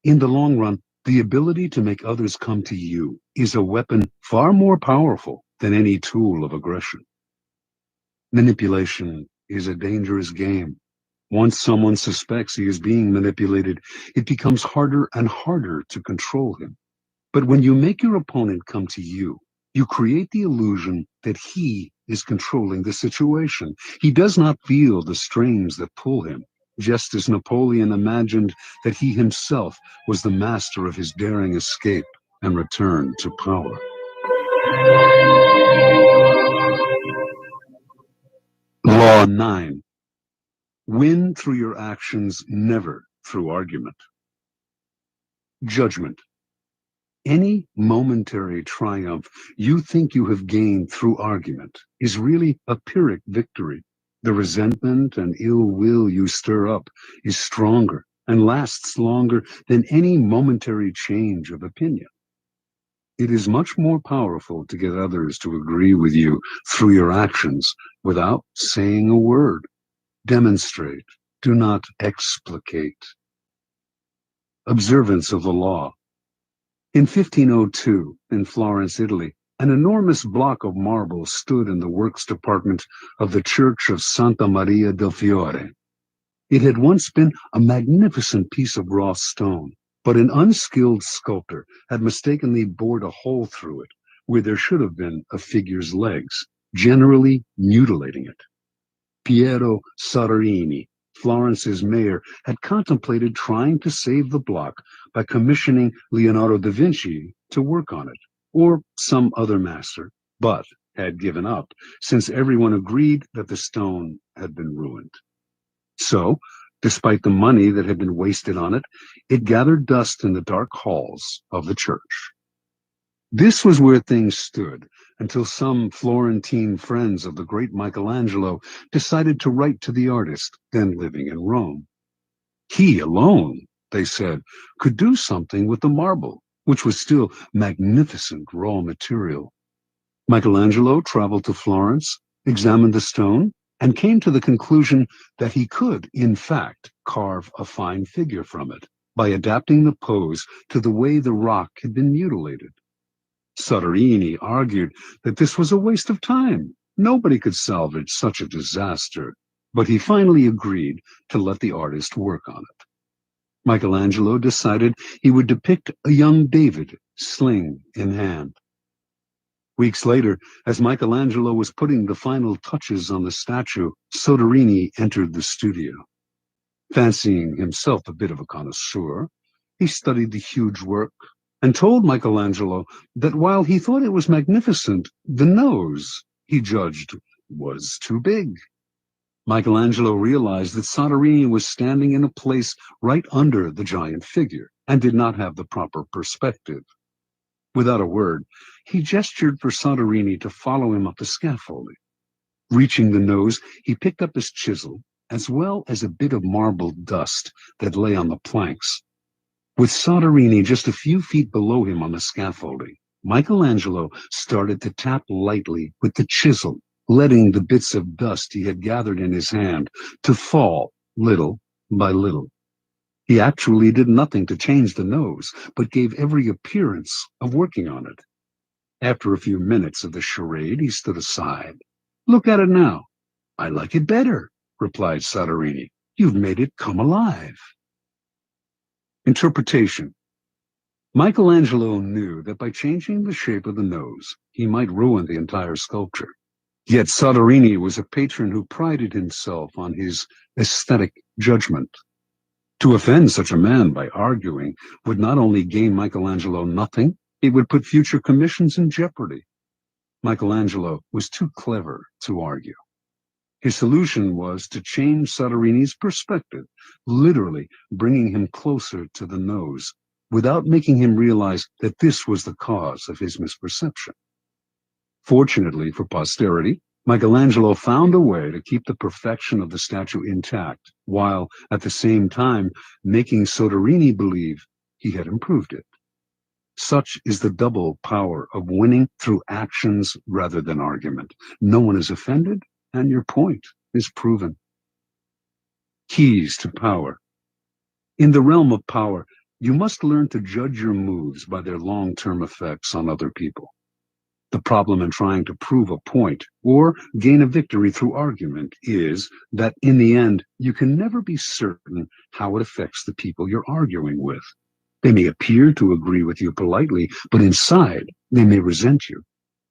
Speaker 3: In the long run, the ability to make others come to you is a weapon far more powerful than any tool of aggression. Manipulation is a dangerous game. Once someone suspects he is being manipulated, it becomes harder and harder to control him. But when you make your opponent come to you, you create the illusion that he is controlling the situation. He does not feel the strings that pull him, just as Napoleon imagined that he himself was the master of his daring escape and return to power. Law 9. Win through your actions, never through argument. Judgment. Any momentary triumph you think you have gained through argument is really a Pyrrhic victory. The resentment and ill will you stir up is stronger and lasts longer than any momentary change of opinion. It is much more powerful to get others to agree with you through your actions without saying a word. Demonstrate. Do not explicate. Observance of the law. In 1502, in Florence, Italy, an enormous block of marble stood in the works department of the Church of Santa Maria del Fiore. It had once been a magnificent piece of raw stone, but an unskilled sculptor had mistakenly bored a hole through it, where there should have been a figure's legs, generally mutilating it. Piero Soderini, Florence's mayor, had contemplated trying to save the block by commissioning Leonardo da Vinci to work on it, or some other master, but had given up, since everyone agreed that the stone had been ruined. So, despite the money that had been wasted on it, it gathered dust in the dark halls of the church. This was where things stood until some Florentine friends of the great Michelangelo decided to write to the artist, then living in Rome. He alone, they said, could do something with the marble, which was still magnificent raw material. Michelangelo traveled to Florence, examined the stone, and came to the conclusion that he could, in fact, carve a fine figure from it by adapting the pose to the way the rock had been mutilated. Soderini argued that this was a waste of time. Nobody could salvage such a disaster, but he finally agreed to let the artist work on it. Michelangelo decided he would depict a young David, sling in hand. Weeks later, as Michelangelo was putting the final touches on the statue, Soderini entered the studio. Fancying himself a bit of a connoisseur, he studied the huge work and told Michelangelo that while he thought it was magnificent, the nose, he judged, was too big. Michelangelo realized that Soderini was standing in a place right under the giant figure and did not have the proper perspective. Without a word, he gestured for Soderini to follow him up the scaffolding. Reaching the nose, he picked up his chisel, as well as a bit of marble dust that lay on the planks. With Soderini just a few feet below him on the scaffolding, Michelangelo started to tap lightly with the chisel, letting the bits of dust he had gathered in his hand to fall little by little. He actually did nothing to change the nose, but gave every appearance of working on it. After a few minutes of the charade, he stood aside. "Look at it now." "I like it better," replied Soderini. "You've made it come alive." Interpretation. Michelangelo knew that by changing the shape of the nose, he might ruin the entire sculpture. Yet Soderini was a patron who prided himself on his aesthetic judgment. To offend such a man by arguing would not only gain Michelangelo nothing, it would put future commissions in jeopardy. Michelangelo was too clever to argue. His solution was to change Soderini's perspective, literally bringing him closer to the nose, without making him realize that this was the cause of his misperception. Fortunately for posterity, Michelangelo found a way to keep the perfection of the statue intact, while at the same time making Soderini believe he had improved it. Such is the double power of winning through actions rather than argument. No one is offended, and your point is proven. Keys to power. In the realm of power, you must learn to judge your moves by their long-term effects on other people. The problem in trying to prove a point or gain a victory through argument is that in the end, you can never be certain how it affects the people you're arguing with. They may appear to agree with you politely, but inside, they may resent you.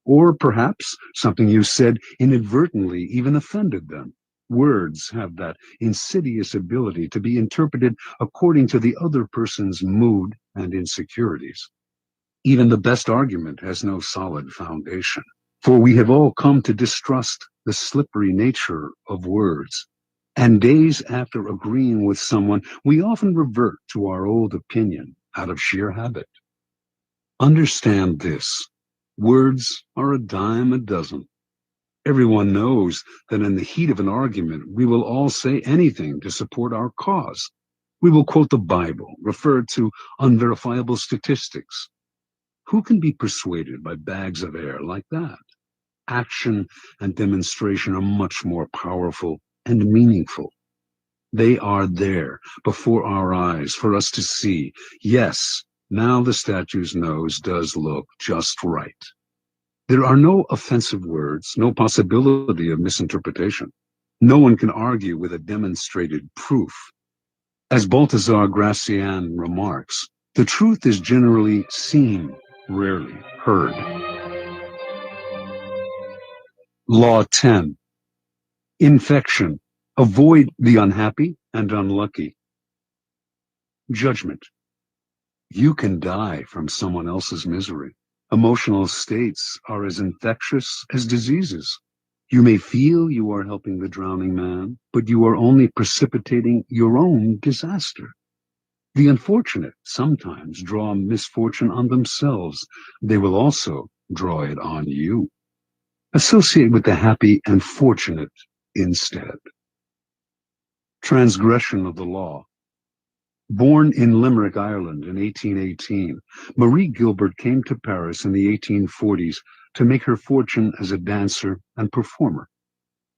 Speaker 3: Or perhaps something you said inadvertently even offended them. Words have that insidious ability to be interpreted according to the other person's mood and insecurities. Even the best argument has no solid foundation, for we have all come to distrust the slippery nature of words. And days after agreeing with someone, we often revert to our old opinion out of sheer habit. Understand this: words are a dime a dozen. Everyone knows that in the heat of an argument, we will all say anything to support our cause. We will quote the Bible, refer to unverifiable statistics. Who can be persuaded by bags of air like that? Action and demonstration are much more powerful and meaningful. They are there before our eyes for us to see. Yes, now the statue's nose does look just right. There are no offensive words, no possibility of misinterpretation. No one can argue with a demonstrated proof. As Balthazar Gracian remarks, the truth is generally seen, rarely heard. Law 10. Infection. Avoid the unhappy and unlucky. Judgment. You can die from someone else's misery. Emotional states are as infectious as diseases. You may feel you are helping the drowning man, but you are only precipitating your own disaster. The unfortunate sometimes draw misfortune on themselves. They will also draw it on you. Associate with the happy and fortunate instead. Transgression of the law. Born in Limerick, Ireland in 1818, Marie Gilbert came to Paris in the 1840s to make her fortune as a dancer and performer.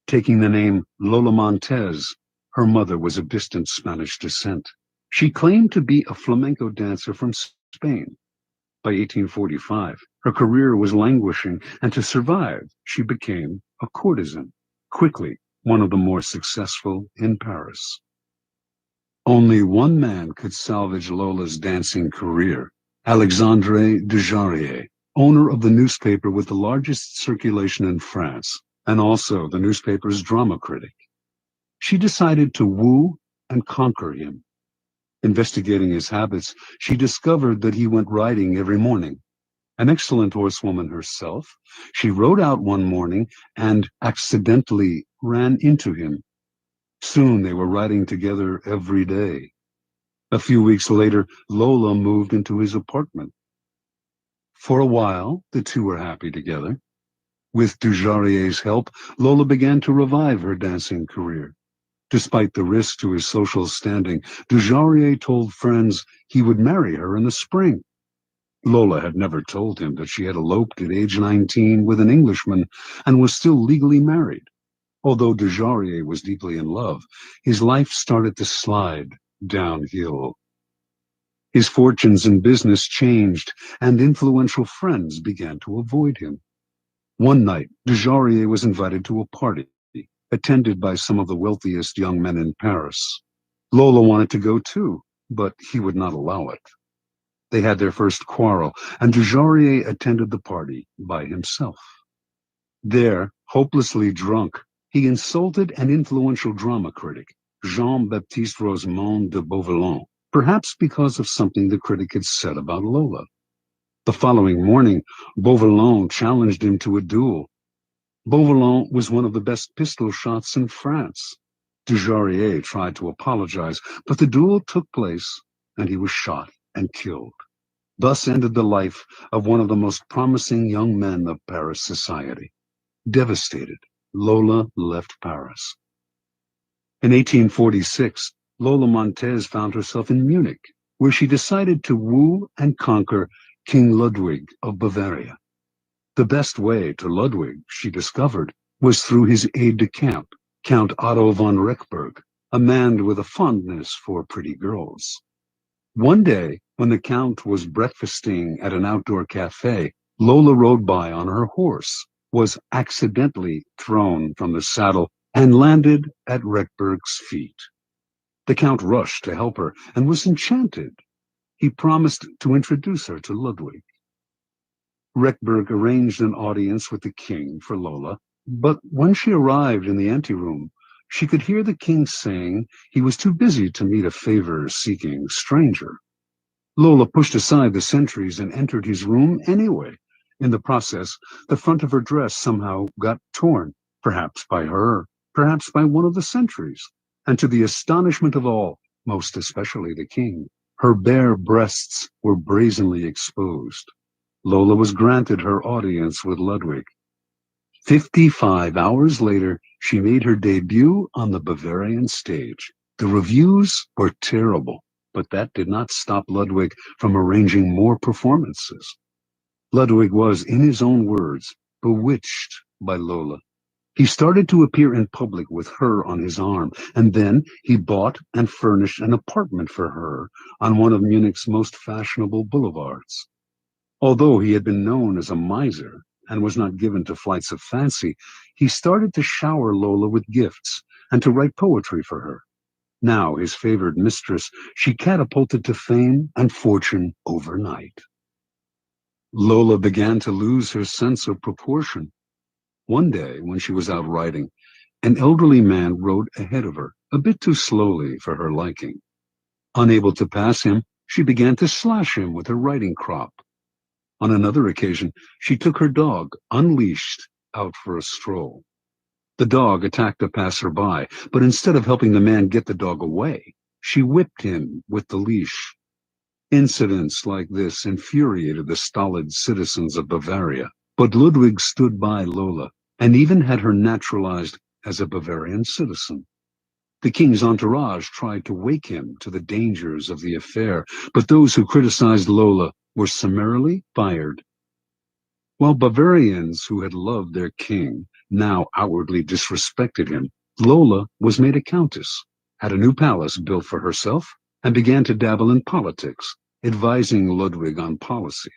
Speaker 3: Taking the name Lola Montez, her mother was of distant Spanish descent. She claimed to be a flamenco dancer from Spain. By 1845, her career was languishing, and to survive, she became a courtesan, quickly one of the more successful in Paris. Only one man could salvage Lola's dancing career, Alexandre Dujarier, owner of the newspaper with the largest circulation in France, and also the newspaper's drama critic. She decided to woo and conquer him. Investigating his habits, she discovered that he went riding every morning. An excellent horsewoman herself, she rode out one morning and accidentally ran into him. Soon they were riding together every day. A few weeks later, Lola moved into his apartment. For a while, the two were happy together. With Dujarrier's help, Lola began to revive her dancing career. Despite the risk to his social standing, Dujarrier told friends he would marry her in the spring. Lola had never told him that she had eloped at age 19 with an Englishman and was still legally married. Although Dujarrier was deeply in love, his life started to slide downhill. His fortunes in business changed, and influential friends began to avoid him. One night, Dujarrier was invited to a party, attended by some of the wealthiest young men in Paris. Lola wanted to go too, but he would not allow it. They had their first quarrel, and Dujarrier attended the party by himself. There, hopelessly drunk, he insulted an influential drama critic, Jean-Baptiste Rosemont de Beauvalon, perhaps because of something the critic had said about Lola. The following morning, Beauvalon challenged him to a duel. Beauvalon was one of the best pistol shots in France. Dujarrier tried to apologize, but the duel took place, and he was shot and killed. Thus ended the life of one of the most promising young men of Paris society. Devastated, Lola left Paris. In 1846, Lola Montez found herself in Munich, where she decided to woo and conquer King Ludwig of Bavaria. The best way to Ludwig, she discovered, was through his aide-de-camp, Count Otto von Rechberg, a man with a fondness for pretty girls. One day, when the Count was breakfasting at an outdoor cafe, Lola rode by on her horse, was accidentally thrown from the saddle, and landed at Rechberg's feet. The Count rushed to help her and was enchanted. He promised to introduce her to Ludwig. Rechberg arranged an audience with the king for Lola, but when she arrived in the anteroom, she could hear the king saying he was too busy to meet a favor-seeking stranger. Lola pushed aside the sentries and entered his room anyway. In the process, the front of her dress somehow got torn, perhaps by her, perhaps by one of the sentries, and to the astonishment of all, most especially the king, her bare breasts were brazenly exposed. Lola was granted her audience with Ludwig. 55 hours later, she made her debut on the Bavarian stage. The reviews were terrible, but that did not stop Ludwig from arranging more performances. Ludwig was, in his own words, bewitched by Lola. He started to appear in public with her on his arm, and then he bought and furnished an apartment for her on one of Munich's most fashionable boulevards. Although he had been known as a miser and was not given to flights of fancy, he started to shower Lola with gifts and to write poetry for her. Now his favored mistress, she catapulted to fame and fortune overnight. Lola began to lose her sense of proportion. One day, when she was out riding, an elderly man rode ahead of her, a bit too slowly for her liking. Unable to pass him, she began to slash him with her riding crop. On another occasion, she took her dog, unleashed, out for a stroll. The dog attacked a passerby, but instead of helping the man get the dog away, she whipped him with the leash. Incidents like this infuriated the stolid citizens of Bavaria, but Ludwig stood by Lola and even had her naturalized as a Bavarian citizen. The king's entourage tried to wake him to the dangers of the affair, but those who criticized Lola were summarily fired. While Bavarians who had loved their king now outwardly disrespected him, Lola was made a countess, had a new palace built for herself, and began to dabble in politics, advising Ludwig on policy.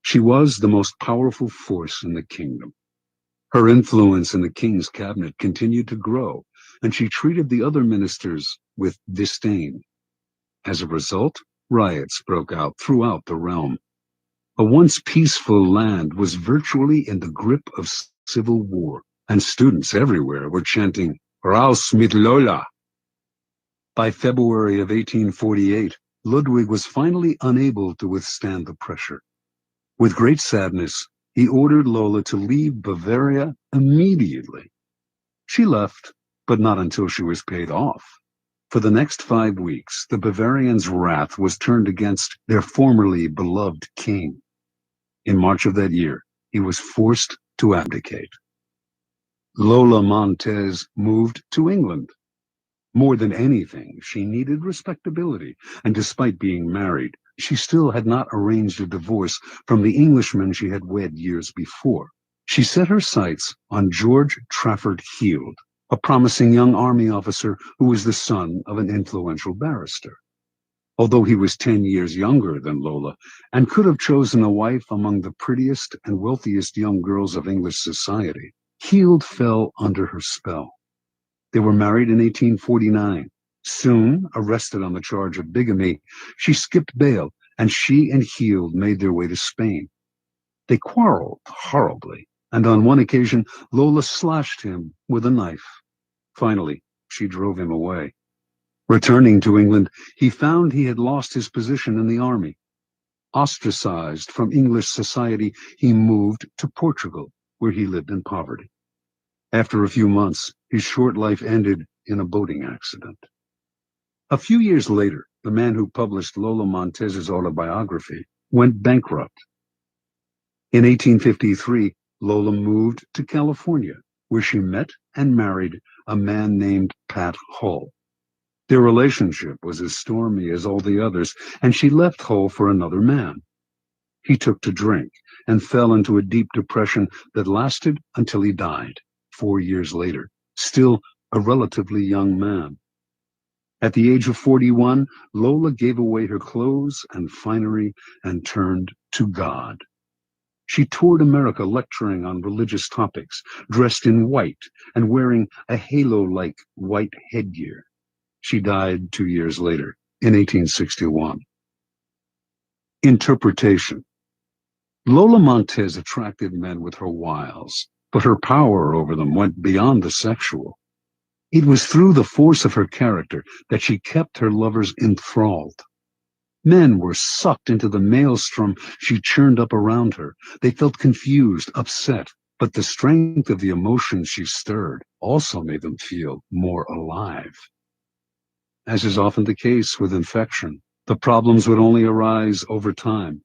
Speaker 3: She was the most powerful force in the kingdom. Her influence in the king's cabinet continued to grow, and she treated the other ministers with disdain. As a result, riots broke out throughout the realm. A once peaceful land was virtually in the grip of civil war, and students everywhere were chanting, "Raus mit Lola!" By February of 1848, Ludwig was finally unable to withstand the pressure. With great sadness, he ordered Lola to leave Bavaria immediately. She left, but not until she was paid off. For the next 5 weeks, the Bavarians' wrath was turned against their formerly beloved king. In March of that year, he was forced to abdicate. Lola Montez moved to England. More than anything, she needed respectability, and despite being married, she still had not arranged a divorce from the Englishman she had wed years before. She set her sights on George Trafford Heald, a promising young army officer who was the son of an influential barrister. Although he was 10 years younger than Lola and could have chosen a wife among the prettiest and wealthiest young girls of English society, Heald fell under her spell. They were married in 1849. Soon, arrested on the charge of bigamy, she skipped bail, and she and Heald made their way to Spain. They quarreled horribly, and on one occasion, Lola slashed him with a knife. Finally, she drove him away. Returning to England, he found he had lost his position in the army. Ostracized from English society, he moved to Portugal, where he lived in poverty. After a few months, his short life ended in a boating accident. A few years later, the man who published Lola Montez's autobiography went bankrupt. In 1853, Lola moved to California, where she met and married a man named Pat Hull. Their relationship was as stormy as all the others, and she left Hull for another man. He took to drink and fell into a deep depression that lasted until he died 4 years later, still a relatively young man. At the age of 41, Lola gave away her clothes and finery and turned to God. She toured America lecturing on religious topics, dressed in white and wearing a halo-like white headgear. She died 2 years later, in 1861. Interpretation. Lola Montez attracted men with her wiles, but her power over them went beyond the sexual. It was through the force of her character that she kept her lovers enthralled. Men were sucked into the maelstrom she churned up around her. They felt confused, upset, but the strength of the emotions she stirred also made them feel more alive. As is often the case with infection, the problems would only arise over time.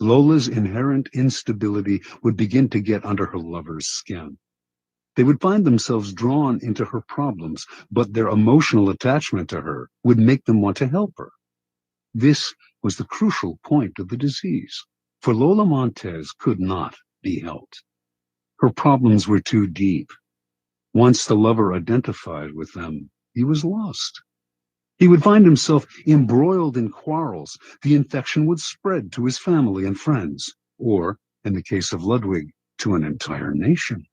Speaker 3: Lola's inherent instability would begin to get under her lover's skin. They would find themselves drawn into her problems, but their emotional attachment to her would make them want to help her. This was the crucial point of the disease. For Lola Montez could not be helped. Her problems were too deep. Once the lover identified with them, he was lost. He would find himself embroiled in quarrels. The infection would spread to his family and friends, or, in the case of Ludwig, to an entire nation.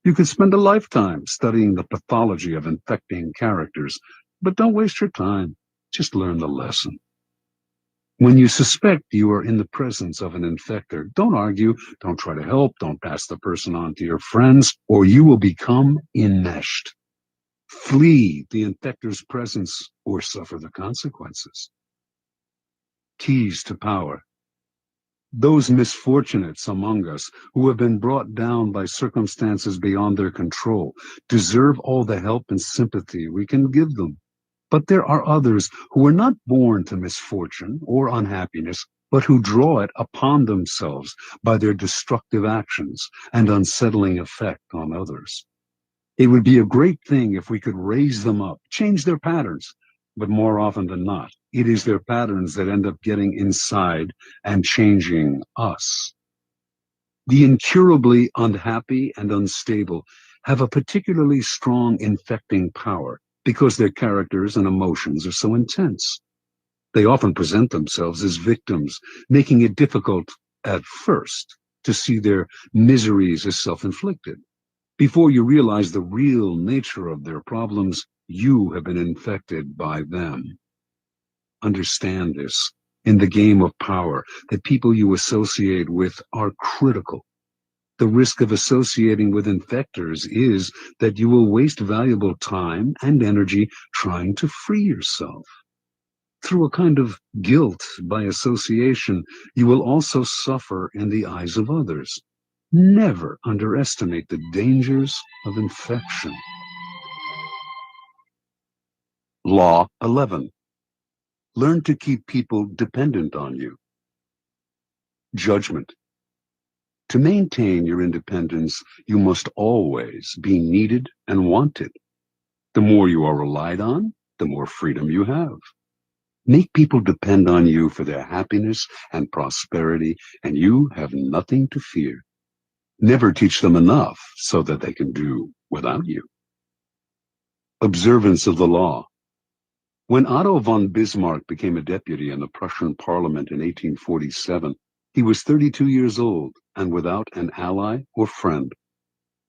Speaker 3: You could spend a lifetime studying the pathology of infecting characters, but don't waste your time. Just learn the lesson. When you suspect you are in the presence of an infector, don't argue, don't try to help, don't pass the person on to your friends, or you will become enmeshed. Flee the infector's presence or suffer the consequences. Keys to power. Those misfortunates among us who have been brought down by circumstances beyond their control deserve all the help and sympathy we can give them. But there are others who are not born to misfortune or unhappiness, but who draw it upon themselves by their destructive actions and unsettling effect on others. It would be a great thing if we could raise them up, change their patterns, but more often than not, it is their patterns that end up getting inside and changing us. The incurably unhappy and unstable have a particularly strong infecting power because their characters and emotions are so intense. They often present themselves as victims, making it difficult at first to see their miseries as self-inflicted. Before you realize the real nature of their problems, you have been infected by them. Understand this. In the game of power, the people you associate with are critical. The risk of associating with infectors is that you will waste valuable time and energy trying to free yourself. Through a kind of guilt by association, you will also suffer in the eyes of others. Never underestimate the dangers of infection. Law 11. Learn to keep people dependent on you. Judgment. To maintain your independence, you must always be needed and wanted. The more you are relied on, the more freedom you have. Make people depend on you for their happiness and prosperity, and you have nothing to fear. Never teach them enough so that they can do without you. Observance of the law. When Otto von Bismarck became a deputy in the Prussian parliament in 1847, he was 32 years old and without an ally or friend.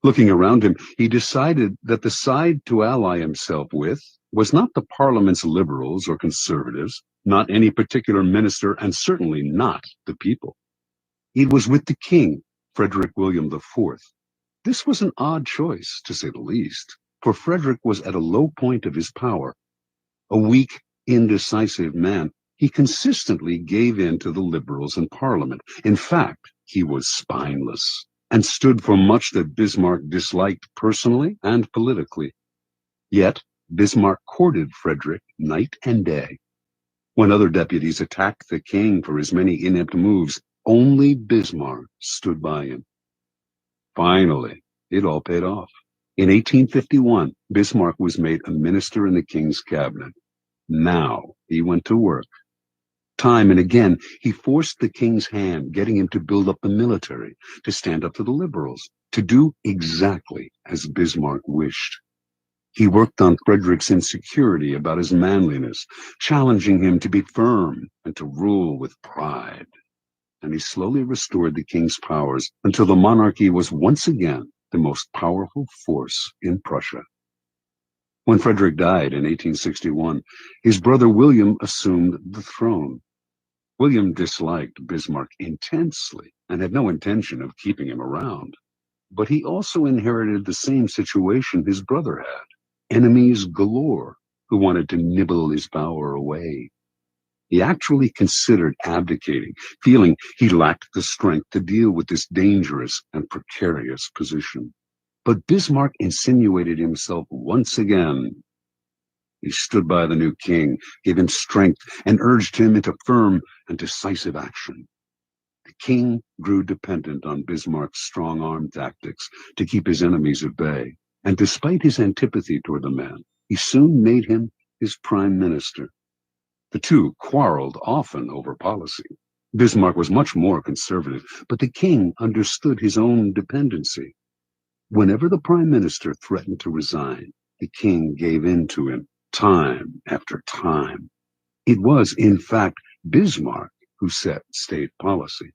Speaker 3: Looking around him, he decided that the side to ally himself with was not the parliament's liberals or conservatives, not any particular minister, and certainly not the people. It was with the king, Frederick William IV. This was an odd choice, to say the least, for Frederick was at a low point of his power. A weak, indecisive man, he consistently gave in to the liberals in Parliament. In fact, he was spineless and stood for much that Bismarck disliked personally and politically. Yet, Bismarck courted Frederick night and day. When other deputies attacked the king for his many inept moves, only Bismarck stood by him. Finally, it all paid off. In 1851, Bismarck was made a minister in the king's cabinet. Now he went to work. Time and again, he forced the king's hand, getting him to build up the military, to stand up to the liberals, to do exactly as Bismarck wished. He worked on Frederick's insecurity about his manliness, challenging him to be firm and to rule with pride. And he slowly restored the king's powers until the monarchy was once again the most powerful force in Prussia. When Frederick died in 1861, his brother William assumed the throne. William disliked Bismarck intensely and had no intention of keeping him around. But he also inherited the same situation his brother had, enemies galore who wanted to nibble his power away. He actually considered abdicating, feeling he lacked the strength to deal with this dangerous and precarious position. But Bismarck insinuated himself once again. He stood by the new king, gave him strength, and urged him into firm and decisive action. The king grew dependent on Bismarck's strong-arm tactics to keep his enemies at bay, and despite his antipathy toward the man, he soon made him his prime minister. The two quarreled often over policy. Bismarck was much more conservative, but the king understood his own dependency. Whenever the prime minister threatened to resign, the king gave in to him time after time. It was, in fact, Bismarck who set state policy.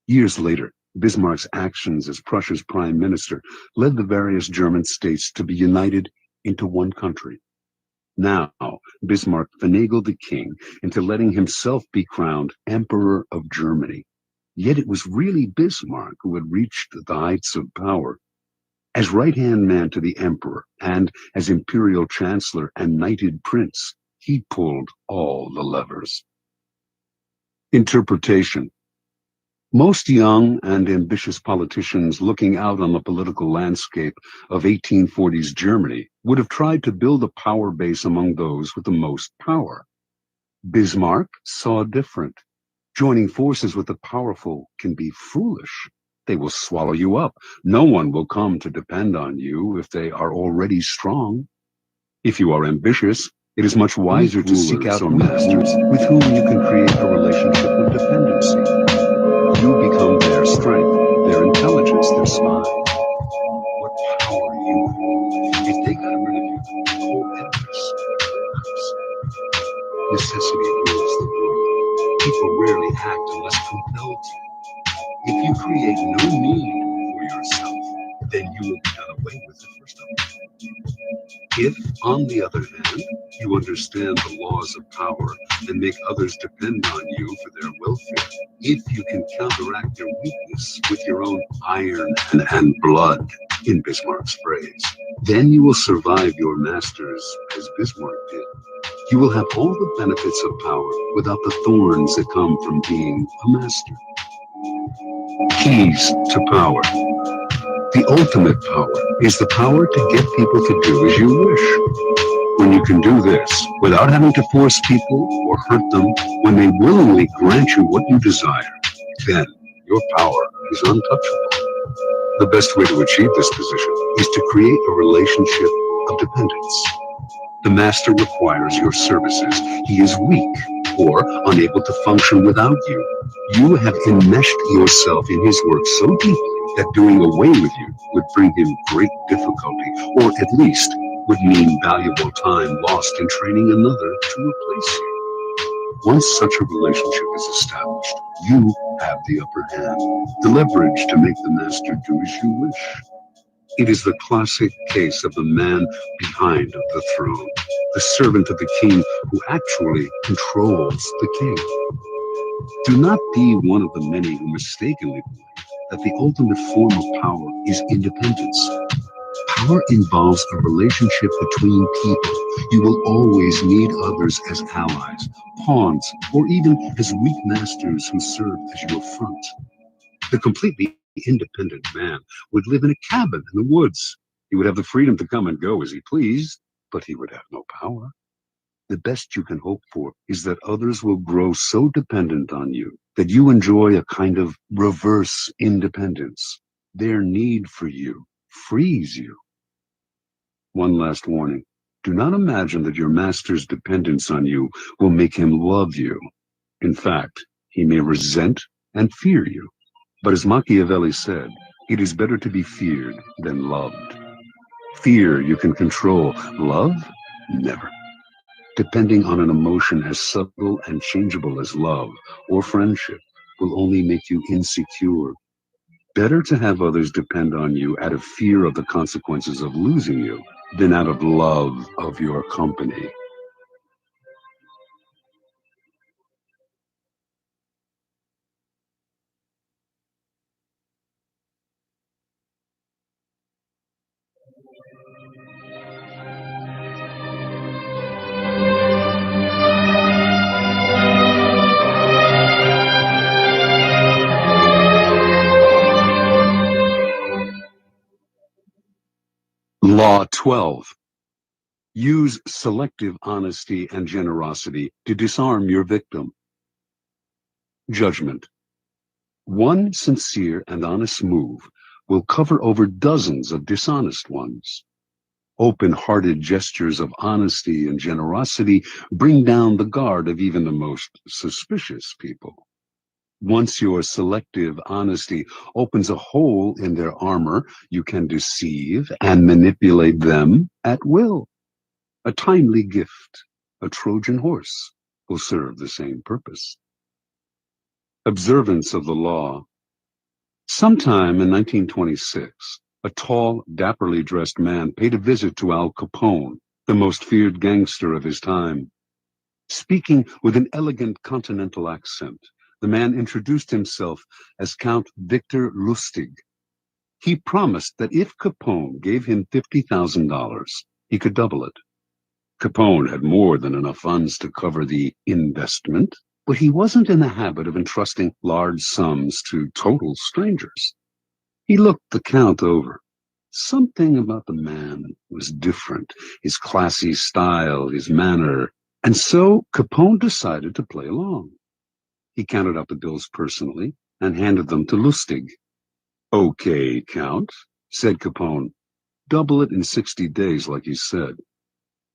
Speaker 3: Years later, Bismarck's actions as Prussia's prime minister led the various German states to be united into one country. Now, Bismarck finagled the king into letting himself be crowned Emperor of Germany. Yet it was really Bismarck who had reached the heights of power. As right-hand man to the emperor and as imperial chancellor and knighted prince, he pulled all the levers. Interpretation. Most young and ambitious politicians looking out on the political landscape of 1840s Germany would have tried to build a power base among those with the most power. Bismarck saw different. Joining forces with the powerful can be foolish. They will swallow you up. No one will come to depend on you if they are already strong. If you are ambitious, it is much wiser to seek out masters with whom you can create a relationship of dependency. You become their strength, their intelligence, their spy. What power you have. If they got rid of you, the whole edifice collapse. Necessity rules the world. People rarely act unless compelled to. If you create no need for yourself, then you will be done away with the first of all. If, on the other hand, you understand the laws of power and make others depend on you for their welfare, if you can counteract their weakness with your own iron and blood, in Bismarck's phrase, then you will survive your masters as Bismarck did. You will have all the benefits of power without the thorns that come from being a master. Keys to power. The ultimate power is the power to get people to do as you wish. When you can do this without having to force people or hurt them, when they willingly grant you what you desire, then your power is untouchable. The best way to achieve this position is to create a relationship of dependence. The master requires your services. He is weak or unable to function without you. You have enmeshed yourself in his work so deeply that doing away with you would bring him great difficulty, or at least would mean valuable time lost in training another to replace you. Once such a relationship is established, you have the upper hand, the leverage to make the master do as you wish. It is the classic case of the man behind the throne, the servant of the king who actually controls the king. Do not be one of the many who mistakenly believe that the ultimate form of power is independence. Power involves a relationship between people. You will always need others as allies, pawns, or even as weak masters who serve as your front. The completely independent man would live in a cabin in the woods. He would have the freedom to come and go as he pleased, but he would have no power. The best you can hope for is that others will grow so dependent on you that you enjoy a kind of reverse independence. Their need for you frees you. One last warning. Do not imagine that your master's dependence on you will make him love you. In fact, he may resent and fear you. But as Machiavelli said, it is better to be feared than loved. Fear you can control. Love? Never. Depending on an emotion as subtle and changeable as love or friendship will only make you insecure. Better to have others depend on you out of fear of the consequences of losing you than out of love of your company. Law 12. Use selective honesty and generosity to disarm your victim. Judgment. One sincere and honest move will cover over dozens of dishonest ones. Open-hearted gestures of honesty and generosity bring down the guard of even the most suspicious people. Once your selective honesty opens a hole in their armor, you can deceive and manipulate them at will. A timely gift, a Trojan horse, will serve the same purpose. Observance of the law. Sometime in 1926, a tall, dapperly dressed man paid a visit to Al Capone, the most feared gangster of his time. Speaking with an elegant continental accent, the man introduced himself as Count Victor Lustig. He promised that if Capone gave him $50,000, he could double it. Capone had more than enough funds to cover the investment, but he wasn't in the habit of entrusting large sums to total strangers. He looked the Count over. Something about the man was different, his classy style, his manner, and so Capone decided to play along. He counted out the bills personally and handed them to Lustig. "Okay, Count," said Capone. "Double it in 60 days, like you said."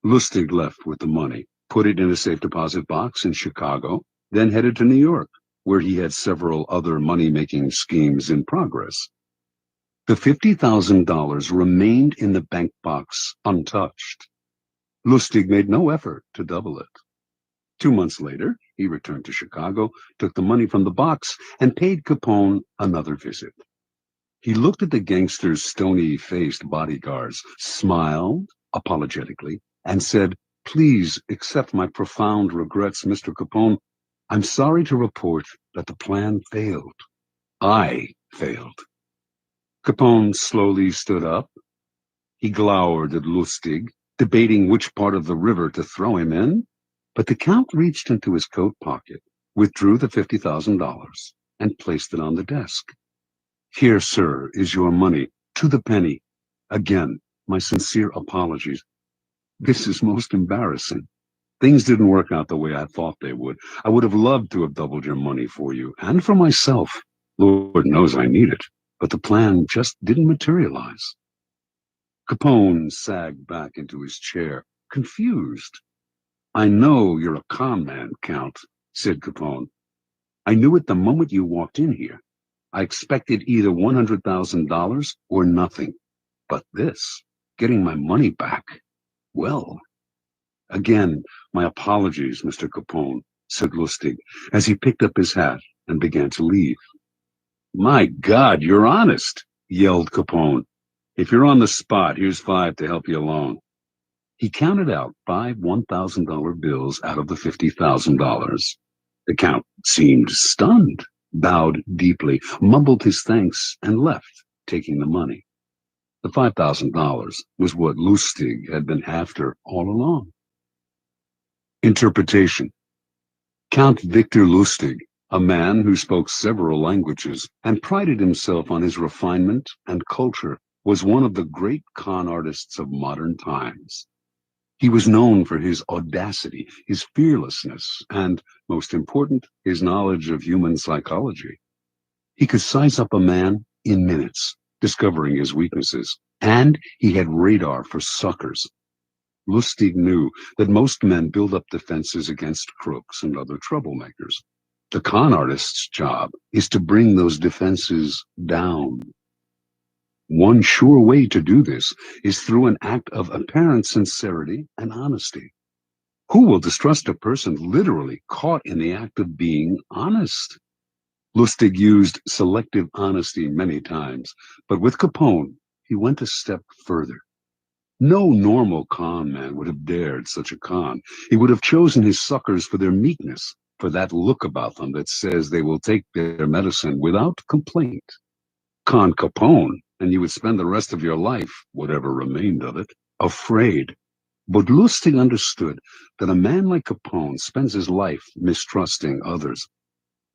Speaker 3: Lustig left with the money, put it in a safe deposit box in Chicago, then headed to New York, where he had several other money-making schemes in progress. The $50,000 remained in the bank box untouched. Lustig made no effort to double it. 2 months later, he returned to Chicago, took the money from the box, and paid Capone another visit. He looked at the gangster's stony-faced bodyguards, smiled apologetically, and said, "Please accept my profound regrets, Mr. Capone. I'm sorry to report that the plan failed. I failed." Capone slowly stood up. He glowered at Lustig, debating which part of the river to throw him in, but the Count reached into his coat pocket, withdrew the $50,000, and placed it on the desk. "Here, sir, is your money, to the penny. Again, my sincere apologies. This is most embarrassing. Things didn't work out the way I thought they would. I would have loved to have doubled your money for you, and for myself. Lord knows I need it, but the plan just didn't materialize." Capone sagged back into his chair, confused. "I know you're a con man, Count," said Capone. "I knew it the moment you walked in here. I expected either $100,000 or nothing. But this, getting my money back, well..." "Again, my apologies, Mr. Capone," said Lustig, as he picked up his hat and began to leave. "My God, you're honest," yelled Capone. "If you're on the spot, here's 5 to help you along." He counted out 5 $1,000 bills out of the $50,000. The Count seemed stunned, bowed deeply, mumbled his thanks, and left, taking the money. The $5,000 was what Lustig had been after all along. Interpretation. Count Victor Lustig, a man who spoke several languages and prided himself on his refinement and culture, was one of the great con artists of modern times. He was known for his audacity, his fearlessness, and, most important, his knowledge of human psychology. He could size up a man in minutes, discovering his weaknesses, and he had radar for suckers. Lustig knew that most men build up defenses against crooks and other troublemakers. The con artist's job is to bring those defenses down. One sure way to do this is through an act of apparent sincerity and honesty. Who will distrust a person literally caught in the act of being honest? Lustig used selective honesty many times, but with Capone, he went a step further. No normal con man would have dared such a con. He would have chosen his suckers for their meekness, for that look about them that says they will take their medicine without complaint. Con Capone, and you would spend the rest of your life, whatever remained of it, afraid. But Lustig understood that a man like Capone spends his life mistrusting others.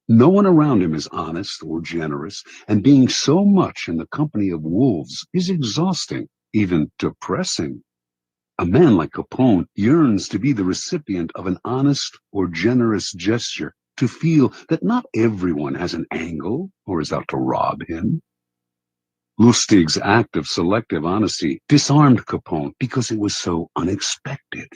Speaker 3: No one around him is honest or generous, and being so much in the company of wolves is exhausting, even depressing. A man like Capone yearns to be the recipient of an honest or generous gesture, to feel that not everyone has an angle or is out to rob him. Lustig's act of selective honesty disarmed Capone because it was so unexpected.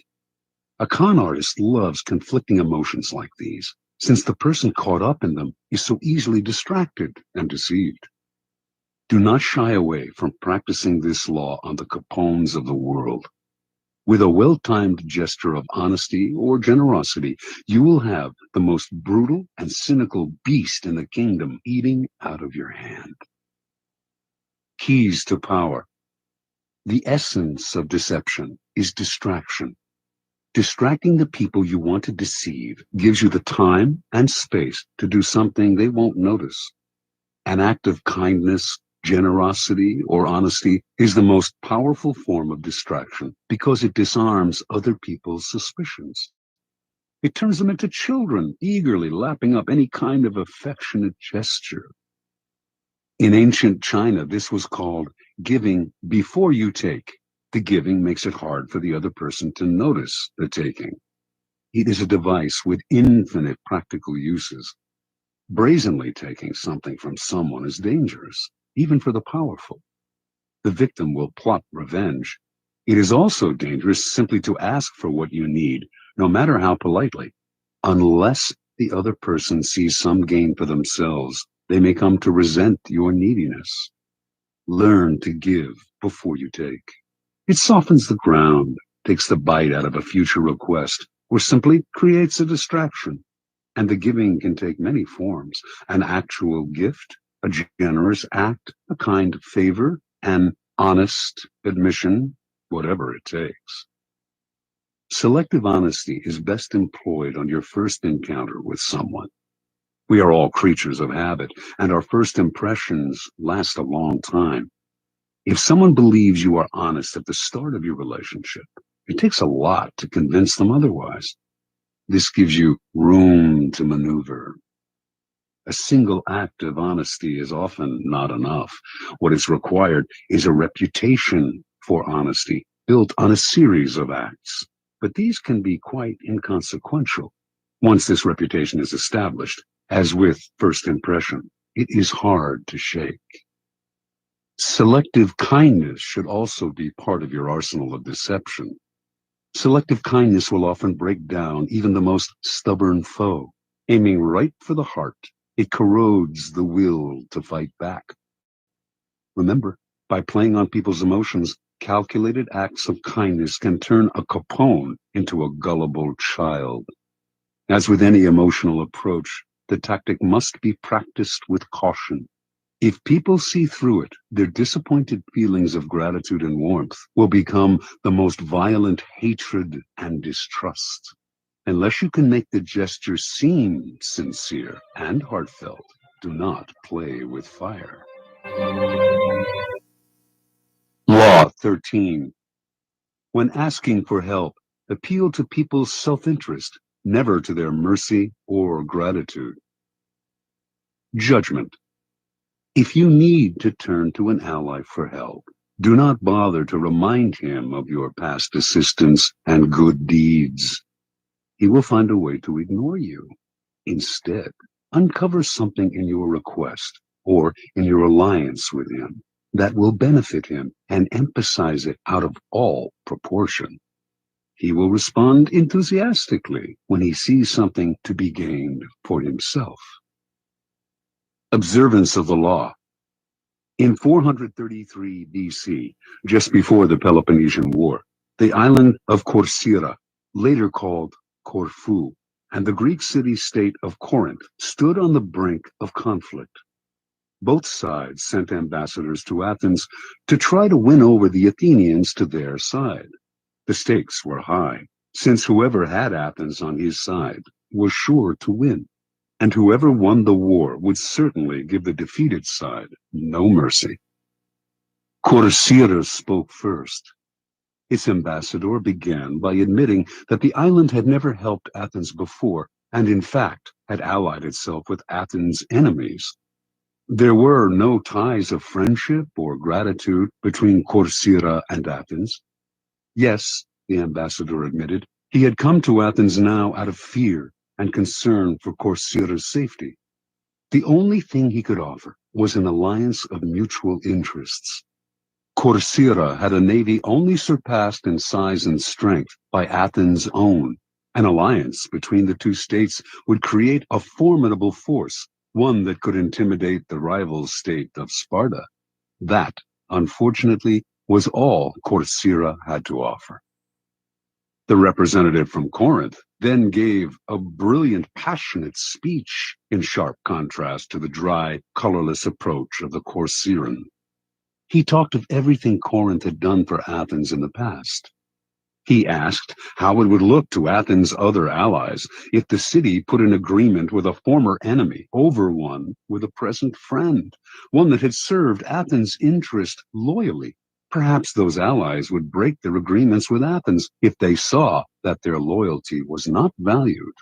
Speaker 3: A con artist loves conflicting emotions like these, since the person caught up in them is so easily distracted and deceived. Do not shy away from practicing this law on the Capones of the world. With a well-timed gesture of honesty or generosity, you will have the most brutal and cynical beast in the kingdom eating out of your hand. Keys to power. The essence of deception is distraction. Distracting the people you want to deceive gives you the time and space to do something they won't notice. An act of kindness, generosity, or honesty is the most powerful form of distraction because it disarms other people's suspicions. It turns them into children, eagerly lapping up any kind of affectionate gesture. In ancient China, this was called giving before you take. The giving makes it hard for the other person to notice the taking. It is a device with infinite practical uses. Brazenly taking something from someone is dangerous, even for the powerful. The victim will plot revenge. It is also dangerous simply to ask for what you need, no matter how politely. Unless the other person sees some gain for themselves, they may come to resent your neediness. Learn to give before you take. It softens the ground, takes the bite out of a future request, or simply creates a distraction. And the giving can take many forms: an actual gift, a generous act, a kind favor, an honest admission, whatever it takes. Selective honesty is best employed on your first encounter with someone. We are all creatures of habit, and our first impressions last a long time. If someone believes you are honest at the start of your relationship, it takes a lot to convince them otherwise. This gives you room to maneuver. A single act of honesty is often not enough. What is required is a reputation for honesty built on a series of acts. But these can be quite inconsequential. Once this reputation is established, as with first impression, it is hard to shake. Selective kindness should also be part of your arsenal of deception. Selective kindness will often break down even the most stubborn foe. Aiming right for the heart, it corrodes the will to fight back. Remember, by playing on people's emotions, calculated acts of kindness can turn a Capone into a gullible child. As with any emotional approach, the tactic must be practiced with caution. If people see through it, their disappointed feelings of gratitude and warmth will become the most violent hatred and distrust. Unless you can make the gesture seem sincere and heartfelt, do not play with fire. Law 13. When asking for help, appeal to people's self-interest, never to their mercy or gratitude. Judgment. If you need to turn to an ally for help, do not bother to remind him of your past assistance and good deeds. He will find a way to ignore you. Instead, uncover something in your request or in your alliance with him that will benefit him and emphasize it out of all proportion. He will respond enthusiastically when he sees something to be gained for himself. Observance of the law. In 433 BC, just before the Peloponnesian War, the island of Corcyra, later called Corfu, and the Greek city-state of Corinth stood on the brink of conflict. Both sides sent ambassadors to Athens to try to win over the Athenians to their side. The stakes were high, since whoever had Athens on his side was sure to win, and whoever won the war would certainly give the defeated side no mercy. Corcyra spoke first. Its ambassador began by admitting that the island had never helped Athens before, and in fact had allied itself with Athens' enemies. There were no ties of friendship or gratitude between Corcyra and Athens. Yes, the ambassador admitted, he had come to Athens now out of fear and concern for Corcyra's safety. The only thing he could offer was an alliance of mutual interests. Corcyra had a navy only surpassed in size and strength by Athens' own. An alliance between the two states would create a formidable force, one that could intimidate the rival state of Sparta. That, unfortunately, was all Corcyra had to offer. The representative from Corinth then gave a brilliant, passionate speech in sharp contrast to the dry, colorless approach of the Corcyran. He talked of everything Corinth had done for Athens in the past. He asked how it would look to Athens' other allies if the city put an agreement with a former enemy over one with a present friend, one that had served Athens' interest loyally. Perhaps those allies would break their agreements with Athens if they saw that their loyalty was not valued.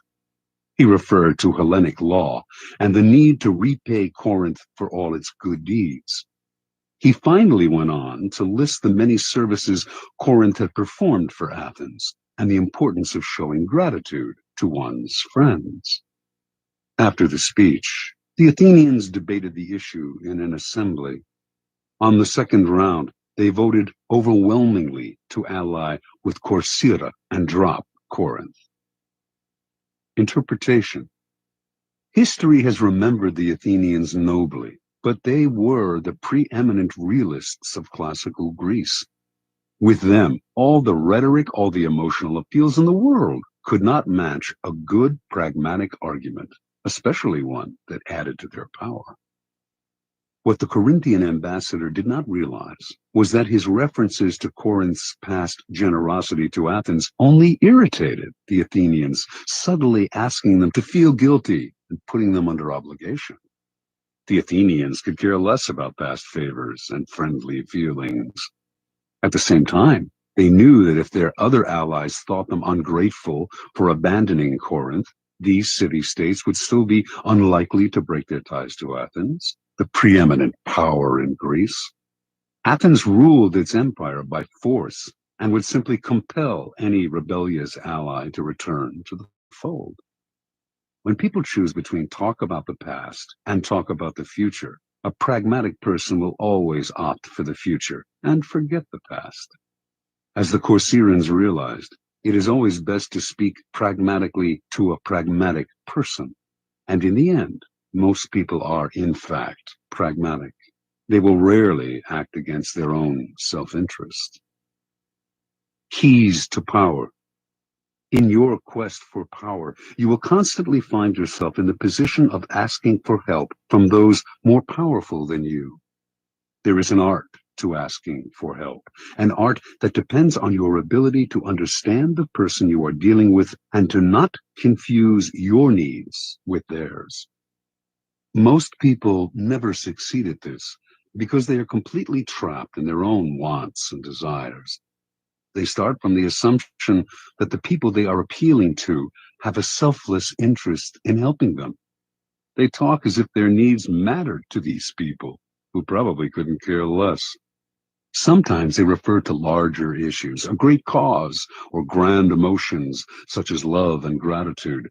Speaker 3: He referred to Hellenic law and the need to repay Corinth for all its good deeds. He finally went on to list the many services Corinth had performed for Athens and the importance of showing gratitude to one's friends. After the speech, the Athenians debated the issue in an assembly. On the second round, they voted overwhelmingly to ally with Corcyra and drop Corinth. Interpretation. History has remembered the Athenians nobly, but they were the preeminent realists of classical Greece. With them, all the rhetoric, all the emotional appeals in the world could not match a good, pragmatic argument, especially one that added to their power. What the Corinthian ambassador did not realize was that his references to Corinth's past generosity to Athens only irritated the Athenians, subtly asking them to feel guilty and putting them under obligation. The Athenians could care less about past favors and friendly feelings. At the same time, they knew that if their other allies thought them ungrateful for abandoning Corinth, these city-states would still be unlikely to break their ties to Athens, the preeminent power in Greece. Athens ruled its empire by force and would simply compel any rebellious ally to return to the fold. When people choose between talk about the past and talk about the future, a pragmatic person will always opt for the future and forget the past. As the Corcyrans realized, it is always best to speak pragmatically to a pragmatic person. And in the end, most people are, in fact, pragmatic. They will rarely act against their own self-interest. Keys to power. In your quest for power, you will constantly find yourself in the position of asking for help from those more powerful than you. There is an art to asking for help, an art that depends on your ability to understand the person you are dealing with and to not confuse your needs with theirs. Most people never succeed at this because they are completely trapped in their own wants and desires. They start from the assumption that the people they are appealing to have a selfless interest in helping them. They talk as if their needs mattered to these people, who probably couldn't care less. Sometimes they refer to larger issues, a great cause, or grand emotions such as love and gratitude.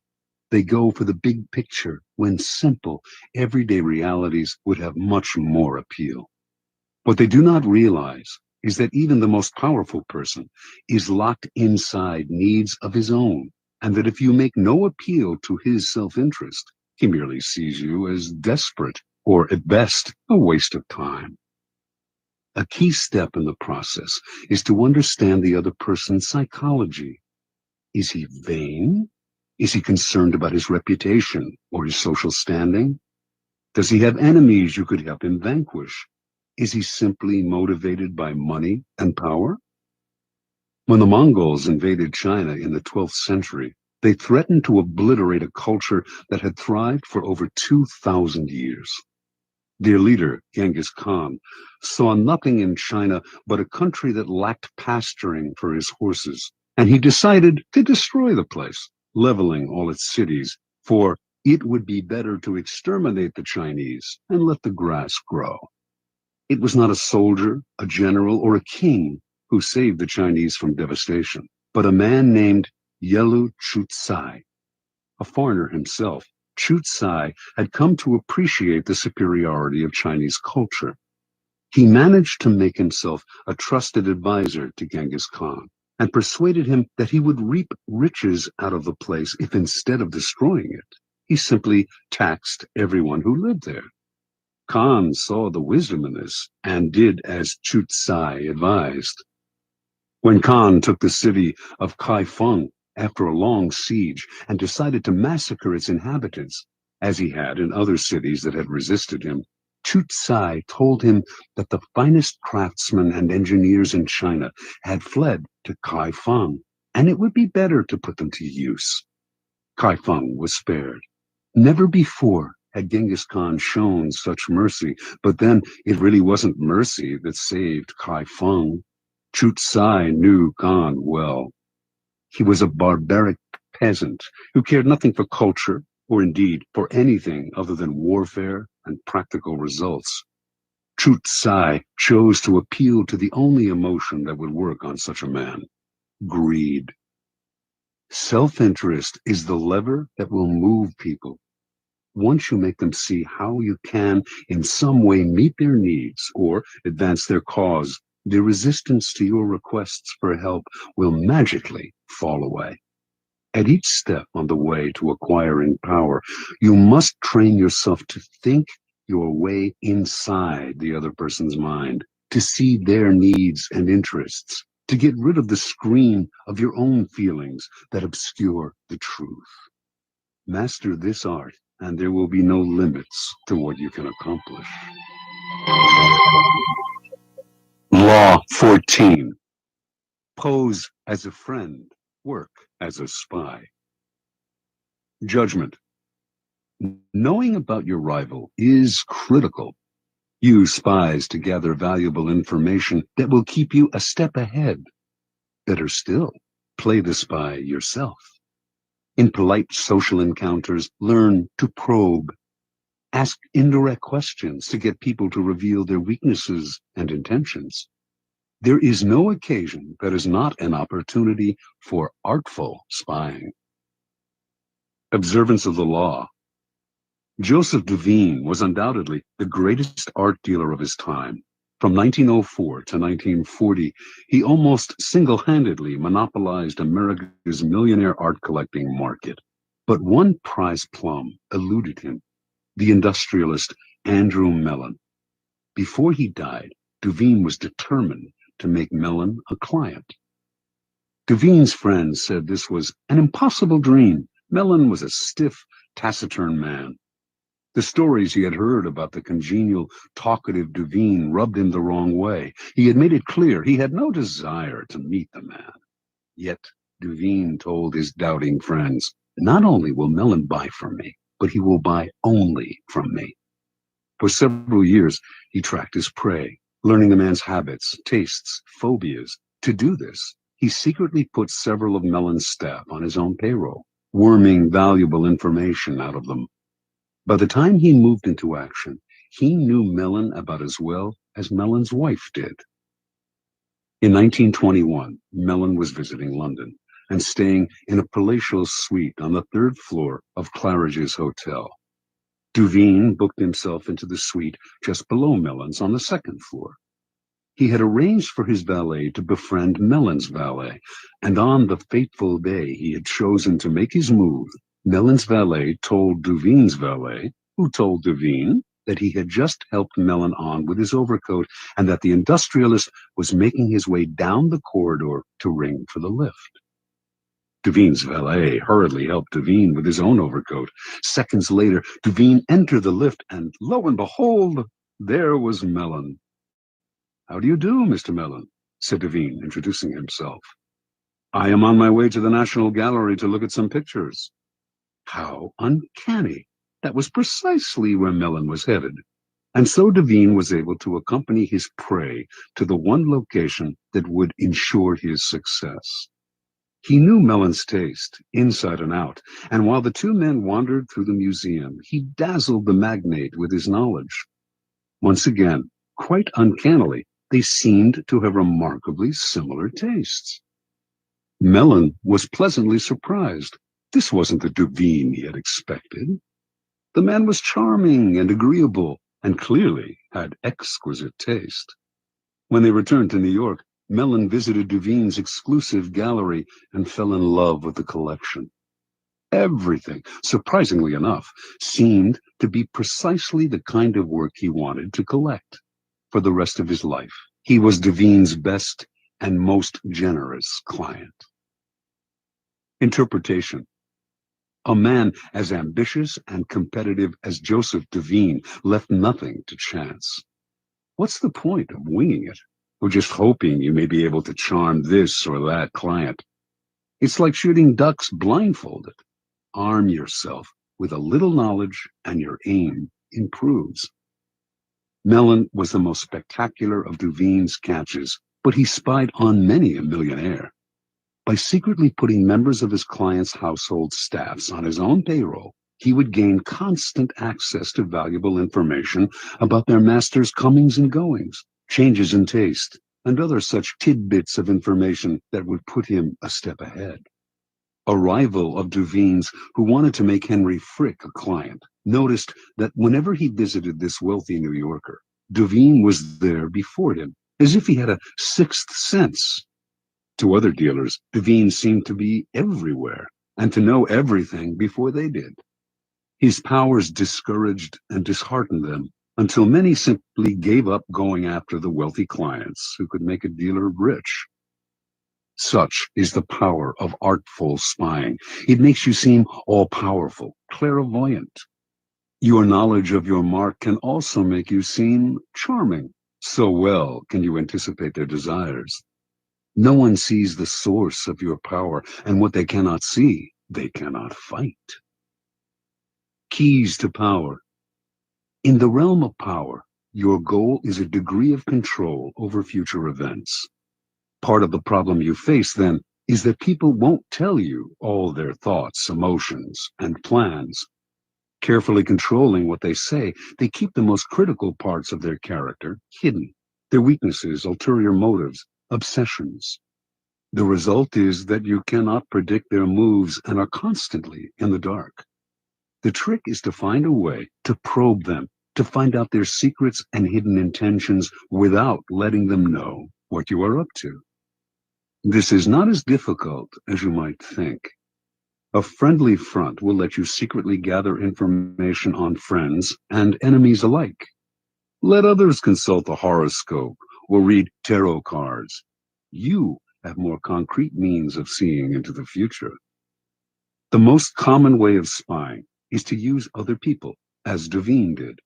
Speaker 3: They go for the big picture when simple, everyday realities would have much more appeal. What they do not realize is that even the most powerful person is locked inside needs of his own, and that if you make no appeal to his self-interest, he merely sees you as desperate, or at best, a waste of time. A key step in the process is to understand the other person's psychology. Is he vain? Is he concerned about his reputation or his social standing? Does he have enemies you could help him vanquish? Is he simply motivated by money and power? When the Mongols invaded China in the 12th century, they threatened to obliterate a culture that had thrived for over 2,000 years. Their leader, Genghis Khan, saw nothing in China but a country that lacked pasturing for his horses, and he decided to destroy the place, leveling all its cities, for it would be better to exterminate the Chinese and let the grass grow. It was not a soldier, a general, or a king who saved the Chinese from devastation, but a man named Yelu Chutsai. A foreigner himself, Chutsai had come to appreciate the superiority of Chinese culture. He managed to make himself a trusted advisor to Genghis Khan and persuaded him that he would reap riches out of the place if instead of destroying it, he simply taxed everyone who lived there. Khan saw the wisdom in this and did as Chutsai advised. When Khan took the city of Kaifeng after a long siege and decided to massacre its inhabitants, as he had in other cities that had resisted him, Chutsai told him that the finest craftsmen and engineers in China had fled to Kaifeng, and it would be better to put them to use. Kaifeng was spared. Never before had Genghis Khan shown such mercy, but then it really wasn't mercy that saved Kaifeng. Chutsai knew Khan well. He was a barbaric peasant who cared nothing for culture, or indeed for anything other than warfare and practical results. Chutsai chose to appeal to the only emotion that would work on such a man: greed. Self-interest is the lever that will move people. Once you make them see how you can in some way meet their needs or advance their cause, the resistance to your requests for help will magically fall away. At each step on the way to acquiring power, you must train yourself to think your way inside the other person's mind, to see their needs and interests, to get rid of the screen of your own feelings that obscure the truth. Master this art, and there will be no limits to what you can accomplish. Law 14. Pose as a friend, work as a spy. Judgment. Knowing about your rival is critical. Use spies to gather valuable information that will keep you a step ahead. Better still, play the spy yourself. In polite social encounters, learn to probe. Ask indirect questions to get people to reveal their weaknesses and intentions. There is no occasion that is not an opportunity for artful spying. Observance of the law. Joseph Duveen was undoubtedly the greatest art dealer of his time. From 1904 to 1940, he almost single-handedly monopolized America's millionaire art collecting market. But one prize plum eluded him: the industrialist Andrew Mellon. Before he died, Duveen was determined to make Mellon a client. Duveen's friends said this was an impossible dream. Mellon was a stiff, taciturn man. The stories he had heard about the congenial, talkative Duveen rubbed him the wrong way. He had made it clear he had no desire to meet the man. Yet Duveen told his doubting friends, "Not only will Mellon buy from me, but he will buy only from me." For several years, he tracked his prey, learning the man's habits, tastes, phobias. To do this, he secretly put several of Mellon's staff on his own payroll, worming valuable information out of them. By the time he moved into action, he knew Mellon about as well as Mellon's wife did. In 1921, Mellon was visiting London and staying in a palatial suite on the third floor of Claridge's Hotel. Duveen booked himself into the suite just below Mellon's on the second floor. He had arranged for his valet to befriend Mellon's valet, and on the fateful day he had chosen to make his move, Mellon's valet told Duveen's valet, who told Duveen, that he had just helped Mellon on with his overcoat and that the industrialist was making his way down the corridor to ring for the lift. Duveen's valet hurriedly helped Duveen with his own overcoat. Seconds later, Duveen entered the lift, and lo and behold, there was Mellon. "How do you do, Mr. Mellon?" said Duveen, introducing himself. "I am on my way to the National Gallery to look at some pictures." How uncanny! That was precisely where Mellon was headed. And so Duveen was able to accompany his prey to the one location that would ensure his success. He knew Mellon's taste, inside and out, and while the two men wandered through the museum, he dazzled the magnate with his knowledge. Once again, quite uncannily, they seemed to have remarkably similar tastes. Mellon was pleasantly surprised. This wasn't the Duveen he had expected. The man was charming and agreeable, and clearly had exquisite taste. When they returned to New York, Mellon visited Duveen's exclusive gallery and fell in love with the collection. Everything, surprisingly enough, seemed to be precisely the kind of work he wanted to collect for the rest of his life. He was Duveen's best and most generous client. Interpretation. A man as ambitious and competitive as Joseph Duveen left nothing to chance. What's the point of winging it, or just hoping you may be able to charm this or that client? It's like shooting ducks blindfolded. Arm yourself with a little knowledge and your aim improves. Mellon was the most spectacular of Duveen's catches, but he spied on many a millionaire. By secretly putting members of his clients' household staffs on his own payroll, he would gain constant access to valuable information about their master's comings and goings, changes in taste, and other such tidbits of information that would put him a step ahead. A rival of Duveen's, who wanted to make Henry Frick a client, noticed that whenever he visited this wealthy New Yorker, Duveen was there before him, as if he had a sixth sense. To other dealers, Duveen seemed to be everywhere, and to know everything before they did. His powers discouraged and disheartened them, until many simply gave up going after the wealthy clients who could make a dealer rich. Such is the power of artful spying. It makes you seem all-powerful, clairvoyant. Your knowledge of your mark can also make you seem charming. So well can you anticipate their desires. No one sees the source of your power, and what they cannot see, they cannot fight. Keys to power. In the realm of power, your goal is a degree of control over future events. Part of the problem you face, then, is that people won't tell you all their thoughts, emotions, and plans. Carefully controlling what they say, they keep the most critical parts of their character hidden, their weaknesses, ulterior motives, obsessions. The result is that you cannot predict their moves and are constantly in the dark. The trick is to find a way to probe them, to find out their secrets and hidden intentions without letting them know what you are up to. This is not as difficult as you might think. A friendly front will let you secretly gather information on friends and enemies alike. Let others consult the horoscope or read tarot cards. You have more concrete means of seeing into the future. The most common way of spying is to use other people, as Duveen did.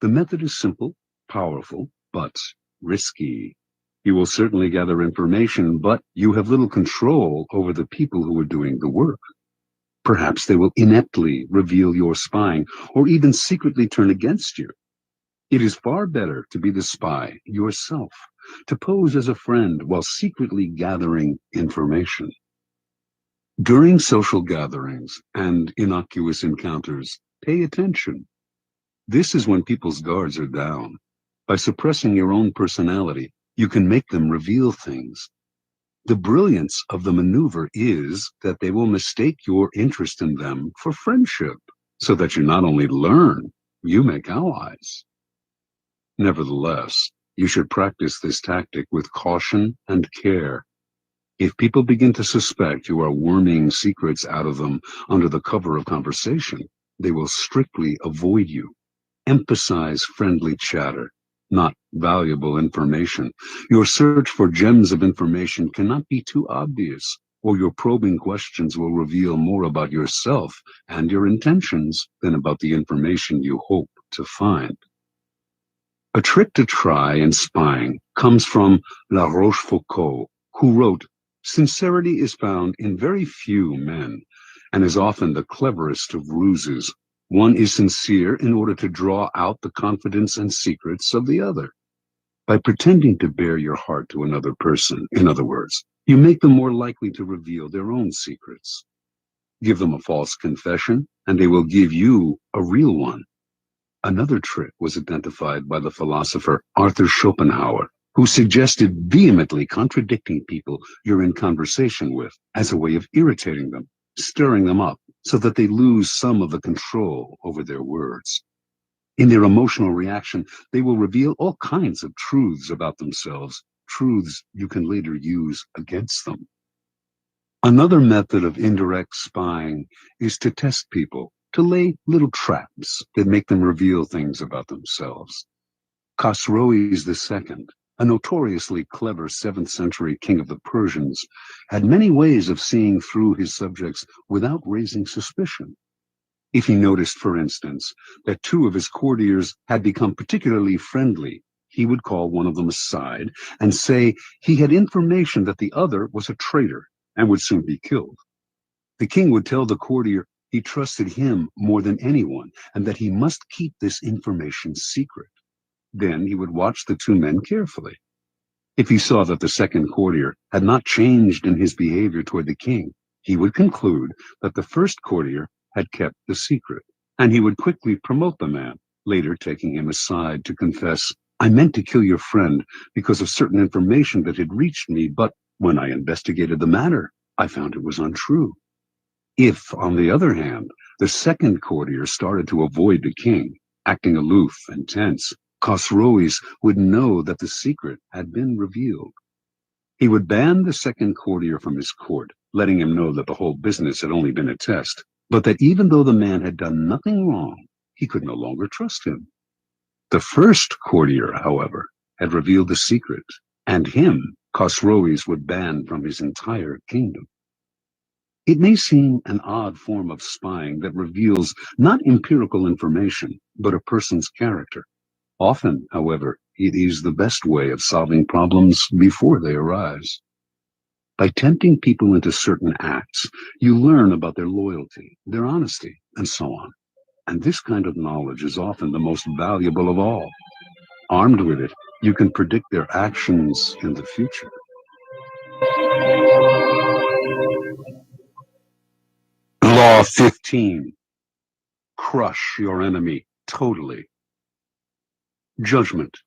Speaker 3: The method is simple, powerful, but risky. You will certainly gather information, but you have little control over the people who are doing the work. Perhaps they will ineptly reveal your spying, or even secretly turn against you. It is far better to be the spy yourself, to pose as a friend while secretly gathering information. During social gatherings and innocuous encounters, pay attention. This is when people's guards are down. By suppressing your own personality, you can make them reveal things. The brilliance of the maneuver is that they will mistake your interest in them for friendship, so that you not only learn, you make allies. Nevertheless, you should practice this tactic with caution and care. If people begin to suspect you are worming secrets out of them under the cover of conversation, they will strictly avoid you. Emphasize friendly chatter, not valuable information. Your search for gems of information cannot be too obvious, or your probing questions will reveal more about yourself and your intentions than about the information you hope to find. A trick to try in spying comes from La Rochefoucauld, who wrote, "Sincerity is found in very few men, and is often the cleverest of ruses. One is sincere in order to draw out the confidence and secrets of the other. By pretending to bare your heart to another person, in other words, you make them more likely to reveal their own secrets. Give them a false confession, and they will give you a real one." Another trick was identified by the philosopher Arthur Schopenhauer, who suggested vehemently contradicting people you're in conversation with as a way of irritating them. stirring them up so that they lose some of the control over their words. In their emotional reaction, they will reveal all kinds of truths about themselves, truths you can later use against them. Another method of indirect spying is to test people, to lay little traps that make them reveal things about themselves. Khosroes II, a notoriously clever 7th century king of the Persians, had many ways of seeing through his subjects without raising suspicion. If he noticed, for instance, that two of his courtiers had become particularly friendly, he would call one of them aside and say he had information that the other was a traitor and would soon be killed. The king would tell the courtier he trusted him more than anyone and that he must keep this information secret. Then he would watch the two men carefully. If he saw that the second courtier had not changed in his behavior toward the king, he would conclude that the first courtier had kept the secret, and he would quickly promote the man, later taking him aside to confess, "I meant to kill your friend because of certain information that had reached me, but when I investigated the matter, I found it was untrue." If, on the other hand, the second courtier started to avoid the king, acting aloof and tense, Khosroes would know that the secret had been revealed. He would ban the second courtier from his court, letting him know that the whole business had only been a test, but that even though the man had done nothing wrong, he could no longer trust him. The first courtier, however, had revealed the secret, and him Khosroes would ban from his entire kingdom. It may seem an odd form of spying that reveals not empirical information, but a person's character. Often, however, it is the best way of solving problems before they arise. By tempting people into certain acts, you learn about their loyalty, their honesty, and so on. And this kind of knowledge is often the most valuable of all. Armed with it, you can predict their actions in the future. Law 15. Crush your enemy totally. Judgment.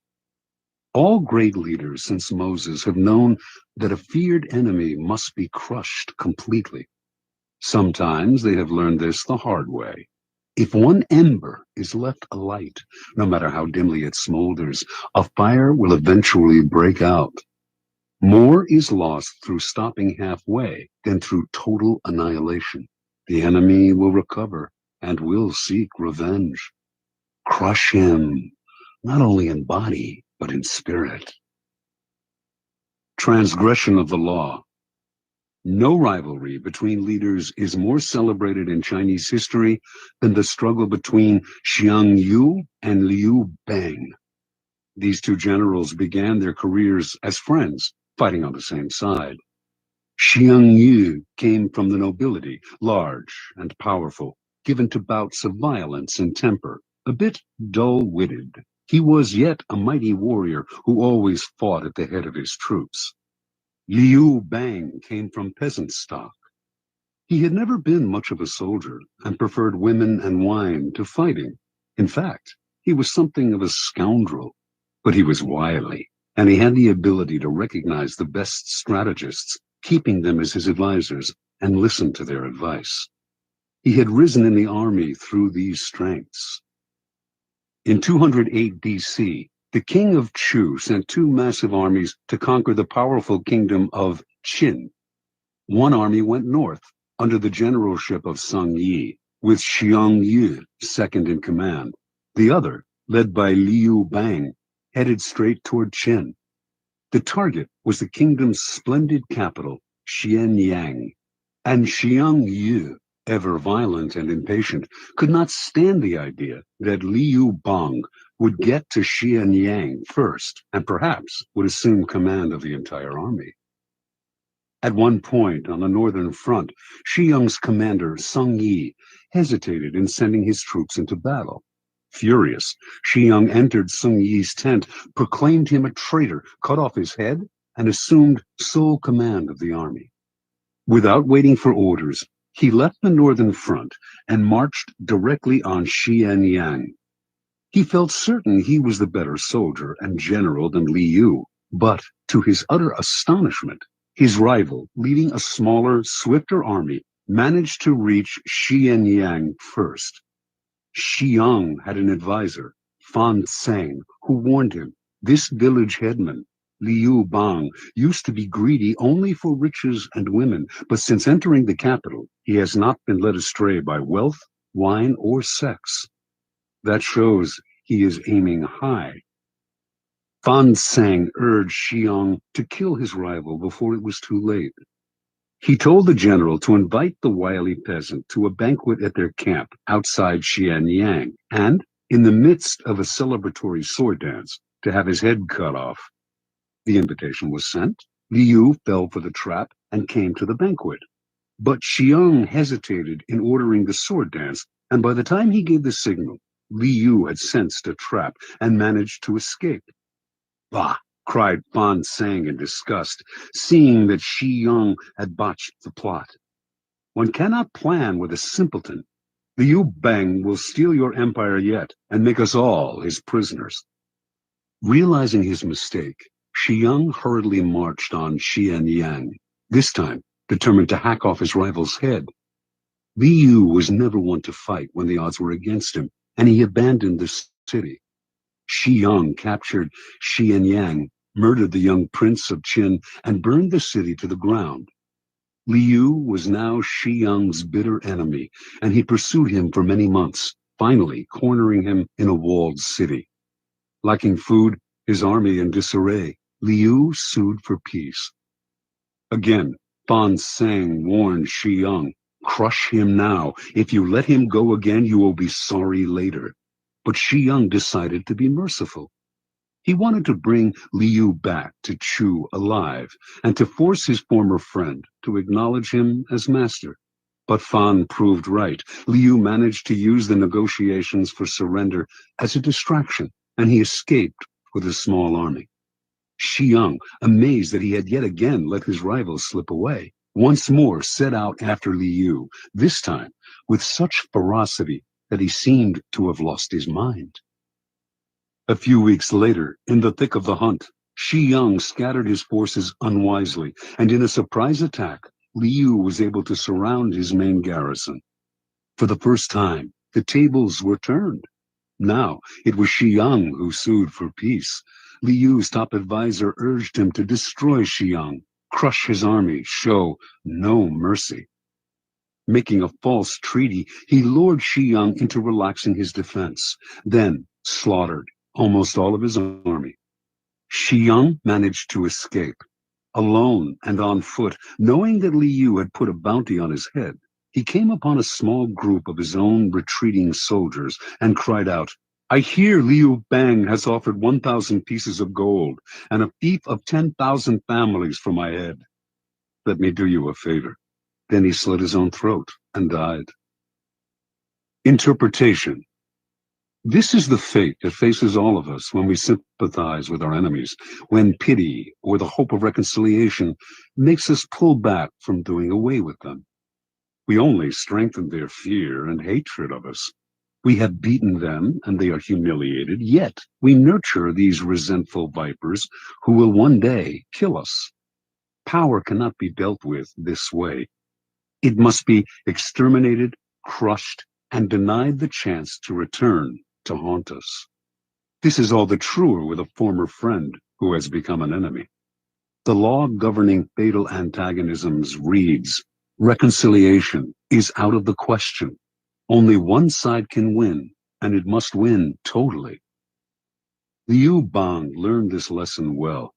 Speaker 3: All great leaders since Moses have known that a feared enemy must be crushed completely. Sometimes they have learned this the hard way. If one ember is left alight, no matter how dimly it smolders, a fire will eventually break out. More is lost through stopping halfway than through total annihilation. The enemy will recover and will seek revenge. Crush him, not only in body, but in spirit. Transgression of the law. No rivalry between leaders is more celebrated in Chinese history than the struggle between Xiang Yu and Liu Bang. These two generals began their careers as friends, fighting on the same side. Xiang Yu came from the nobility, large and powerful, given to bouts of violence and temper, a bit dull-witted. He was yet a mighty warrior who always fought at the head of his troops. Liu Bang came from peasant stock. He had never been much of a soldier and preferred women and wine to fighting. In fact, he was something of a scoundrel, but he was wily, and he had the ability to recognize the best strategists, keeping them as his advisors, and listen to their advice. He had risen in the army through these strengths. In 208 BC, the king of Chu sent two massive armies to conquer the powerful kingdom of Qin. One army went north, under the generalship of Sung Yi, with Xiang Yu second in command. The other, led by Liu Bang, headed straight toward Qin. The target was the kingdom's splendid capital, Xianyang, and Xiang Yu, ever violent and impatient, could not stand the idea that Liu Bang would get to Xianyang first, and perhaps would assume command of the entire army. At one point on the northern front, Xiang's commander, Sung Yi, hesitated in sending his troops into battle. Furious, Xiang entered Sung Yi's tent, proclaimed him a traitor, cut off his head, and assumed sole command of the army. Without waiting for orders, he left the northern front and marched directly on Xianyang. He felt certain he was the better soldier and general than Liu, but to his utter astonishment, his rival, leading a smaller, swifter army, managed to reach Xianyang first. Xiang had an advisor, Fan Tseng, who warned him, this village headman, Liu Bang, used to be greedy only for riches and women, but since entering the capital, he has not been led astray by wealth, wine, or sex. That shows he is aiming high. Fan Tseng urged Xiang to kill his rival before it was too late. He told the general to invite the wily peasant to a banquet at their camp outside Xianyang, and, in the midst of a celebratory sword dance, to have his head cut off. The invitation was sent. Liu fell for the trap and came to the banquet. But Xiang hesitated in ordering the sword dance, and by the time he gave the signal, Liu had sensed a trap and managed to escape. Bah! Cried Fan Tseng in disgust, seeing that Xiang had botched the plot. One cannot plan with a simpleton. Liu Bang will steal your empire yet and make us all his prisoners. Realizing his mistake, Xiang hurriedly marched on Xianyang, this time determined to hack off his rival's head. Liu was never one to fight when the odds were against him, and he abandoned the city. Xiang captured Xianyang, murdered the young prince of Qin, and burned the city to the ground. Liu was now Xiang's bitter enemy, and he pursued him for many months, finally cornering him in a walled city. Lacking food, his army in disarray, Liu sued for peace. Again, Fan Tseng warned Xiang, crush him now. If you let him go again, you will be sorry later. But Xiang decided to be merciful. He wanted to bring Liu back to Chu alive, and to force his former friend to acknowledge him as master. But Fan proved right. Liu managed to use the negotiations for surrender as a distraction, and he escaped with a small army. Xiang, amazed that he had yet again let his rival slip away, once more set out after Liu, this time with such ferocity that he seemed to have lost his mind. A few weeks later, in the thick of the hunt, Xiang scattered his forces unwisely, and in a surprise attack, Liu was able to surround his main garrison. For the first time, the tables were turned. Now, it was Xiang who sued for peace. Liu's top advisor urged him to destroy Xiang, crush his army, show no mercy. Making a false treaty, he lured Xiang into relaxing his defense, then slaughtered almost all of his army. Xiang managed to escape. Alone and on foot, knowing that Liu had put a bounty on his head, he came upon a small group of his own retreating soldiers and cried out, I hear Liu Bang has offered 1,000 pieces of gold and a fief of 10,000 families for my head. Let me do you a favor. Then he slit his own throat and died. Interpretation. This is the fate that faces all of us when we sympathize with our enemies, when pity or the hope of reconciliation makes us pull back from doing away with them. We only strengthen their fear and hatred of us. We have beaten them and they are humiliated, yet we nurture these resentful vipers who will one day kill us. Power cannot be dealt with this way. It must be exterminated, crushed, and denied the chance to return to haunt us. This is all the truer with a former friend who has become an enemy. The law governing fatal antagonisms reads, reconciliation is out of the question. Only one side can win, and it must win totally. Liu Bang learned this lesson well.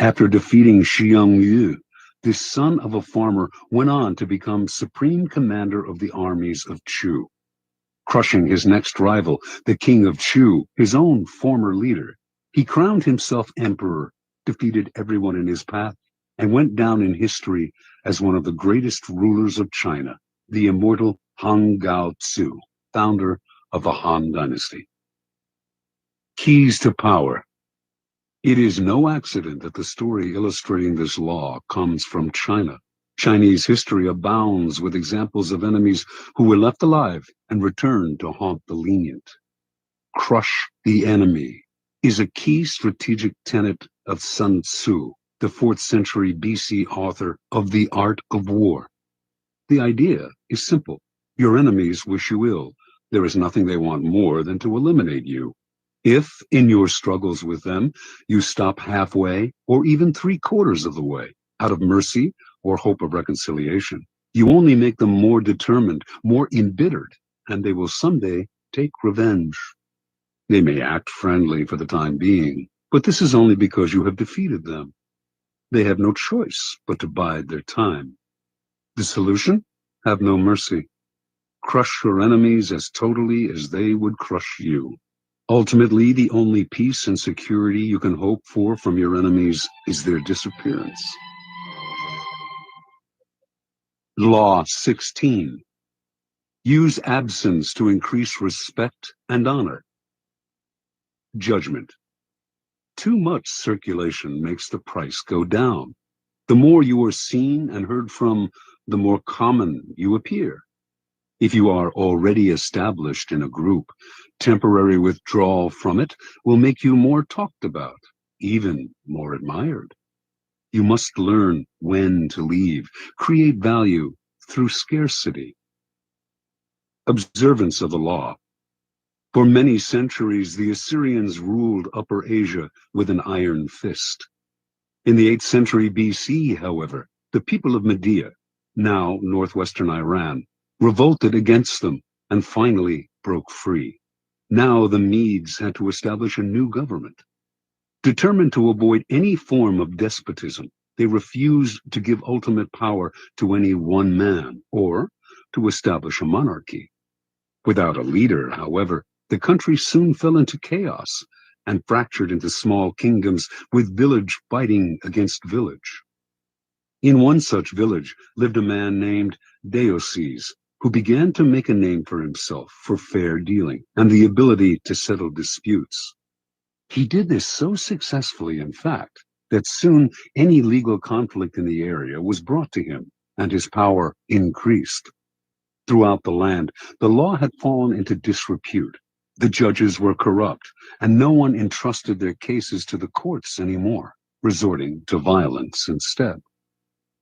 Speaker 3: After defeating Xiang Yu, this son of a farmer went on to become supreme commander of the armies of Chu. Crushing his next rival, the king of Chu, his own former leader, he crowned himself emperor, defeated everyone in his path, and went down in history as one of the greatest rulers of China, the immortal Han Gaozu, founder of the Han Dynasty. Keys to power. It is no accident that the story illustrating this law comes from China. Chinese history abounds with examples of enemies who were left alive and returned to haunt the lenient. Crush the enemy is a key strategic tenet of Sun Tzu, the 4th century BC author of The Art of War. The idea is simple. Your enemies wish you ill. There is nothing they want more than to eliminate you. If, in your struggles with them, you stop halfway or even three-quarters of the way, out of mercy or hope of reconciliation, you only make them more determined, more embittered, and they will someday take revenge. They may act friendly for the time being, but this is only because you have defeated them. They have no choice but to bide their time. The solution? Have no mercy. Crush your enemies as totally as they would crush you. Ultimately, the only peace and security you can hope for from your enemies is their disappearance. Law 16. Use absence to increase respect and honor. Judgment. Too much circulation makes the price go down. The more you are seen and heard from, the more common you appear. If you are already established in a group, temporary withdrawal from it will make you more talked about, even more admired. You must learn when to leave, create value through scarcity. Observance of the law. For many centuries, the Assyrians ruled Upper Asia with an iron fist. In the 8th century BC, however, the people of Media, now northwestern Iran, revolted against them and finally broke free. Now the Medes had to establish a new government. Determined to avoid any form of despotism, they refused to give ultimate power to any one man or to establish a monarchy. Without a leader, however, the country soon fell into chaos and fractured into small kingdoms with village fighting against village. In one such village lived a man named Deioces, who began to make a name for himself for fair dealing and the ability to settle disputes. He did this so successfully, in fact, that soon any legal conflict in the area was brought to him, and his power increased. Throughout the land, the law had fallen into disrepute. The judges were corrupt, and no one entrusted their cases to the courts anymore, resorting to violence instead.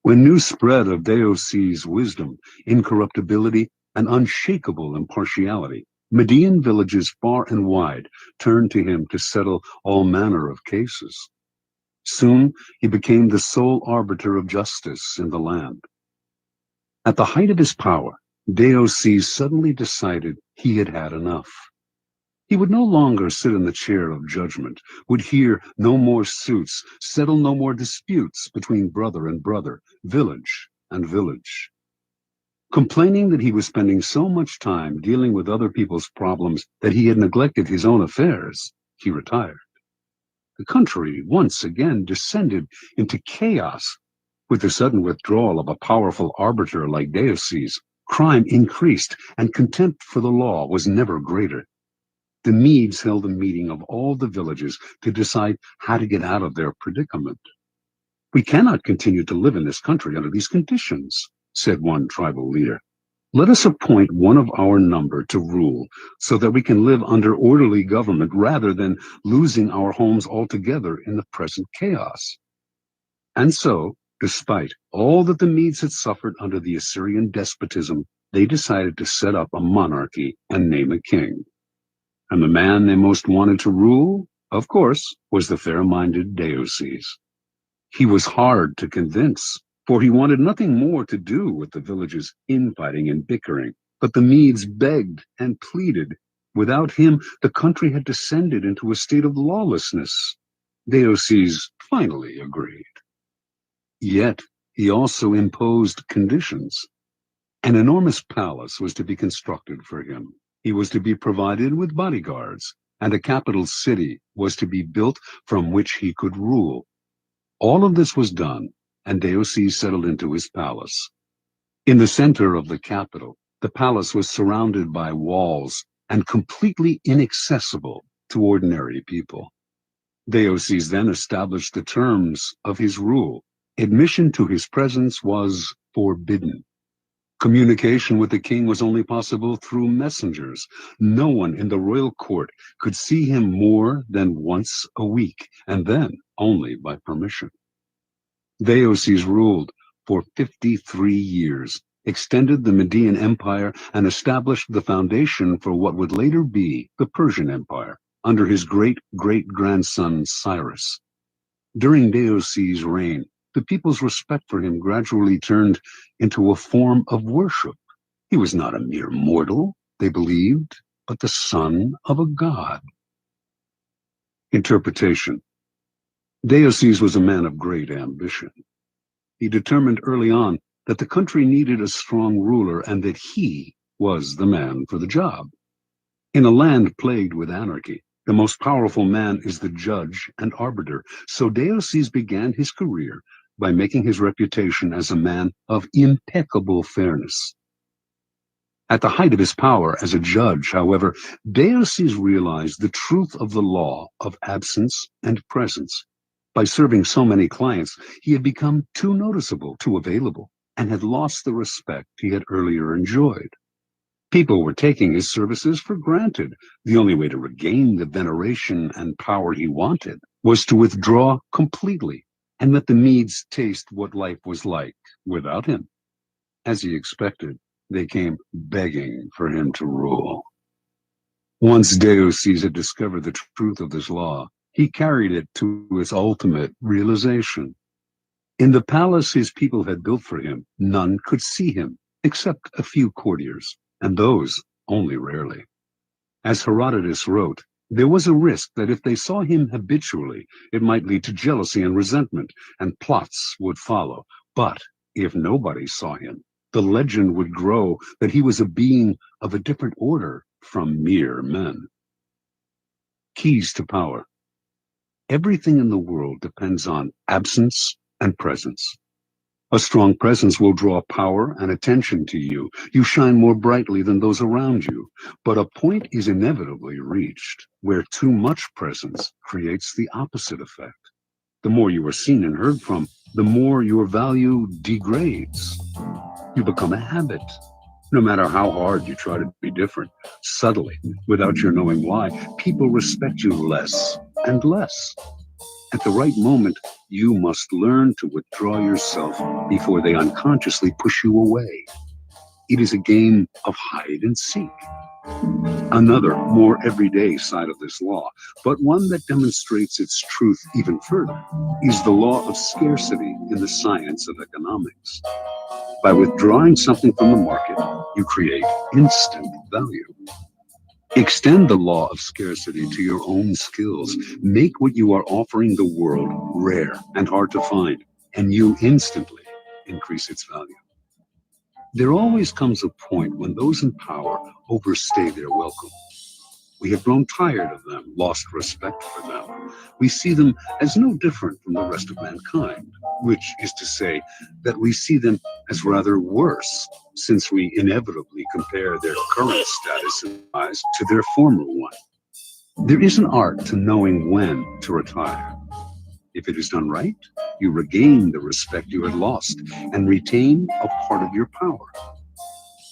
Speaker 3: When news spread of Deioces' wisdom, incorruptibility, and unshakable impartiality, Median villages far and wide turned to him to settle all manner of cases. Soon he became the sole arbiter of justice in the land. At the height of his power, Deioces suddenly decided he had had enough. He would no longer sit in the chair of judgment, would hear no more suits, settle no more disputes between brother and brother, village and village. Complaining that he was spending so much time dealing with other people's problems that he had neglected his own affairs, he retired. The country once again descended into chaos. With the sudden withdrawal of a powerful arbiter like Deioces, crime increased and contempt for the law was never greater. The Medes held a meeting of all the villages to decide how to get out of their predicament. "We cannot continue to live in this country under these conditions," said one tribal leader. "Let us appoint one of our number to rule so that we can live under orderly government rather than losing our homes altogether in the present chaos." And so, despite all that the Medes had suffered under the Assyrian despotism, they decided to set up a monarchy and name a king. And the man they most wanted to rule, of course, was the fair-minded Deioces. He was hard to convince, for he wanted nothing more to do with the village's infighting and bickering. But the Medes begged and pleaded. Without him, the country had descended into a state of lawlessness. Deioces finally agreed. Yet he also imposed conditions. An enormous palace was to be constructed for him. He was to be provided with bodyguards, and a capital city was to be built from which he could rule. All of this was done, and Deioces settled into his palace. In the center of the capital, the palace was surrounded by walls and completely inaccessible to ordinary people. Deioces then established the terms of his rule. Admission to his presence was forbidden. Communication with the king was only possible through messengers. No one in the royal court could see him more than once a week, and then only by permission. Deioces ruled for 53 years, extended the Median Empire, and established the foundation for what would later be the Persian Empire under his great-great-grandson Cyrus. During Deos's reign, the people's respect for him gradually turned into a form of worship. He was not a mere mortal, they believed, but the son of a god. Interpretation. Deoces was a man of great ambition. He determined early on that the country needed a strong ruler and that he was the man for the job. In a land plagued with anarchy, the most powerful man is the judge and arbiter, so Deoces began his career by making his reputation as a man of impeccable fairness. At the height of his power as a judge, however, Deoces realized the truth of the law of absence and presence. By serving so many clients, he had become too noticeable, too available, and had lost the respect he had earlier enjoyed. People were taking his services for granted. The only way to regain the veneration and power he wanted was to withdraw completely and let the Medes taste what life was like without him. As he expected, they came begging for him to rule. Once Deoces had discovered the truth of this law, he carried it to its ultimate realization. In the palace his people had built for him, none could see him, except a few courtiers, and those only rarely. As Herodotus wrote, there was a risk that if they saw him habitually, it might lead to jealousy and resentment, and plots would follow. But if nobody saw him, the legend would grow that he was a being of a different order from mere men. Keys to power. Everything in the world depends on absence and presence. A strong presence will draw power and attention to you. You shine more brightly than those around you. But a point is inevitably reached where too much presence creates the opposite effect. The more you are seen and heard from, the more your value degrades. You become a habit. No matter how hard you try to be different, subtly, without your knowing why, people respect you less and less. At the right moment, you must learn to withdraw yourself before they unconsciously push you away. It is a game of hide and seek. Another, more everyday side of this law, but one that demonstrates its truth even further, is the law of scarcity in the science of economics. By withdrawing something from the market, you create instant value. Extend the law of scarcity to your own skills. Make what you are offering the world rare and hard to find, and you instantly increase its value. There always comes a point when those in power overstay their welcome. We have grown tired of them, lost respect for them. We see them as no different from the rest of mankind, which is to say that we see them as rather worse, since we inevitably compare their current status and rise to their former one. There is an art to knowing when to retire. If it is done right, you regain the respect you had lost and retain a part of your power.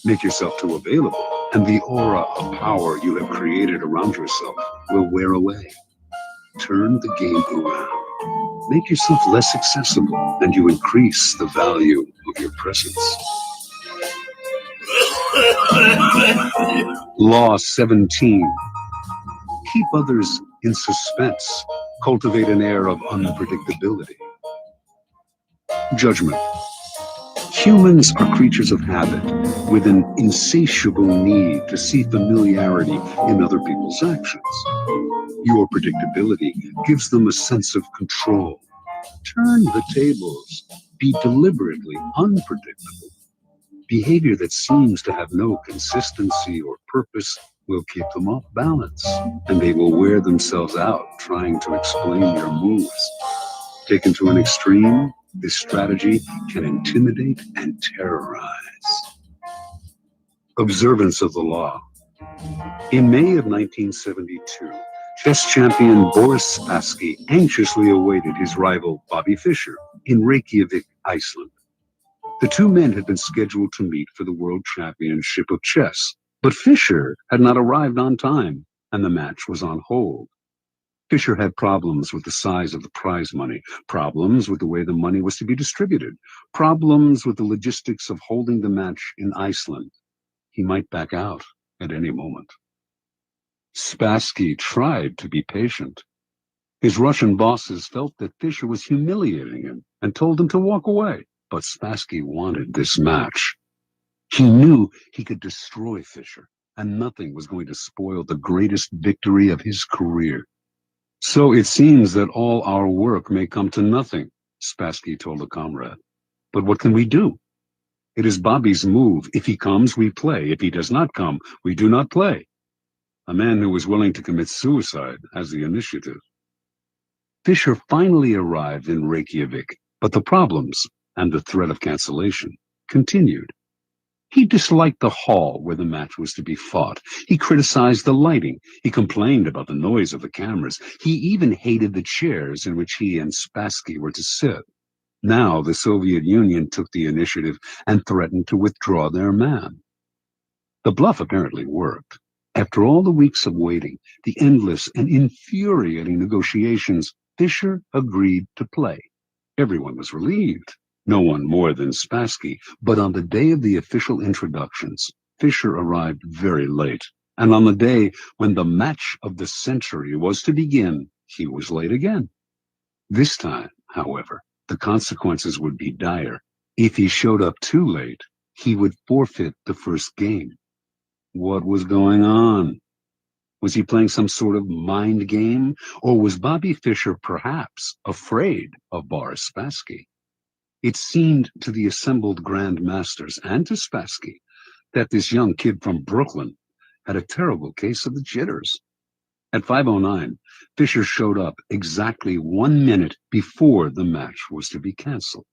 Speaker 3: Make yourself too available, and the aura of power you have created around yourself will wear away. Turn the game around. Make yourself less accessible, and you increase the value of your presence. Law 17. Keep others in suspense. Cultivate an air of unpredictability. Judgment. Humans are creatures of habit, with an insatiable need to see familiarity in other people's actions. Your predictability gives them a sense of control. Turn the tables. Be deliberately unpredictable. Behavior that seems to have no consistency or purpose will keep them off balance, and they will wear themselves out trying to explain your moves. Taken to an extreme, this strategy can intimidate and terrorize. Observance of the law. In May of 1972, chess champion Boris Spassky anxiously awaited his rival Bobby Fischer in Reykjavik, Iceland. The two men had been scheduled to meet for the World Championship of Chess, but Fischer had not arrived on time, and the match was on hold. Fisher had problems with the size of the prize money, problems with the way the money was to be distributed, problems with the logistics of holding the match in Iceland. He might back out at any moment. Spassky tried to be patient. His Russian bosses felt that Fisher was humiliating him and told him to walk away, but Spassky wanted this match. He knew he could destroy Fisher, and nothing was going to spoil the greatest victory of his career. So it seems that all our work may come to nothing, Spassky told a comrade. But what can we do? It is Bobby's move. If he comes, we play. If he does not come, we do not play. A man who was willing to commit suicide has the initiative. Fisher finally arrived in Reykjavik, but the problems and the threat of cancellation continued. He disliked the hall where the match was to be fought. He criticized the lighting. He complained about the noise of the cameras. He even hated the chairs in which he and Spassky were to sit. Now the Soviet Union took the initiative and threatened to withdraw their man. The bluff apparently worked. After all the weeks of waiting, the endless and infuriating negotiations, Fisher agreed to play. Everyone was relieved. No one more than Spassky, but on the day of the official introductions, Fisher arrived very late, and on the day when the match of the century was to begin, he was late again. This time, however, the consequences would be dire. If he showed up too late, he would forfeit the first game. What was going on? Was he playing some sort of mind game, or was Bobby Fischer perhaps afraid of Boris Spassky? It seemed to the assembled Grand Masters and to Spassky that this young kid from Brooklyn had a terrible case of the jitters. At 5:09, Fischer showed up exactly 1 minute before the match was to be canceled.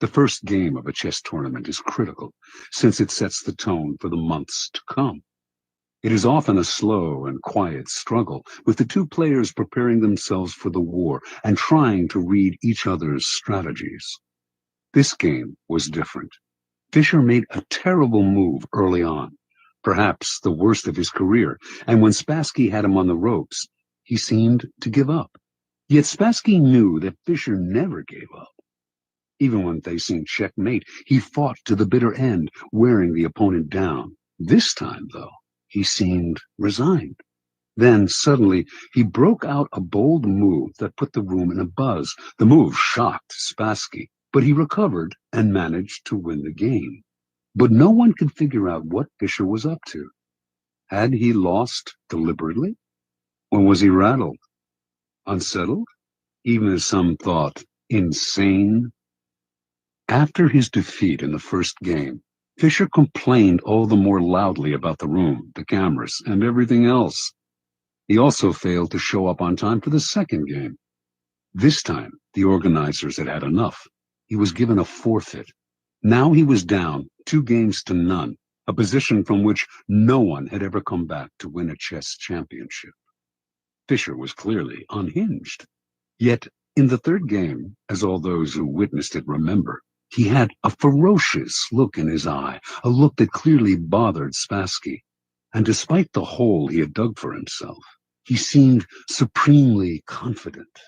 Speaker 3: The first game of a chess tournament is critical, since it sets the tone for the months to come. It is often a slow and quiet struggle, with the two players preparing themselves for the war and trying to read each other's strategies. This game was different. Fischer made a terrible move early on, perhaps the worst of his career, and when Spassky had him on the ropes, he seemed to give up. Yet Spassky knew that Fischer never gave up. Even when facing checkmate, he fought to the bitter end, wearing the opponent down. This time, though, he seemed resigned. Then, suddenly, he broke out a bold move that put the room in a buzz. The move shocked Spassky, but he recovered and managed to win the game. But no one could figure out what Fischer was up to. Had he lost deliberately? Or was he rattled? Unsettled? Even as some thought, insane? After his defeat in the first game, Fischer complained all the more loudly about the room, the cameras, and everything else. He also failed to show up on time for the second game. This time, the organizers had had enough. He was given a forfeit. Now he was down 2-0, a position from which no one had ever come back to win a chess championship. Fischer was clearly unhinged. Yet, in the third game, as all those who witnessed it remember, he had a ferocious look in his eye, a look that clearly bothered Spassky. And despite the hole he had dug for himself, he seemed supremely confident.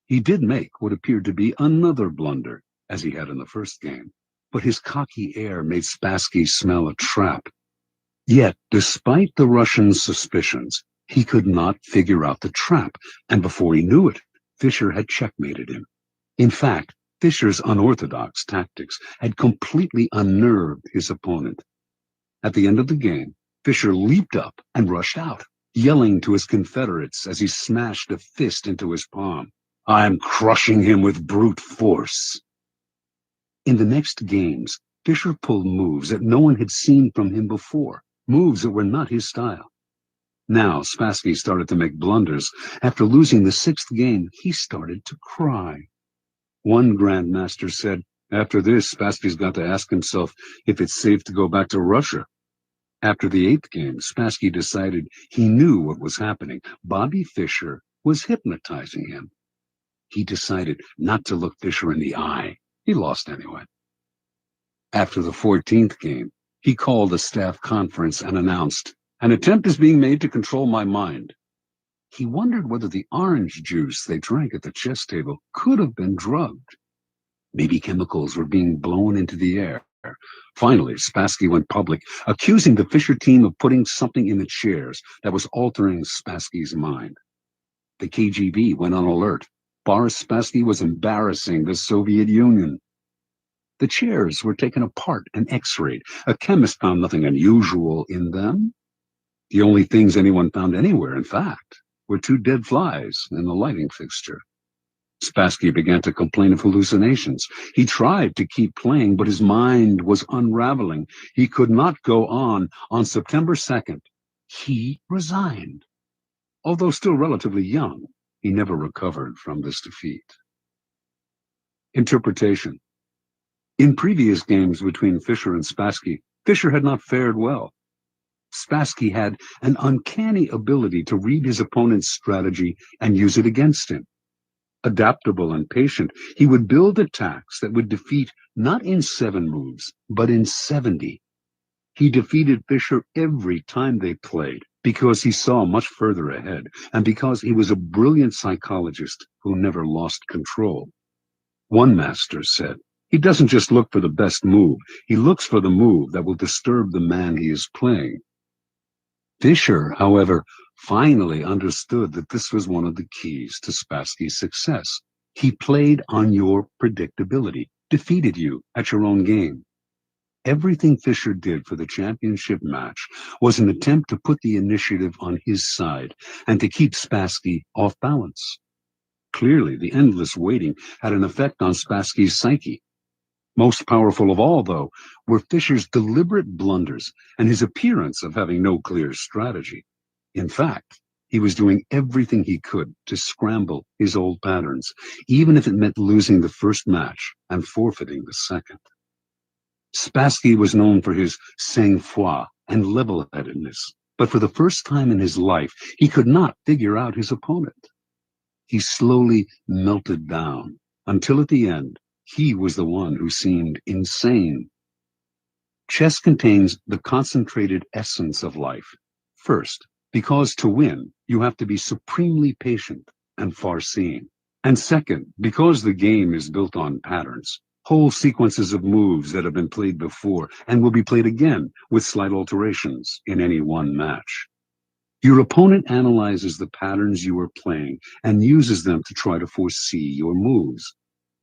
Speaker 3: He did make what appeared to be another blunder, as he had in the first game, but his cocky air made Spassky smell a trap. Yet, despite the Russian's suspicions, he could not figure out the trap, and before he knew it, Fischer had checkmated him. In fact, Fischer's unorthodox tactics had completely unnerved his opponent. At the end of the game, Fischer leaped up and rushed out, yelling to his confederates as he smashed a fist into his palm, "I'm crushing him with brute force." In the next games, Fischer pulled moves that no one had seen from him before, moves that were not his style. Now Spassky started to make blunders. After losing the sixth game, he started to cry. One grandmaster said, "After this, Spassky's got to ask himself if it's safe to go back to Russia." After the eighth game, Spassky decided he knew what was happening. Bobby Fischer was hypnotizing him. He decided not to look Fischer in the eye. He lost anyway. After the 14th game, he called a staff conference and announced, "An attempt is being made to control my mind." He wondered whether the orange juice they drank at the chess table could have been drugged. Maybe chemicals were being blown into the air. Finally, Spassky went public, accusing the Fisher team of putting something in the chairs that was altering Spassky's mind. The KGB went on alert. Boris Spassky was embarrassing the Soviet Union. The chairs were taken apart and x-rayed. A chemist found nothing unusual in them. The only things anyone found anywhere, in fact, were 2 dead flies in the lighting fixture. Spassky began to complain of hallucinations. He tried to keep playing, but his mind was unraveling. He could not go on. On September 2nd, he resigned. Although still relatively young, he never recovered from this defeat. Interpretation. In previous games between Fisher and Spassky, Fisher had not fared well. Spassky had an uncanny ability to read his opponent's strategy and use it against him. Adaptable and patient, he would build attacks that would defeat not in 7 moves, but in 70. He defeated Fisher every time they played because he saw much further ahead and because he was a brilliant psychologist who never lost control. One master said, "He doesn't just look for the best move, he looks for the move that will disturb the man he is playing." Fisher, however, finally understood that this was one of the keys to Spassky's success. He played on your predictability, defeated you at your own game. Everything Fisher did for the championship match was an attempt to put the initiative on his side and to keep Spassky off balance. Clearly, the endless waiting had an effect on Spassky's psyche. Most powerful of all, though, were Fisher's deliberate blunders and his appearance of having no clear strategy. In fact, he was doing everything he could to scramble his old patterns, even if it meant losing the first match and forfeiting the second. Spassky was known for his sang-froid and level-headedness, but for the first time in his life, he could not figure out his opponent. He slowly melted down until at the end, he was the one who seemed insane. Chess contains the concentrated essence of life. First, because to win, you have to be supremely patient and far-seeing. And second, because the game is built on patterns, whole sequences of moves that have been played before and will be played again with slight alterations in any one match. Your opponent analyzes the patterns you are playing and uses them to try to foresee your moves.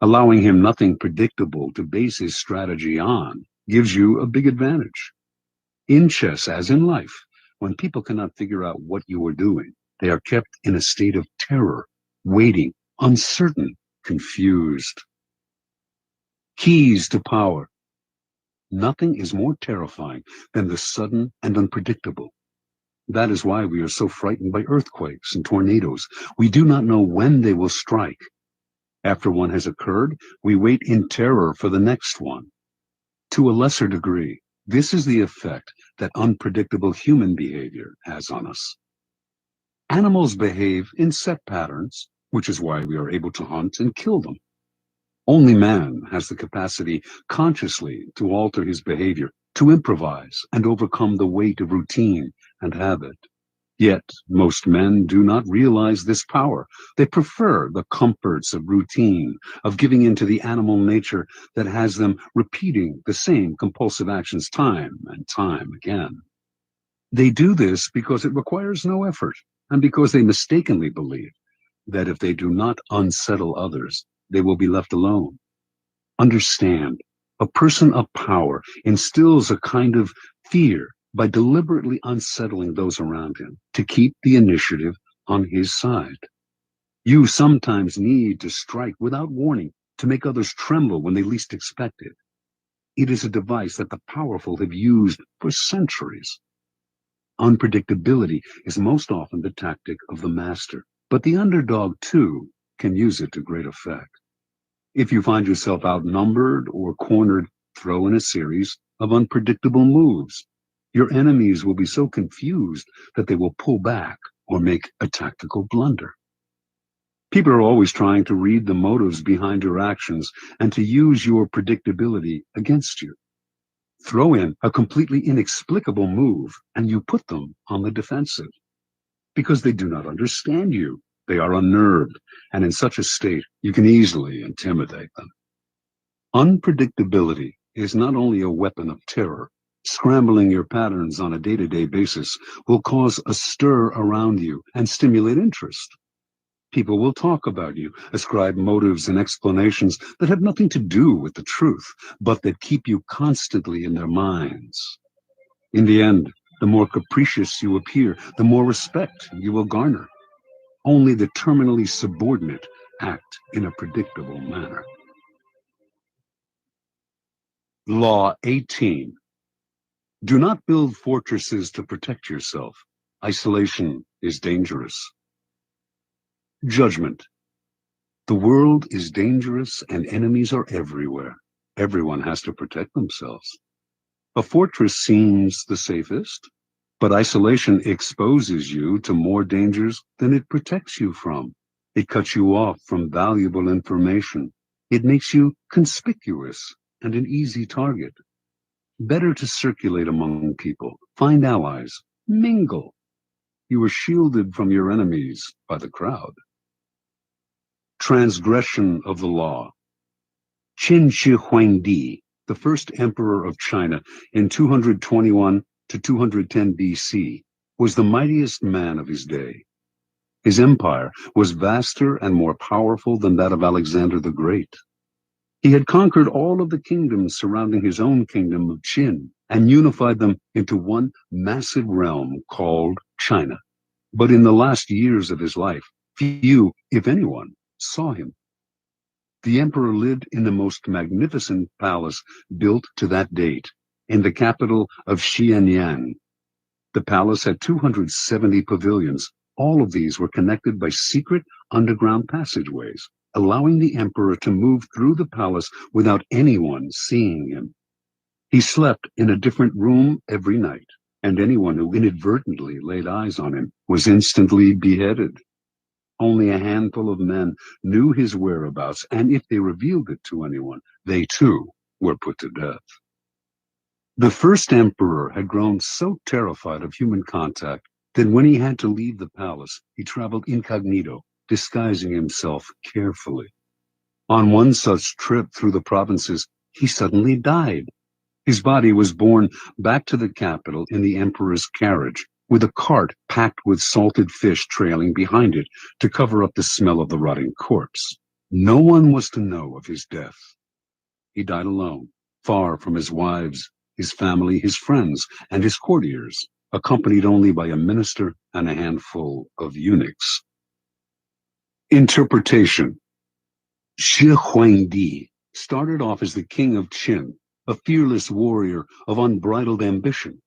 Speaker 3: Allowing him nothing predictable to base his strategy on gives you a big advantage. In chess, as in life, when people cannot figure out what you are doing, they are kept in a state of terror, waiting, uncertain, confused. Keys to power. Nothing is more terrifying than the sudden and unpredictable. That is why we are so frightened by earthquakes and tornadoes. We do not know when they will strike. After one has occurred, we wait in terror for the next one. To a lesser degree, this is the effect that unpredictable human behavior has on us. Animals behave in set patterns, which is why we are able to hunt and kill them. Only man has the capacity consciously to alter his behavior, to improvise and overcome the weight of routine and habit. Yet, most men do not realize this power. They prefer the comforts of routine, of giving in to the animal nature that has them repeating the same compulsive actions time and time again. They do this because it requires no effort, and because they mistakenly believe that if they do not unsettle others, they will be left alone. Understand, a person of power instills a kind of fear by deliberately unsettling those around him to keep the initiative on his side. You sometimes need to strike without warning to make others tremble when they least expect it. It is a device that the powerful have used for centuries. Unpredictability is most often the tactic of the master, but the underdog, too, can use it to great effect. If you find yourself outnumbered or cornered, throw in a series of unpredictable moves. Your enemies will be so confused that they will pull back or make a tactical blunder. People are always trying to read the motives behind your actions and to use your predictability against you. Throw in a completely inexplicable move and you put them on the defensive. because they do not understand you. They are unnerved, and in such a state, you can easily intimidate them. Unpredictability is not only a weapon of terror. Scrambling your patterns on a day-to-day basis will cause a stir around you and stimulate interest. People will talk about you, ascribe motives and explanations that have nothing to do with the truth, but that keep you constantly in their minds. In the end, the more capricious you appear, the more respect you will garner. Only the terminally subordinate act in a predictable manner. Law 18. Do not build fortresses to protect yourself. Isolation is dangerous. Judgment. The world is dangerous and enemies are everywhere. Everyone has to protect themselves. A fortress seems the safest, but isolation exposes you to more dangers than it protects you from. It cuts you off from valuable information. It makes you conspicuous and an easy target. Better to circulate among people, find allies, mingle. You are shielded from your enemies by the crowd. Transgression of the law. Qin Shi Huangdi, the first emperor of China in 221 to 210 BC, was the mightiest man of his day. His empire was vaster and more powerful than that of Alexander the Great. He had conquered all of the kingdoms surrounding his own kingdom of Qin and unified them into one massive realm called China. But in the last years of his life, few, if anyone, saw him. The emperor lived in the most magnificent palace built to that date, in the capital of Xianyang. The palace had 270 pavilions. All of these were connected by secret underground passageways, allowing the emperor to move through the palace without anyone seeing him. He slept in a different room every night, and anyone who inadvertently laid eyes on him was instantly beheaded. Only a handful of men knew his whereabouts, and if they revealed it to anyone, they too were put to death. The first emperor had grown so terrified of human contact that when he had to leave the palace, he traveled incognito, disguising himself carefully. On one such trip through the provinces, he suddenly died. His body was borne back to the capital in the emperor's carriage, with a cart packed with salted fish trailing behind it to cover up the smell of the rotting corpse. No one was to know of his death. He died alone, far from his wives, his family, his friends, and his courtiers, accompanied only by a minister and a handful of eunuchs. Interpretation. Shi Huangdi started off as the king of Qin, a fearless warrior of unbridled ambition.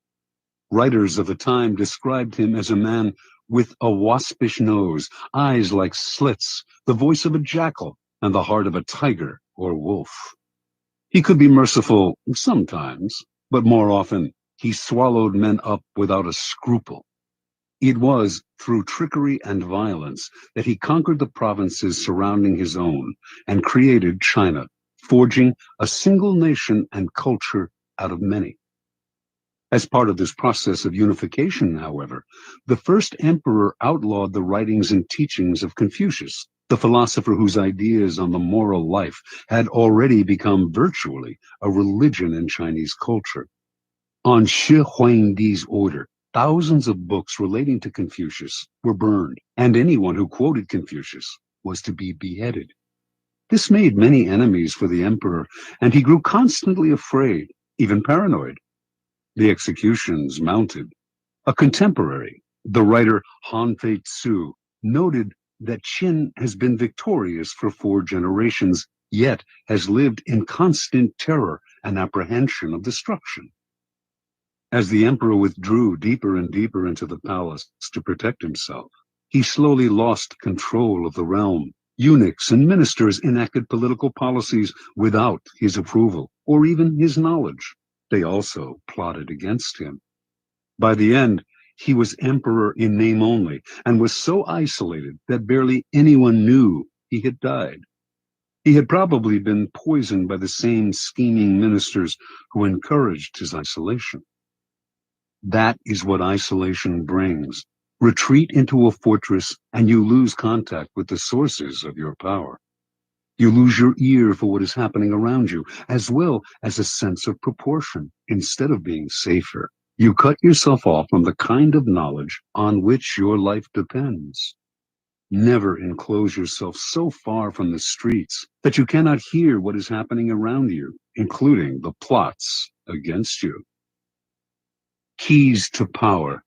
Speaker 3: Writers of the time described him as a man with a waspish nose, eyes like slits, the voice of a jackal, and the heart of a tiger or wolf. He could be merciful sometimes, but more often he swallowed men up without a scruple. It was through trickery and violence that he conquered the provinces surrounding his own and created China, forging a single nation and culture out of many. As part of this process of unification, however, the first emperor outlawed the writings and teachings of Confucius, the philosopher whose ideas on the moral life had already become virtually a religion in Chinese culture. On Shi Huangdi's order, thousands of books relating to Confucius were burned, and anyone who quoted Confucius was to be beheaded. This made many enemies for the emperor, and he grew constantly afraid, even paranoid. The executions mounted. A contemporary, the writer Han Fei Tzu, noted that Qin has been victorious for 4 generations, yet has lived in constant terror and apprehension of destruction. As the emperor withdrew deeper and deeper into the palace to protect himself, he slowly lost control of the realm. Eunuchs and ministers enacted political policies without his approval or even his knowledge. They also plotted against him. By the end, he was emperor in name only and was so isolated that barely anyone knew he had died. He had probably been poisoned by the same scheming ministers who encouraged his isolation. That is what isolation brings. Retreat into a fortress and you lose contact with the sources of your power. You lose your ear for what is happening around you, as well as a sense of proportion. Instead of being safer, you cut yourself off from the kind of knowledge on which your life depends. Never enclose yourself so far from the streets that you cannot hear what is happening around you, including the plots against you. Keys to power.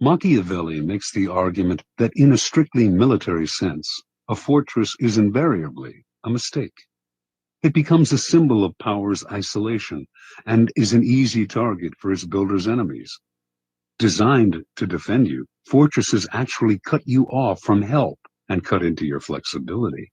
Speaker 3: Machiavelli makes the argument that in a strictly military sense, a fortress is invariably a mistake. It becomes a symbol of power's isolation and is an easy target for its builder's enemies. Designed to defend you, fortresses actually cut you off from help and cut into your flexibility.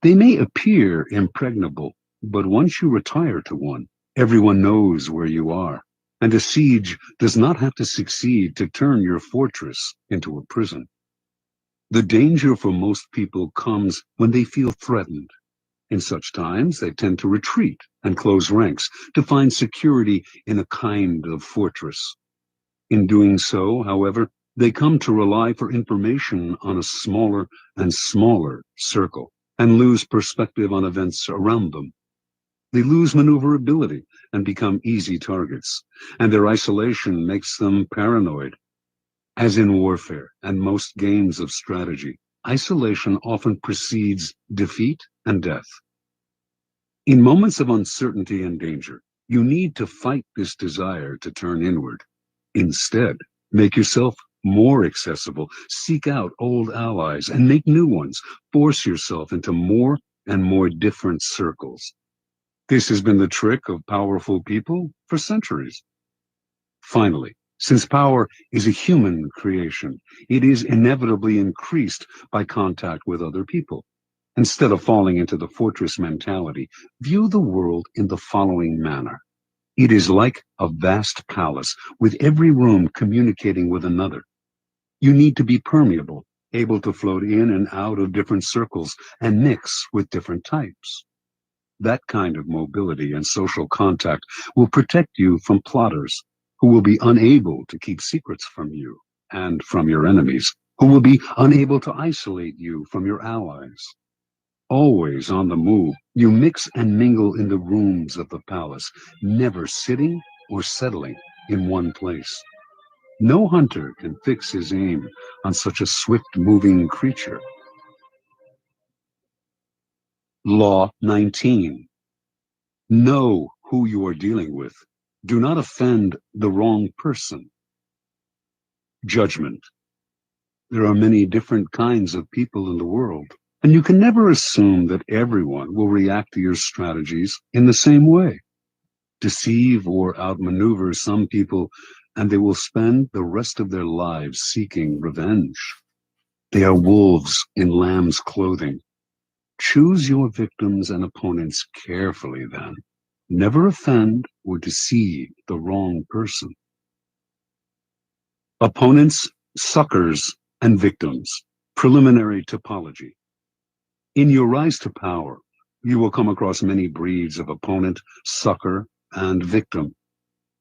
Speaker 3: They may appear impregnable, but once you retire to one, everyone knows where you are, and a siege does not have to succeed to turn your fortress into a prison. The danger for most people comes when they feel threatened. In such times, they tend to retreat and close ranks to find security in a kind of fortress. In doing so, however, they come to rely for information on a smaller and smaller circle and lose perspective on events around them. They lose maneuverability and become easy targets, and their isolation makes them paranoid. As in warfare and most games of strategy, isolation often precedes defeat and death. In moments of uncertainty and danger, you need to fight this desire to turn inward. Instead, make yourself more accessible, seek out old allies, and make new ones. Force yourself into more and more different circles. This has been the trick of powerful people for centuries. Finally, since power is a human creation, it is inevitably increased by contact with other people. Instead of falling into the fortress mentality, view the world in the following manner. It is like a vast palace, with every room communicating with another. You need to be permeable, able to float in and out of different circles and mix with different types. That kind of mobility and social contact will protect you from plotters, who will be unable to keep secrets from you, and from your enemies, who will be unable to isolate you from your allies. Always on the move, you mix and mingle in the rooms of the palace, never sitting or settling in one place. No hunter can fix his aim on such a swift-moving creature. Law 19. Know who you are dealing with. Do not offend the wrong person. Judgment. There are many different kinds of people in the world, and you can never assume that everyone will react to your strategies in the same way. Deceive or outmaneuver some people, and they will spend the rest of their lives seeking revenge. They are wolves in lamb's clothing. Choose your victims and opponents carefully then. Never offend or deceive the wrong person. Opponents, suckers, and victims. Preliminary topology. In your rise to power, you will come across many breeds of opponent, sucker, and victim.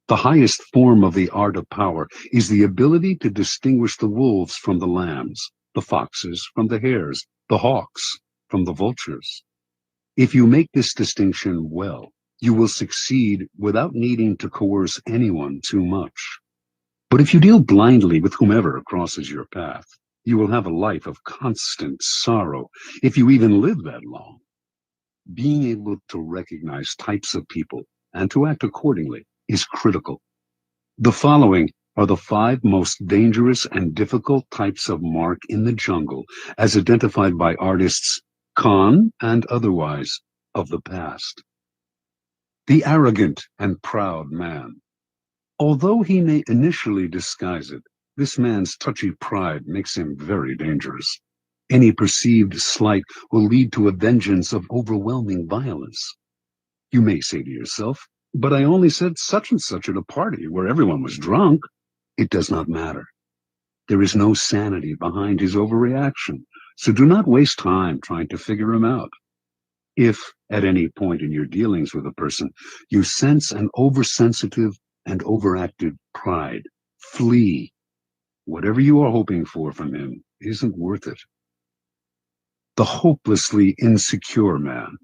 Speaker 3: The highest form of the art of power is the ability to distinguish the wolves from the lambs, the foxes from the hares, the hawks from the vultures. If you make this distinction well, you will succeed without needing to coerce anyone too much. But if you deal blindly with whomever crosses your path, you will have a life of constant sorrow, if you even live that long. Being able to recognize types of people and to act accordingly is critical. The following are the 5 most dangerous and difficult types of mark in the jungle, as identified by artists, con and otherwise, of the past. The arrogant and proud man. Although he may initially disguise it, this man's touchy pride makes him very dangerous. Any perceived slight will lead to a vengeance of overwhelming violence. You may say to yourself, but I only said such and such at a party where everyone was drunk. It does not matter. There is no sanity behind his overreaction, so do not waste time trying to figure him out. If, at any point in your dealings with a person, you sense an oversensitive and overactive pride, flee. Whatever you are hoping for from him isn't worth it. The hopelessly insecure man.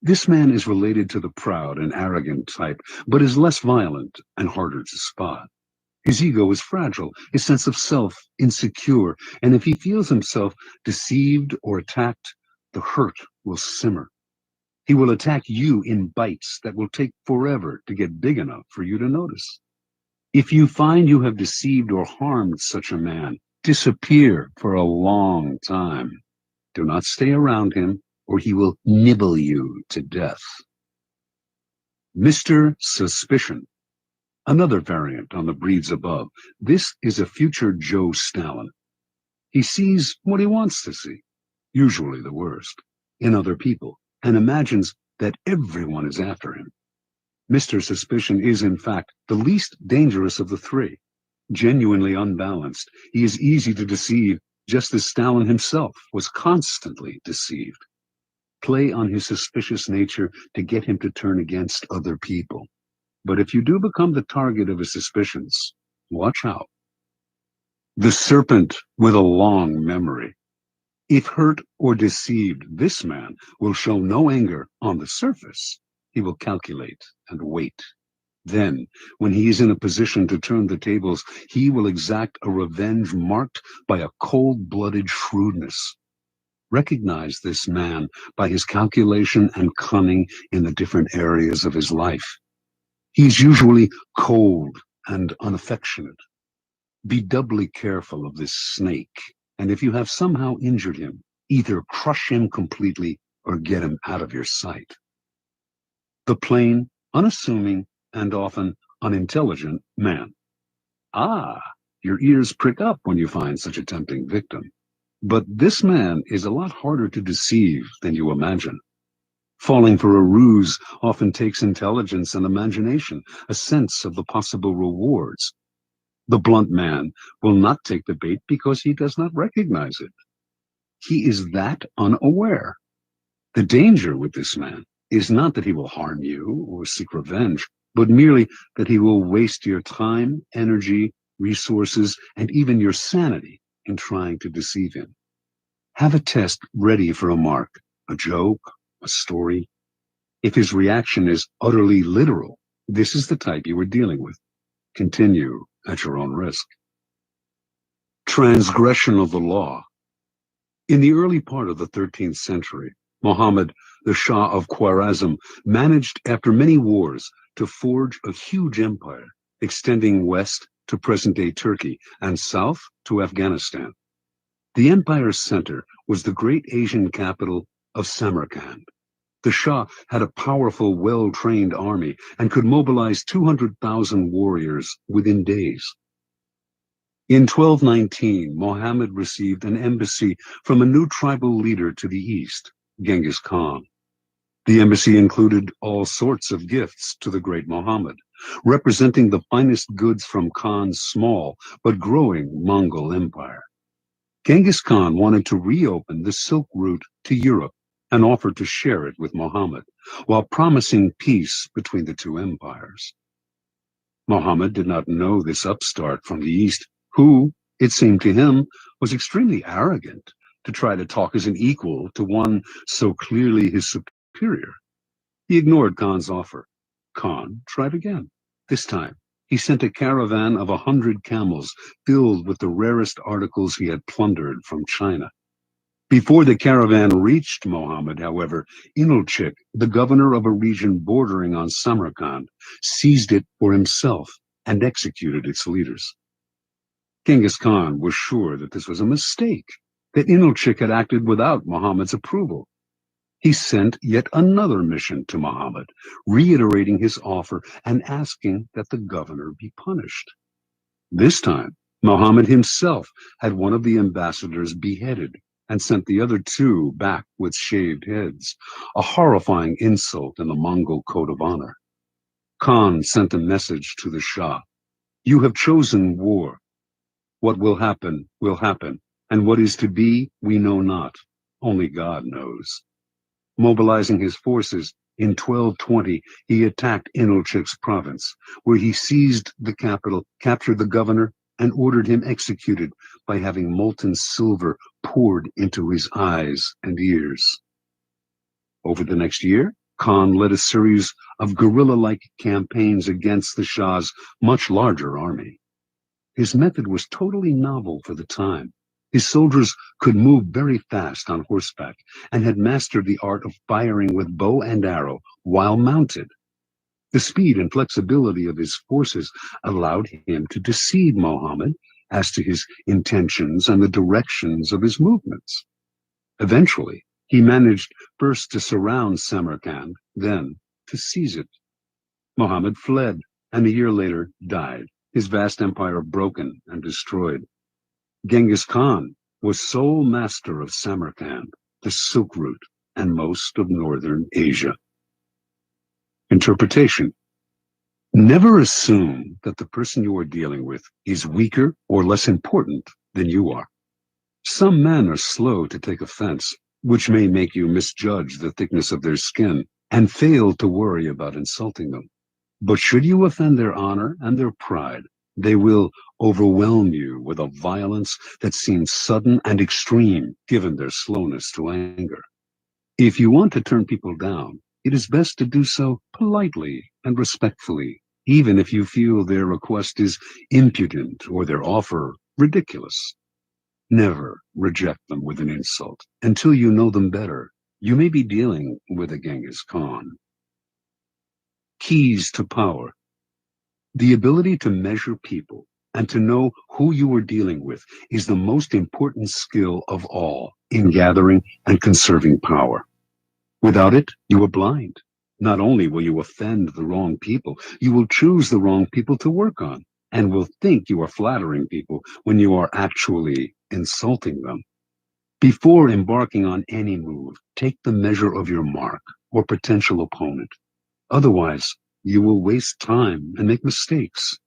Speaker 3: This man is related to the proud and arrogant type, but is less violent and harder to spot. His ego is fragile, his sense of self insecure, and if he feels himself deceived or attacked, the hurt will simmer. He will attack you in bites that will take forever to get big enough for you to notice. If you find you have deceived or harmed such a man, disappear for a long time. Do not stay around him, or he will nibble you to death. Mr. Suspicion. Another variant on the breeds above. This is a future Joe Stalin. He sees what he wants to see, usually the worst, in other people, and imagines that everyone is after him. Mr. Suspicion is, in fact, the least dangerous of the three. Genuinely unbalanced, he is easy to deceive, just as Stalin himself was constantly deceived. Play on his suspicious nature to get him to turn against other people. But if you do become the target of his suspicions, watch out. The serpent with a long memory. If hurt or deceived, this man will show no anger on the surface. He will calculate and wait. Then, when he is in a position to turn the tables, he will exact a revenge marked by a cold-blooded shrewdness. Recognize this man by his calculation and cunning in the different areas of his life. He is usually cold and unaffectionate. Be doubly careful of this snake, and if you have somehow injured him, either crush him completely or get him out of your sight. The plain, unassuming, and often unintelligent man. Ah, your ears prick up when you find such a tempting victim. But this man is a lot harder to deceive than you imagine. Falling for a ruse often takes intelligence and imagination, a sense of the possible rewards. The blunt man will not take the bait because he does not recognize it. He is that unaware. The danger with this man is not that he will harm you or seek revenge, but merely that he will waste your time, energy, resources, and even your sanity in trying to deceive him. Have a test ready for a mark, a joke, a story. If his reaction is utterly literal, this is the type you are dealing with. Continue at your own risk. Transgression of the law. In the early part of the 13th century, Muhammad, the Shah of Khwarezm, managed after many wars to forge a huge empire, extending west to present-day Turkey and south to Afghanistan. The empire's center was the great Asian capital of Samarkand. The Shah had a powerful, well-trained army and could mobilize 200,000 warriors within days. In 1219, Muhammad received an embassy from a new tribal leader to the east, Genghis Khan. The embassy included all sorts of gifts to the great Muhammad, representing the finest goods from Khan's small but growing Mongol empire. Genghis Khan wanted to reopen the Silk Route to Europe and offered to share it with Muhammad, while promising peace between the two empires. Muhammad did not know this upstart from the east, who, it seemed to him, was extremely arrogant to try to talk as an equal to one so clearly his superior. He ignored Khan's offer. Khan tried again. This time, he sent a caravan of 100 camels filled with the rarest articles he had plundered from China. Before the caravan reached Muhammad, however, Inalchik, the governor of a region bordering on Samarkand, seized it for himself and executed its leaders. Genghis Khan was sure that this was a mistake, that Inalchik had acted without Muhammad's approval. He sent yet another mission to Muhammad, reiterating his offer and asking that the governor be punished. This time, Muhammad himself had one of the ambassadors beheaded and sent the other two back with shaved heads, a horrifying insult in the Mongol code of honor. Khan sent a message to the Shah. You have chosen war. What will happen, and what is to be, we know not. Only God knows. Mobilizing his forces, in 1220, he attacked Inalchik's province, where he seized the capital, captured the governor, and ordered him executed by having molten silver poured into his eyes and ears. Over the next year, Khan led a series of guerrilla-like campaigns against the Shah's much larger army. His method was totally novel for the time. His soldiers could move very fast on horseback and had mastered the art of firing with bow and arrow while mounted. The speed and flexibility of his forces allowed him to deceive Muhammad as to his intentions and the directions of his movements. Eventually, he managed first to surround Samarkand, then to seize it. Muhammad fled, and a year later died, his vast empire broken and destroyed. Genghis Khan was sole master of Samarkand, the Silk Route, and most of northern Asia. Interpretation. Never assume that the person you are dealing with is weaker or less important than you are. Some men are slow to take offense, which may make you misjudge the thickness of their skin and fail to worry about insulting them. But should you offend their honor and their pride, they will overwhelm you with a violence that seems sudden and extreme given their slowness to anger. If you want to turn people down, it is best to do so politely and respectfully, even if you feel their request is impudent or their offer ridiculous. Never reject them with an insult until you know them better. You may be dealing with a Genghis Khan. Keys to power. The ability to measure people and to know who you are dealing with is the most important skill of all in gathering and conserving power. Without it, you are blind. Not only will you offend the wrong people, you will choose the wrong people to work on, and will think you are flattering people when you are actually insulting them. Before embarking on any move, take the measure of your mark or potential opponent. Otherwise, you will waste time and make mistakes.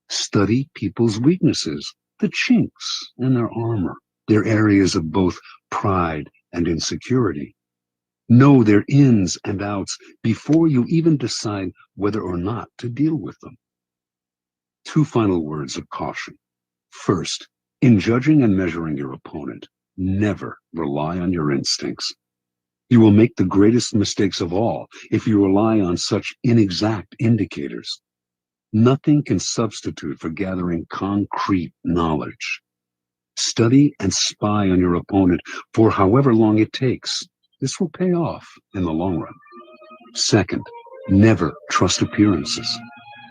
Speaker 3: Study people's weaknesses, the chinks in their armor, their areas of both pride and insecurity. Know their ins and outs before you even decide whether or not to deal with them. Two final words of caution. First, in judging and measuring your opponent, never rely on your instincts. You will make the greatest mistakes of all if you rely on such inexact indicators. Nothing can substitute for gathering concrete knowledge. Study and spy on your opponent for however long it takes. This will pay off in the long run. Second, never trust appearances.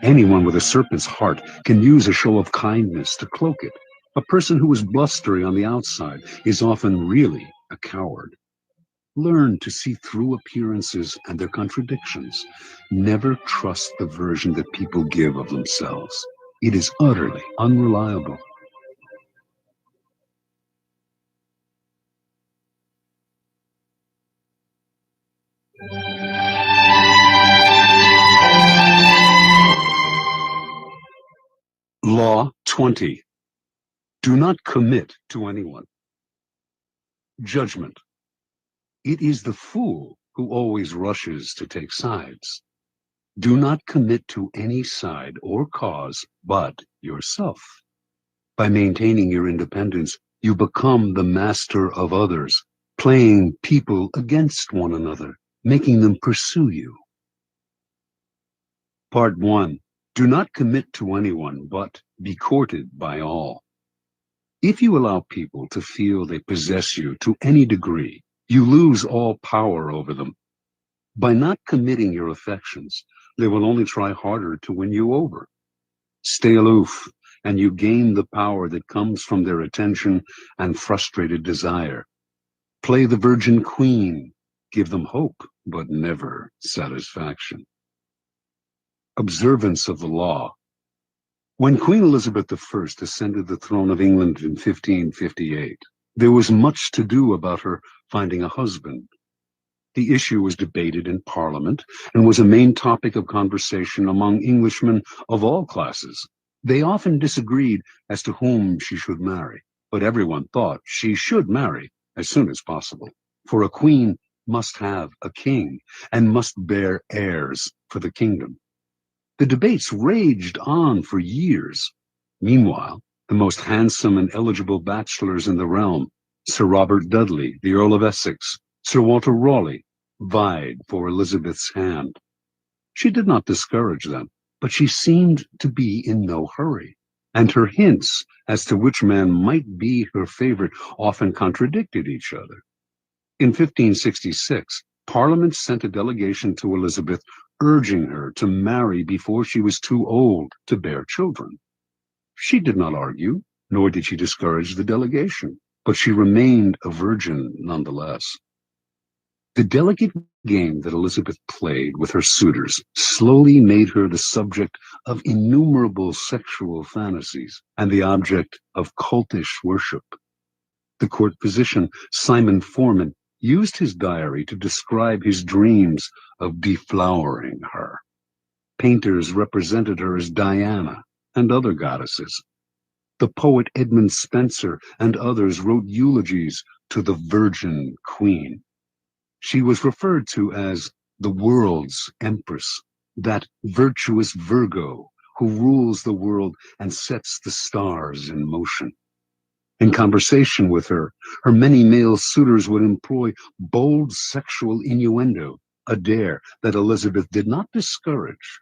Speaker 3: Anyone with a serpent's heart can use a show of kindness to cloak it. A person who is blustery on the outside is often really a coward. Learn to see through appearances and their contradictions. Never trust the version that people give of themselves. It is utterly unreliable. Law 20. Do not commit to anyone. Judgment. It is the fool who always rushes to take sides. Do not commit to any side or cause but yourself. By maintaining your independence, you become the master of others, playing people against one another, making them pursue you. Part 1. Do not commit to anyone, but be courted by all. If you allow people to feel they possess you to any degree, you lose all power over them. By not committing your affections, they will only try harder to win you over. Stay aloof, and you gain the power that comes from their attention and frustrated desire. Play the virgin queen. Give them hope, but never satisfaction. Observance of the law. When Queen Elizabeth I ascended the throne of England in 1558, there was much to do about her finding a husband. The issue was debated in Parliament and was a main topic of conversation among Englishmen of all classes. They often disagreed as to whom she should marry, but everyone thought she should marry as soon as possible, for a queen must have a king and must bear heirs for the kingdom. The debates raged on for years. Meanwhile, The most handsome and eligible bachelors in the realm, Sir Robert Dudley, the Earl of Essex, Sir Walter Raleigh, vied for Elizabeth's hand. She did not discourage them, but she seemed to be in no hurry, and her hints as to which man might be her favorite often contradicted each other. In 1566, Parliament sent a delegation to Elizabeth urging her to marry before she was too old to bear children. She did not argue, nor did she discourage the delegation, but she remained a virgin nonetheless. The delicate game that Elizabeth played with her suitors slowly made her the subject of innumerable sexual fantasies and the object of cultish worship. The court physician, Simon Forman, used his diary to describe his dreams of deflowering her. Painters represented her as Diana and other goddesses. The poet Edmund Spenser and others wrote eulogies to the Virgin Queen. She was referred to as the world's empress, that virtuous Virgo who rules the world and sets the stars in motion. In conversation with her, her many male suitors would employ bold sexual innuendo, a dare that Elizabeth did not discourage.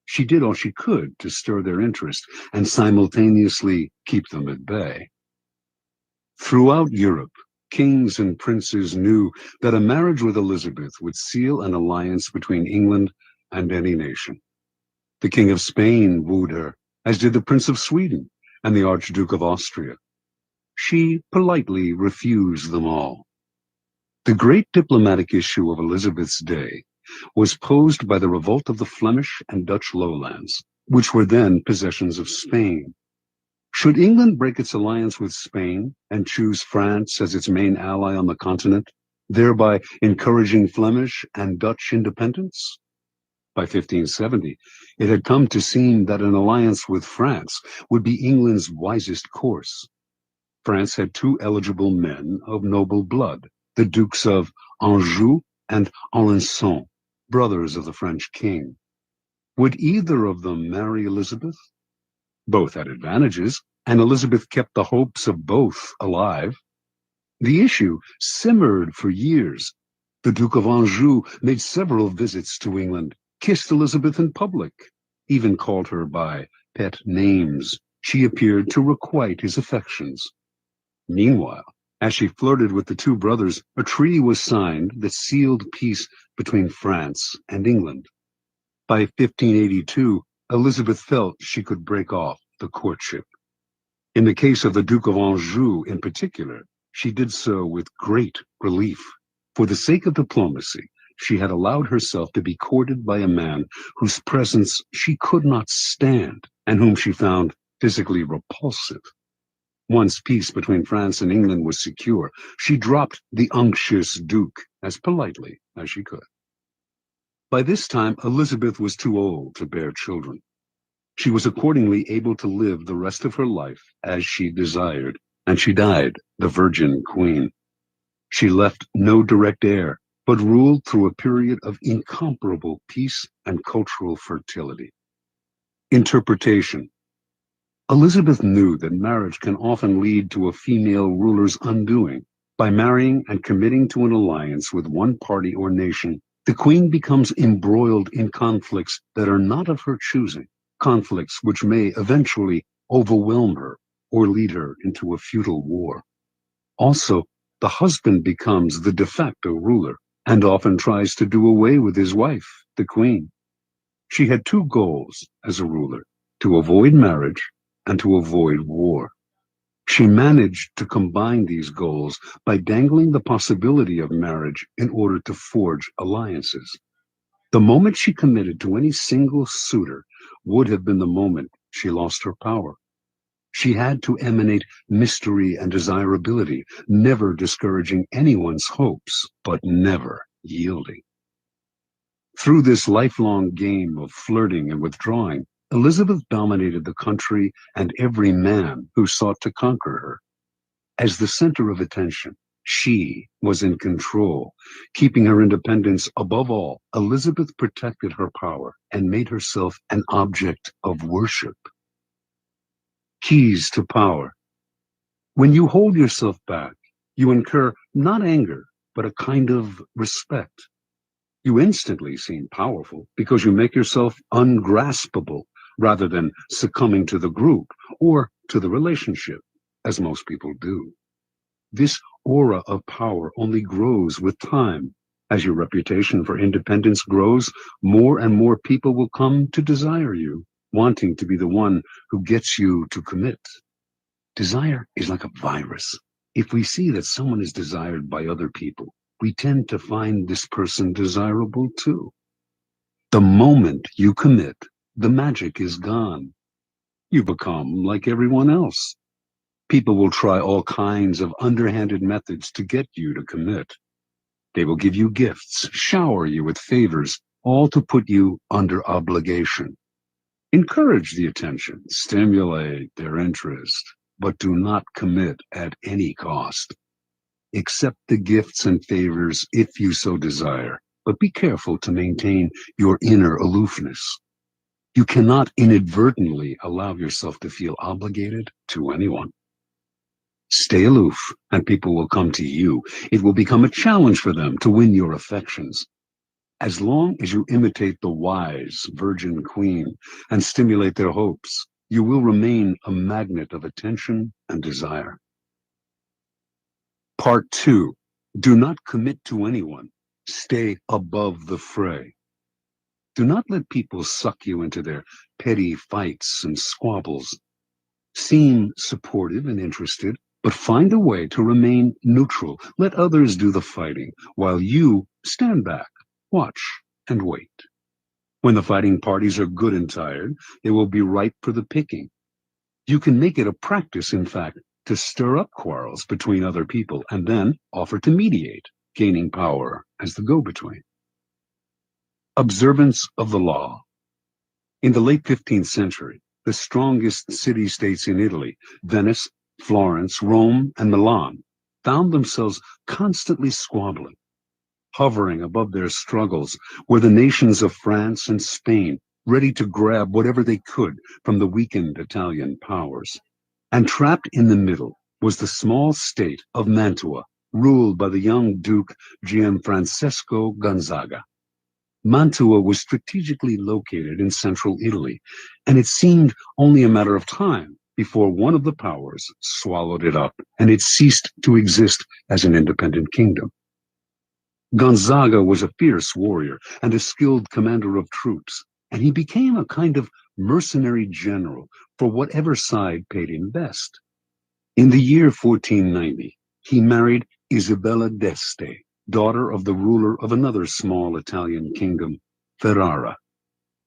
Speaker 3: She did all she could to stir their interest and simultaneously keep them at bay. Throughout Europe, kings and princes knew that a marriage with Elizabeth would seal an alliance between England and any nation. The King of Spain wooed her, as did the Prince of Sweden and the Archduke of Austria. She politely refused them all. The great diplomatic issue of Elizabeth's day was posed by the revolt of the Flemish and Dutch lowlands, which were then possessions of Spain. Should England break its alliance with Spain and choose France as its main ally on the continent, thereby encouraging Flemish and Dutch independence? By 1570, it had come to seem that an alliance with France would be England's wisest course. France had two eligible men of noble blood, the Dukes of Anjou and Alençon, brothers of the French king. Would either of them marry Elizabeth? Both had advantages, and Elizabeth kept the hopes of both alive. The issue simmered for years. The Duke of Anjou made several visits to England, kissed Elizabeth in public, even called her by pet names. She appeared to requite his affections. Meanwhile, as she flirted with the two brothers, a treaty was signed that sealed peace between France and England. By 1582, Elizabeth felt she could break off the courtship. In the case of the Duke of Anjou in particular, she did so with great relief. For the sake of diplomacy, she had allowed herself to be courted by a man whose presence she could not stand and whom she found physically repulsive. Once peace between France and England was secure, she dropped the unctuous Duke as politely as she could. By this time, Elizabeth was too old to bear children. She was accordingly able to live the rest of her life as she desired, and she died the Virgin Queen. She left no direct heir, but ruled through a period of incomparable peace and cultural fertility. Interpretation. Elizabeth knew that marriage can often lead to a female ruler's undoing. By marrying and committing to an alliance with one party or nation, the queen becomes embroiled in conflicts that are not of her choosing, conflicts which may eventually overwhelm her or lead her into a futile war. Also, the husband becomes the de facto ruler and often tries to do away with his wife, the queen. She had two goals as a ruler: to avoid marriage and to avoid war. She managed to combine these goals by dangling the possibility of marriage in order to forge alliances. The moment she committed to any single suitor would have been the moment she lost her power. She had to emanate mystery and desirability, never discouraging anyone's hopes, but never yielding. Through this lifelong game of flirting and withdrawing, Elizabeth dominated the country and every man who sought to conquer her. As the center of attention, she was in control. Keeping her independence above all, Elizabeth protected her power and made herself an object of worship. keys to power. When you hold yourself back, you incur not anger, but a kind of respect. You instantly seem powerful because you make yourself ungraspable rather than succumbing to the group or to the relationship, as most people do. This aura of power only grows with time. As your reputation for independence grows, more and more people will come to desire you, wanting to be the one who gets you to commit. Desire is like a virus. If we see that someone is desired by other people, we tend to find this person desirable too. The moment you commit, the magic is gone. You become like everyone else. People will try all kinds of underhanded methods to get you to commit. They will give you gifts, shower you with favors, all to put you under obligation. Encourage the attention, stimulate their interest, but do not commit at any cost. Accept the gifts and favors if you so desire, but be careful to maintain your inner aloofness. You cannot inadvertently allow yourself to feel obligated to anyone. Stay aloof, and people will come to you. It will become a challenge for them to win your affections. As long as you imitate the wise virgin queen and stimulate their hopes, you will remain a magnet of attention and desire. Part 2. Do not commit to anyone. Stay above the fray. Do not let people suck you into their petty fights and squabbles. Seem supportive and interested, but find a way to remain neutral. Let others do the fighting, while you stand back, watch, and wait. When the fighting parties are good and tired, they will be ripe for the picking. You can make it a practice, in fact, to stir up quarrels between other people and then offer to mediate, gaining power as the go-between. Observance of the law. In the late 15th century, the strongest city-states in Italy, Venice, Florence, Rome, and Milan, found themselves constantly squabbling. Hovering above their struggles were the nations of France and Spain, ready to grab whatever they could from the weakened Italian powers. And trapped in the middle was the small state of Mantua, ruled by the young Duke Gianfrancesco Gonzaga. Mantua was strategically located in central Italy, and it seemed only a matter of time before one of the powers swallowed it up, and it ceased to exist as an independent kingdom. Gonzaga was a fierce warrior and a skilled commander of troops, and he became a kind of mercenary general for whatever side paid him best. In the year 1490, he married Isabella d'Este, daughter of the ruler of another small Italian kingdom, Ferrara.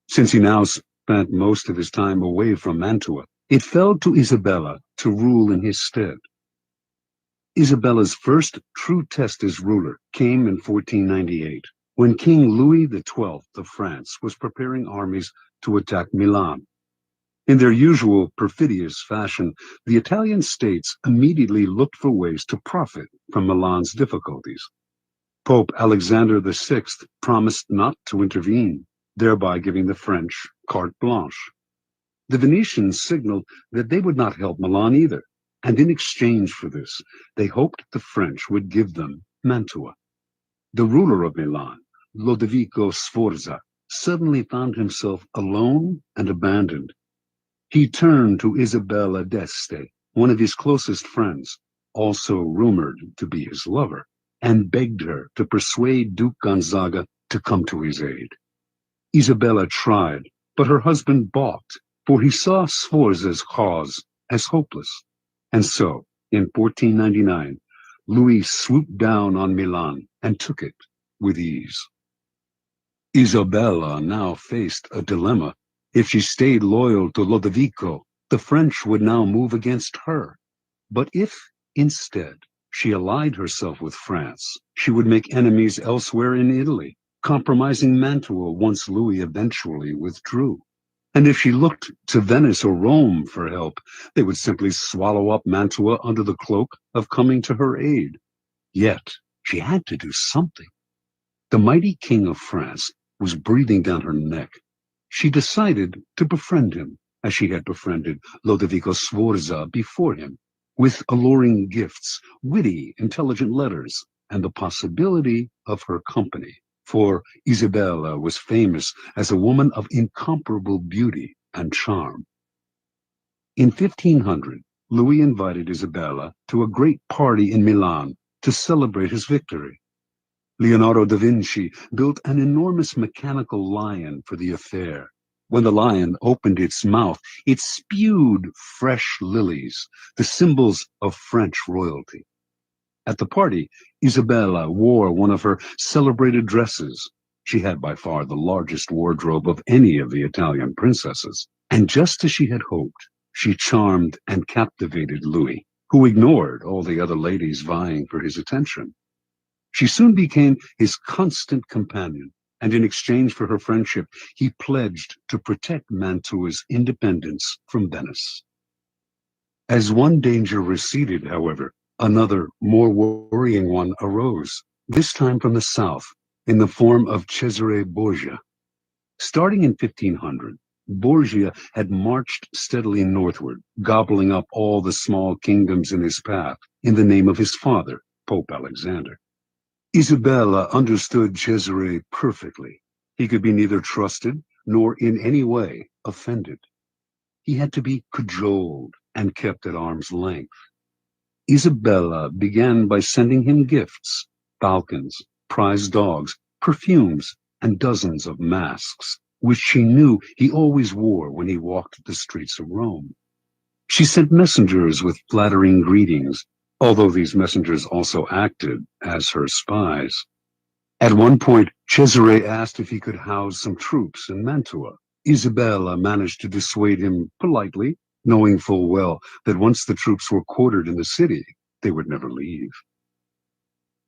Speaker 3: Since he now spent most of his time away from Mantua, it fell to Isabella to rule in his stead. Isabella's first true test as ruler came in 1498, when King Louis XII of France was preparing armies to attack Milan. In their usual perfidious fashion, the Italian states immediately looked for ways to profit from Milan's difficulties. Pope Alexander VI promised not to intervene, thereby giving the French carte blanche. The Venetians signaled that they would not help Milan either, and in exchange for this, they hoped the French would give them Mantua. The ruler of Milan, Lodovico Sforza, suddenly found himself alone and abandoned. He turned to Isabella d'Este, one of his closest friends, also rumored to be his lover, and begged her to persuade Duke Gonzaga to come to his aid. Isabella tried, but her husband balked, for he saw Sforza's cause as hopeless. And so, in 1499, Louis swooped down on Milan and took it with ease. Isabella now faced a dilemma. If she stayed loyal to Lodovico, the French would now move against her. But if, instead, she allied herself with France, she would make enemies elsewhere in Italy, compromising Mantua once Louis eventually withdrew. And if she looked to Venice or Rome for help, they would simply swallow up Mantua under the cloak of coming to her aid. Yet, she had to do something. The mighty king of France was breathing down her neck. She decided to befriend him, as she had befriended Lodovico Sforza before him, with alluring gifts, witty, intelligent letters, and the possibility of her company. For Isabella was famous as a woman of incomparable beauty and charm. In 1500, Louis invited Isabella to a great party in Milan to celebrate his victory. Leonardo da Vinci built an enormous mechanical lion for the affair. When the lion opened its mouth, it spewed fresh lilies, the symbols of French royalty. At the party, Isabella wore one of her celebrated dresses. She had by far the largest wardrobe of any of the Italian princesses. And just as she had hoped, she charmed and captivated Louis, who ignored all the other ladies vying for his attention. She soon became his constant companion, and in exchange for her friendship, he pledged to protect Mantua's independence from Venice. As one danger receded, however, another, more worrying one arose, this time from the south, in the form of Cesare Borgia. Starting in 1500, Borgia had marched steadily northward, gobbling up all the small kingdoms in his path in the name of his father, Pope Alexander. Isabella understood Cesare perfectly. He could be neither trusted nor in any way offended. He had to be cajoled and kept at arm's length. Isabella began by sending him gifts, falcons, prize dogs, perfumes, and dozens of masks, which she knew he always wore when he walked the streets of Rome. She sent messengers with flattering greetings, although these messengers also acted as her spies. At one point, Cesare asked if he could house some troops in Mantua. Isabella managed to dissuade him politely, knowing full well that once the troops were quartered in the city, they would never leave.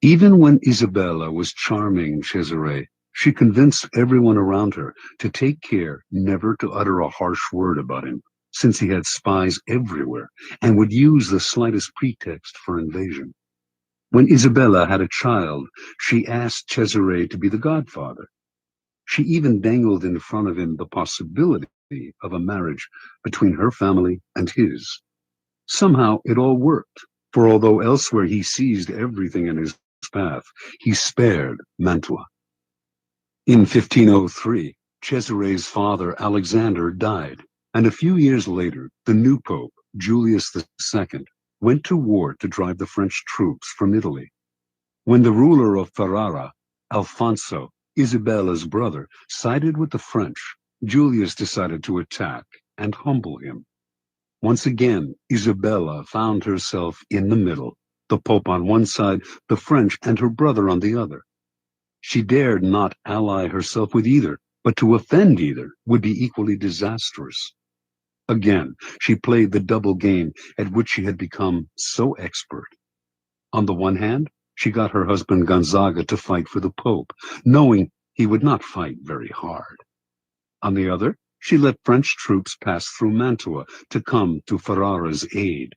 Speaker 3: Even when Isabella was charming Cesare, she convinced everyone around her to take care never to utter a harsh word about him, since he had spies everywhere and would use the slightest pretext for invasion. When Isabella had a child, she asked Cesare to be the godfather. She even dangled in front of him the possibility of a marriage between her family and his. Somehow it all worked, for although elsewhere he seized everything in his path, he spared Mantua. In 1503, Cesare's father Alexander died, and a few years later, the new pope, Julius II, went to war to drive the French troops from Italy. When the ruler of Ferrara, Alfonso, Isabella's brother, sided with the French, Julius decided to attack and humble him. Once again, Isabella found herself in the middle, the Pope on one side, the French and her brother on the other. She dared not ally herself with either, but to offend either would be equally disastrous. Again, she played the double game at which she had become so expert. On the one hand, she got her husband Gonzaga to fight for the Pope, knowing he would not fight very hard. On the other, she let French troops pass through Mantua to come to Ferrara's aid.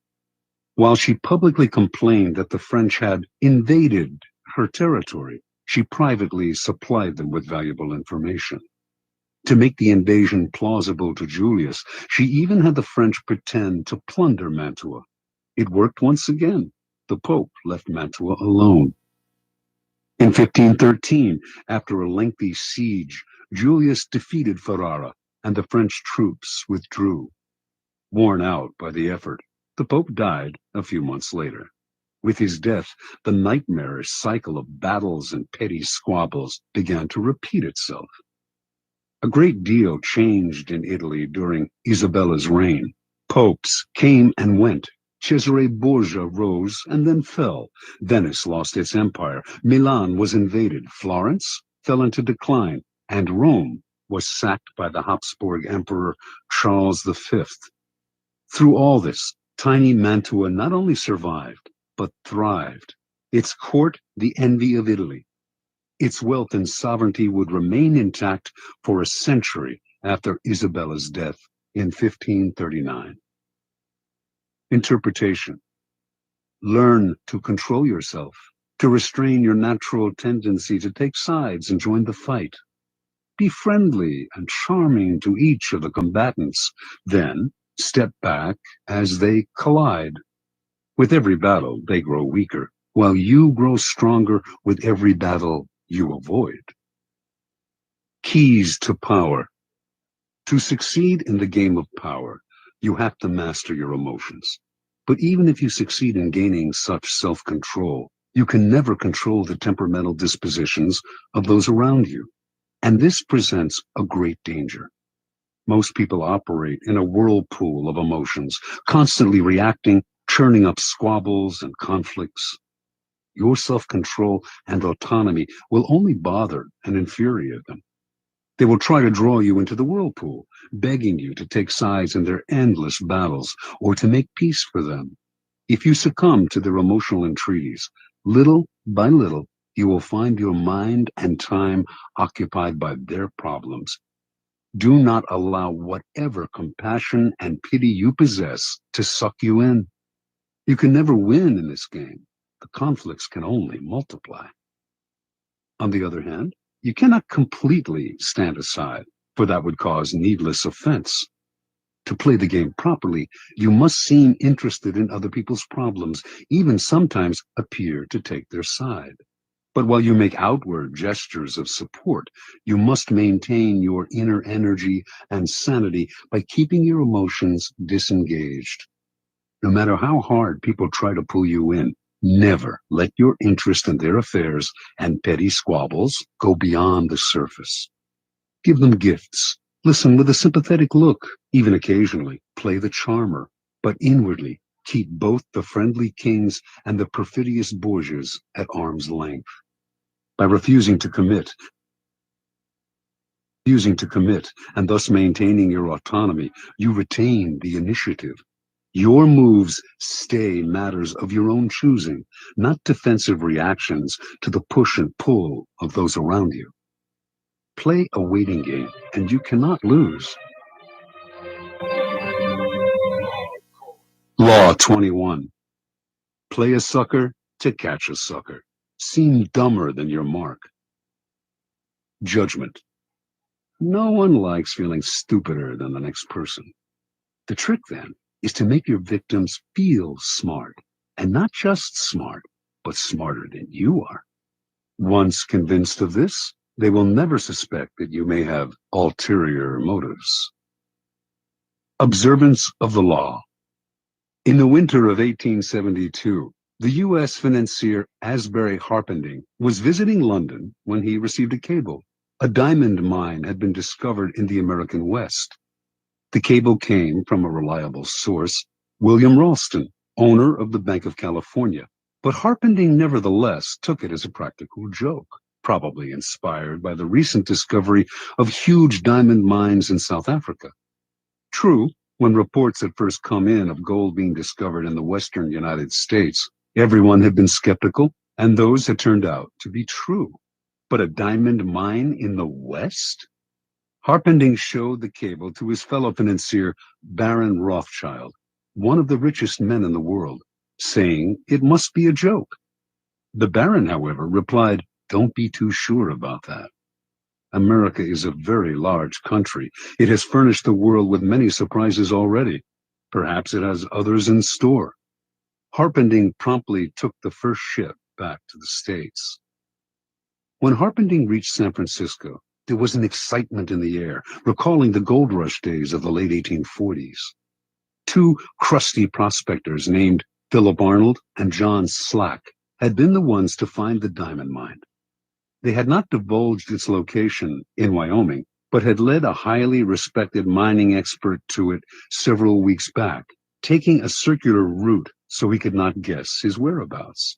Speaker 3: While she publicly complained that the French had invaded her territory, she privately supplied them with valuable information. To make the invasion plausible to Julius, she even had the French pretend to plunder Mantua. It worked once again. The Pope left Mantua alone. In 1513, after a lengthy siege, Julius defeated Ferrara, and the French troops withdrew. Worn out by the effort, the Pope died a few months later. With his death, the nightmarish cycle of battles and petty squabbles began to repeat itself. A great deal changed in Italy during Isabella's reign. Popes came and went. Cesare Borgia rose and then fell. Venice lost its empire. Milan was invaded. Florence fell into decline. And Rome was sacked by the Habsburg Emperor Charles V. Through all this, tiny Mantua not only survived, but thrived. Its court, the envy of Italy. Its wealth and sovereignty would remain intact for a century after Isabella's death in 1539. Interpretation. Learn to control yourself, to restrain your natural tendency to take sides and join the fight. Be friendly and charming to each of the combatants. Then step back as they collide. With every battle, they grow weaker, while you grow stronger with every battle you avoid. Keys to power. To succeed in the game of power, you have to master your emotions. But even if you succeed in gaining such self-control, you can never control the temperamental dispositions of those around you. And this presents a great danger. Most people operate in a whirlpool of emotions, constantly reacting, churning up squabbles and conflicts. Your self-control and autonomy will only bother and infuriate them. They will try to draw you into the whirlpool, begging you to take sides in their endless battles or to make peace for them. If you succumb to their emotional entreaties, little by little, you will find your mind and time occupied by their problems. Do not allow whatever compassion and pity you possess to suck you in. You can never win in this game. The conflicts can only multiply. On the other hand, you cannot completely stand aside, for that would cause needless offense. To play the game properly, you must seem interested in other people's problems, even sometimes appear to take their side. But while you make outward gestures of support, you must maintain your inner energy and sanity by keeping your emotions disengaged. No matter how hard people try to pull you in, never let your interest in their affairs and petty squabbles go beyond the surface. Give them gifts. Listen with a sympathetic look. Even occasionally, play the charmer. But inwardly, keep both the friendly kings and the perfidious Borgias at arm's length. By refusing to commit, and thus maintaining your autonomy, you retain the initiative. Your moves stay matters of your own choosing, not defensive reactions to the push and pull of those around you. Play a waiting game, and you cannot lose. Law 21. Play a sucker to catch a sucker. Seem dumber than your mark. Judgment. No one likes feeling stupider than the next person. The trick, then, is to make your victims feel smart, and not just smart, but smarter than you are. Once convinced of this, they will never suspect that you may have ulterior motives. Observance of the law. In the winter of 1872, the U.S. financier Asbury Harpending was visiting London when he received a cable. A diamond mine had been discovered in the American West. The cable came from a reliable source, William Ralston, owner of the Bank of California. But Harpending nevertheless took it as a practical joke, probably inspired by the recent discovery of huge diamond mines in South Africa. True, when reports had first come in of gold being discovered in the western United States, everyone had been skeptical, and those had turned out to be true. But a diamond mine in the West? Harpending showed the cable to his fellow financier, Baron Rothschild, one of the richest men in the world, saying it must be a joke. The Baron, however, replied, "Don't be too sure about that. America is a very large country. It has furnished the world with many surprises already. Perhaps it has others in store." Harpending promptly took the first ship back to the States. When Harpending reached San Francisco, there was an excitement in the air, recalling the gold rush days of the late 1840s. Two crusty prospectors named Philip Arnold and John Slack had been the ones to find the diamond mine. They had not divulged its location in Wyoming, but had led a highly respected mining expert to it several weeks back, taking a circular route so he could not guess his whereabouts.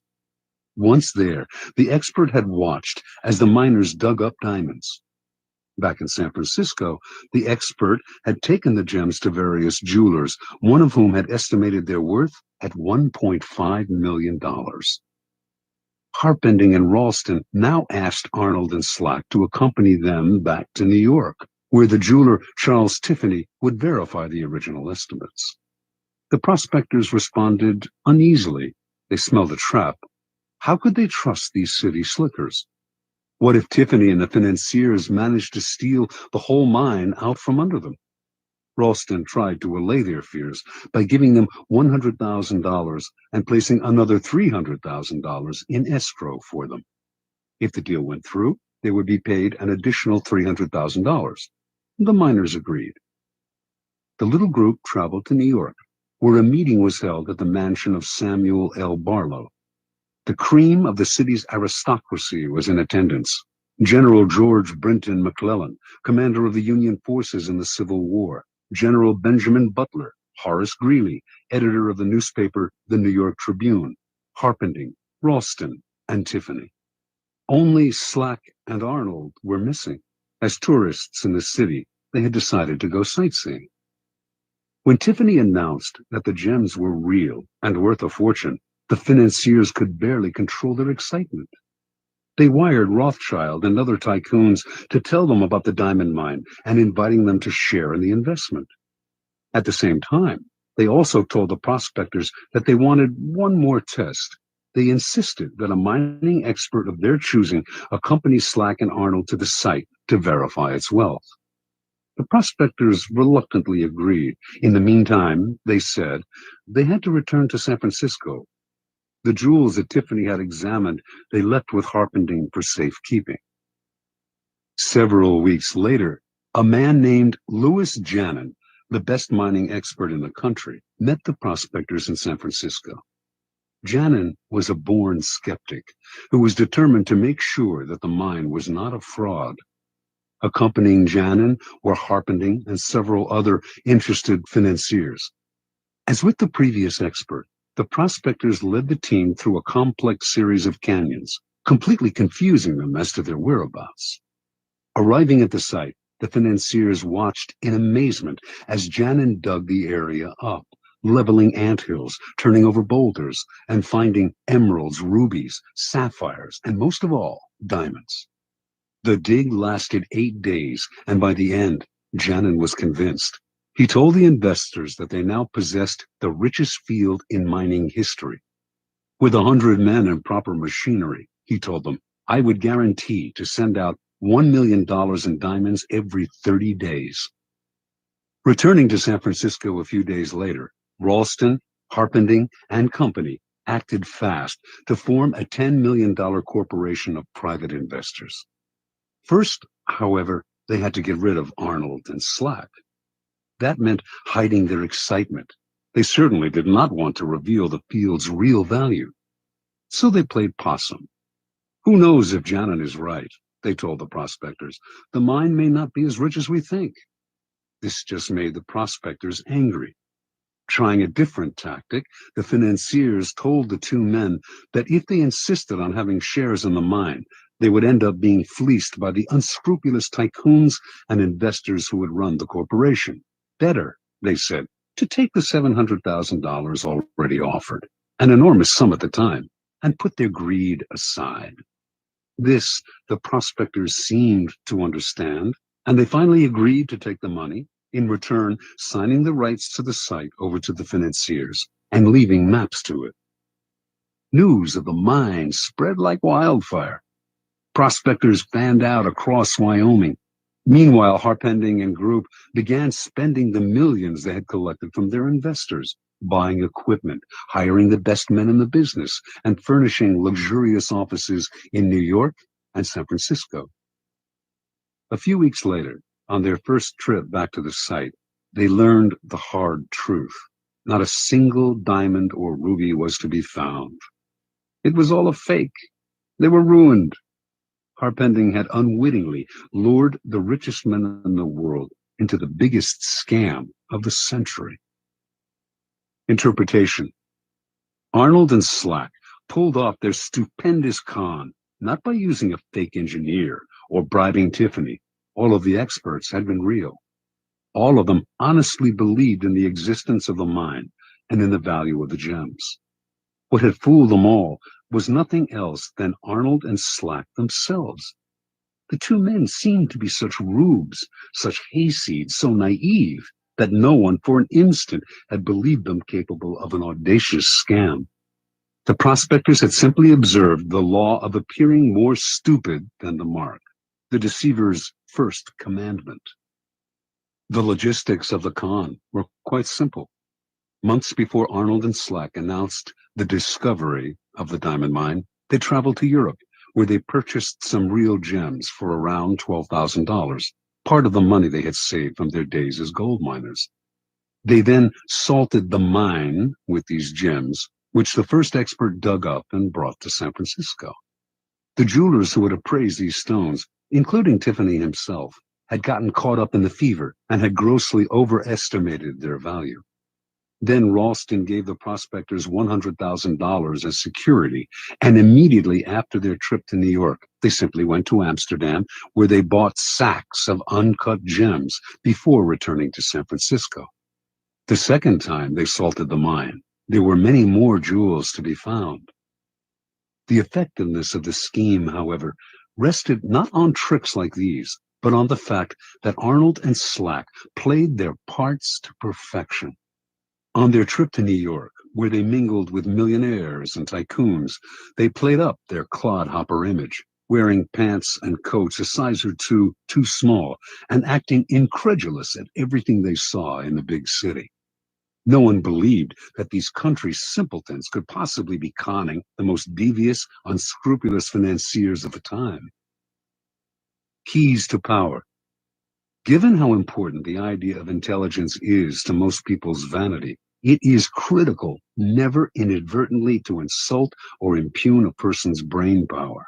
Speaker 3: Once there, the expert had watched as the miners dug up diamonds. Back in San Francisco, the expert had taken the gems to various jewelers, one of whom had estimated their worth at $1.5 million. Harpending and Ralston now asked Arnold and Slack to accompany them back to New York, where the jeweler Charles Tiffany would verify the original estimates. The prospectors responded uneasily. They smelled a trap. How could they trust these city slickers? What if Tiffany and the financiers managed to steal the whole mine out from under them? Ralston tried to allay their fears by giving them $100,000 and placing another $300,000 in escrow for them. If the deal went through, they would be paid an additional $300,000. The miners agreed. The little group traveled to New York, where a meeting was held at the mansion of Samuel L. Barlow. The cream of the city's aristocracy was in attendance. General George Brinton McClellan, commander of the Union forces in the Civil War, General Benjamin Butler, Horace Greeley, editor of the newspaper The New York Tribune, Harpending, Ralston, and Tiffany. Only Slack and Arnold were missing. As tourists in the city, they had decided to go sightseeing. When Tiffany announced that the gems were real and worth a fortune, the financiers could barely control their excitement. They wired Rothschild and other tycoons to tell them about the diamond mine and inviting them to share in the investment. At the same time, they also told the prospectors that they wanted one more test. They insisted that a mining expert of their choosing accompany Slack and Arnold to the site to verify its wealth. The prospectors reluctantly agreed. In the meantime, they said, they had to return to San Francisco. The jewels that Tiffany had examined, they left with Harpending for safekeeping. Several weeks later, a man named Louis Janin, the best mining expert in the country, met the prospectors in San Francisco. Janin was a born skeptic who was determined to make sure that the mine was not a fraud. Accompanying Janin were Harpending and several other interested financiers. As with the previous expert, the prospectors led the team through a complex series of canyons, completely confusing them as to their whereabouts. Arriving at the site, the financiers watched in amazement as Janin dug the area up, leveling anthills, turning over boulders, and finding emeralds, rubies, sapphires, and most of all, diamonds. The dig lasted 8 days, and by the end, Janin was convinced. He told the investors that they now possessed the richest field in mining history. With 100 men and proper machinery, he told them, I would guarantee to send out $1 million in diamonds every 30 days. Returning to San Francisco a few days later, Ralston, Harpending, and Company acted fast to form a $10 million corporation of private investors. First, however, they had to get rid of Arnold and Slack. That meant hiding their excitement. They certainly did not want to reveal the field's real value. So they played possum. Who knows if Janin is right, they told the prospectors. The mine may not be as rich as we think. This just made the prospectors angry. Trying a different tactic, the financiers told the two men that if they insisted on having shares in the mine, they would end up being fleeced by the unscrupulous tycoons and investors who would run the corporation. Better, they said, to take the $700,000 already offered, an enormous sum at the time, and put their greed aside. This the prospectors seemed to understand, and they finally agreed to take the money, in return signing the rights to the site over to the financiers and leaving maps to it. News of the mine spread like wildfire. Prospectors fanned out across Wyoming. Meanwhile, Harpending and Group began spending the millions they had collected from their investors, buying equipment, hiring the best men in the business, and furnishing luxurious offices in New York and San Francisco. A few weeks later, on their first trip back to the site, they learned the hard truth. Not a single diamond or ruby was to be found. It was all a fake. They were ruined. Harpending had unwittingly lured the richest men in the world into the biggest scam of the century. Interpretation. Arnold and Slack pulled off their stupendous con, not by using a fake engineer or bribing Tiffany. All of the experts had been real. All of them honestly believed in the existence of the mine and in the value of the gems. What had fooled them all was nothing else than Arnold and Slack themselves. The two men seemed to be such rubes, such hayseeds, so naive, that no one for an instant had believed them capable of an audacious scam. The prospectors had simply observed the law of appearing more stupid than the mark, the deceiver's first commandment. The logistics of the con were quite simple. Months before Arnold and Slack announced the discovery of the diamond mine, they traveled to Europe, where they purchased some real gems for around $12,000, part of the money they had saved from their days as gold miners. They then salted the mine with these gems, which the first expert dug up and brought to San Francisco. The jewelers who had appraised these stones, including Tiffany himself, had gotten caught up in the fever and had grossly overestimated their value. Then Ralston gave the prospectors $100,000 as security, and immediately after their trip to New York, they simply went to Amsterdam, where they bought sacks of uncut gems before returning to San Francisco. The second time they salted the mine, there were many more jewels to be found. The effectiveness of the scheme, however, rested not on tricks like these, but on the fact that Arnold and Slack played their parts to perfection. On their trip to New York, where they mingled with millionaires and tycoons, they played up their clodhopper image, wearing pants and coats a size or two too small, and acting incredulous at everything they saw in the big city. No one believed that these country simpletons could possibly be conning the most devious, unscrupulous financiers of the time. Keys to power. Given how important the idea of intelligence is to most people's vanity, it is critical never inadvertently to insult or impugn a person's brain power.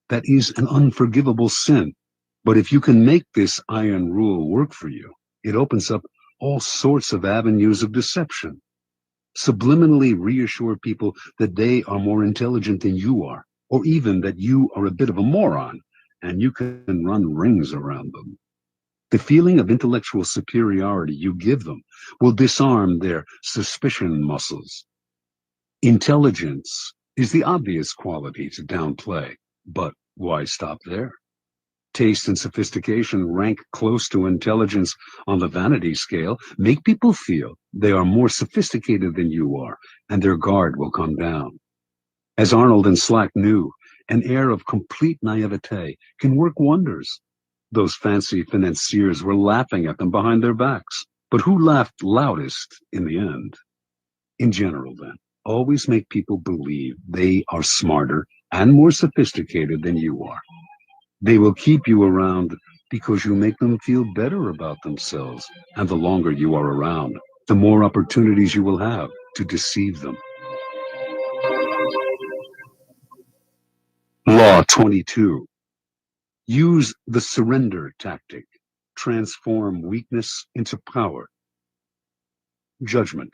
Speaker 3: That is an unforgivable sin, but if you can make this iron rule work for you, it opens up all sorts of avenues of deception. Subliminally reassure people that they are more intelligent than you are, or even that you are a bit of a moron, and you can run rings around them. The feeling of intellectual superiority you give them will disarm their suspicion muscles. Intelligence is the obvious quality to downplay, but why stop there? Taste and sophistication rank close to intelligence on the vanity scale, make people feel they are more sophisticated than you are, and their guard will come down. As Arnold and Slack knew, an air of complete naivete can work wonders. Those fancy financiers were laughing at them behind their backs, but who laughed loudest in the end? In general, then, always make people believe they are smarter and more sophisticated than you are. They will keep you around because you make them feel better about themselves, and the longer you are around, the more opportunities you will have to deceive them. Law 22. Use the surrender tactic. Transform weakness into power. Judgment.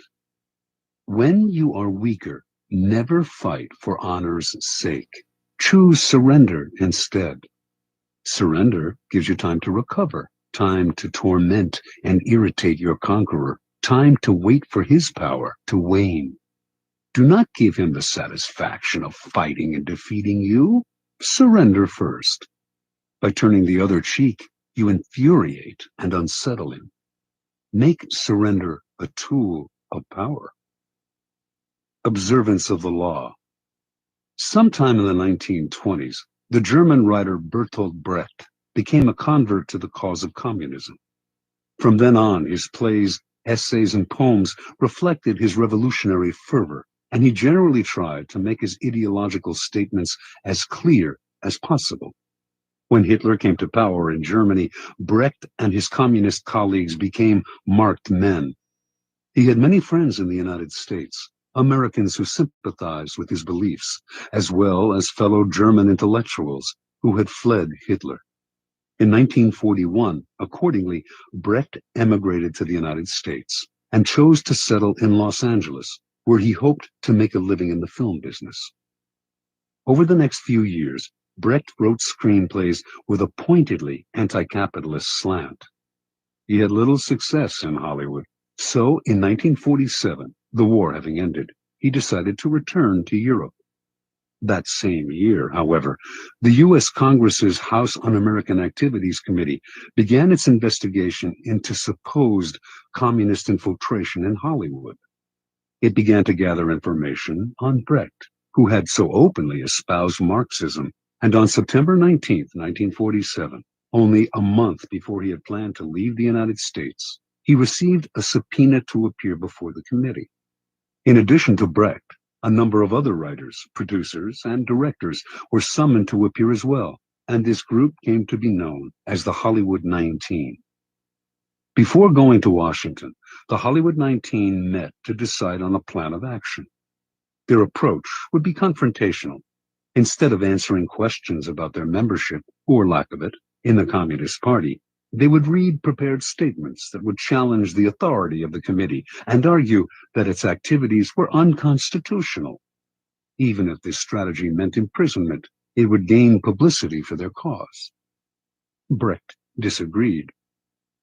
Speaker 3: When you are weaker, never fight for honor's sake. Choose surrender instead. Surrender gives you time to recover, time to torment and irritate your conqueror, time to wait for his power to wane. Do not give him the satisfaction of fighting and defeating you. Surrender first. By turning the other cheek, you infuriate and unsettle him. Make surrender a tool of power. Observance of the law. Sometime in the 1920s, the German writer Bertolt Brecht became a convert to the cause of communism. From then on, his plays, essays, and poems reflected his revolutionary fervor, and he generally tried to make his ideological statements as clear as possible. When Hitler came to power in Germany, Brecht and his communist colleagues became marked men. He had many friends in the United States, Americans who sympathized with his beliefs, as well as fellow German intellectuals who had fled Hitler. In 1941, accordingly, Brecht emigrated to the United States and chose to settle in Los Angeles, where he hoped to make a living in the film business. Over the next few years, Brecht wrote screenplays with a pointedly anti-capitalist slant. He had little success in Hollywood, so in 1947, the war having ended, he decided to return to Europe. That same year, however, the U.S. Congress's House Un-American Activities Committee began its investigation into supposed communist infiltration in Hollywood. It began to gather information on Brecht, who had so openly espoused Marxism, and on September 19th, 1947, only a month before he had planned to leave the United States, he received a subpoena to appear before the committee. In addition to Brecht, a number of other writers, producers, and directors were summoned to appear as well, and this group came to be known as the Hollywood 19. Before going to Washington, the Hollywood 19 met to decide on a plan of action. Their approach would be confrontational. Instead of answering questions about their membership, or lack of it, in the Communist Party, they would read prepared statements that would challenge the authority of the committee and argue that its activities were unconstitutional. Even if this strategy meant imprisonment, it would gain publicity for their cause. Brecht disagreed.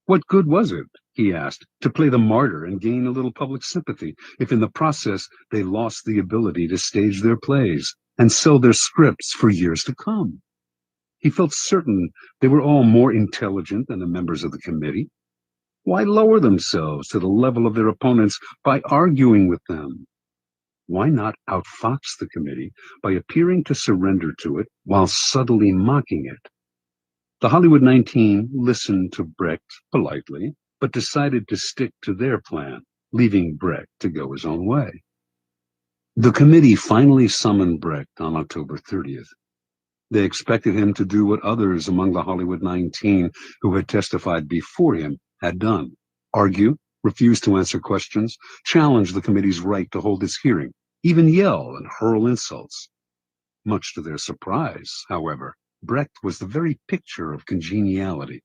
Speaker 3: What good was it, he asked, to play the martyr and gain a little public sympathy if in the process they lost the ability to stage their plays and sell their scripts for years to come? He felt certain they were all more intelligent than the members of the committee. Why lower themselves to the level of their opponents by arguing with them? Why not outfox the committee by appearing to surrender to it while subtly mocking it? The Hollywood 19 listened to Brecht politely, but decided to stick to their plan, leaving Brecht to go his own way. The committee finally summoned Brecht on October 30th. They expected him to do what others among the Hollywood 19 who had testified before him had done: argue, refuse to answer questions, challenge the committee's right to hold its hearing, even yell and hurl insults. Much to their surprise, however, Brecht was the very picture of congeniality.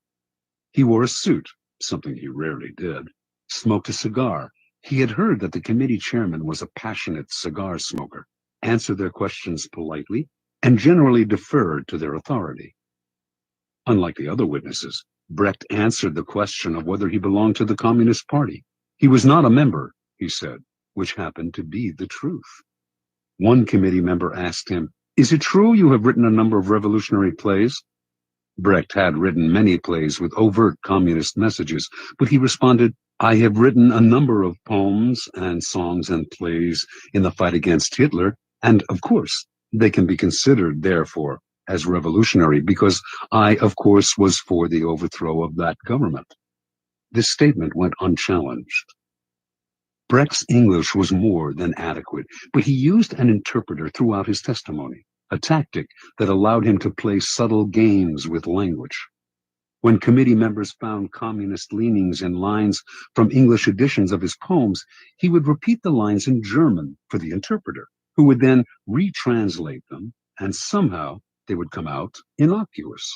Speaker 3: He wore a suit, something he rarely did, smoked a cigar. He had heard that the committee chairman was a passionate cigar smoker, answered their questions politely, and generally deferred to their authority. Unlike the other witnesses, Brecht answered the question of whether he belonged to the Communist Party. He was not a member, he said, which happened to be the truth. One committee member asked him, "Is it true you have written a number of revolutionary plays?" Brecht had written many plays with overt communist messages, but he responded, "I have written a number of poems and songs and plays in the fight against Hitler, and of course, they can be considered, therefore, as revolutionary because I, of course, was for the overthrow of that government." This statement went unchallenged. Brecht's English was more than adequate, but he used an interpreter throughout his testimony, a tactic that allowed him to play subtle games with language. When committee members found communist leanings in lines from English editions of his poems, he would repeat the lines in German for the interpreter, who would then retranslate them, and somehow they would come out innocuous.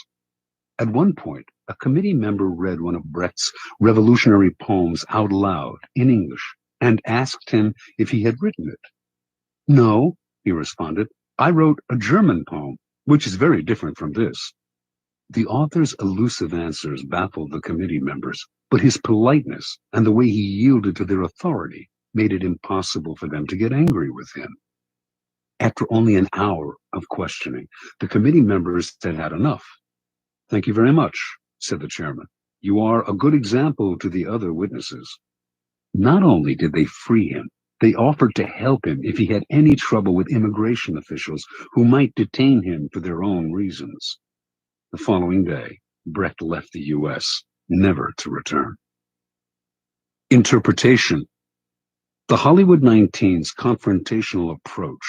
Speaker 3: At one point, a committee member read one of Brecht's revolutionary poems out loud in English and asked him if he had written it. "No," he responded, "I wrote a German poem, which is very different from this." The author's elusive answers baffled the committee members, but his politeness and the way he yielded to their authority made it impossible for them to get angry with him. After only an hour of questioning, the committee members had had enough. "Thank you very much," said the chairman. "You are a good example to the other witnesses." Not only did they free him, they offered to help him if he had any trouble with immigration officials who might detain him for their own reasons. The following day, Brecht left the U.S., never to return. Interpretation. The Hollywood 19's confrontational approach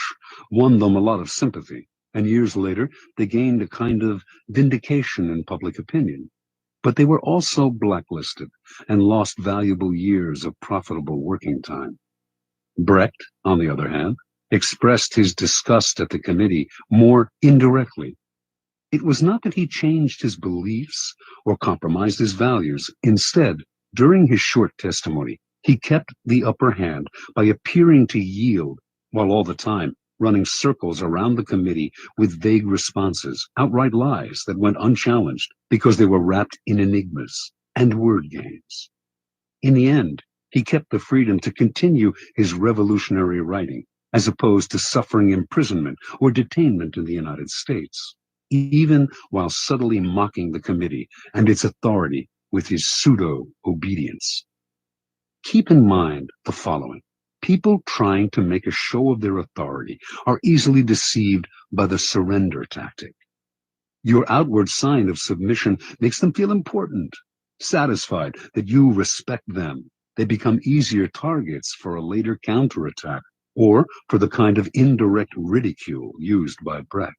Speaker 3: won them a lot of sympathy, and years later, they gained a kind of vindication in public opinion. But they were also blacklisted and lost valuable years of profitable working time. Brecht, on the other hand, expressed his disgust at the committee more indirectly. It was not that he changed his beliefs or compromised his values. Instead, during his short testimony, he kept the upper hand by appearing to yield, while all the time running circles around the committee with vague responses, outright lies that went unchallenged because they were wrapped in enigmas and word games. In the end, he kept the freedom to continue his revolutionary writing, as opposed to suffering imprisonment or detainment in the United States, even while subtly mocking the committee and its authority with his pseudo-obedience. Keep in mind the following. People trying to make a show of their authority are easily deceived by the surrender tactic. Your outward sign of submission makes them feel important, satisfied that you respect them. They become easier targets for a later counterattack or for the kind of indirect ridicule used by Brecht.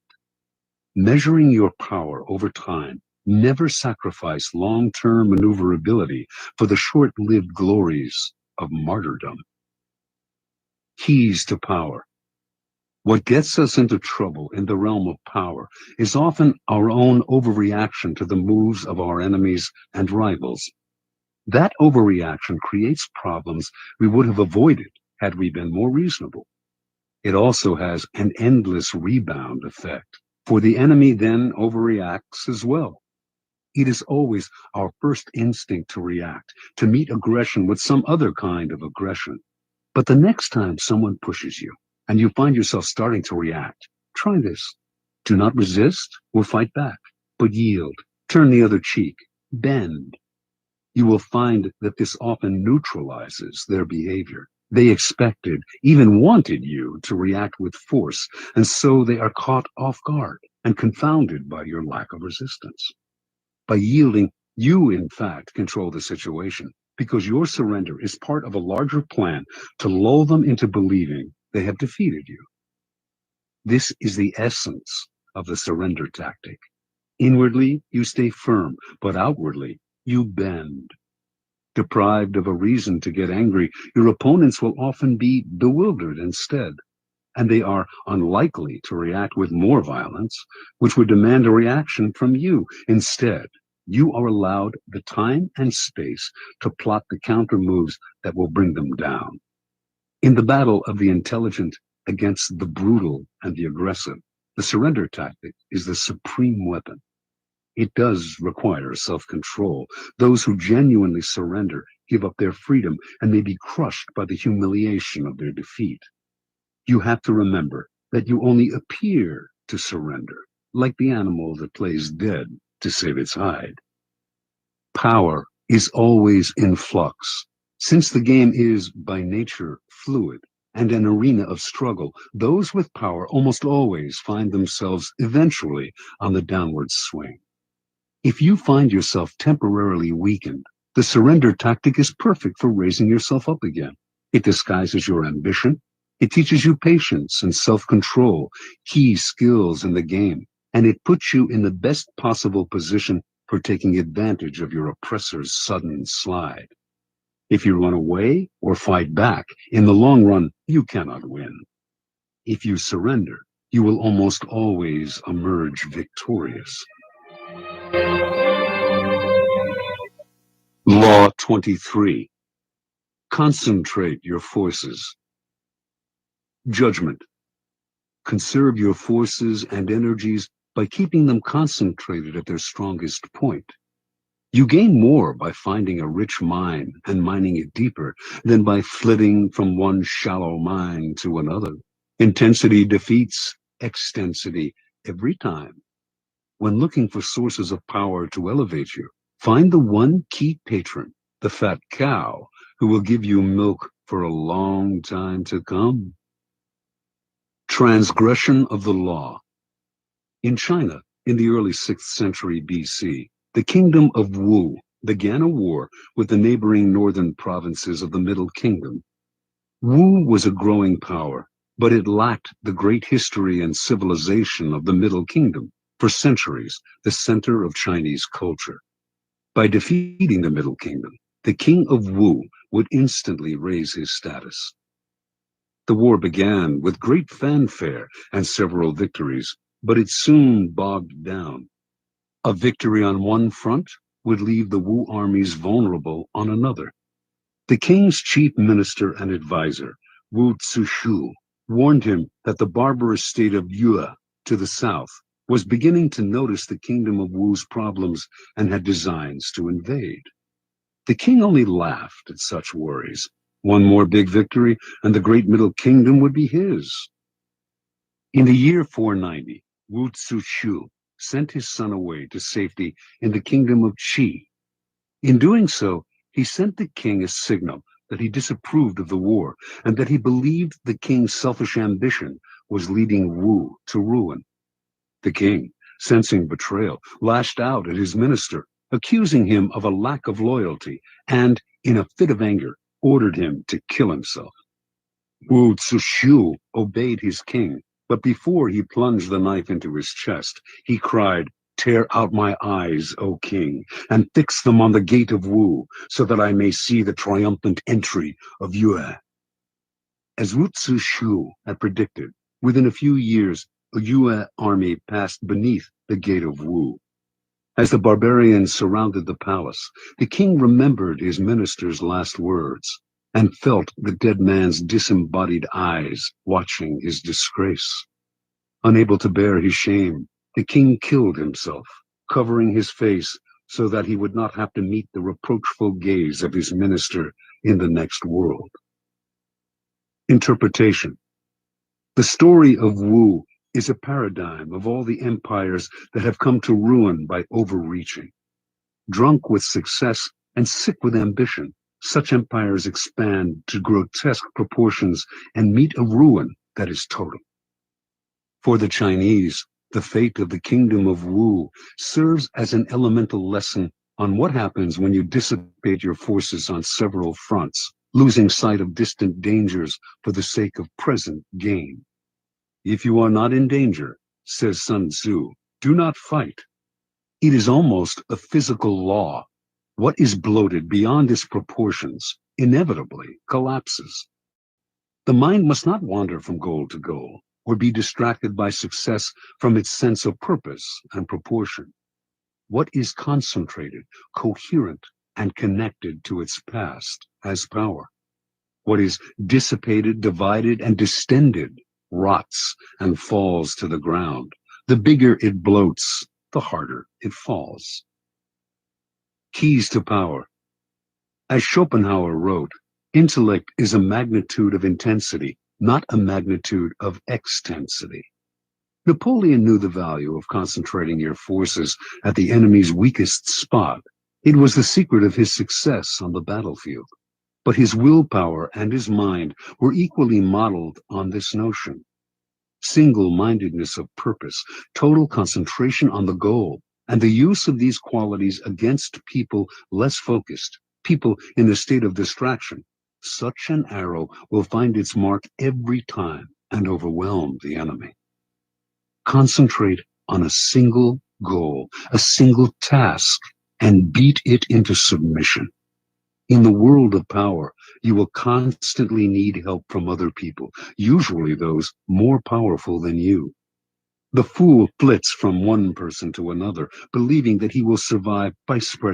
Speaker 3: Measuring your power over time, never sacrifice long-term maneuverability for the short-lived glories of martyrdom. Keys to power. What gets us into trouble in the realm of power is often our own overreaction to the moves of our enemies and rivals. That overreaction creates problems we would have avoided had we been more reasonable. It also has an endless rebound effect, for the enemy then overreacts as well. It is always our first instinct to react, to meet aggression with some other kind of aggression. But the next time someone pushes you, and you find yourself starting to react, try this. Do not resist or fight back, but yield, turn the other cheek, bend. You will find that this often neutralizes their behavior. They expected, even wanted you to react with force, and so they are caught off guard and confounded by your lack of resistance. By yielding, you in fact control the situation, because your surrender is part of a larger plan to lull them into believing they have defeated you. This is the essence of the surrender tactic. Inwardly, you stay firm, but outwardly, you bend. Deprived of a reason to get angry, your opponents will often be bewildered instead, and they are unlikely to react with more violence, which would demand a reaction from you. Instead, you are allowed the time and space to plot the counter moves that will bring them down. In the battle of the intelligent against the brutal and the aggressive, the surrender tactic is the supreme weapon. It does require self-control. Those who genuinely surrender give up their freedom and may be crushed by the humiliation of their defeat. You have to remember that you only appear to surrender, like the animal that plays dead to save its hide. Power is always in flux. Since the game is, by nature, fluid and an arena of struggle, those with power almost always find themselves eventually on the downward swing. If you find yourself temporarily weakened, the surrender tactic is perfect for raising yourself up again. It disguises your ambition. It teaches you patience and self-control, key skills in the game, and it puts you in the best possible position for taking advantage of your oppressor's sudden slide. If you run away or fight back, in the long run, you cannot win. If you surrender, you will almost always emerge victorious. Law 23. Concentrate your forces. Judgment. Conserve your forces and energies by keeping them concentrated at their strongest point. You gain more by finding a rich mine and mining it deeper than by flitting from one shallow mine to another. Intensity defeats extensity every time. When looking for sources of power to elevate you, find the one key patron, the fat cow, who will give you milk for a long time to come. Transgression of the law. In China, in the early 6th century BC, the kingdom of Wu began a war with the neighboring northern provinces of the Middle Kingdom. Wu was a growing power, but it lacked the great history and civilization of the Middle Kingdom, for centuries the center of Chinese culture. By defeating the Middle Kingdom, the king of Wu would instantly raise his status. The war began with great fanfare and several victories, but it soon bogged down. A victory on one front would leave the Wu armies vulnerable on another. The king's chief minister and advisor, Wu Zishu, warned him that the barbarous state of Yue to the south was beginning to notice the kingdom of Wu's problems and had designs to invade. The king only laughed at such worries. One more big victory, and the great Middle Kingdom would be his. In the year 490, Wu Zishu sent his son away to safety in the kingdom of Qi. In doing so, he sent the king a signal that he disapproved of the war, and that he believed the king's selfish ambition was leading Wu to ruin. The king, sensing betrayal, lashed out at his minister, accusing him of a lack of loyalty, and, in a fit of anger, ordered him to kill himself. Wu Zishu obeyed his king, but before he plunged the knife into his chest, he cried, "Tear out my eyes, O king, and fix them on the gate of Wu, so that I may see the triumphant entry of Yue." As Wu Zishu had predicted, within a few years, a Yue army passed beneath the gate of Wu. As the barbarians surrounded the palace, the king remembered his minister's last words, and felt the dead man's disembodied eyes watching his disgrace. Unable to bear his shame, the king killed himself, covering his face so that he would not have to meet the reproachful gaze of his minister in the next world. Interpretation. The story of Wu is a paradigm of all the empires that have come to ruin by overreaching. Drunk with success and sick with ambition, such empires expand to grotesque proportions and meet a ruin that is total. For the Chinese, the fate of the kingdom of Wu serves as an elemental lesson on what happens when you dissipate your forces on several fronts, losing sight of distant dangers for the sake of present gain. If you are not in danger, says Sun Tzu, do not fight. It is almost a physical law. What is bloated beyond its proportions inevitably collapses. The mind must not wander from goal to goal, or be distracted by success from its sense of purpose and proportion. What is concentrated, coherent, and connected to its past has power. What is dissipated, divided, and distended rots and falls to the ground. The bigger it bloats, the harder it falls. Keys to power. As Schopenhauer wrote, intellect is a magnitude of intensity, not a magnitude of extensity. Napoleon knew the value of concentrating your forces at the enemy's weakest spot. It was the secret of his success on the battlefield. But his willpower and his mind were equally modeled on this notion. Single-mindedness of purpose, total concentration on the goal, and the use of these qualities against people less focused, people in a state of distraction. Such an arrow will find its mark every time and overwhelm the enemy. Concentrate on a single goal, a single task, and beat it into submission. In the world of power, you will constantly need help from other people, usually those more powerful than you. The fool flits from one person to another, believing that he will survive by spreading